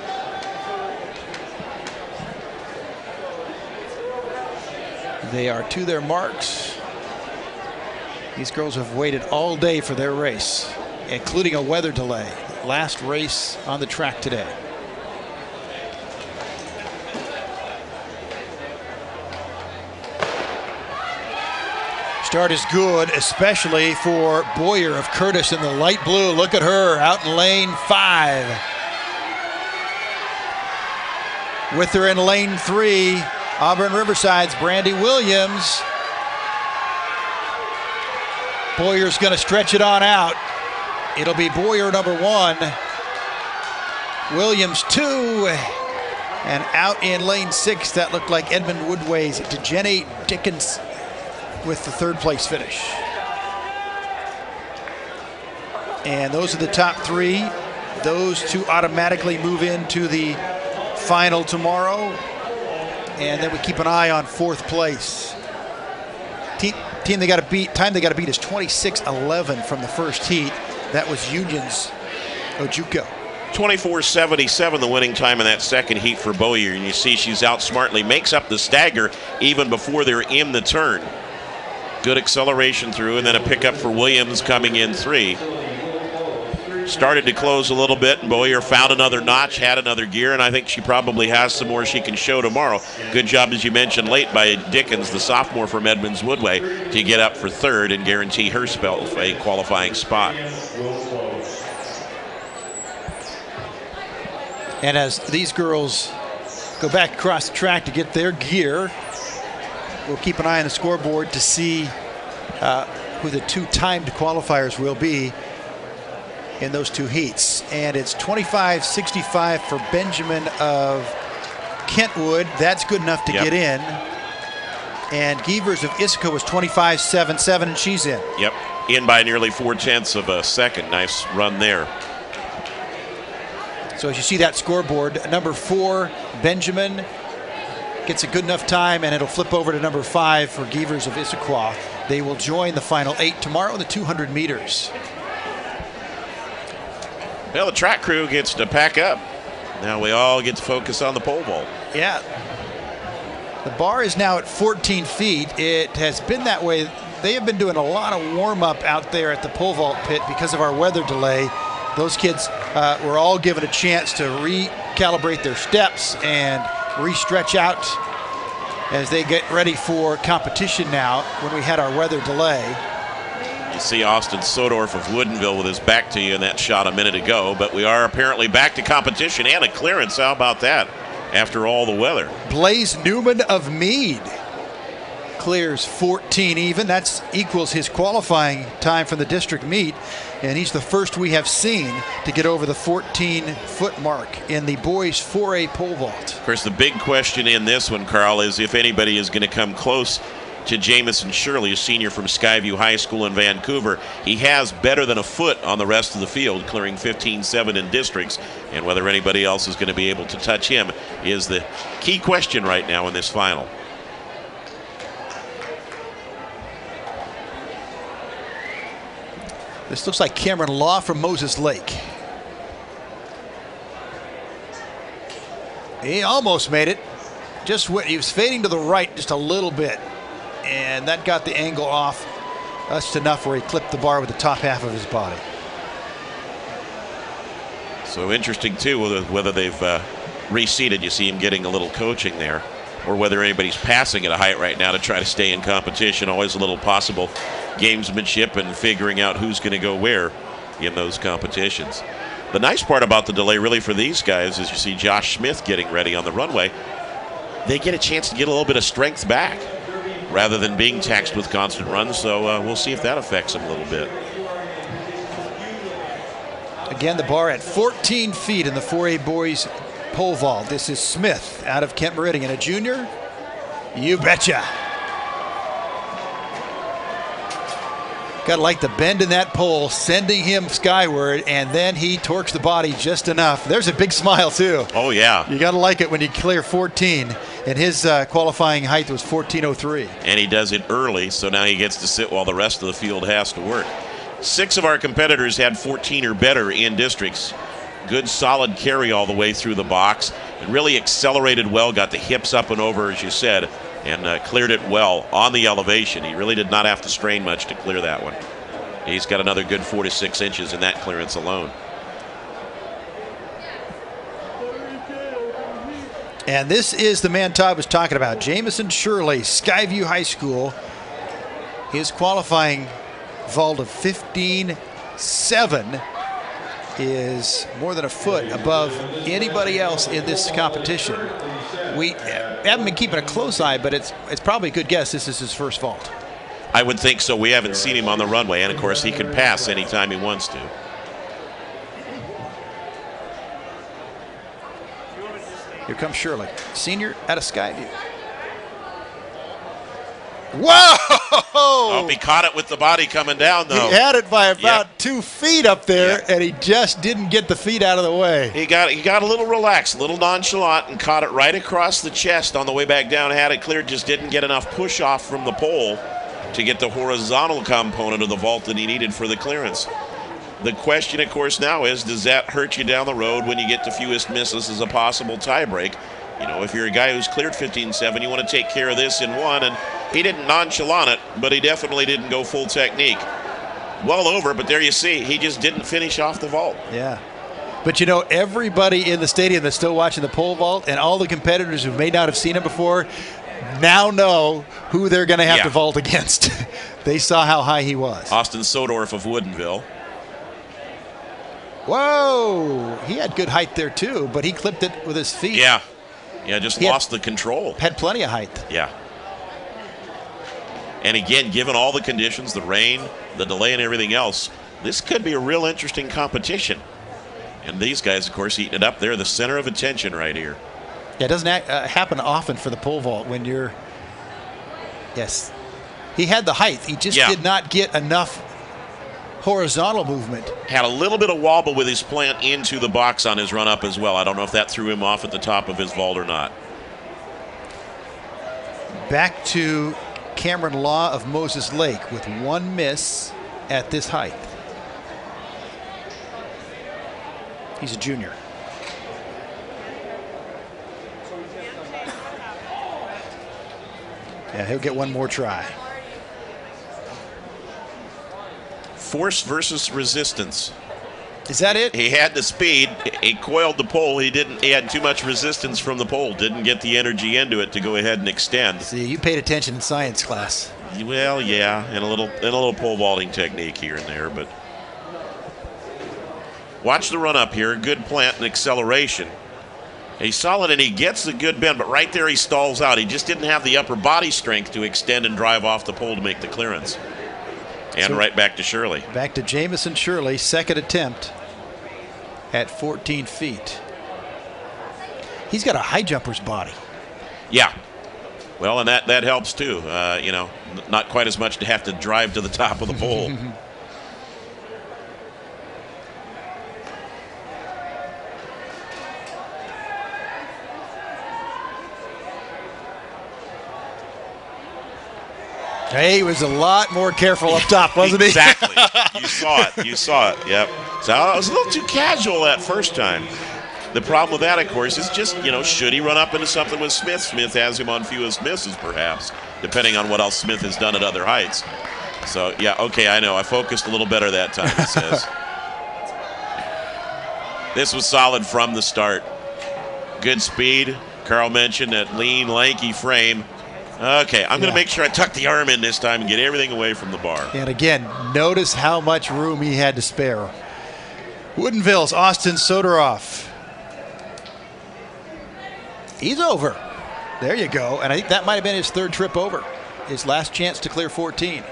They are to their marks. These girls have waited all day for their race, including a weather delay. Last race on the track today. Start is good, especially for Boyer of Curtis in the light blue. Look at her out in lane 5. With her in lane 3, Auburn Riverside's Brandy Williams. Boyer's going to stretch it on out. It'll be Boyer number 1, Williams 2, and out in lane 6, that looked like Edmund Woodway's Jenny Dickens with the third place finish. And those are the top 3. Those 2 automatically move into the final tomorrow. And then we keep an eye on 4th place. Time they got to beat is 26:11 from the first heat. That was Union's Ojuko.
24:77 the winning time in that second heat for Boyer. And you see she's out smartly, makes up the stagger even before they're in the turn. Good acceleration through, and then a pickup for Williams coming in 3. started to close a little bit, and Boyer found another notch, had another gear, and I think she probably has some more she can show tomorrow. Good job, as you mentioned, late by Dickens, the sophomore from Edmonds Woodway, to get up for third and guarantee herself a qualifying spot.
And as these girls go back across the track to get their gear, we'll keep an eye on the scoreboard to see who the two timed qualifiers will be in those two heats. And it's 25-65 for Benjamin of Kentwood. That's good enough to get in. And Gievers of Issaquah was 25-7-7, and she's in.
Yep, in by nearly 0.4 of a second. Nice run there.
So as you see that scoreboard, number 4, Benjamin, gets a good enough time, and it'll flip over to number 5 for Gievers of Issaquah. They will join the final 8 tomorrow in the 200 meters.
Well, the track crew gets to pack up. Now we all get to focus on the pole vault.
Yeah. The bar is now at 14 feet. It has been that way. They have been doing a lot of warm-up out there at the pole vault pit because of our weather delay. Those kids were all given a chance to recalibrate their steps and re-stretch out as they get ready for competition now when we had our weather delay.
You see Austin Sodorf of Woodinville with his back to you in that shot a minute ago, but we are apparently back to competition and a clearance. How about that after all the weather?
Blaze Newman of Meade clears 14 even. That equals his qualifying time from the district meet, and he's the first we have seen to get over the 14-foot mark in the boys 4A pole vault.
Of course, the big question in this one, Carl, is if anybody is going to come close to Jamison Shirley, a senior from Skyview High School in Vancouver. He has better than a foot on the rest of the field, clearing 15-7 in districts, and whether anybody else is going to be able to touch him is the key question right now in this final.
This looks like Cameron Law from Moses Lake. He almost made it. He was fading to the right just a little bit, and that got the angle off just enough where he clipped the bar with the top half of his body.
So interesting too whether they've reseeded. You see him getting a little coaching there, or whether anybody's passing at a height right now to try to stay in competition. Always a little possible gamesmanship and figuring out who's going to go where in those competitions. The nice part about the delay really for these guys is you see Josh Smith getting ready on the runway. They get a chance to get a little bit of strength back rather than being taxed with constant runs, so we'll see if that affects them a little bit.
Again, the bar at 14 feet in the 4A boys pole vault. This is Smith out of Kent Meridian, a junior. You betcha. Got to like the bend in that pole, sending him skyward, and then he torques the body just enough. There's a big smile, too.
Oh, yeah.
You got to like it when you clear 14, and his qualifying height was 14.03.
And he does it early, so now he gets to sit while the rest of the field has to work. 6 of our competitors had 14 or better in districts. Good solid carry all the way through the box, and really accelerated well, got the hips up and over, as you said, and cleared it well on the elevation. He really did not have to strain much to clear that one. He's got another good 4 to 6 inches in that clearance alone.
And this is the man Todd was talking about, Jamison Shirley, Skyview High School. His qualifying vault of 15.7 is more than a foot above anybody else in this competition. We haven't been keeping a close eye, but it's probably a good guess this is his first vault.
I would think so. We haven't seen him on the runway, and of course he can pass anytime he wants to.
Here comes Shirley, senior out of Skyview. Whoa!
Oh, he caught it with the body coming down, though.
He had it by about 2 feet up there, and he just didn't get the feet out of the way.
He got a little relaxed, a little nonchalant, and caught it right across the chest on the way back down. Had it cleared, just didn't get enough push off from the pole to get the horizontal component of the vault that he needed for the clearance. The question, of course, now is, does that hurt you down the road when you get to fewest misses as a possible tiebreak? You know, if you're a guy who's cleared 15.7, you want to take care of this in one, and he didn't nonchalant it, but he definitely didn't go full technique. well over, but there you see, he just didn't finish off the vault.
Yeah. But you know, everybody in the stadium that's still watching the pole vault and all the competitors who may not have seen him before now know who they're going to have to vault against. They saw how high he was.
Austin Sodorf of Woodinville.
Whoa! He had good height there too, but he clipped it with his feet.
Yeah. Yeah, just lost the control.
Had plenty of height.
Yeah. And again, given all the conditions, the rain, the delay, and everything else, this could be a real interesting competition. And these guys, of course, eating it up. They're the center of attention right here.
Yeah, it doesn't happen often for the pole vault when you're... Yes. He had the height. He just did not get enough horizontal movement.
Had a little bit of wobble with his plant into the box on his run up as well. I don't know if that threw him off at the top of his vault or not.
Back to Cameron Law of Moses Lake with one miss at this height. He's a junior. Yeah, he'll get one more try.
Force versus resistance.
Is that it?
He had the speed. He coiled the pole. He had too much resistance from the pole. Didn't get the energy into it to go ahead and extend.
See, you paid attention in science class.
Well, yeah, and a little pole vaulting technique here and there, but watch the run up here. Good plant and acceleration. He's solid and he gets the good bend, but right there he stalls out. He just didn't have the upper body strength to extend and drive off the pole to make the clearance. And so right back to Shirley.
Back to Jamison Shirley, second attempt at 14 feet. He's got a high jumper's body.
Yeah. Well, and that helps too. You know, not quite as much to have to drive to the top of the pole.
He was a lot more careful up top, wasn't he?
Exactly. You saw it. You saw it. Yep. So it was a little too casual that first time. The problem with that, of course, is just, you know, should he run up into something with Smith? Smith has him on fewest misses, perhaps, depending on what else Smith has done at other heights. So, yeah, okay, I know. I focused a little better that time, he says. This was solid from the start. Good speed. Carl mentioned that lean, lanky frame. Okay, I'm going to make sure I tuck the arm in this time and get everything away from the bar.
And again, notice how much room he had to spare. Woodinville's Austin Sodorov. He's over. There you go. And I think that might have been his third trip over. His last chance to clear 14.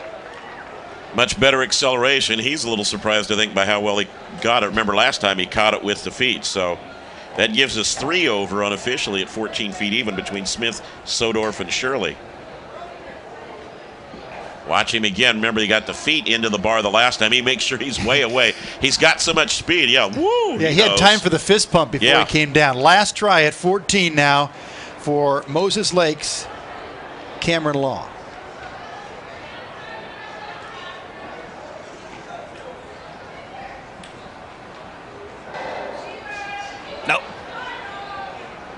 Much better acceleration. He's a little surprised, I think, by how well he got it. Remember last time he caught it with the feet, so that gives us 3 over unofficially at 14 feet even between Smith, Sodorf, and Shirley. Watch him again. Remember, he got the feet into the bar the last time. He makes sure he's way away. He's got so much speed. Yeah, woo!
Yeah, he had time for the fist pump before he came down. Last try at 14 now for Moses Lake's Cameron Law.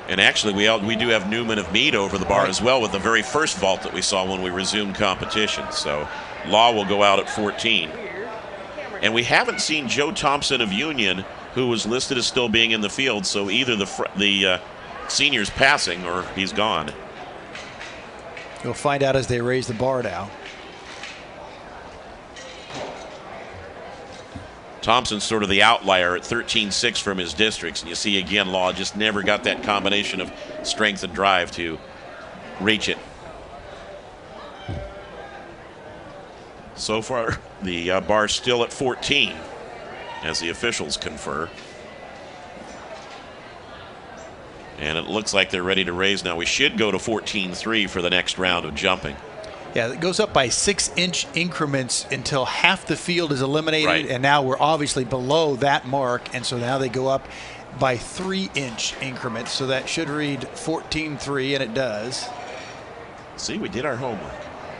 And actually, we do have Newman of Meade over the bar as well with the very first vault that we saw when we resumed competition. So Law will go out at 14. And we haven't seen Joe Thompson of Union, who was listed as still being in the field. So either the senior's passing or he's gone.
We'll find out as they raise the bar now.
Thompson's sort of the outlier at 13.6 from his districts. And you see again, Law just never got that combination of strength and drive to reach it. So far, the bar still at 14 as the officials confer. And it looks like they're ready to raise now. We should go to 14.3 for the next round of jumping.
Yeah, it goes up by 6-inch increments until half the field is eliminated,
right.
And now we're obviously below that mark, and so now they go up by 3-inch increments. So that should read 14.3, and it does.
See, we did our homework.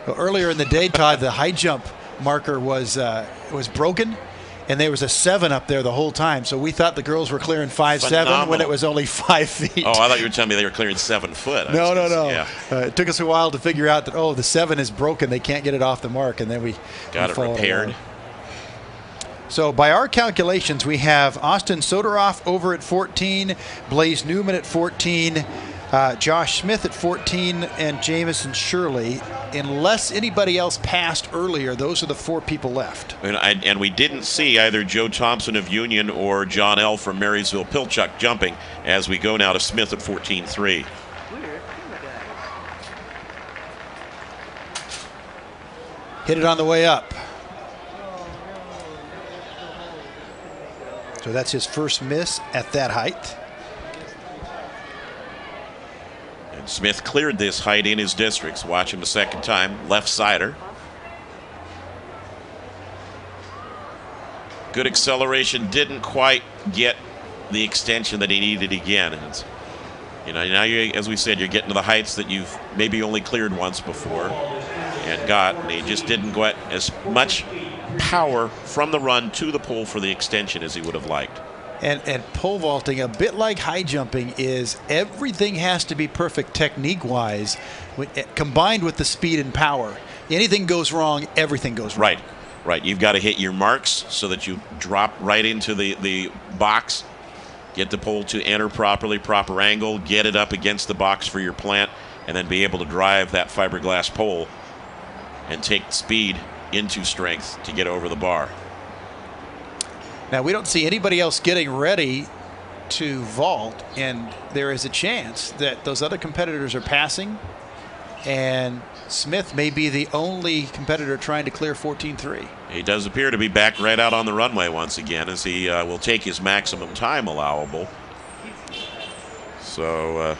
Well, earlier in the day, Todd, the high jump marker was broken, and there was a 7 up there the whole time. So we thought the girls were clearing 5.7 when it was only 5 feet.
Oh, I thought you were telling me they were clearing 7 foot.
No.
Yeah.
It took us a while to figure out that, the 7 is broken. They can't get it off the mark, and then we
got it repaired.
So by our calculations, we have Austin Soderoff over at 14, Blaze Newman at 14, Josh Smith at 14, and Jamison Shirley. Unless anybody else passed earlier, those are the 4 people left.
And we didn't see either Joe Thompson of Union or John L. from Marysville-Pilchuck jumping as we go now to Smith at 14.3.
Hit it on the way up. So that's his first miss at that height.
And Smith cleared this height in his districts. Watch him a second time. Left sider. Good acceleration. Didn't quite get the extension that he needed again. And it's, now as we said, you're getting to the heights that you've maybe only cleared once before and got. And he just didn't get as much power from the run to the pole for the extension as he would have liked.
And pole vaulting, a bit like high jumping, is everything has to be perfect technique-wise, combined with the speed and power. Anything goes wrong, everything goes wrong.
Right. You've got to hit your marks so that you drop right into the box, get the pole to enter properly, proper angle, get it up against the box for your plant, and then be able to drive that fiberglass pole and take speed into strength to get over the bar.
Now we don't see anybody else getting ready to vault, and there is a chance that those other competitors are passing, and Smith may be the only competitor trying to clear 14.3.
He does appear to be back right out on the runway once again, as he will take his maximum time allowable. So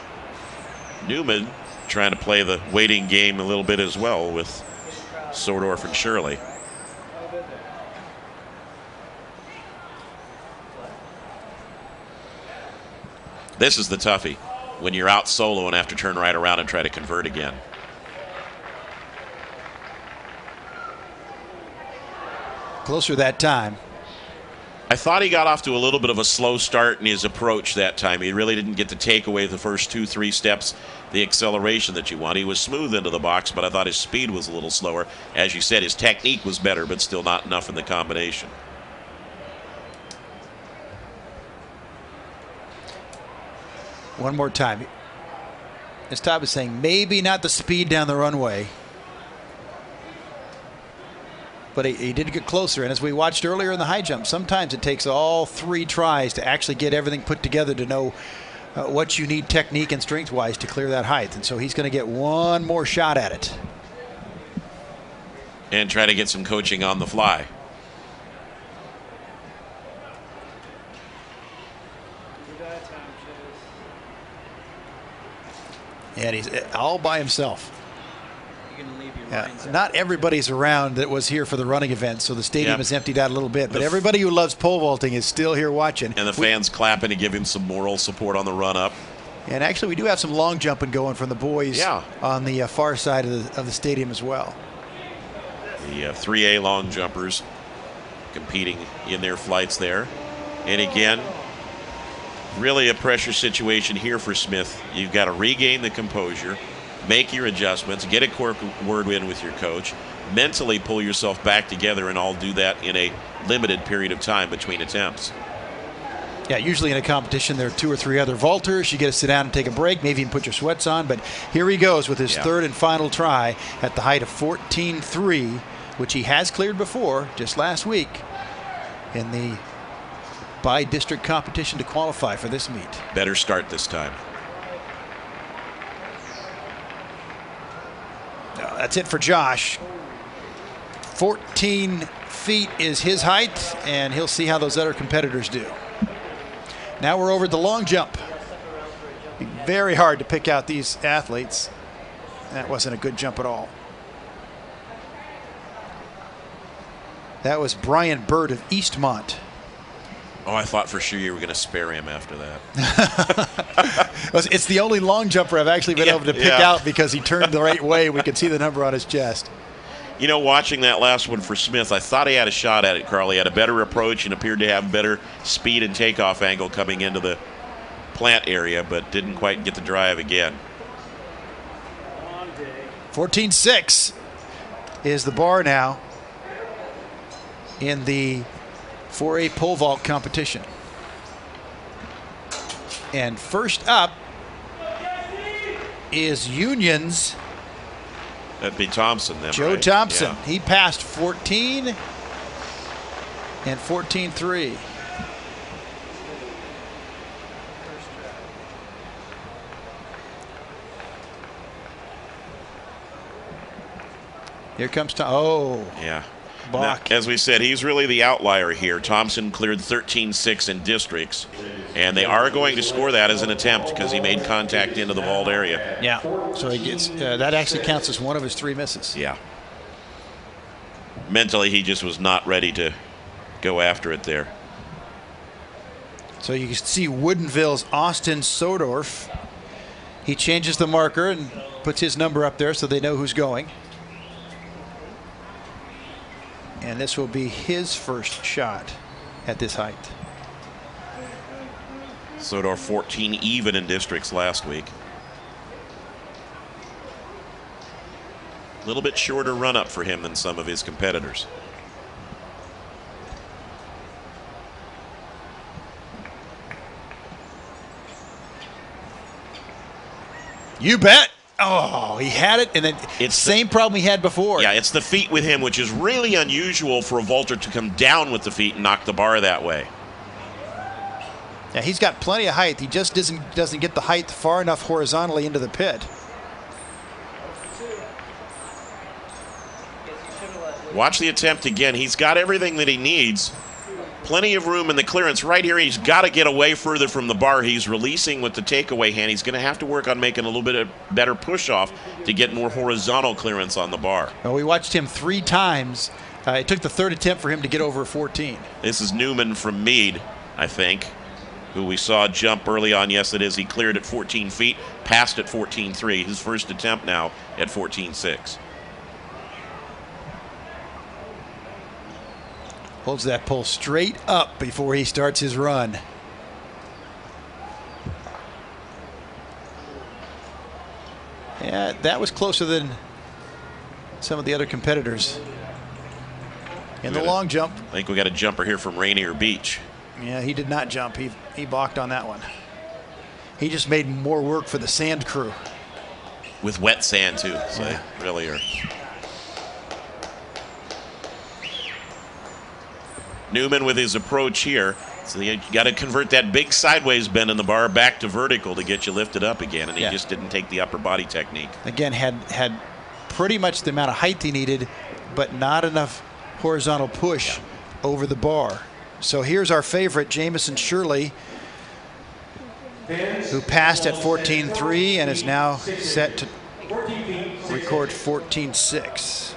Newman trying to play the waiting game a little bit as well with Sordorf and Shirley. This is the toughie, when you're out solo and have to turn right around and try to convert again.
Closer that time.
I thought he got off to a little bit of a slow start in his approach that time. He really didn't get to take away the first 2-3 steps, the acceleration that you want. He was smooth into the box, but I thought his speed was a little slower. As you said, his technique was better, but still not enough in the combination.
One more time. As Todd was saying, maybe not the speed down the runway, but he did get closer. And as we watched earlier in the high jump, sometimes it takes all 3 tries to actually get everything put together to know what you need technique and strength-wise to clear that height. And so he's going to get one more shot at it.
And try to get some coaching on the fly.
And he's all by himself. Not everybody's around that was here for the running event, so the stadium is emptied out a little bit. But everybody who loves pole vaulting is still here watching.
And the fans clapping to give him some moral support on the run up.
And actually, we do have some long jumping going from the boys on the far side of the stadium as well.
The 3A long jumpers competing in their flights there. And again, really a pressure situation here for Smith. You've got to regain the composure, make your adjustments, get a quick word in with your coach, mentally pull yourself back together, and all do that in a limited period of time between attempts.
Yeah, usually in a competition there are 2 or 3 other vaulters. You get to sit down and take a break, maybe even put your sweats on. But here he goes with his third and final try at the height of 14.3, which he has cleared before just last week in the by-district competition to qualify for this meet.
Better start this time.
That's it for Josh. 14 feet is his height, and he'll see how those other competitors do. Now we're over the long jump. Very hard to pick out these athletes. That wasn't a good jump at all. That was Brian Bird of Eastmont.
Oh, I thought for sure you were going to spare him after that.
It's the only long jumper I've actually been able to pick out because he turned the right way. We could see the number on his chest.
You know, watching that last one for Smith, I thought he had a shot at it, Carl. He had a better approach and appeared to have better speed and takeoff angle coming into the plant area, but didn't quite get the drive again.
14.6 is the bar now in the 4A pole vault competition. And first up is Union's
That'd be Thompson then,
Joe
right?
Thompson.
Yeah.
He passed 14 and 14.3. Here comes Tom. Oh,
Yeah.
Bach.
Now, as we said, he's really the outlier here. Thompson cleared 13.6 in districts, and they are going to score that as an attempt because he made contact into the vault area.
Yeah. So he gets that actually counts as one of his 3 misses.
Yeah. Mentally, he just was not ready to go after it there.
So you can see Woodinville's Austin Sodorf. He changes the marker and puts his number up there so they know who's going. And this will be his first shot at this height.
Sodor 14 even in districts last week. A little bit shorter run up for him than some of his competitors.
You bet. Oh, he had it, and then it's the same problem he had before.
Yeah, it's the feet with him, which is really unusual for a vaulter to come down with the feet and knock the bar that way.
Yeah, he's got plenty of height. He just doesn't get the height far enough horizontally into the pit.
Watch the attempt again. He's got everything that he needs. Plenty of room in the clearance. Right here, he's got to get away further from the bar. He's releasing with the takeaway hand. He's going to have to work on making a little bit of better push-off to get more horizontal clearance on the bar.
Well, we watched him 3 times. It took the 3rd attempt for him to get over 14.
This is Newman from Meade, I think, who we saw jump early on. Yes, it is. He cleared at 14 feet, passed at 14.3. His first attempt now at 14.6.
Holds that pole straight up before he starts his run. Yeah, that was closer than some of the other competitors. In the long jump.
I think we got a jumper here from Rainier Beach.
Yeah, he did not jump. He balked on that one. He just made more work for the sand crew.
With wet sand, too. So
Yeah.
they really are. Newman with his approach here. So you got to convert that big sideways bend in the bar back to vertical to get you lifted up again, and he just didn't take the upper body technique.
Again, had pretty much the amount of height he needed, but not enough horizontal push over the bar. So here's our favorite, Jamison Shirley, who passed at 14.3 and is now set to record 14.6.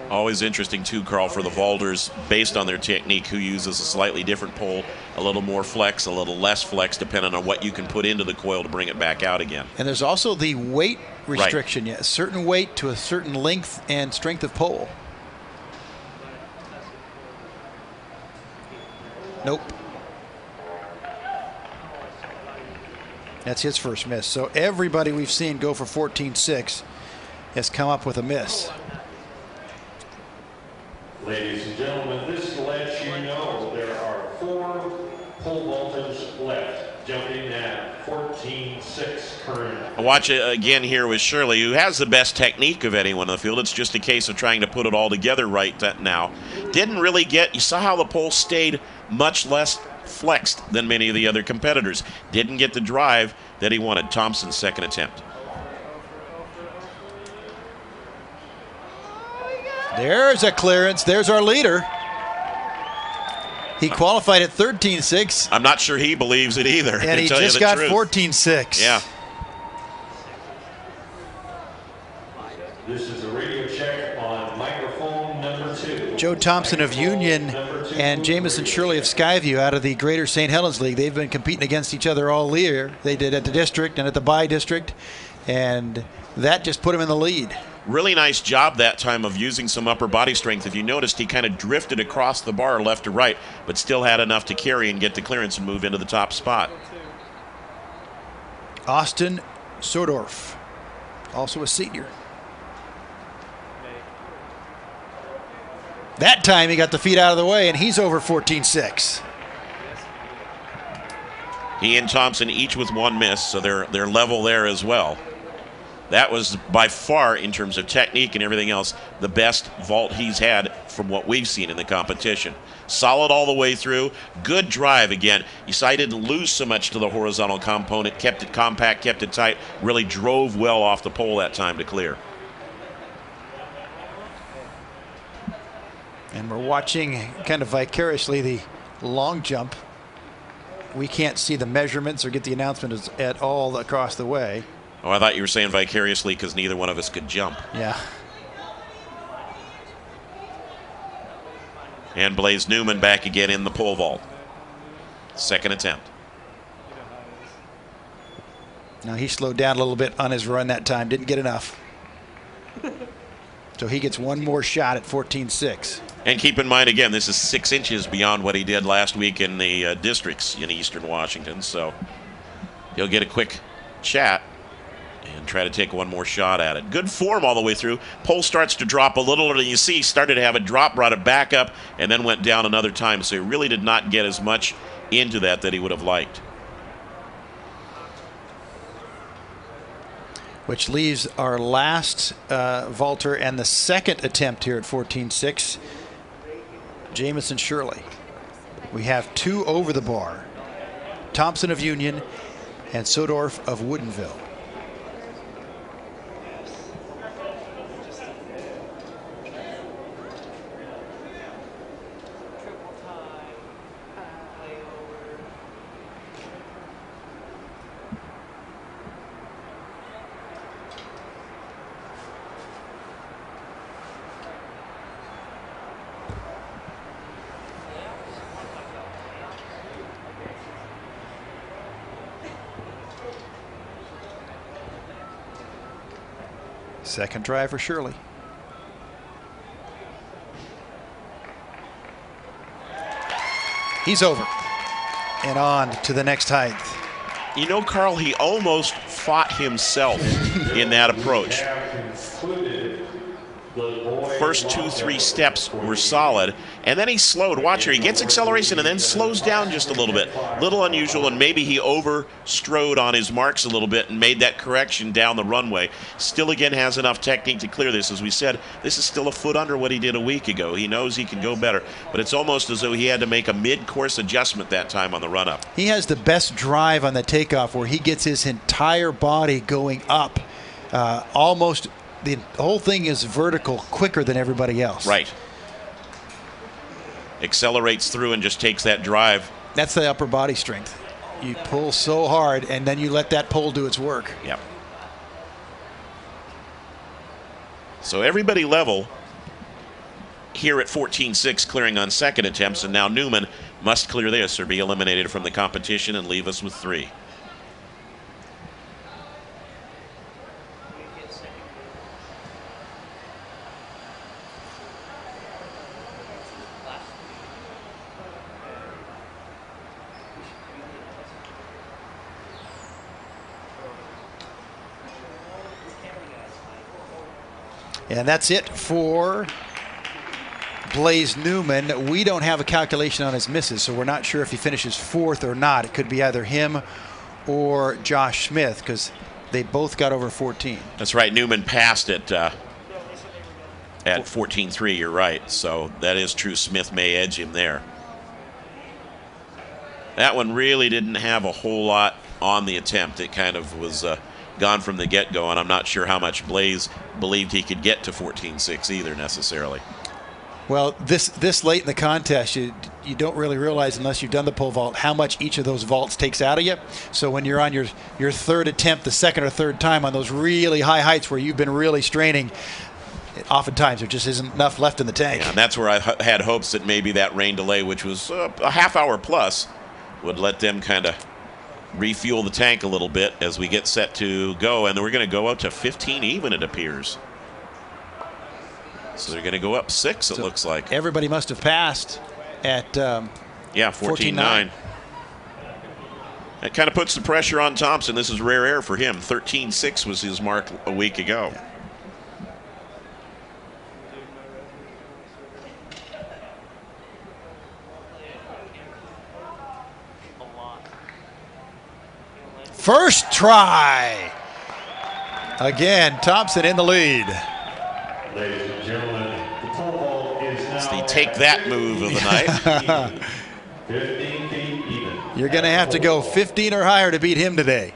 Always interesting, too, Carl, for the vaulters, based on their technique, who uses a slightly different pole, a little more flex, a little less flex, depending on what you can put into the coil to bring it back out again.
And there's also the weight restriction. Right. Yeah, a certain weight to a certain length and strength of pole. Nope. That's his first miss. So everybody we've seen go for 14.6 has come up with a miss.
Ladies and gentlemen, this lets you know there are 4 pole vaulters left, jumping at 14.6 current.
I watch it again here with Shirley, who has the best technique of anyone in the field. It's just a case of trying to put it all together right now. Didn't really get, you saw how the pole stayed much less flexed than many of the other competitors. Didn't get the drive that he wanted. Thompson's second attempt.
There's a clearance. There's our leader. He qualified at 13.6.
I'm not sure he believes it either.
And he just got 14.6.
Yeah.
This is a radio check on microphone number 2.
Joe Thompson of Union and Jamison Shirley of Skyview out of the Greater St. Helens League. They've been competing against each other all year. They did at the district and at the By district. And that just put him in the lead.
Really nice job that time of using some upper body strength. If you noticed, he kind of drifted across the bar left to right, but still had enough to carry and get the clearance and move into the top spot.
Austin Sodorf, also a senior. That time he got the feet out of the way, and he's over 14.6.
He and Thompson each with one miss, so they're level there as well. That was by far, in terms of technique and everything else, the best vault he's had from what we've seen in the competition. Solid all the way through. Good drive again. You saw he didn't lose so much to the horizontal component, kept it compact, kept it tight, really drove well off the pole that time to clear.
And we're watching kind of vicariously the long jump. We can't see the measurements or get the announcements at all across the way.
Oh, I thought you were saying vicariously because neither one of us could jump.
Yeah.
And Blaze Newman back again in the pole vault. Second attempt.
Now he slowed down a little bit on his run that time. Didn't get enough. So he gets one more shot at 14.6.
And keep in mind, again, this is 6 inches beyond what he did last week in the districts in eastern Washington. So he'll get a quick chat and try to take one more shot at it. Good form all the way through. Pole starts to drop a little, and you see started to have a drop, brought it back up, and then went down another time. So he really did not get as much into that he would have liked.
Which leaves our last vaulter and the second attempt here at 14.6, Jamison Shirley. We have two over the bar, Thompson of Union and Sodorf of Woodinville. Second try for Shirley. He's over and on to the next height.
You know, Carl, he almost fought himself in that approach. First 2-3 steps were solid, and then he slowed. Watch here, he gets acceleration and then slows down just a little bit. Little unusual, and maybe he overstrode on his marks a little bit and made that correction down the runway. Still, again, has enough technique to clear this. As we said, this is still a foot under what he did a week ago. He knows he can go better, but it's almost as though he had to make a mid-course adjustment that time on the run-up.
He has the best drive on the takeoff where he gets his entire body going up almost. The whole thing is vertical quicker than everybody else.
Right. Accelerates through and just takes that drive.
That's the upper body strength. You pull so hard and then you let that pole do its work.
Yep. So everybody level here at 14.6, clearing on second attempts, and now Newman must clear this or be eliminated from the competition and leave us with 3.
And that's it for Blaze Newman. We don't have a calculation on his misses, so we're not sure if he finishes 4th or not. It could be either him or Josh Smith because they both got over 14.
That's right. Newman passed it at 14.3. You're right. So that is true. Smith may edge him there. That one really didn't have a whole lot on the attempt. It kind of was gone from the get-go, and I'm not sure how much Blaze believed he could get to 14.6 either necessarily.
Well, this late in the contest, you don't really realize unless you've done the pole vault how much each of those vaults takes out of you. So when you're on your third attempt, the second or third time on those really high heights where you've been really straining, oftentimes there just isn't enough left in the tank.
Yeah, and that's where I had hopes that maybe that rain delay, which was a half hour plus, would let them kind of refuel the tank a little bit as we get set to go. And then we're going to go up to 15 even, it appears. So they're going to go up 6, it looks like.
Everybody must have passed at
14.9. That kind of puts the pressure on Thompson. This is rare air for him. 13.6 was his mark a week ago.
First try. Again, Thompson in the lead.
Ladies and gentlemen, the pole vault is now
It's the take that move of the night.
15 feet even.
You're going to have to go 15 or higher to beat him today.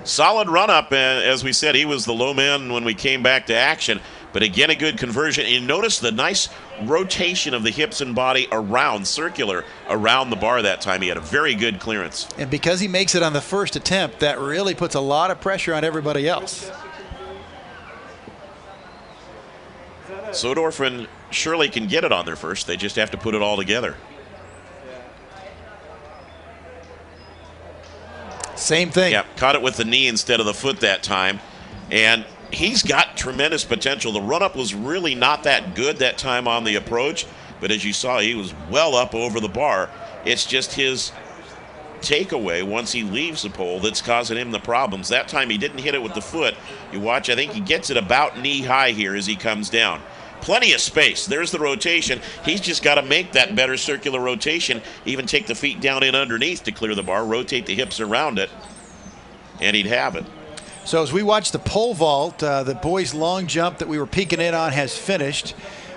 Solid run up, and as we said, he was the low man when we came back to action. But again, a good conversion. And you notice the nice rotation of the hips and body around, circular, around the bar that time. He had a very good clearance.
And because he makes it on the first attempt, that really puts a lot of pressure on everybody else.
Sodorf and Shirley can get it on their first. They just have to put it all together.
Same thing.
Yeah, caught it with the knee instead of the foot that time. And he's got tremendous potential. The run-up was really not that good that time on the approach, but as you saw, he was well up over the bar. It's just his takeaway once he leaves the pole that's causing him the problems. That time he didn't hit it with the foot. You watch, I think he gets it about knee-high here as he comes down. Plenty of space. There's the rotation. He's just got to make that better circular rotation, even take the feet down in underneath to clear the bar, rotate the hips around it, and he'd have it.
So as we watch the pole vault, the boys' long jump that we were peeking in on has finished.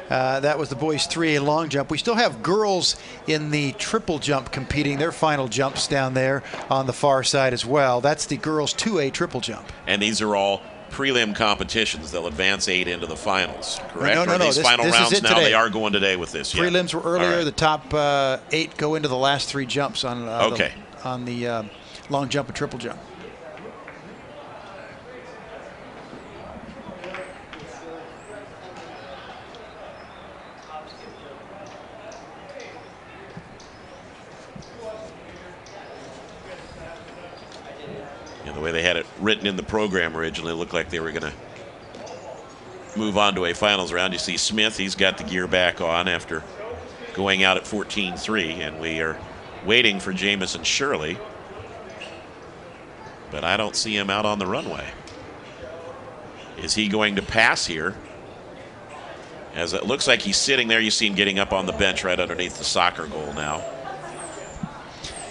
That was the boys' 3A long jump. We still have girls in the triple jump competing their final jumps down there on the far side as well. That's the girls' 2A triple jump.
And these are all prelim competitions. They'll advance 8 into the finals, correct?
No.
These final
this
rounds
is it
now,
today.
they are going today with this.
Prelims were earlier.
Right.
The top 8 go into the last 3 jumps on the long jump and triple jump.
The way they had it written in the program originally, it looked like they were going to move on to a finals round. You see Smith, he's got the gear back on after going out at 14-3, and we are waiting for Jamison Shirley. But I don't see him out on the runway. Is he going to pass here? As it looks like he's sitting there, you see him getting up on the bench right underneath the soccer goal now.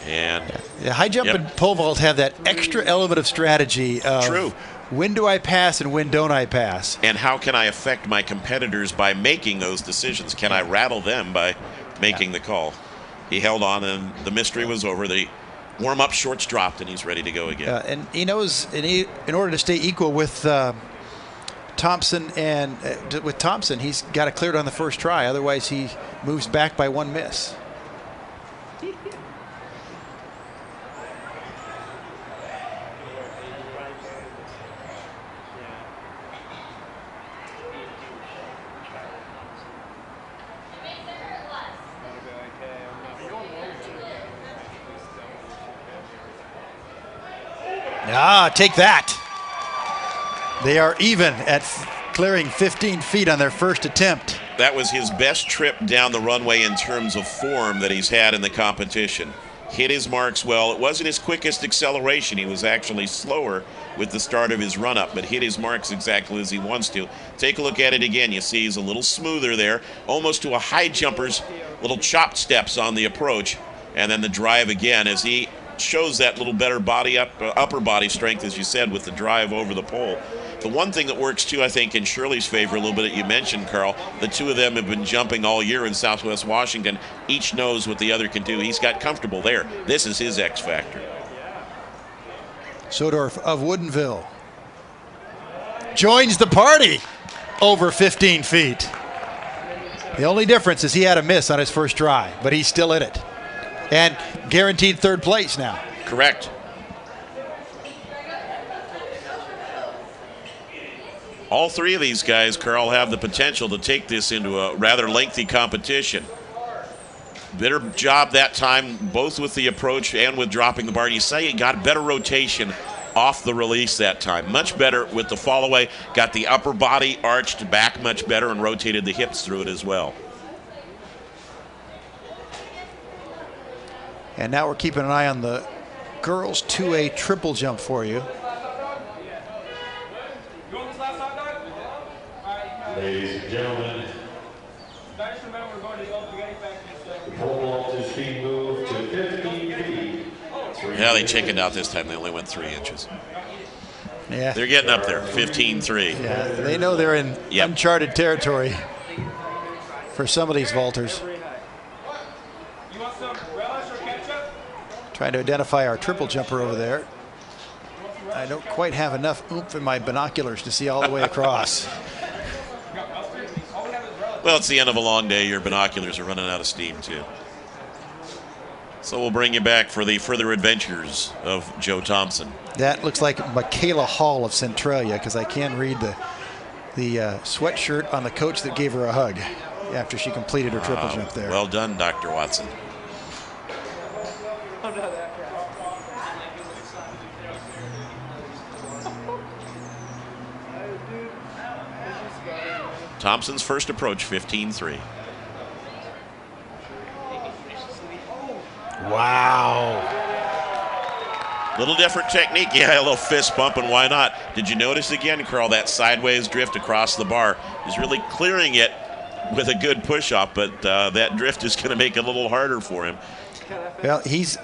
And
the high jump and pole vault have that extra element of strategy of
True.
When do I pass and when don't I pass?
And how can I affect my competitors by making those decisions? Can I rattle them by making the call? He held on, and the mystery was over. The warm-up shorts dropped, and he's ready to go again.
And he knows in order to stay equal with Thompson, and with Thompson, he's got it cleared on the first try. Otherwise, he moves back by 1 miss. Take that. They are even at clearing 15 feet on their first attempt.
That was his best trip down the runway in terms of form that he's had in the competition. Hit his marks well. It wasn't his quickest acceleration. He was actually slower with the start of his run-up, but hit his marks exactly as he wants to. Take a look at it again. You see he's a little smoother there, almost to a high jumper's little chopped steps on the approach, and then the drive again as he shows that little better upper body strength, as you said, with the drive over the pole. The one thing that works, too, I think, in Shirley's favor a little bit that you mentioned, Carl, the two of them have been jumping all year in Southwest Washington. Each knows what the other can do. He's got comfortable there. This is his X factor.
Sodorf of Woodinville joins the party over 15 feet. The only difference is he had a miss on his first try, but he's still in it. And guaranteed third place now.
Correct. All 3 of these guys, Carl, have the potential to take this into a rather lengthy competition. Better job that time, both with the approach and with dropping the bar. You say he got better rotation off the release that time. Much better with the fall away. Got the upper body arched back much better and rotated the hips through it as well.
And now we're keeping an eye on the girls 2A triple jump for you.
Ladies and gentlemen, the pole vault is being moved to 15 feet, 3
Yeah, they chickened out this time. They only went 3 inches.
Yeah.
They're getting up there, 15-3.
Yeah, they know they're in uncharted territory for some of these vaulters. Trying to identify our triple jumper over there. I don't quite have enough oomph in my binoculars to see all the way across.
Well, it's the end of a long day. Your binoculars are running out of steam, too. So we'll bring you back for the further adventures of Joe Thompson.
That looks like Michaela Hall of Centralia, because I can read the sweatshirt on the coach that gave her a hug after she completed her triple jump there.
Well done, Dr. Watson. Thompson's first approach, 15-3.
Wow.
Little different technique. Yeah, a little fist bump, and why not? Did you notice again, Carl, that sideways drift across the bar is really clearing it with a good push-off, but that drift is going to make it a little harder for him.
Well, he's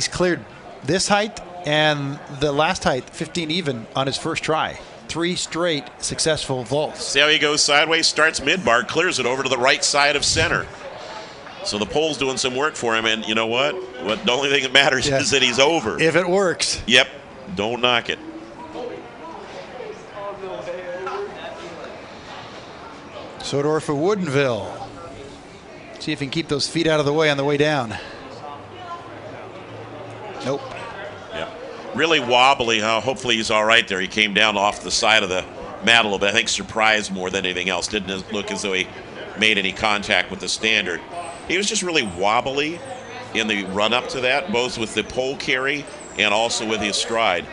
cleared this height and the last height, 15 even, on his first try. 3 straight successful vaults.
See how he goes sideways, starts mid-bar, clears it over to the right side of center. So the pole's doing some work for him, and you know what? The only thing that matters is that he's over.
If it works.
Yep, don't knock it.
Sodorf of Woodinville. See if he can keep those feet out of the way on the way down. Nope.
Yeah. Really wobbly. Hopefully he's all right there. He came down off the side of the mat a little bit. I think surprised more than anything else. Didn't look as though he made any contact with the standard. He was just really wobbly in the run-up to that, both with the pole carry and also with his stride.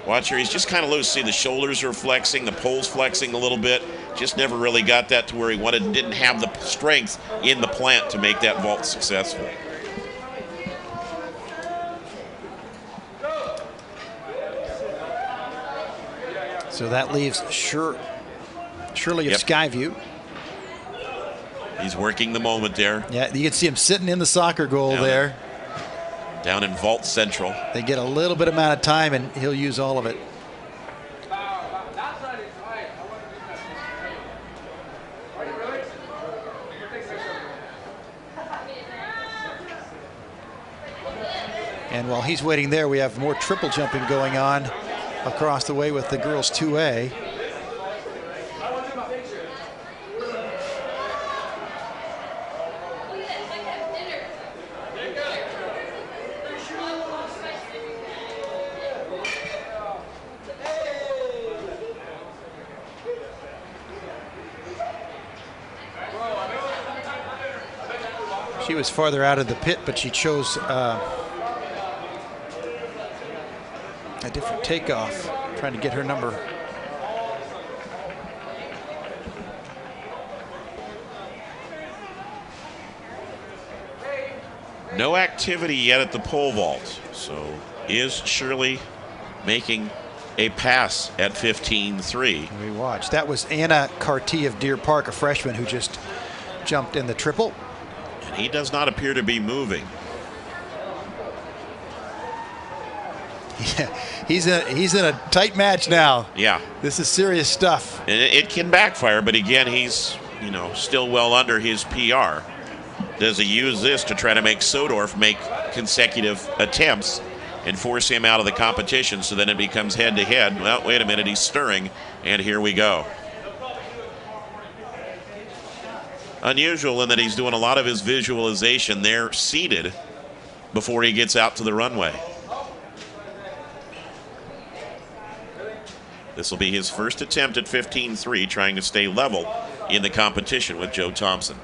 Watch here, he's just kind of loose. See, the shoulders are flexing, the pole's flexing a little bit. Just never really got that to where he wanted, didn't have the strength in the plant to make that vault successful.
So that leaves Shirley of Skyview.
He's working the moment there.
Yeah, you can see him sitting in the soccer goal there.
Down in Vault Central.
They get a little bit amount of time, and he'll use all of it. And while he's waiting there, we have more triple jumping going on across the way with the girls 2A. She was farther out of the pit, but she chose a different takeoff, trying to get her number.
No activity yet at the pole vault. So is Shirley making a pass at 15-3?
We watch. That was Anna Carty of Deer Park, a freshman who just jumped in the triple.
And he does not appear to be moving.
Yeah, he's in a tight match now.
Yeah,
this is serious stuff.
And it can backfire, but again, he's still well under his PR. Does he use this to try to make Sodorf make consecutive attempts and force him out of the competition? So then it becomes head-to-head. Well, wait a minute, he's stirring, and here we go. Unusual in that he's doing a lot of his visualization there seated before he gets out to the runway. This will be his first attempt at 15-3, trying to stay level in the competition with Joe Thompson.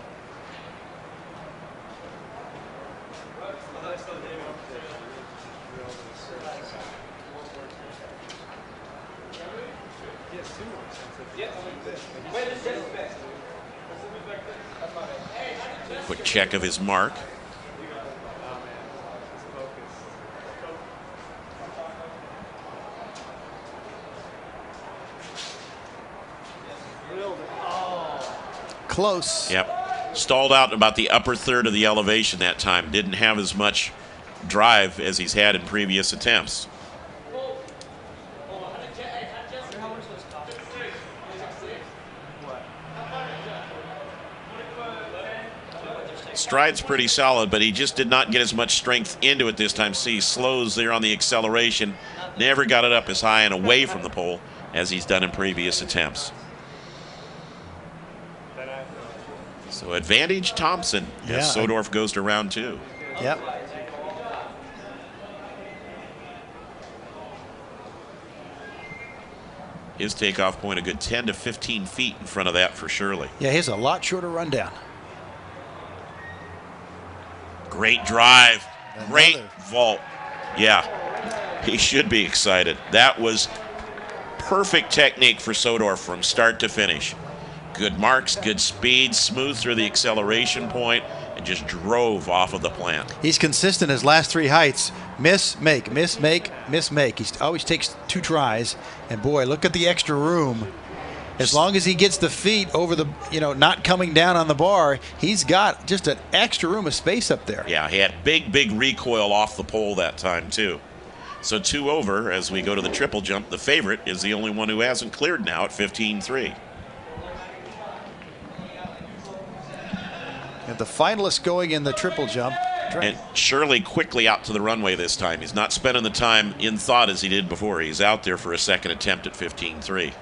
Quick check of his mark.
Close.
Yep. Stalled out about the upper third of the elevation that time. Didn't have as much drive as he's had in previous attempts. Stride's pretty solid, but he just did not get as much strength into it this time. See, he slows there on the acceleration. Never got it up as high and away from the pole as he's done in previous attempts. So advantage Thompson as Sodorf goes to round 2.
Yep.
His takeoff point a good 10 to 15 feet in front of that for Shirley.
Yeah, he's a lot shorter rundown.
Great drive. Great vault. Yeah, he should be excited. That was perfect technique for Sodorf from start to finish. Good marks, good speed, smooth through the acceleration point, and just drove off of the plant.
He's consistent his last 3 heights. Miss, make, miss, make, miss, make. He always takes 2 tries. And boy, look at the extra room. As long as he gets the feet over the, not coming down on the bar, he's got just an extra room of space up there.
Yeah, he had big recoil off the pole that time, too. So 2 over as we go to the triple jump. The favorite is the only one who hasn't cleared now at 15-3.
And the finalist going in the triple jump.
And Shirley quickly out to the runway this time. He's not spending the time in thought as he did before. He's out there for a second attempt at 15-3.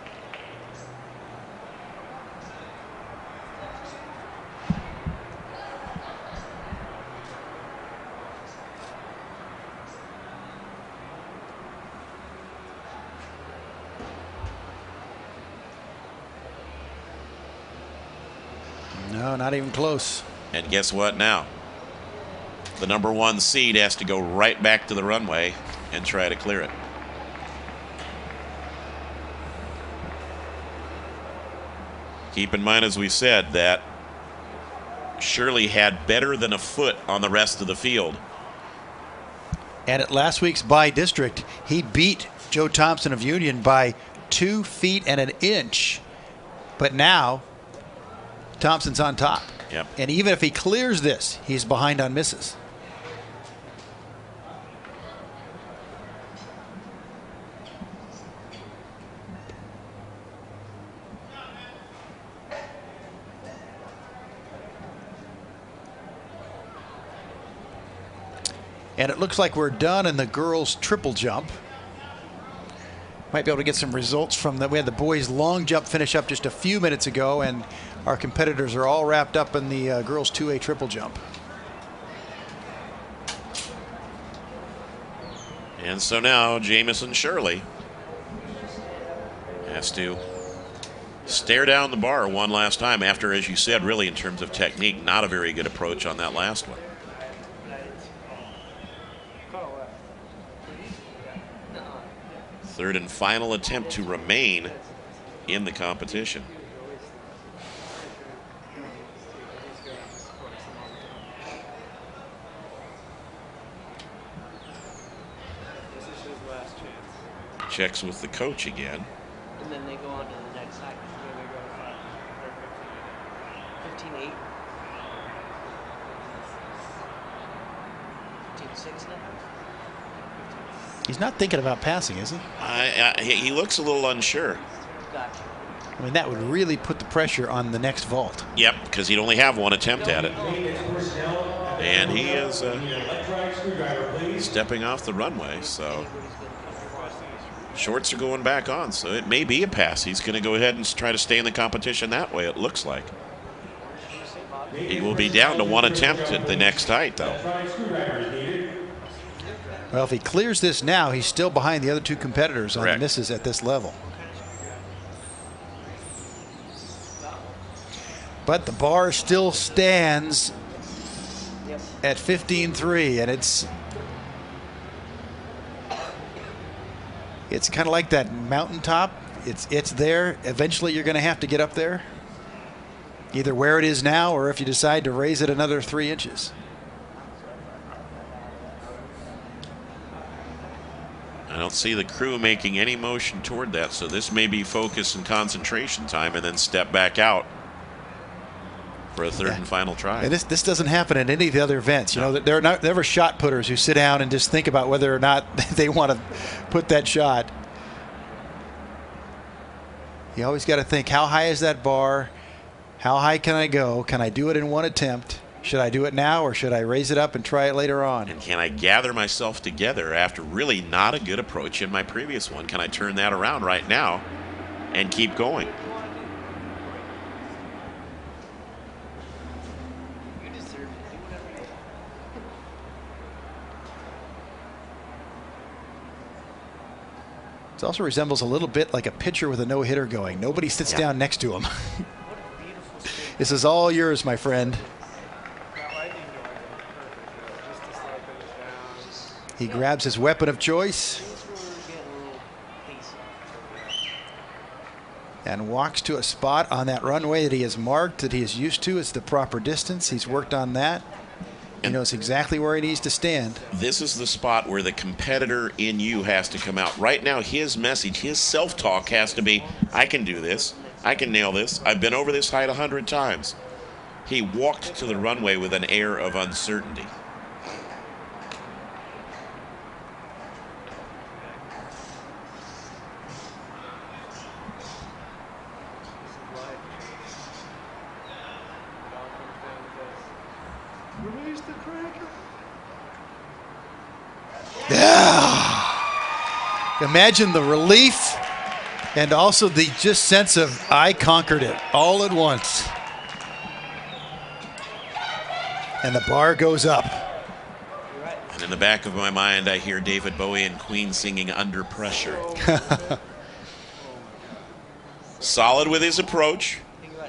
No, not even close.
And guess what now? The number 1 seed has to go right back to the runway and try to clear it. Keep in mind, as we said, that Shirley had better than a foot on the rest of the field.
And at last week's by district, he beat Joe Thompson of Union by 2 feet and an inch. But now, Thompson's on top.
Yep.
And even if he clears this, he's behind on misses. And it looks like we're done in the girls' triple jump. Might be able to get some results from that. We had the boys' long jump finish up just a few minutes ago, and our competitors are all wrapped up in the girls' 2A triple jump.
And so now Jamison Shirley has to stare down the bar one last time after, as you said, really in terms of technique, not a very good approach on that last one. Third and final attempt to remain in the competition. Checks with the coach again.
And then they go on to the next side. 15-8. 15-6 now.
He's not thinking about passing, is he?
He looks a little unsure.
Gotcha.
I mean, that would really put the pressure on the next vault.
Yep, because he'd only have 1 attempt at it. And he is stepping off the runway, so shorts are going back on, so it may be a pass. He's going to go ahead and try to stay in the competition that way, it looks like. He will be down to 1 attempt at the next height, though.
Well, if he clears this now, he's still behind the other 2 competitors on the misses at this level. But the bar still stands at 15-3, and it's kind of like that mountaintop. It's there. Eventually, you're going to have to get up there, either where it is now or if you decide to raise it another 3 inches.
I don't see the crew making any motion toward that, so this may be focus and concentration time and then step back out. for a third and final try.
And this doesn't happen at any of the other events. You know, there are never shot putters who sit down and just think about whether or not they want to put that shot. You always got to think, how high is that bar? How high can I go? Can I do it in one attempt? Should I do it now, or should I raise it up and try it later on?
And can I gather myself together after really not a good approach in my previous one? Can I turn that around right now and keep going?
It also resembles a little bit like a pitcher with a no-hitter going. Nobody sits down next to him. This is all yours, my friend. He grabs his weapon of choice and walks to a spot on that runway that he has marked, that he is used to. It's the proper distance. He's worked on that. He knows exactly where he needs to stand.
This is the spot where the competitor in you has to come out. Right now, his message, his self-talk has to be, I can do this. I can nail this. I've been over this height 100 times. He walked to the runway with an air of uncertainty.
Imagine the relief and also the just sense of I conquered it all at once. And the bar goes up.
And in the back of my mind, I hear David Bowie and Queen singing Under Pressure. Solid with his approach.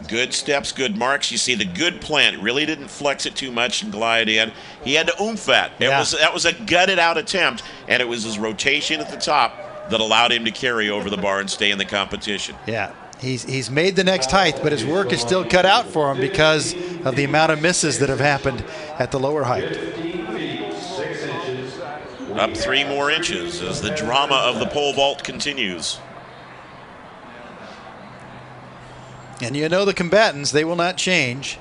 Good steps, good marks. You see the good plant. Really didn't flex it too much and glide in. He had to oomph that. That was a gutted out attempt, and it was his rotation at the top that allowed him to carry over the bar and stay in the competition.
Yeah, he's made the next height, but his work is still cut out for him because of the amount of misses that have happened at the lower height.
Up 3 more inches as the drama of the pole vault continues.
And you know the combatants, they will not change.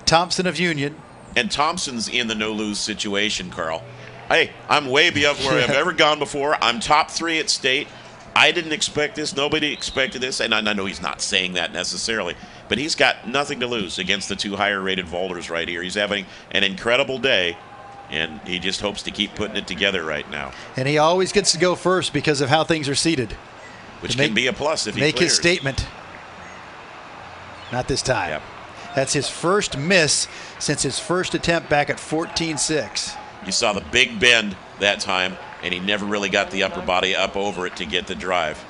Thompson of Union.
And Thompson's in the no-lose situation, Carl. Hey, I'm way beyond where I've ever gone before. I'm top 3 at state. I didn't expect this. Nobody expected this. And I know he's not saying that necessarily. But he's got nothing to lose against the 2 higher-rated vaulters right here. He's having an incredible day, and he just hopes to keep putting it together right now.
And he always gets to go first because of how things are seated.
Which can be a plus if he clears.
Make his statement. Not this time.
Yep.
That's his first miss since his first attempt back at 14.6.
You saw the big bend that time, and he never really got the upper body up over it to get the drive.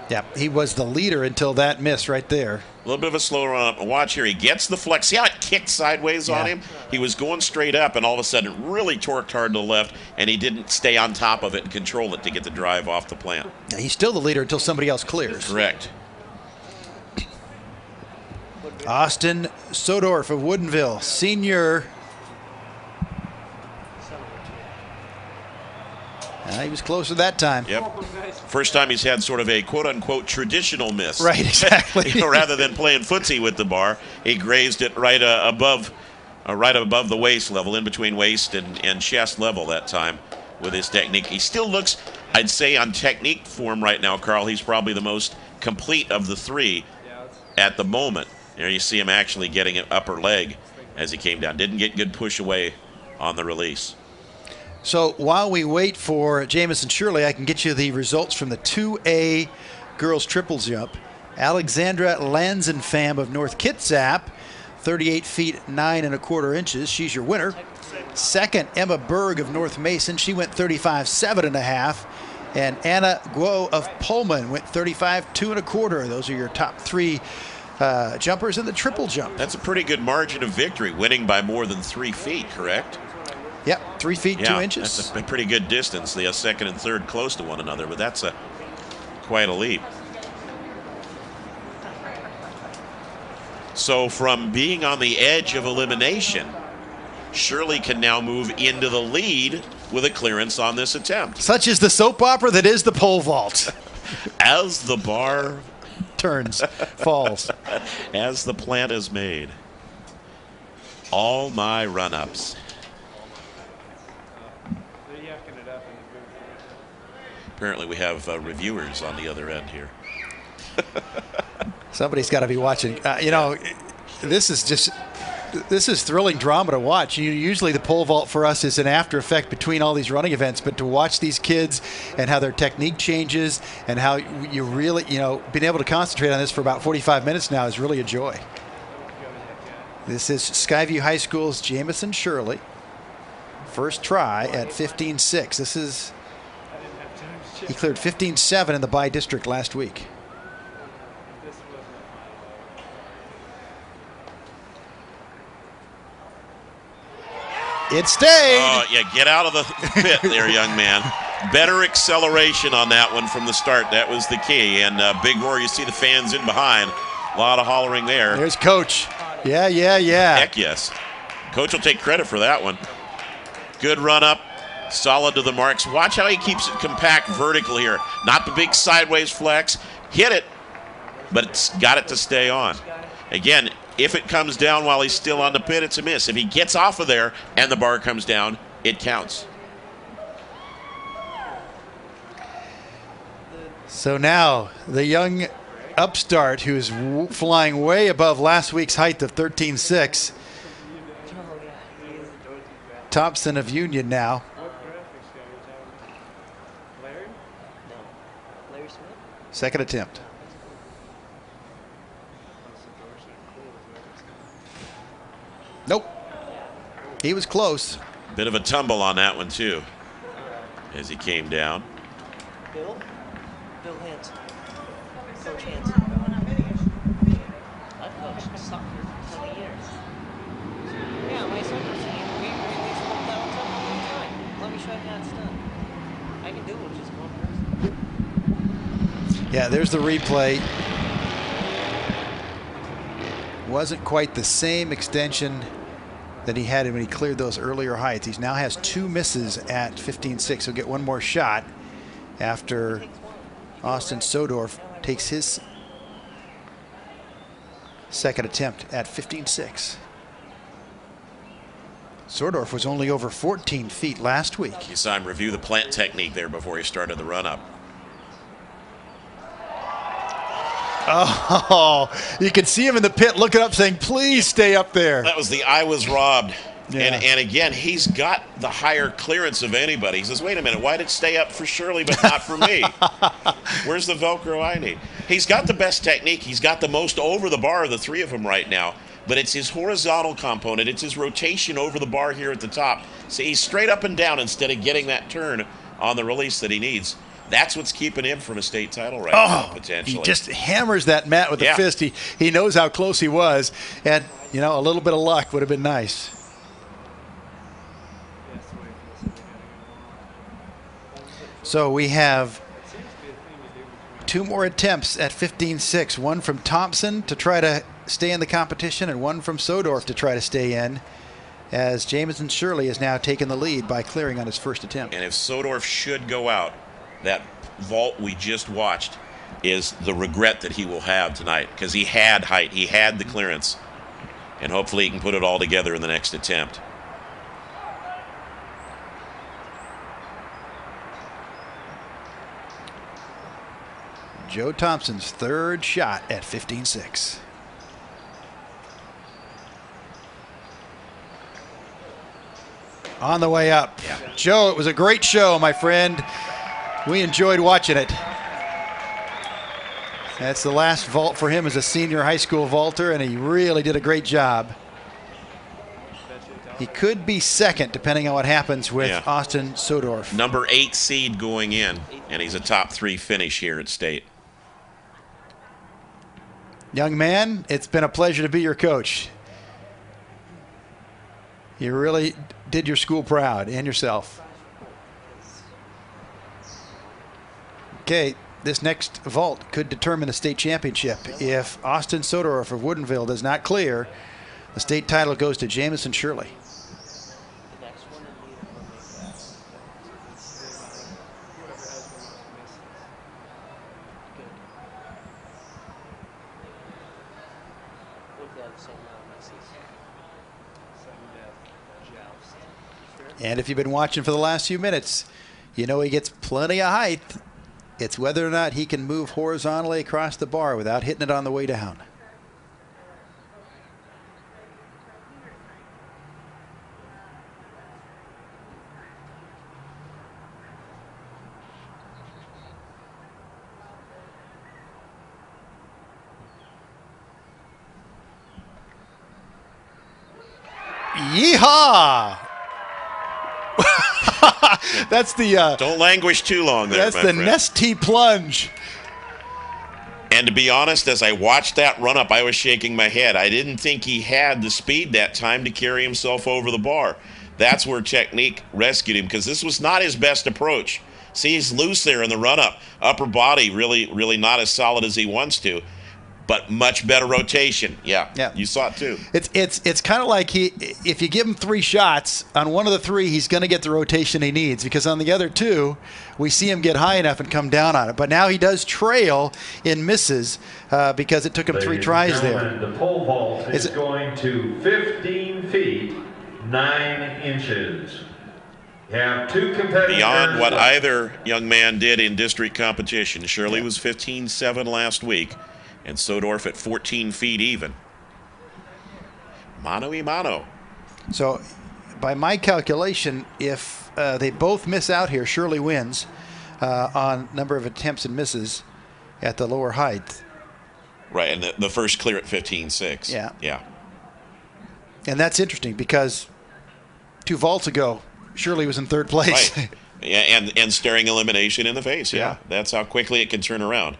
Yeah, he was the leader until that miss right there.
A little bit of a slow run up. Watch here. He gets the flex. See how it kicked sideways on him? He was going straight up, and all of a sudden it really torqued hard to the left, and he didn't stay on top of it and control it to get the drive off the plant.
Yeah, he's still the leader until somebody else clears.
Correct.
Austin Sodorf of Woodinville, senior. He was closer that time.
Yep. First time he's had sort of a quote-unquote traditional miss.
Right, exactly.
Rather than playing footsie with the bar, he grazed it right above the waist level, in between waist and chest level that time with his technique. He still looks, I'd say, on technique form right now, Carl. He's probably the most complete of the 3 at the moment. There you see him actually getting an upper leg as he came down. Didn't get good push away on the release.
So while we wait for Jamison Shirley, I can get you the results from the 2A girls triple jump. Alexandra Lanzenfam of North Kitsap, 38 feet 9 1/4 inches. She's your winner. Second, Emma Berg of North Mason. She went 35 7 1/2. And Anna Guo of Pullman went 35 2 1/4. Those are your top 3 jumpers in the triple jump.
That's a pretty good margin of victory, winning by more than 3 feet, correct?
Yep, 3 feet 2 inches.
That's a pretty good distance. The second and third close to one another, but that's quite a leap. So from being on the edge of elimination, Shirley can now move into the lead with a clearance on this attempt.
Such is the soap opera that is the pole vault.
As the bar
turns, falls.
As the plant is made. All my run-ups. Apparently we have reviewers on the other end here.
Somebody's got to be watching. You know, this is thrilling drama to watch. Usually the pole vault for us is an after effect between all these running events, but to watch these kids and how their technique changes and how you really, being able to concentrate on this for about 45 minutes now is really a joy. This is Skyview High School's Jamison Shirley. First try at 15.6. He cleared 15.7 in the By District last week. It stayed.
Oh, yeah, get out of the pit there, young man. Better acceleration on that one from the start. That was the key. And big roar, you see the fans in behind. A lot of hollering there.
There's Coach. Yeah.
Heck yes. Coach will take credit for that one. Good run up. Solid to the marks. Watch how he keeps it compact vertical here. Not the big sideways flex. Hit it, but it's got it to stay on. Again, if it comes down while he's still on the pit, it's a miss. If he gets off of there and the bar comes down, it counts.
So now the young upstart who's flying way above last week's height of 13.6. Thompson of Union now. Second attempt. Nope. He was close.
Bit of a tumble on that one, too, as he came down.
Bill Hanson. Coach Hanson. I've coached soccer for 20 years. Yeah, my soccer team, we smoke that one all the time. Let me show you how it's done. I can do it with just one person.
Yeah, there's the replay. Wasn't quite the same extension that he had when he cleared those earlier heights. He now has 2 misses at 15.6. He'll get one more shot after Austin Sodorf takes his second attempt at 15.6. Sodorf was only over 14 feet last week.
You saw him review the plant technique there before he started the run-up.
Oh, you can see him in the pit looking up saying, please stay up there.
That was the I was robbed.
Yeah.
And again, he's got the higher clearance of anybody. He says, wait a minute, why did it stay up for Shirley but not for me? Where's the Velcro I need? He's got the best technique. He's got the most over the bar of the three of them right now. But it's his horizontal component. It's his rotation over the bar here at the top. See, he's straight up and down instead of getting that turn on the release that he needs. That's what's keeping him from a state title right now, potentially.
He just hammers that mat with the fist. He knows how close he was. And, a little bit of luck would have been nice. So we have 2 more attempts at 15.6. One from Thompson to try to stay in the competition and one from Sodorf to try to stay in, as Jamison Shirley has now taken the lead by clearing on his first attempt.
And if Sodorf should go out, that vault we just watched is the regret that he will have tonight, because he had height, he had the clearance, and hopefully he can put it all together in the next attempt.
Joe Thompson's third shot at 15.6. On the way up.
Yeah.
Joe, it was a great show, my friend. We enjoyed watching it. That's the last vault for him as a senior high school vaulter, and he really did a great job. He could be second, depending on what happens with Austin Sodorf.
Number 8 seed going in, and he's a top 3 finish here at state.
Young man, it's been a pleasure to be your coach. You really did your school proud and yourself. Okay, this next vault could determine the state championship. If Austin Sodorf of Woodinville does not clear, the state title goes to Jamison Shirley. And if you've been watching for the last few minutes, you know he gets plenty of height. It's whether or not he can move horizontally across the bar without hitting it on the way down. Yeehaw! That's the
don't languish too long there.
That's the Nestea plunge.
And to be honest, as I watched that run up, I was shaking my head. I didn't think he had the speed that time to carry himself over the bar. That's where technique rescued him, because this was not his best approach. See, he's loose there in the run up. Upper body really not as solid as he wants to. But much better rotation. Yeah. You saw it too.
It's kind of like if you give him 3 shots, on one of the 3, he's going to get the rotation he needs, because on the other 2, we see him get high enough and come down on it. But now he does trail in misses because it took him 3 tries there.
The pole vault is going to 15 feet, 9 inches. You have 2 competitors.
Beyond what either young man did in district competition. Shirley was 15.7 last week. And Sodorf at 14 feet even. Mano y mano.
So, by my calculation, if they both miss out here, Shirley wins on number of attempts and misses at the lower height.
Right, and the first clear at 15.6.
Yeah. And that's interesting because 2 vaults ago, Shirley was in 3rd place.
Right. Yeah, and staring elimination in the face. Yeah. That's how quickly it can turn around.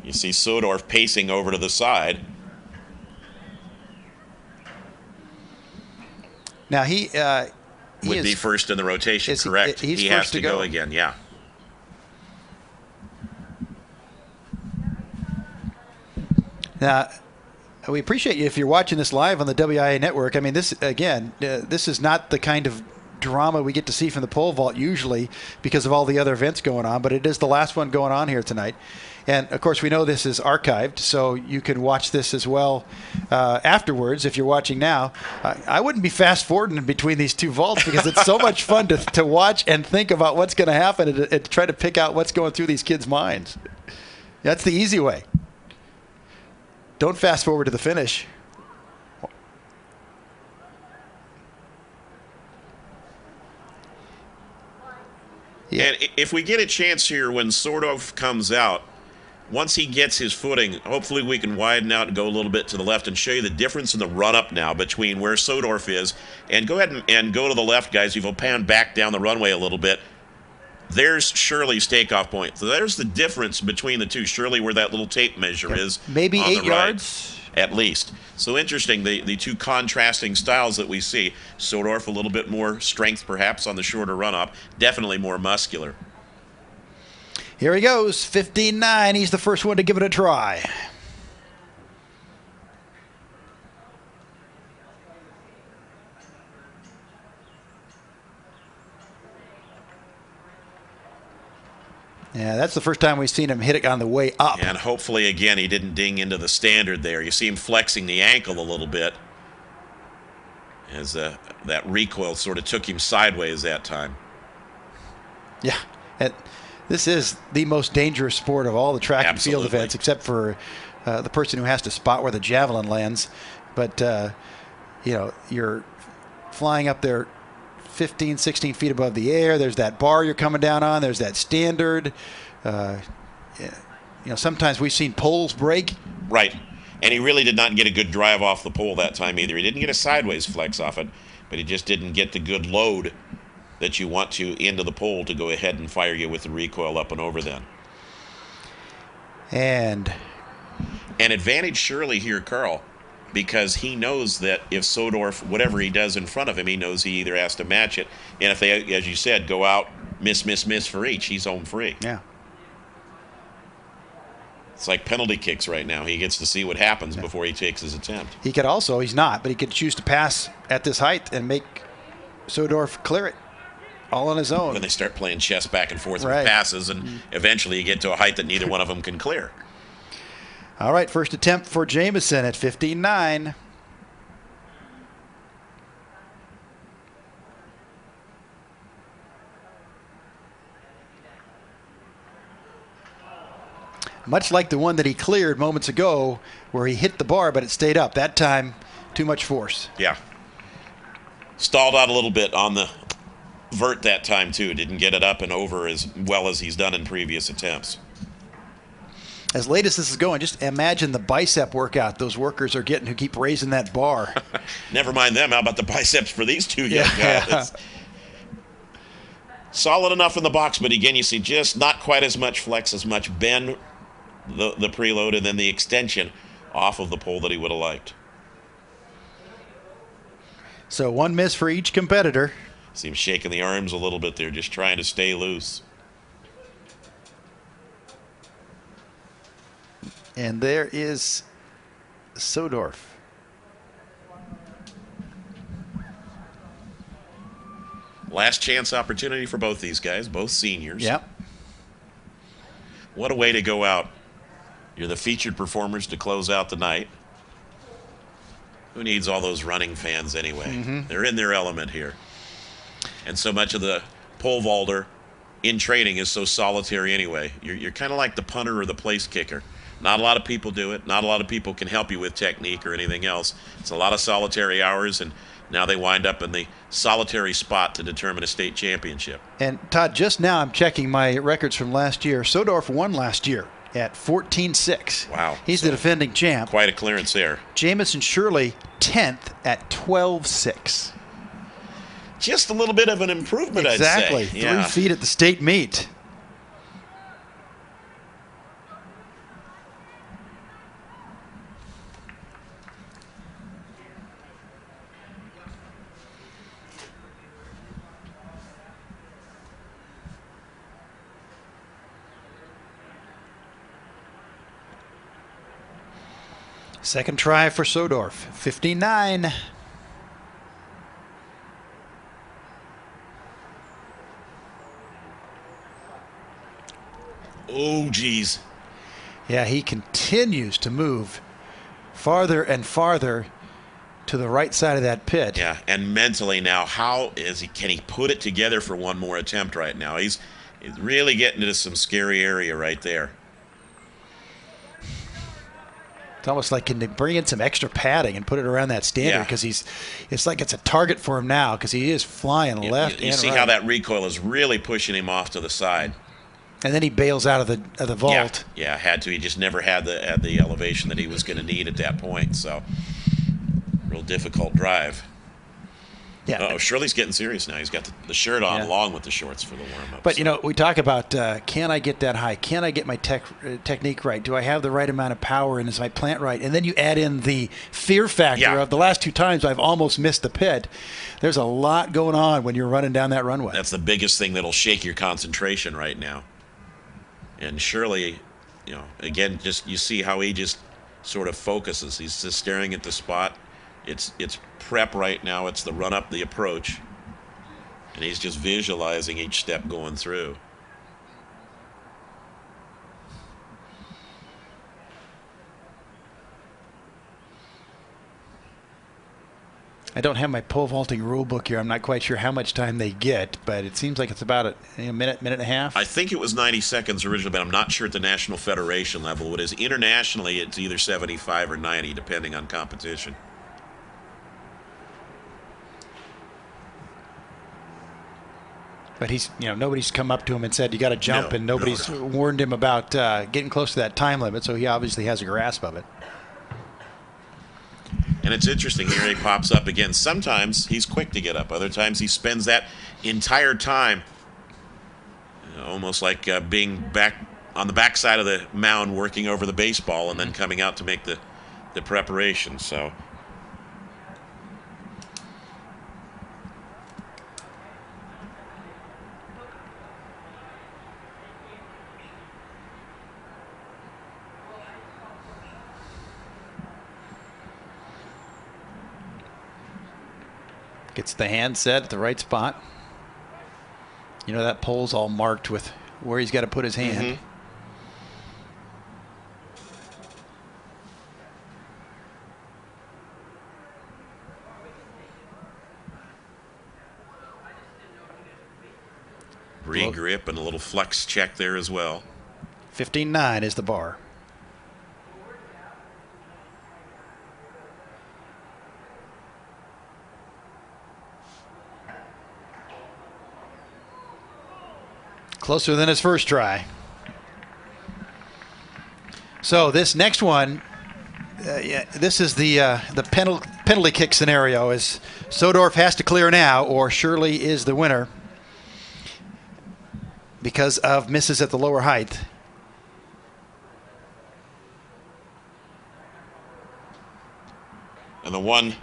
You see Sodorf pacing over to the side.
Now he
would be first in the rotation, correct?
He
has to go again, yeah.
Now, we appreciate you if you're watching this live on the WIAA network. I mean, this is not the kind of drama we get to see from the pole vault usually because of all the other events going on, but it is the last one going on here tonight. And, of course, we know this is archived, so you can watch this as well afterwards if you're watching now. I wouldn't be fast-forwarding between these 2 vaults because it's so much fun to watch and think about what's going to happen and try to pick out what's going through these kids' minds. That's the easy way. Don't fast-forward to the finish.
Yeah. And if we get a chance here when Sodorf comes out, once he gets his footing, hopefully we can widen out and go a little bit to the left and show you the difference in the run-up now between where Sodorf is. And go ahead and go to the left, guys. If you'll pan back down the runway a little bit, there's Shirley's takeoff point. So there's the difference between the 2. Shirley, where that little tape measure is.
Maybe
on
8
the right,
yards?
at least. So interesting, the 2 contrasting styles that we see. Sodorf a little bit more strength perhaps on the shorter run-up. Definitely more muscular.
Here he goes, 15.9. He's the first one to give it a try. Yeah, that's the first time we've seen him hit it on the way up.
And hopefully, again, he didn't ding into the standard there. You see him flexing the ankle a little bit as that recoil sort of took him sideways that time.
Yeah, this is the most dangerous sport of all the track and field events, except for the person who has to spot where the javelin lands. But, you're flying up there 15, 16 feet above the air. There's that bar you're coming down on. There's that standard. Sometimes we've seen poles break.
Right. And he really did not get a good drive off the pole that time either. He didn't get a sideways flex off it, but he just didn't get the good load that you want to into the pole to go ahead and fire you with the recoil up and over then.
And
an advantage surely here, Carl, because he knows that if Sodorf, whatever he does in front of him, he knows he either has to match it. And if they, as you said, go out, miss for each, he's home free.
Yeah.
It's like penalty kicks right now. He gets to see what happens before he takes his attempt.
He could also, he's not, but he could choose to pass at this height and make Sodorf clear it all on his own.
When they start playing chess back and forth with passes, and eventually you get to a height that neither one of them can clear.
All right, first attempt for Jamison at 15.9. much like the one that he cleared moments ago where he hit the bar, but it stayed up. That time, too much force.
Yeah. Stalled out a little bit on the vert that time, too. Didn't get it up and over as well as he's done in previous attempts.
As late as this is going, just imagine the bicep workout those workers are getting who keep raising that bar.
Never mind them. How about the biceps for these two young guys?
Yeah.
Solid enough in the box, but again, you see just not quite as much flex, as much bend, the preload, and then the extension off of the pole that he would have liked.
So one miss for each competitor.
See him shaking the arms a little bit there, just trying to stay loose.
And there is Sodorf.
Last chance opportunity for both these guys, both seniors.
Yep.
What a way to go out. You're the featured performers to close out the night. Who needs all those running fans anyway?
Mm-hmm.
They're in their element here. And so much of the pole vaulter in training is so solitary anyway. You're kind of like the punter or the place kicker. Not a lot of people do it. Not a lot of people can help you with technique or anything else. It's a lot of solitary hours, and now they wind up in the solitary spot to determine a state championship.
And Todd, just now I'm checking my records from last year. Sodorf won last year at 14-6.
Wow.
He's the defending champ.
Quite a clearance there.
Jamison Shirley 10th at 12-6.
Just a little bit of an improvement,
exactly.
I'd say.
Exactly. 3 feet at the state meet. Second try for Sodorf, 59.
Oh, geez.
Yeah, he continues to move farther and farther to the right side of that pit.
Yeah, and mentally now, can he put it together for one more attempt right now? He's really getting into some scary area right there.
It's almost like, can they bring in some extra padding and put it around that standard? Because it's like it's a target for him now because he is flying left and right.
You see how that recoil is really pushing him off to the side.
And then he bails out of the vault.
Yeah, had to. He just never had the elevation that he was going to need at that point. So, real difficult drive.
Yeah.
Shirley's getting serious now. He's got the shirt on along with the shorts for the warm-up.
But, we talk about, can I get that high? Can I get my technique right? Do I have the right amount of power, and is my plant right? And then you add in the fear factor of the last 2 times I've almost missed the pit. There's a lot going on when you're running down that runway.
That's the biggest thing that'll shake your concentration right now. And Shirley, again, just you see how he just sort of focuses. He's just staring at the spot. It's prep right now. It's the run up, the approach. And he's just visualizing each step going through.
I don't have my pole vaulting rule book here. I'm not quite sure how much time they get, but it seems like it's about a minute and a half.
I think it was 90 seconds originally, but I'm not sure at the National Federation level. What is internationally, it's either 75 or 90, depending on competition.
But he's, nobody's come up to him and said, you got to jump, and nobody's warned him about getting close to that time limit, so he obviously has a grasp of it.
And it's interesting, here he pops up again. Sometimes he's quick to get up. Other times he spends that entire time almost like being back on the backside of the mound working over the baseball and then coming out to make the preparation. So
gets the hand set at the right spot. That pole's all marked with where he's got to put his hand.
Re-grip and a little flex check there as well.
15.9 is the bar. Closer than his first try. So this next one, this is the penalty kick scenario. As Sodorf has to clear now, or Shirley is the winner because of misses at the lower height.
And the one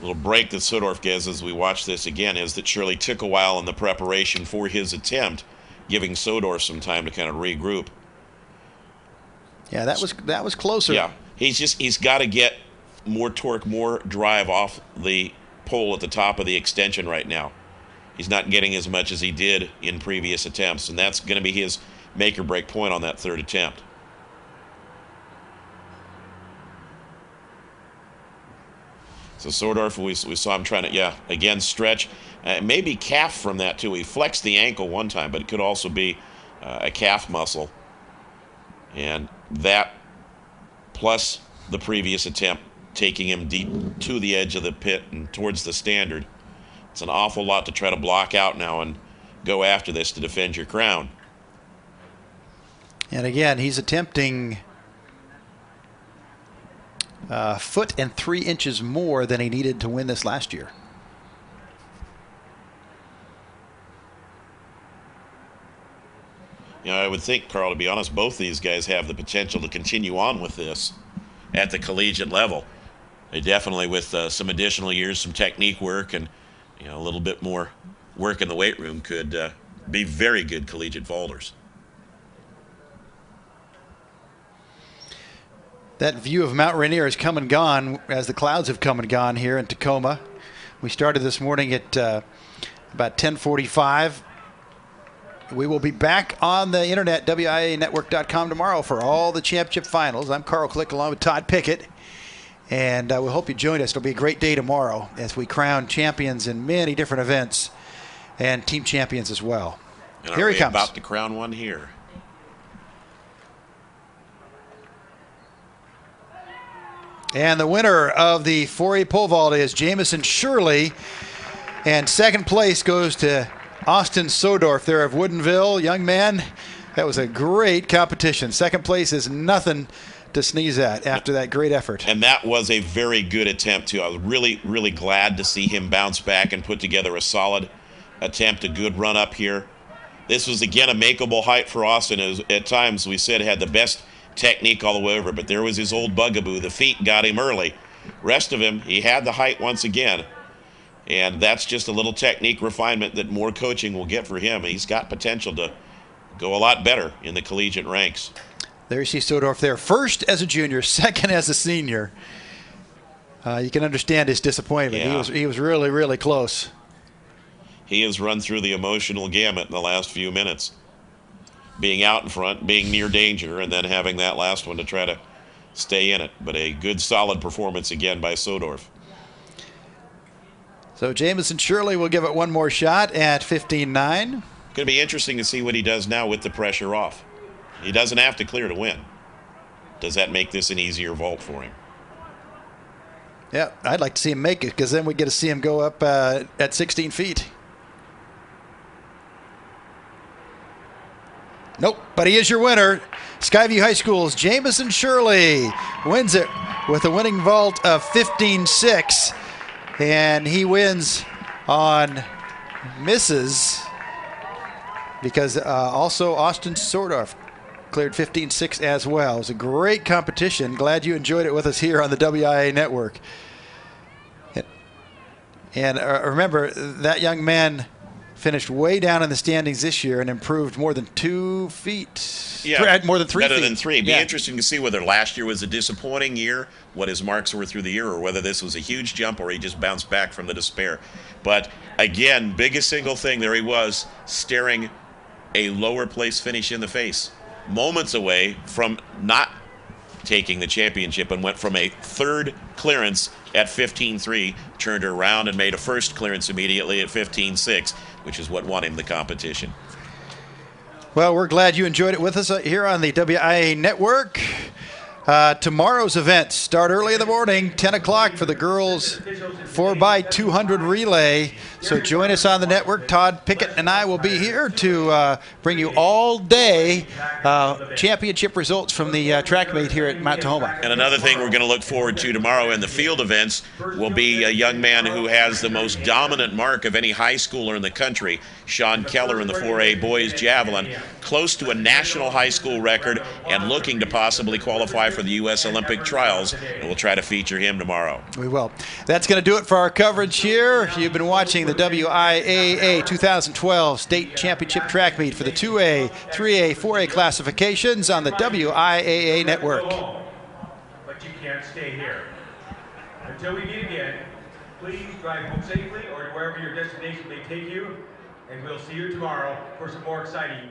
little break that Sodorf gets as we watch this again is that Shirley took a while in the preparation for his attempt, giving Sodorf some time to kind of regroup.
Yeah, that was closer.
Yeah, he's got to get more torque, more drive off the pole at the top of the extension right now. He's not getting as much as he did in previous attempts, and that's going to be his make or break point on that third attempt. So Sodorf, we saw him trying to, again, stretch. Maybe calf from that, too. He flexed the ankle one time, but it could also be a calf muscle. And that, plus the previous attempt, taking him deep to the edge of the pit and towards the standard. It's an awful lot to try to block out now and go after this to defend your crown.
And again, he's attempting a foot and 3 inches more than he needed to win this last year.
You know, I would think, Carl, to be honest, both these guys have the potential to continue on with this at the collegiate level. They definitely, with some additional years, some technique work, and a little bit more work in the weight room, could be very good collegiate vaulters.
That view of Mount Rainier has come and gone as the clouds have come and gone here in Tacoma. We started this morning at about 10:45. We will be back on the internet, WIANetwork.com, tomorrow for all the championship finals. I'm Carl Click along with Todd Pickett. And we hope you join us. It'll be a great day tomorrow as we crown champions in many different events and team champions as well.
And
here he comes.
About to crown one here.
And the winner of the 4A pole vault is Jamison Shirley. And second place goes to Austin Sodorf there of Woodinville. Young man, that was a great competition. Second place is nothing to sneeze at after that great effort.
And that was a very good attempt, too. I was really, really glad to see him bounce back and put together a solid attempt, a good run up here. This was, again, a makeable height for Austin. At times, we said, had the best technique all the way over, but there was his old bugaboo. The feet got him early. Rest of him, he had the height once again. And that's just a little technique refinement that more coaching will get for him. He's got potential to go a lot better in the collegiate ranks.
There you see Sodorf there, first as a junior, second as a senior. You can understand his disappointment.
Yeah.
He was really, really close.
He has run through the emotional gamut in the last few minutes. Being out in front, being near danger, and then having that last one to try to stay in it. But a good, solid performance again by Sodorf.
So Jamison Shirley will give it one more shot at 15.9.
Going to be interesting to see what he does now with the pressure off. He doesn't have to clear to win. Does that make this an easier vault for him?
Yeah, I'd like to see him make it, because then we get to see him go up at 16 feet. Nope, but he is your winner. Skyview High School's Jamison Shirley wins it with a winning vault of 15.6. And he wins on misses because also Austin Sodorf cleared 15.6 as well. It was a great competition. Glad you enjoyed it with us here on the WIAA Network. And remember, that young man finished way down in the standings this year and improved more than 2 feet.
Yeah,
more than 3 feet.
Better than 3. Be interesting to see whether last year was a disappointing year, what his marks were through the year, or whether this was a huge jump or he just bounced back from the despair. But again, biggest single thing, there he was, staring a lower place finish in the face. Moments away from not taking the championship, and went from a third clearance at 15.3, turned around and made a first clearance immediately at 15.6, which is what won him the competition.
Well, we're glad you enjoyed it with us here on the WIAA Network. Tomorrow's events start early in the morning, 10 o'clock for the girls 4x200 relay. So join us on the network. Todd Pickett and I will be here to bring you all day championship results from the track meet here at Mount Tahoma.
And another thing we're going to look forward to tomorrow in the field events will be a young man who has the most dominant mark of any high schooler in the country, Sean Keller in the 4A boys javelin, close to a national high school record and looking to possibly qualify for the U.S. Olympic trials, and we'll try to feature him tomorrow.
We will. That's going to do it for our coverage here. You've been watching the WIAA 2012 State Championship Track Meet for the 2A, 3A, 4A classifications on the WIAA Network.
But you can't stay here. Until we meet again, please drive home safely or to wherever your destination may take you, and we'll see you tomorrow for some more exciting